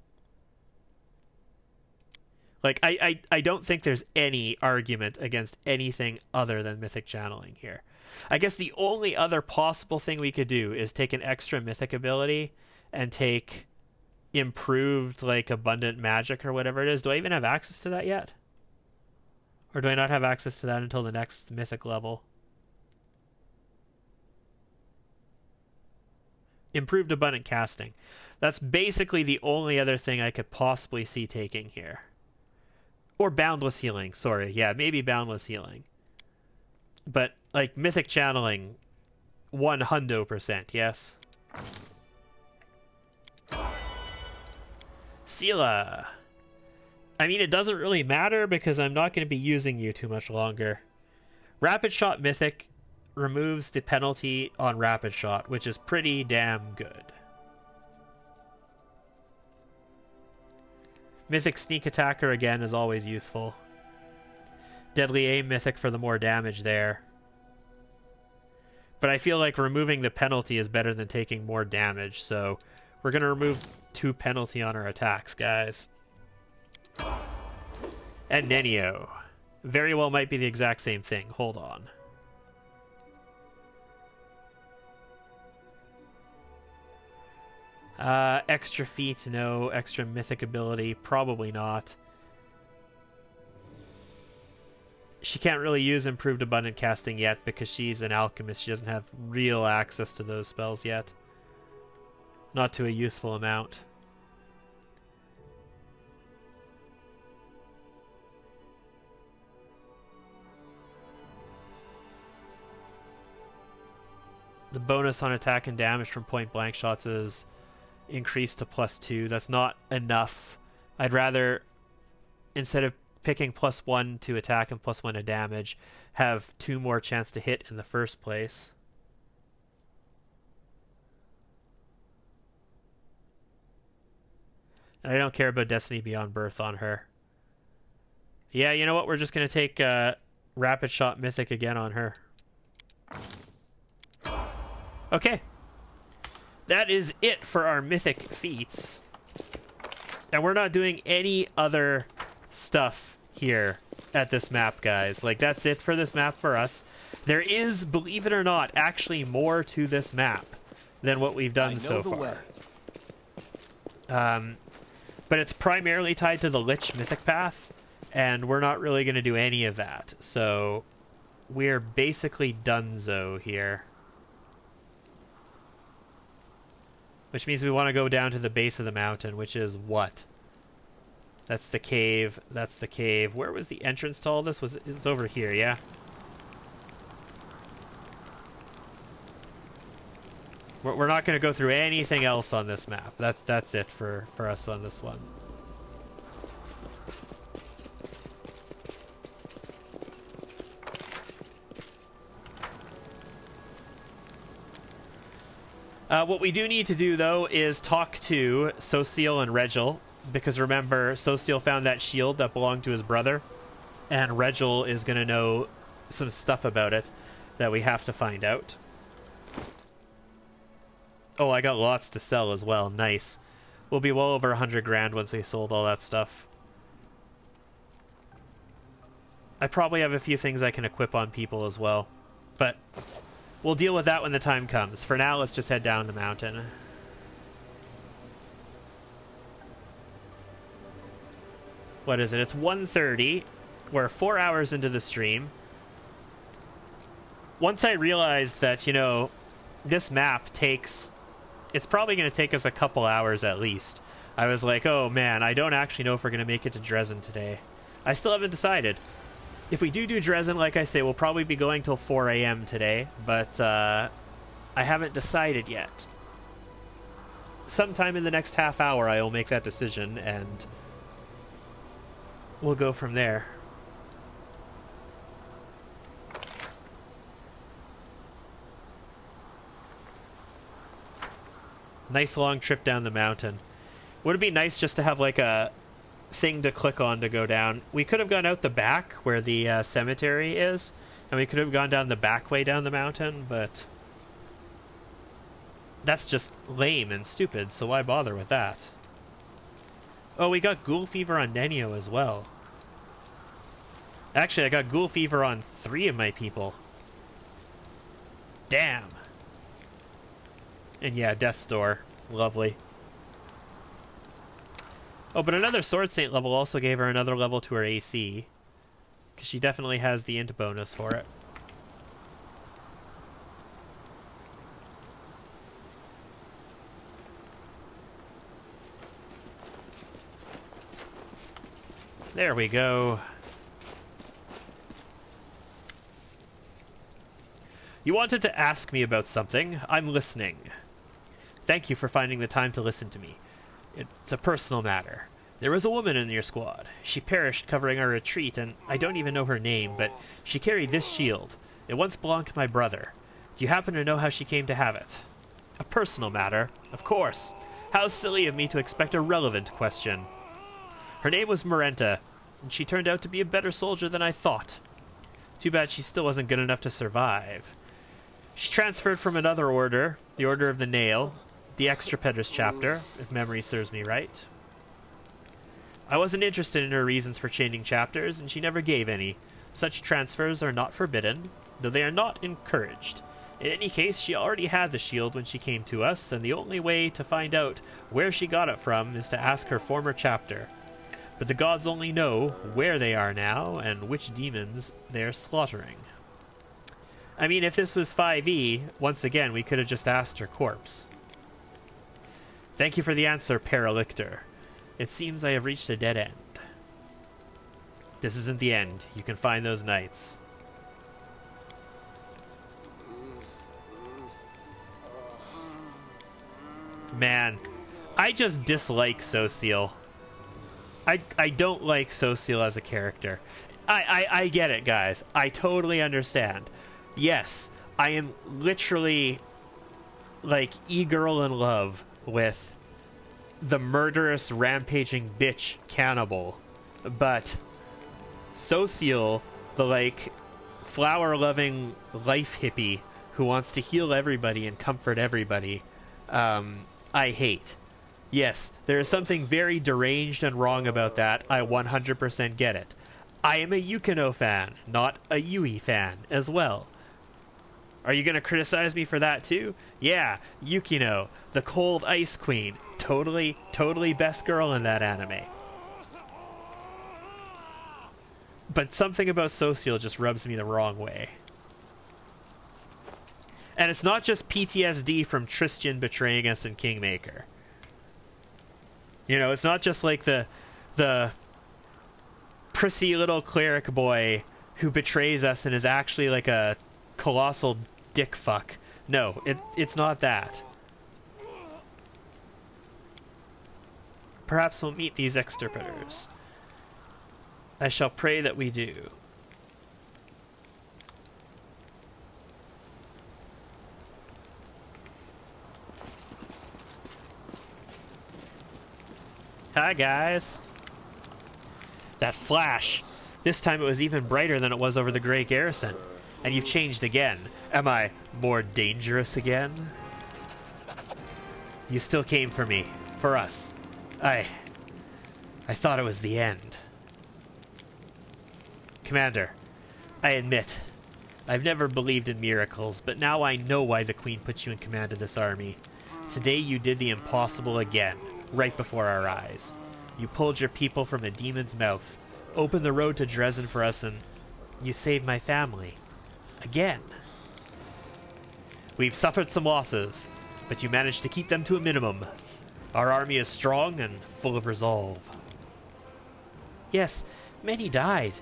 Like, I don't think there's any argument against anything other than mythic channeling here. I guess the only other possible thing we could do is take an extra mythic ability and take improved, like, abundant magic or whatever it is. Do I even have access to that yet? Or do I not have access to that until the next mythic level? Improved abundant casting. That's basically the only other thing I could possibly see taking here. Or boundless healing, sorry. Yeah, maybe boundless healing. But, like, mythic channeling, 100%, yes? Sela. I mean, it doesn't really matter because I'm not going to be using you too much longer. Rapid Shot Mythic removes the penalty on Rapid Shot, which is pretty damn good. Mythic Sneak Attacker, again, is always useful. Deadly Aim Mythic for the more damage there. But I feel like removing the penalty is better than taking more damage, so we're going to remove 2 penalty on our attacks, guys. And Nenio. Very well might be the exact same thing. Hold on. Extra feats, no. Extra mythic ability, probably not. She can't really use improved abundant casting yet because she's an alchemist. She doesn't have real access to those spells yet. Not to a useful amount. The bonus on attack and damage from point blank shots is increased to +2. That's not enough. I'd rather, instead of picking +1 to attack and +1 to damage, have 2 more chance to hit in the first place. And I don't care about Destiny Beyond Birth on her. Yeah, you know what? We're just going to take Rapid Shot Mythic again on her. Okay. That is it for our mythic feats. And we're not doing any other stuff here at this map, guys. Like, that's it for this map for us. There is, believe it or not, actually more to this map than what we've done so far. But it's primarily tied to the Lich Mythic Path, and we're not really going to do any of that. So we're basically donezo here. Which means we want to go down to the base of the mountain, which is what? That's the cave. That's the cave. Where was the entrance to all this? It's over here, yeah? We're not going to go through anything else on this map. That's it for us on this one. What we do need to do, though, is talk to Sociel and Regil, because remember, Sociel found that shield that belonged to his brother, and Regil is going to know some stuff about it that we have to find out. Oh, I got lots to sell as well. Nice. We'll be well over 100 grand once we sold all that stuff. I probably have a few things I can equip on people as well, but we'll deal with that when the time comes. For now, let's just head down the mountain. What is it? It's 1:30. We're 4 hours into the stream. Once I realized that, you know, this map takes... It's probably going to take us a couple hours at least. I was like, oh man, I don't actually know if we're going to make it to Dresden today. I still haven't decided. If we do Dresden, like I say, we'll probably be going till 4 a.m. today, but I haven't decided yet. Sometime in the next half hour, I will make that decision, and we'll go from there. Nice long trip down the mountain. Would it be nice just to have like a thing to click on to go down? We could have gone out the back where the cemetery is, and we could have gone down the back way down the mountain, but that's just lame and stupid, so why bother with that? Oh, we got ghoul fever on Nenio as well. Actually, I got ghoul fever on 3 of my people. Damn. And yeah, Death's Door. Lovely. Oh, but another Sword Saint level also gave her another level to her AC. Because she definitely has the int bonus for it. There we go. You wanted to ask me about something. I'm listening. Thank you for finding the time to listen to me. It's a personal matter. There was a woman in your squad. She perished covering our retreat, and I don't even know her name, but she carried this shield. It once belonged to my brother. Do you happen to know how she came to have it? A personal matter, of course. How silly of me to expect a relevant question. Her name was Marenta, and she turned out to be a better soldier than I thought. Too bad she still wasn't good enough to survive. She transferred from another order, the Order of the Nail, the Extrapeters chapter, if memory serves me right. I wasn't interested in her reasons for changing chapters, and she never gave any. Such transfers are not forbidden, though they are not encouraged. In any case, she already had the shield when she came to us, and the only way to find out where she got it from is to ask her former chapter. But the gods only know where they are now, and which demons they are slaughtering. I mean, if this was 5e, once again, we could have just asked her corpse. Thank you for the answer, Paralictor. It seems I have reached a dead end. This isn't the end. You can find those knights. Man, I just dislike Sociel. I don't like Sociel as a character. I get it, guys. I totally understand. Yes, I am literally, like, e-girl in love with the murderous, rampaging bitch cannibal. But Sociel, the, like, flower-loving life hippie who wants to heal everybody and comfort everybody, I hate. Yes, there is something very deranged and wrong about that. I 100% get it. I am a Yukino fan, not a Yui fan, as well. Are you going to criticize me for that too? Yeah, Yukino, the cold ice queen. Totally best girl in that anime. But something about Social just rubs me the wrong way. And it's not just PTSD from Tristan betraying us in Kingmaker. You know, it's not just like the prissy little cleric boy who betrays us and is actually like a colossal dick fuck. No, it's not that. Perhaps we'll meet these extirpators. I shall pray that we do. Hi, guys. That flash. This time it was even brighter than it was over the Grey Garrison. And you've changed again. Am I more dangerous again? You still came for me. For us. I thought it was the end. Commander, I admit, I've never believed in miracles, but now I know why the Queen put you in command of this army. Today you did the impossible again, right before our eyes. You pulled your people from a demon's mouth, opened the road to Dresden for us, and you saved my family. Again. We've suffered some losses, but you managed to keep them to a minimum. Our army is strong and full of resolve. Yes, many died,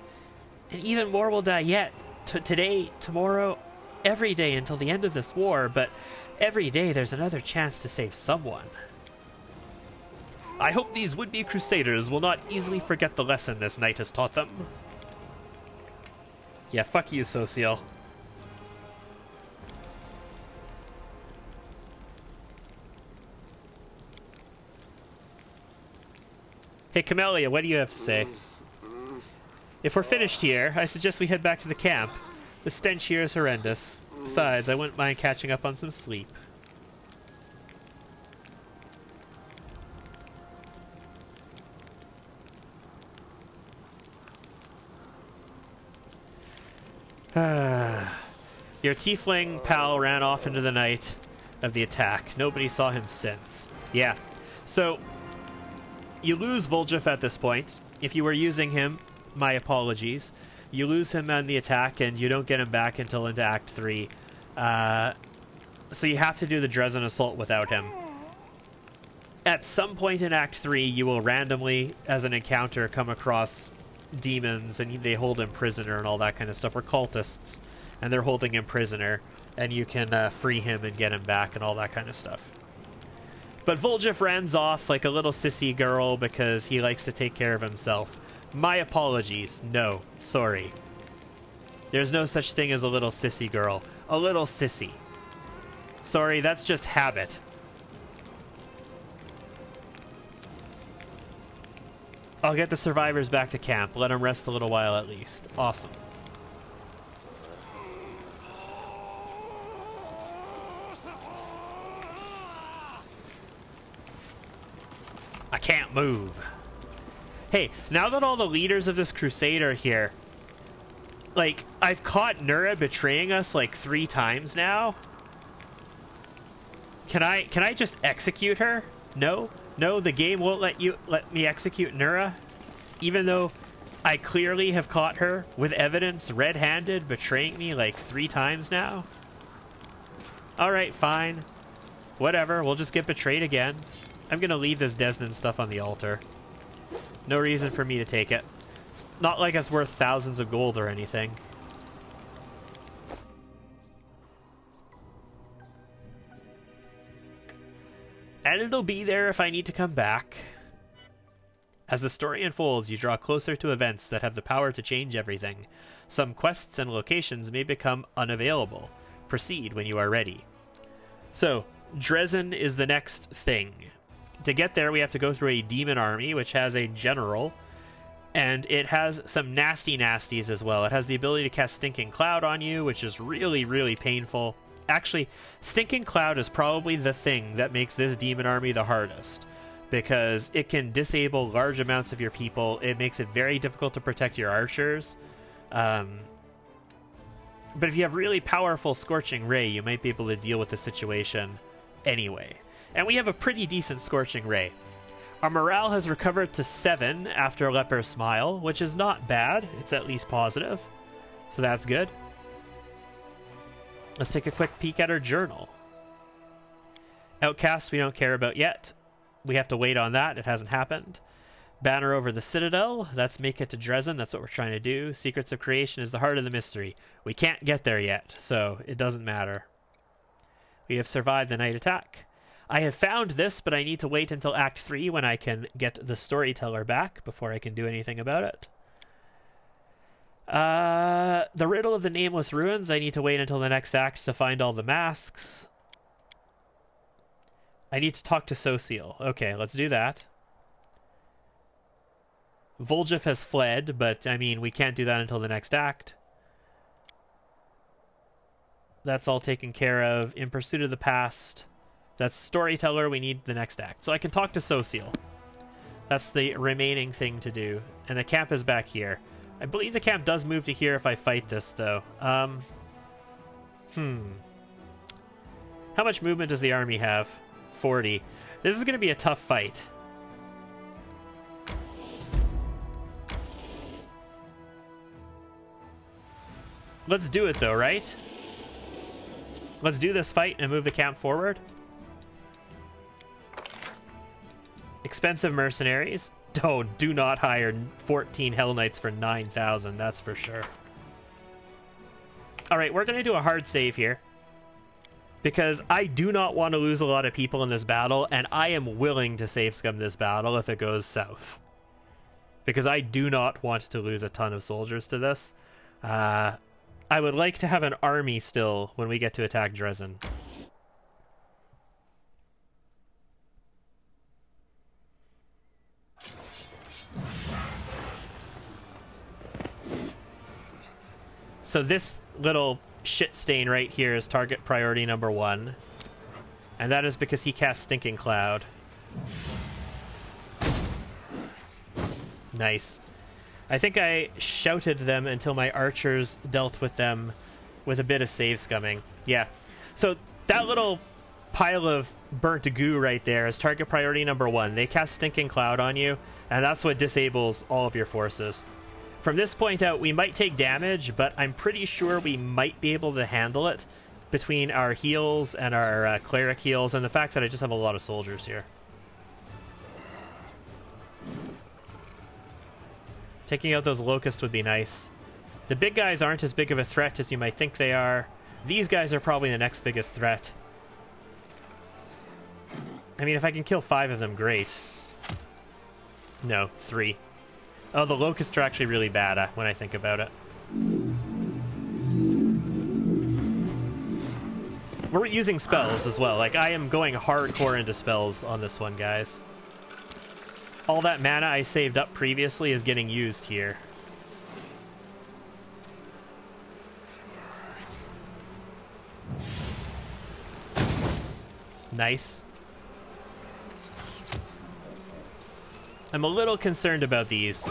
and even more will die yet. Today, tomorrow, every day until the end of this war, but every day there's another chance to save someone. I hope these would-be crusaders will not easily forget the lesson this night has taught them. Yeah, fuck you, Social. Hey, Camellia, what do you have to say? If we're finished here, I suggest we head back to the camp. The stench here is horrendous. Besides, I wouldn't mind catching up on some sleep. Your tiefling pal ran off into the night of the attack. Nobody saw him since. Yeah. So, you lose Voljeff at this point. If you were using him, my apologies. You lose him on the attack, and you don't get him back until into Act 3. So you have to do the Dresden Assault without him. At some point in Act 3, you will randomly, as an encounter, come across demons, and they hold him prisoner and all that kind of stuff, or cultists, and they're holding him prisoner, and you can free him and get him back and all that kind of stuff. But Voljeff runs off like a little sissy girl because he likes to take care of himself. My apologies. No, sorry. There's no such thing as a little sissy girl. A little sissy. Sorry, that's just habit. I'll get the survivors back to camp. Let them rest a little while at least. Awesome. I can't move. Hey, now that all the leaders of this crusade are here, like, I've caught Nura betraying us like 3 times now. Can I just execute her? No? No, the game won't let me execute Nura, even though I clearly have caught her with evidence red-handed betraying me like 3 times now. Alright, fine. Whatever, we'll just get betrayed again. I'm gonna leave this Desnan stuff on the altar. No reason for me to take it. It's not like it's worth thousands of gold or anything. And it'll be there if I need to come back. As the story unfolds, you draw closer to events that have the power to change everything. Some quests and locations may become unavailable. Proceed when you are ready. So, Dresden is the next thing. To get there, we have to go through a demon army, which has a general, and it has some nasty nasties as well. It has the ability to cast Stinking Cloud on you, which is really, really painful. Actually, Stinking Cloud is probably the thing that makes this demon army the hardest, because it can disable large amounts of your people. It makes it very difficult to protect your archers. But if you have really powerful Scorching Ray, you might be able to deal with the situation anyway. And we have a pretty decent Scorching Ray. Our morale has recovered to 7 after Leper Smile, which is not bad. It's at least positive. So that's good. Let's take a quick peek at our journal. Outcast we don't care about yet. We have to wait on that. It hasn't happened. Banner over the Citadel. Let's make it to Dresden. That's what we're trying to do. Secrets of Creation is the heart of the mystery. We can't get there yet, so it doesn't matter. We have survived the night attack. I have found this, but I need to wait until Act 3 when I can get the storyteller back before I can do anything about it. The Riddle of the Nameless Ruins. I need to wait until the next act to find all the masks. I need to talk to Sociel. Okay, let's do that. Voljev has fled, but I mean, we can't do that until the next act. That's all taken care of. In Pursuit of the Past. That's Storyteller. We need the next act. So I can talk to Sociel. That's the remaining thing to do. And the camp is back here. I believe the camp does move to here if I fight this, though. How much movement does the army have? 40. This is going to be a tough fight. Let's do it, though, right? Let's do this fight and move the camp forward. Expensive mercenaries. Oh, do not hire 14 Hell Knights for 9,000, that's for sure. Alright, we're going to do a hard save here. Because I do not want to lose a lot of people in this battle, and I am willing to save scum this battle if it goes south. Because I do not want to lose a ton of soldiers to this. I would like to have an army still when we get to attack Dresden. So this little shit stain right here is target priority number 1. And that is because he cast Stinking Cloud. Nice. I think I shouted them until my archers dealt with them with a bit of save scumming. Yeah. So that little pile of burnt goo right there is target priority number 1. They cast Stinking Cloud on you, and that's what disables all of your forces. From this point out, we might take damage, but I'm pretty sure we might be able to handle it between our heals and our cleric heals, and the fact that I just have a lot of soldiers here. Taking out those locusts would be nice. The big guys aren't as big of a threat as you might think they are. These guys are probably the next biggest threat. I mean, if I can kill 5 of them, great. No, 3. Oh, the locusts are actually really bad when I think about it. We're using spells as well. Like, I am going hardcore into spells on this one, guys. All that mana I saved up previously is getting used here. Nice. I'm a little concerned about these.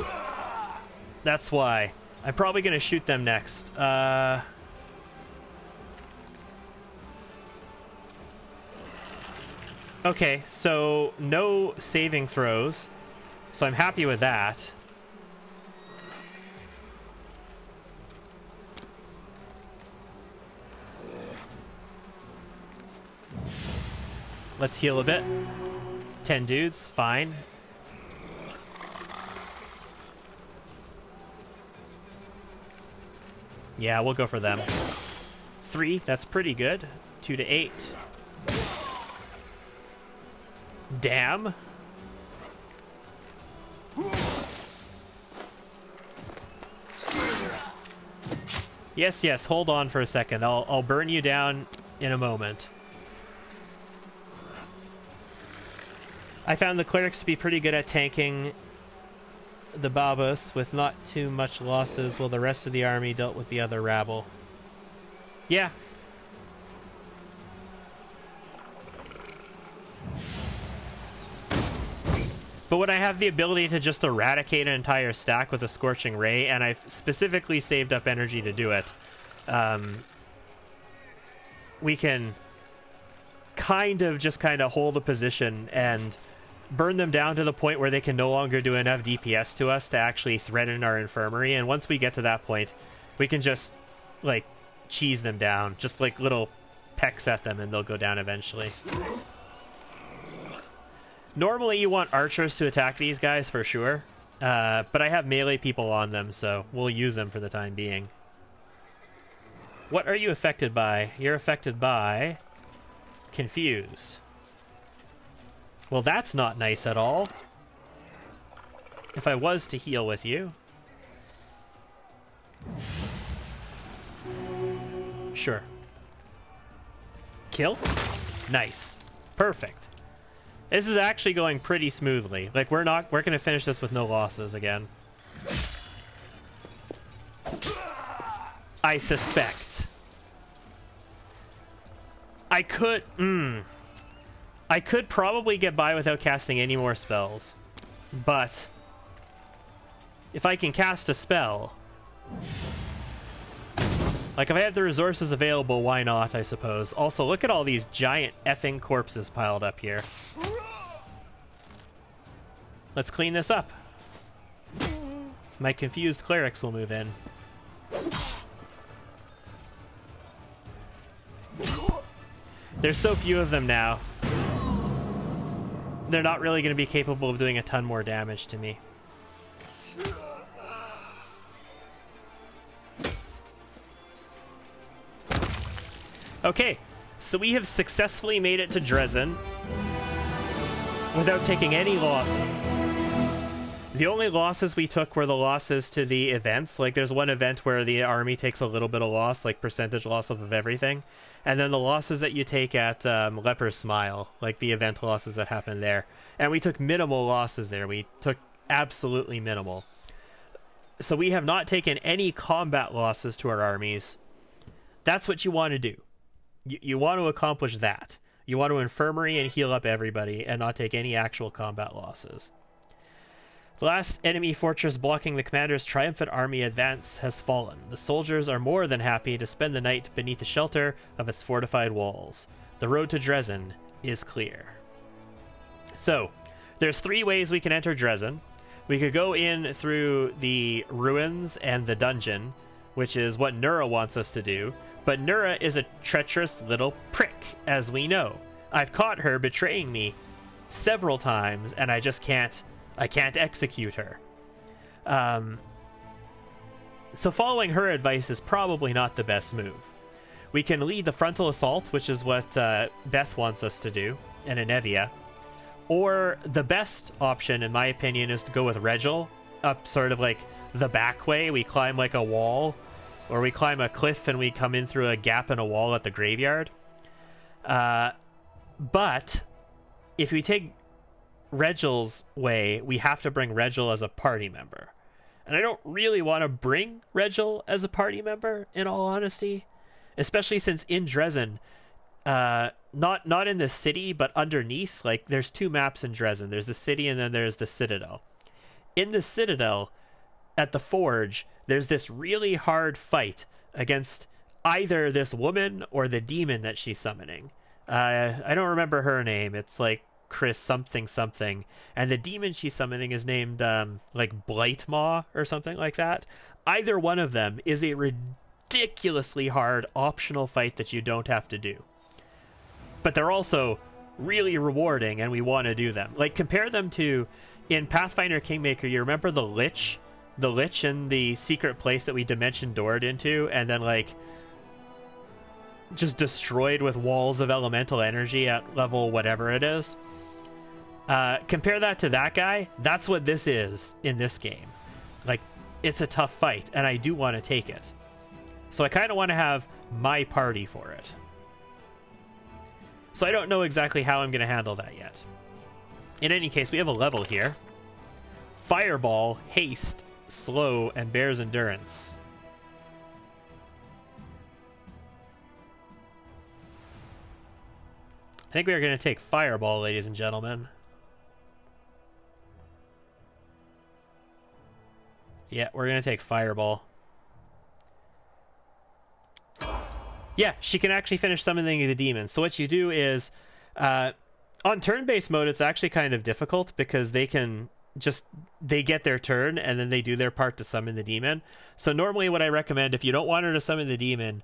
That's why. I'm probably going to shoot them next. Okay, so no saving throws. So I'm happy with that. Let's heal a bit. 10 dudes, fine. Yeah, we'll go for them. 3, that's pretty good. 2 to 8. Damn. Yes, yes, hold on for a second. I'll burn you down in a moment. I found the clerics to be pretty good at tanking the Babus with not too much losses while the rest of the army dealt with the other rabble. Yeah. But when I have the ability to just eradicate an entire stack with a Scorching Ray, and I've specifically saved up energy to do it, we can kind of hold the position and burn them down to the point where they can no longer do enough DPS to us to actually threaten our infirmary. And once we get to that point, we can just, like, cheese them down. Just, like, little pecks at them, and they'll go down eventually. Normally, you want archers to attack these guys for sure. But I have melee people on them, so we'll use them for the time being. What are you affected by? You're affected by... confused. Well, that's not nice at all. If I was to heal with you. Sure. Kill? Nice. Perfect. This is actually going pretty smoothly. Like, we're gonna finish this with no losses again. I suspect. I could probably get by without casting any more spells. But if I can cast a spell, like if I have the resources available, why not, I suppose. Also, look at all these giant effing corpses piled up here. Let's clean this up. My confused clerics will move in. There's so few of them now. They're not really going to be capable of doing a ton more damage to me. Okay, so we have successfully made it to Dresden without taking any losses. The only losses we took were the losses to the events. Like, there's one event where the army takes a little bit of loss, like percentage loss of everything. And then the losses that you take at Leper's Smile, like the event losses that happen there. And we took minimal losses there. We took absolutely minimal. So we have not taken any combat losses to our armies. That's what you want to do. You want to accomplish that. You want to infirmary and heal up everybody and not take any actual combat losses. The last enemy fortress blocking the commander's triumphant army advance has fallen. The soldiers are more than happy to spend the night beneath the shelter of its fortified walls. The road to Dresden is clear. So, there's 3 ways we can enter Dresden. We could go in through the ruins and the dungeon, which is what Nura wants us to do. But Nura is a treacherous little prick, as we know. I've caught her betraying me several times, and I can't execute her. So following her advice is probably not the best move. We can lead the frontal assault, which is what Beth wants us to do, and Inevia. Or the best option, in my opinion, is to go with Regil, up sort of like the back way. We climb like a wall, or we climb a cliff and we come in through a gap in a wall at the graveyard. But if we take Regil's way, we have to bring Regil as a party member. And I don't really want to bring Regil as a party member, in all honesty. Especially since in Dresden, not in the city, but underneath, like, there's 2 maps in Dresden. There's the city and then there's the Citadel. In the Citadel, at the Forge, there's this really hard fight against either this woman or the demon that she's summoning. I don't remember her name. It's like Chris something something, and the demon she's summoning is named like Blightmaw or something like that. Either one of them is a ridiculously hard optional fight that you don't have to do, but they're also really rewarding, and we want to do them. Like, compare them to in Pathfinder Kingmaker. You remember the Lich in the secret place that we dimension doored into, and then like just destroyed with walls of elemental energy at level whatever it is. Compare that to that guy. That's what this is in this game. Like, it's a tough fight, and I do want to take it. So I kind of want to have my party for it. So I don't know exactly how I'm going to handle that yet. In any case, we have a level here. Fireball, Haste, Slow, and Bear's Endurance. I think we are going to take Fireball, ladies and gentlemen. Yeah, we're gonna take Fireball. Yeah, she can actually finish summoning the demons. So what you do is, on turn-based mode, it's actually kind of difficult because they get their turn and then they do their part to summon the demon. So normally what I recommend, if you don't want her to summon the demon,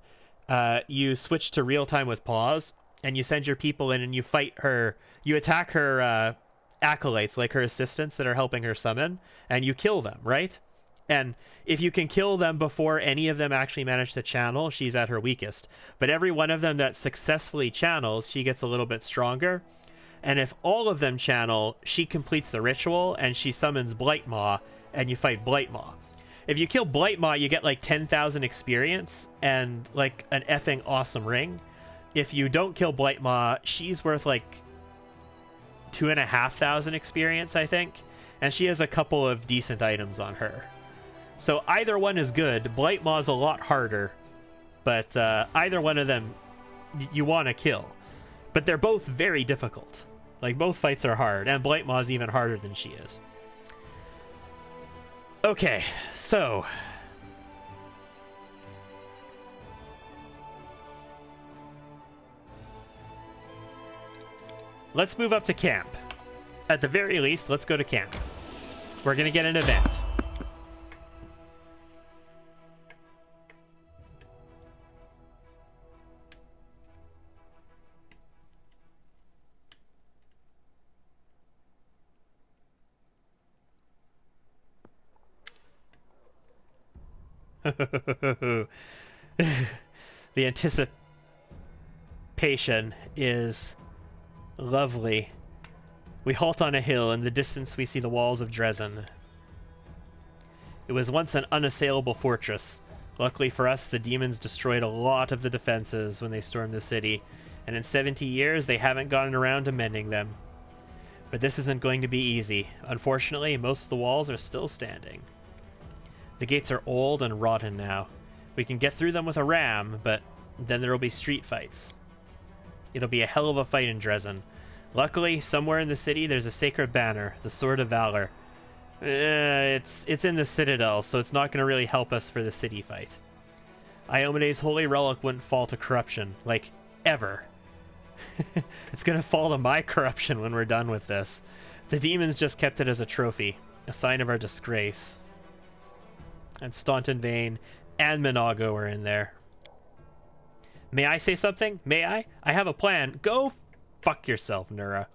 you switch to real-time with pause and you send your people in and you fight her, you attack her acolytes, like her assistants that are helping her summon, and you kill them, right? And if you can kill them before any of them actually manage to channel, she's at her weakest. But every one of them that successfully channels, she gets a little bit stronger. And if all of them channel, she completes the ritual and she summons Blightmaw and you fight Blightmaw. If you kill Blightmaw, you get like 10,000 experience and like an effing awesome ring. If you don't kill Blightmaw, she's worth like 2,500 experience, I think. And she has a couple of decent items on her. So either one is good. Blightmaw's a lot harder, but either one of them you want to kill. But they're both very difficult. Like, both fights are hard, and Blightmaw's even harder than she is. Okay, so... let's move up to camp. At the very least, let's go to camp. We're gonna get an event. The anticipation is lovely. We halt on a hill. In the distance we see the walls of Dresden. It was once an unassailable fortress. Luckily for us, the demons destroyed a lot of the defenses when they stormed the city, and in 70 years they haven't gotten around to mending them. But this isn't going to be easy. Unfortunately, most of the walls are still standing. The gates are old and rotten now. We can get through them with a ram, but then there will be street fights. It'll be a hell of a fight in Dresden. Luckily, somewhere in the city there's a sacred banner, the Sword of Valor. It's in the Citadel, so it's not going to really help us for the city fight. Iomede's holy relic wouldn't fall to corruption, like, ever. It's going to fall to my corruption when we're done with this. The demons just kept it as a trophy, a sign of our disgrace. And Staunton Vane and Minago are in there. May I say something? May I? I have a plan. Go fuck yourself, Nura.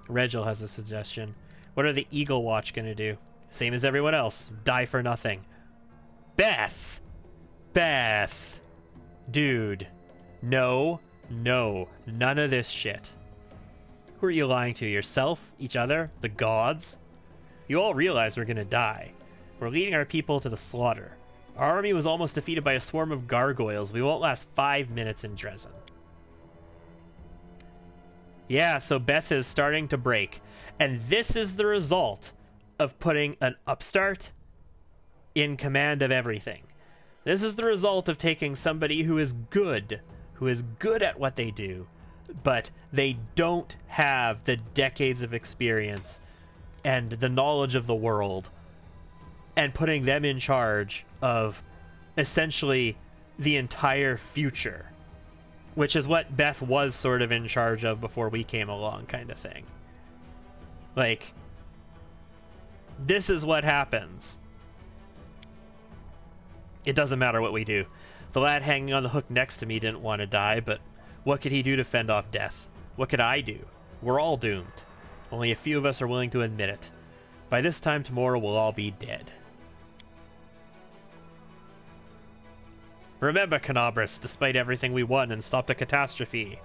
Regil has a suggestion. What are the Eagle Watch gonna do? Same as everyone else. Die for nothing. Beth! Beth! Dude. No. No. None of this shit. Who are you lying to? Yourself? Each other? The gods? You all realize we're gonna die. We're leading our people to the slaughter. Our army was almost defeated by a swarm of gargoyles. We won't last 5 minutes in Dresden. Yeah, so Beth is starting to break. And this is the result of putting an upstart in command of everything. This is the result of taking somebody who is good at what they do, but they don't have the decades of experience and the knowledge of the world, and putting them in charge of essentially the entire future, which is what Beth was sort of in charge of before we came along, kind of thing. Like, this is what happens. It doesn't matter what we do. The lad hanging on the hook next to me didn't want to die, but what could he do to fend off death? What could I do? We're all doomed. Only a few of us are willing to admit it. By this time tomorrow, we'll all be dead. Remember, Canabris, despite everything we won and stopped a catastrophe.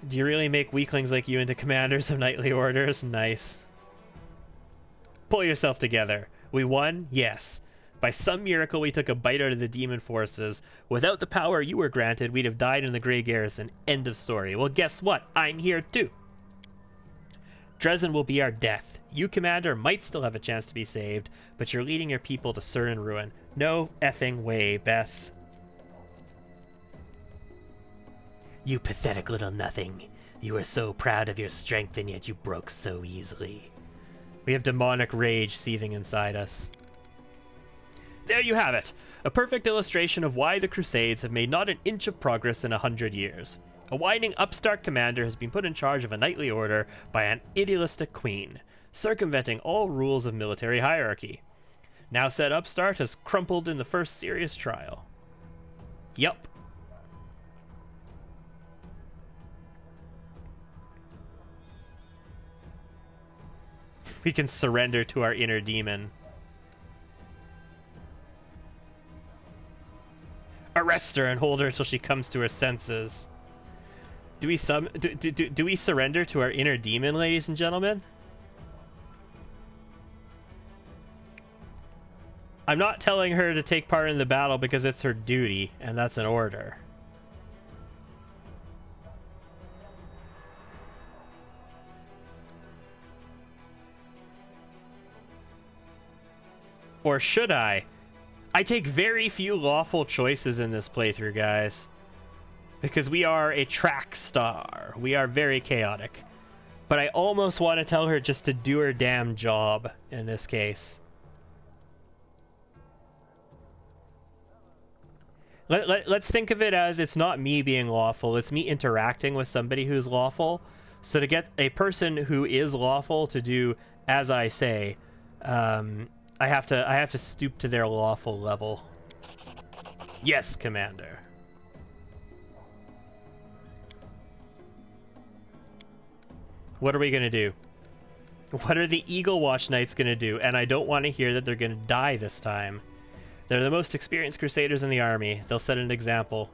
Do you really make weaklings like you into commanders of knightly orders? Nice. Pull yourself together. We won? Yes. By some miracle, we took a bite out of the demon forces. Without the power you were granted, we'd have died in the Grey Garrison. End of story. Well, guess what? I'm here too. Dresden will be our death. You, Commander, might still have a chance to be saved, but you're leading your people to certain ruin. No effing way, Beth. You pathetic little nothing. You were so proud of your strength, and yet you broke so easily. We have demonic rage seething inside us. There you have it. A perfect illustration of why the Crusades have made not an inch of progress in 100 years. A whining upstart commander has been put in charge of a knightly order by an idealistic queen, circumventing all rules of military hierarchy. Now said upstart has crumpled in the first serious trial. Yup. We can surrender to our inner demon. Arrest her and hold her till she comes to her senses. Do we surrender to our inner demon, ladies and gentlemen? I'm not telling her to take part in the battle because it's her duty, and that's an order. Or should I? I take very few lawful choices in this playthrough, guys. Because we are a track star. We are very chaotic. But I almost want to tell her just to do her damn job in this case. Let's think of it as it's not me being lawful, it's me interacting with somebody who's lawful. So to get a person who is lawful to do as I say, I have to stoop to their lawful level. Yes, Commander. What are we gonna do? What are the Eagle Watch Knights gonna do? And I don't want to hear that they're gonna die this time. They're the most experienced Crusaders in the army. They'll set an example.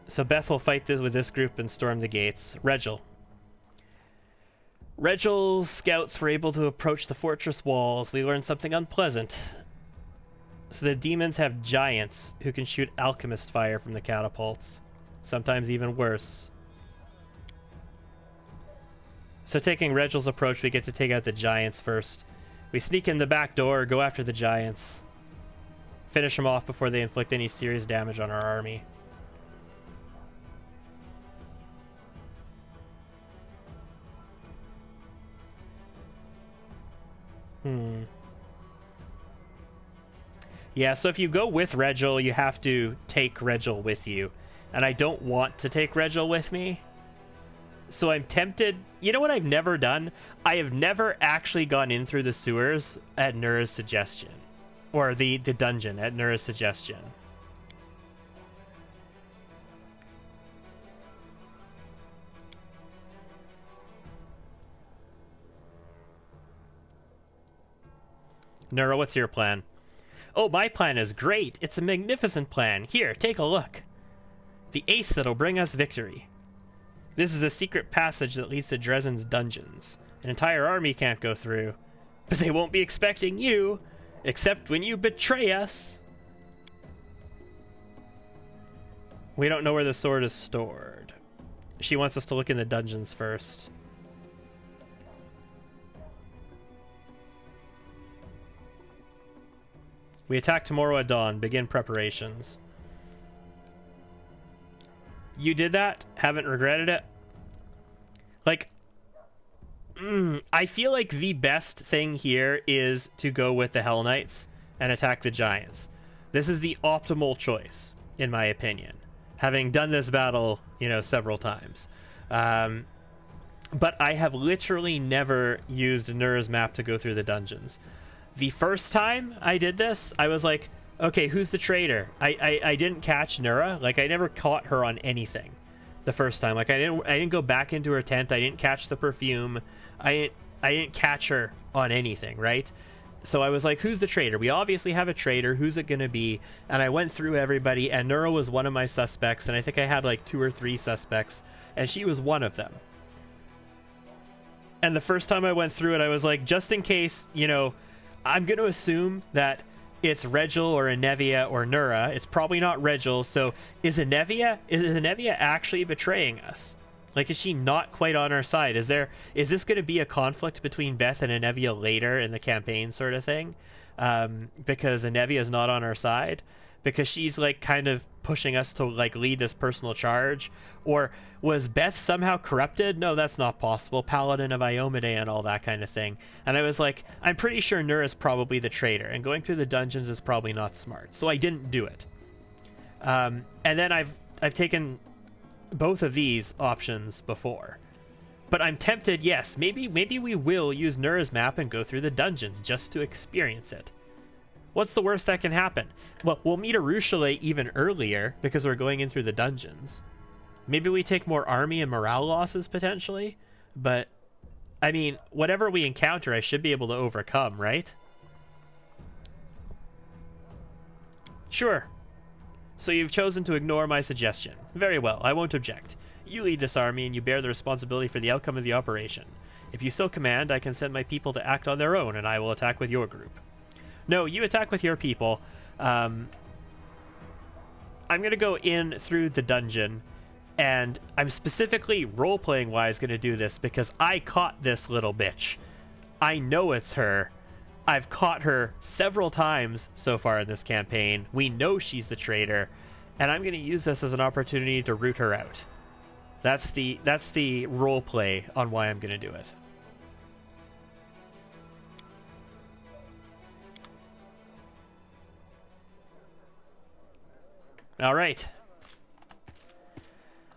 So Beth will fight this with this group and storm the gates. Regil. Regil's scouts were able to approach the fortress walls. We learned something unpleasant. So the demons have giants who can shoot alchemist fire from the catapults. Sometimes even worse. So taking Regil's approach, we get to take out the giants first. We sneak in the back door, go after the giants. Finish them off before they inflict any serious damage on our army. Yeah, so if you go with Regil, you have to take Regil with you. And I don't want to take Regil with me. So I'm tempted. You know what I've never done? I have never actually gone in through the sewers at Nura's suggestion. Or the dungeon at Nura's suggestion. Nura, what's your plan? Oh, my plan is great. It's a magnificent plan. Here, take a look. The ace that'll bring us victory. This is a secret passage that leads to Dresden's dungeons. An entire army can't go through. But they won't be expecting you, except when you betray us. We don't know where the sword is stored. She wants us to look in the dungeons first. We attack tomorrow at dawn. Begin preparations. You did that? Haven't regretted it? Like, I feel like the best thing here is to go with the Hell Knights and attack the giants. This is the optimal choice, in my opinion. Having done this battle, you know, several times. But I have literally never used Nura's map to go through the dungeons. The first time I did this, I was like, okay, who's the traitor? I didn't catch Nura. Like, I never caught her on anything the first time. Like, I didn't go back into her tent. I didn't catch the perfume. I didn't catch her on anything, right? So I was like, who's the traitor? We obviously have a traitor. Who's it going to be? And I went through everybody, and Nura was one of my suspects, and I think I had like 2 or 3 suspects, and she was one of them. And the first time I went through it, I was like, just in case, you know, I'm going to assume that it's Regil or Anevia or Nura. It's probably not Regil. So is Anevia actually betraying us? Like, is she not quite on our side? Is this going to be a conflict between Beth and Anevia later in the campaign sort of thing? Because Anevia is not on our side. because she's like kind of pushing us to like lead this personal charge. Or was Beth somehow corrupted? No, that's not possible. Paladin of Iomade and all that kind of thing. And I was like, I'm pretty sure Nura's probably the traitor, and going through the dungeons is probably not smart, so I didn't do it. And then I've taken both of these options before, but I'm tempted. Yes, maybe we will use Nura's map and go through the dungeons just to experience it. What's the worst that can happen? Well, we'll meet Arushale even earlier because we're going in through the dungeons. Maybe we take more army and morale losses potentially, but I mean, whatever we encounter, I should be able to overcome, right? Sure. So you've chosen to ignore my suggestion. Very well, I won't object. You lead this army and you bear the responsibility for the outcome of the operation. If you so command, I can send my people to act on their own and I will attack with your group. No, you attack with your people. I'm going to go in through the dungeon, and I'm specifically role-playing wise going to do this because I caught this little bitch. I know it's her. I've caught her several times so far in this campaign. We know she's the traitor, and I'm going to use this as an opportunity to root her out. That's the role play on why I'm going to do it. All right.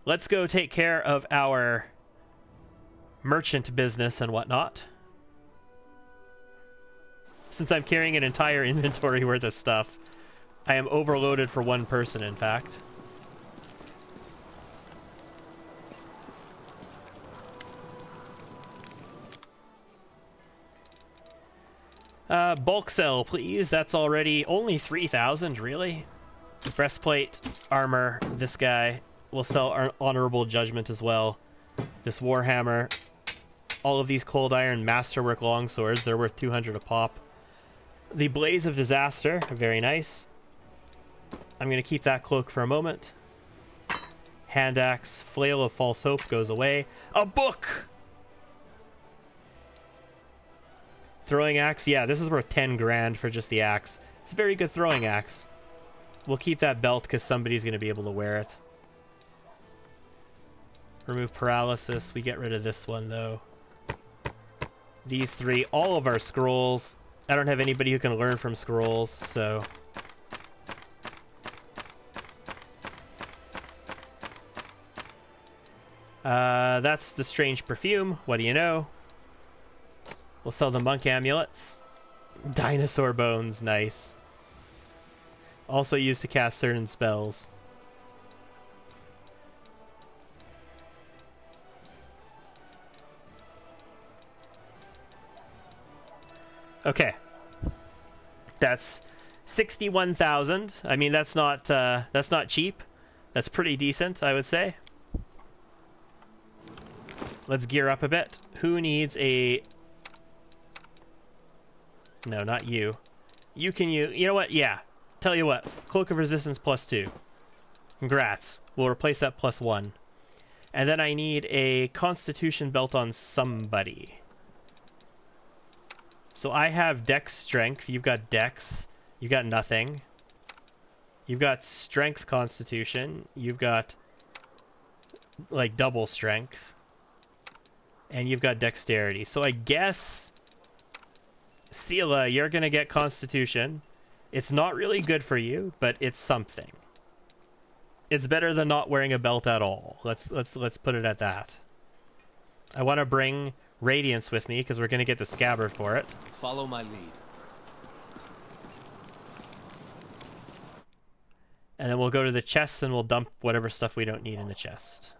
Let's go take care of our merchant business and whatnot. Since I'm carrying an entire inventory worth of stuff, I am overloaded for one person, in fact. Bulk sell, please. That's already only 3,000, really? Breastplate, armor, this guy. We'll sell honorable judgment as well. This warhammer. All of these cold iron masterwork longswords, they're worth 200 a pop. The blaze of disaster, very nice. I'm going to keep that cloak for a moment. Hand axe, flail of false hope goes away. A book! Throwing axe, yeah, this is worth 10 grand for just the axe. It's a very good throwing axe. We'll keep that belt because somebody's going to be able to wear it. Remove paralysis. We get rid of this one, though. These three. All of our scrolls. I don't have anybody who can learn from scrolls, so... that's the strange perfume. What do you know? We'll sell the monk amulets. Dinosaur bones. Nice. Also used to cast certain spells. Okay. That's 61,000. I mean, that's not cheap. That's pretty decent, I would say. Let's gear up a bit. Who needs a... No, not you. You can use... You know what? Yeah. Tell you what. Cloak of Resistance +2. Congrats. We'll replace that +1. And then I need a Constitution belt on somebody. So I have Dex Strength. You've got Dex. You got nothing. You've got Strength Constitution. You've got like double Strength. And you've got Dexterity. So I guess Sela, you're gonna get Constitution. It's not really good for you, but it's something. It's better than not wearing a belt at all. Let's put it at that. I want to bring Radiance with me because we're gonna get the scabbard for it. Follow my lead. And then we'll go to the chest and we'll dump whatever stuff we don't need in the chest.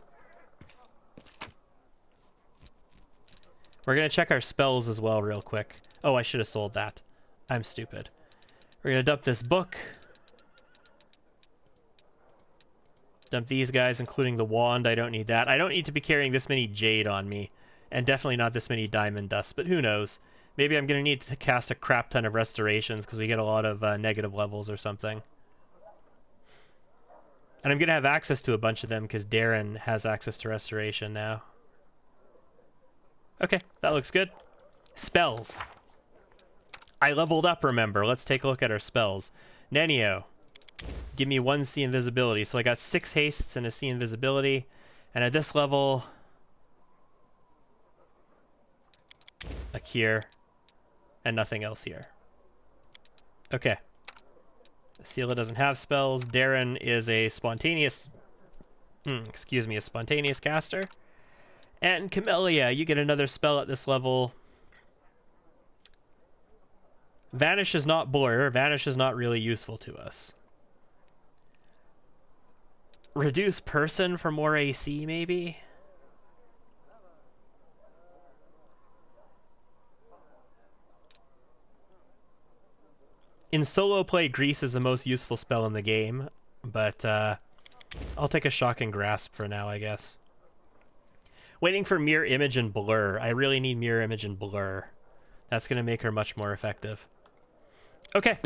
We're gonna check our spells as well real quick. Oh, I should have sold that. I'm stupid. We're gonna dump this book. Dump these guys, including the wand. I don't need that. I don't need to be carrying this many jade on me. And definitely not this many diamond dust, but who knows? Maybe I'm gonna need to cast a crap ton of restorations because we get a lot of negative levels or something. And I'm gonna have access to a bunch of them because Darren has access to restoration now. Okay, that looks good. Spells. I leveled up, remember. Let's take a look at our spells. Nenio. give me 1 C invisibility. So I got 6 hastes and a C invisibility. And at this level, a cure, and nothing else here. Okay. Seela doesn't have spells. Darren is a spontaneous, a spontaneous caster. And Camellia, you get another spell at this level. Vanish is not blur. Vanish is not really useful to us. Reduce person for more AC, maybe? In solo play, Grease is the most useful spell in the game, but I'll take a Shocking Grasp for now, I guess. Waiting for Mirror Image and Blur. I really need Mirror Image and Blur. That's going to make her much more effective. Okay.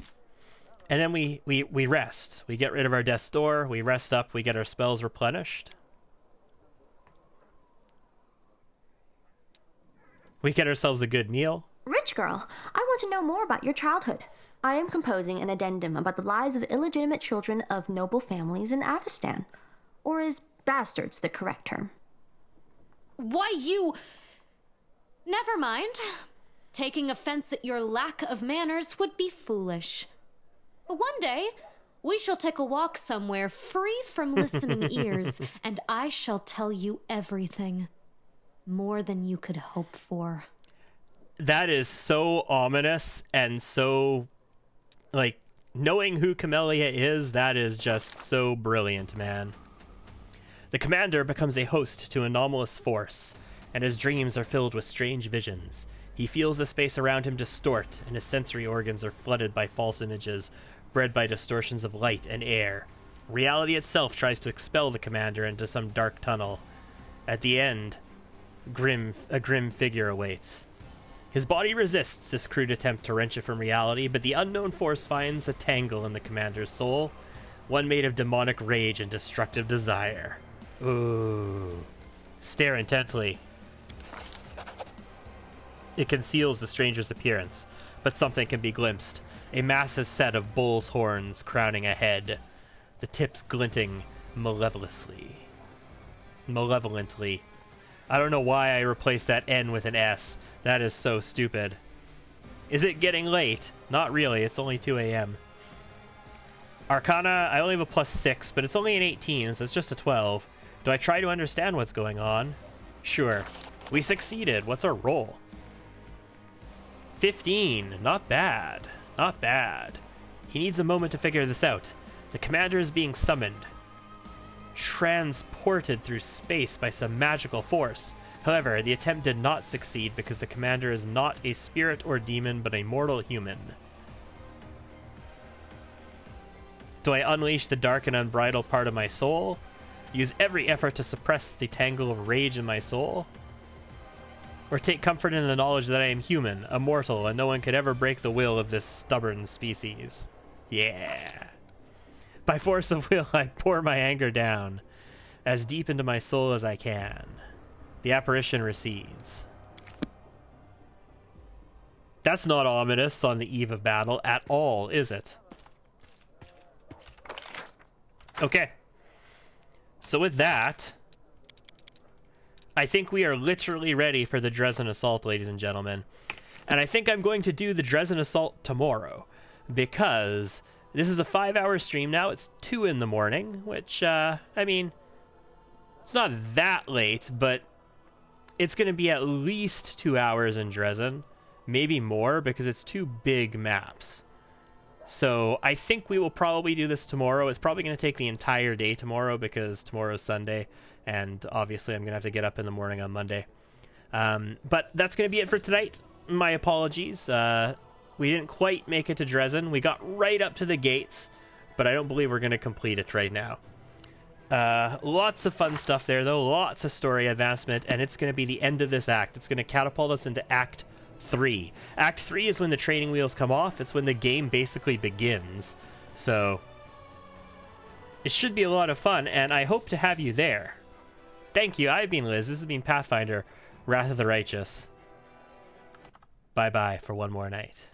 And then we rest. We get rid of our Death's Door. We rest up. We get our spells replenished. We get ourselves a good meal. Rich girl, I want to know more about your childhood. I am composing an addendum about the lives of illegitimate children of noble families in Avestan. Or is bastards the correct term? Why, you... Never mind. Taking offense at your lack of manners would be foolish. But one day, we shall take a walk somewhere free from listening ears, and I shall tell you everything. More than you could hope for. That is so ominous and so... Like, knowing who Camellia is, that is just so brilliant, man. The commander becomes a host to anomalous force, and his dreams are filled with strange visions. He feels the space around him distort, and his sensory organs are flooded by false images, bred by distortions of light and air. Reality itself tries to expel the commander into some dark tunnel. At the end, a grim figure awaits. His body resists this crude attempt to wrench it from reality, but the unknown force finds a tangle in the commander's soul, one made of demonic rage and destructive desire. Ooh. Stare intently. It conceals the stranger's appearance, but something can be glimpsed. A massive set of bull's horns crowning a head, the tips glinting malevolently. I don't know why I replaced that N with an S. That is so stupid. Is it getting late? Not really. It's only 2 a.m. Arcana, I only have a +6, but it's only an 18, so it's just a 12. Do I try to understand what's going on? Sure. We succeeded. What's our roll? 15. Not bad. Not bad. He needs a moment to figure this out. The commander is being summoned. Transported through space by some magical force. However, the attempt did not succeed because the commander is not a spirit or demon, but a mortal human. Do I unleash the dark and unbridled part of my soul? Use every effort to suppress the tangle of rage in my soul? Or take comfort in the knowledge that I am human, immortal, and no one could ever break the will of this stubborn species? Yeah. By force of will, I pour my anger down, as deep into my soul as I can. The apparition recedes. That's not ominous on the eve of battle at all, is it? Okay. So with that, I think we are literally ready for the Dresden Assault, ladies and gentlemen. And I think I'm going to do the Dresden Assault tomorrow, because this is a 5-hour stream now. It's 2 in the morning, which, I mean, it's not that late, but it's going to be at least 2 hours in Dresden, maybe more, because it's 2 big maps. So I think we will probably do this tomorrow. It's probably going to take the entire day tomorrow, because tomorrow's Sunday, and obviously I'm going to have to get up in the morning on Monday. But that's going to be it for tonight. My apologies. We didn't quite make it to Dresden. We got right up to the gates, but I don't believe we're going to complete it right now. Lots of fun stuff there, though. Lots of story advancement, and it's going to be the end of this act. It's going to catapult us into Act 3. Act 3 is when the training wheels come off. It's when the game basically begins. So it should be a lot of fun, and I hope to have you there. Thank you. I've been Liz. This has been Pathfinder, Wrath of the Righteous. Bye-bye for one more night.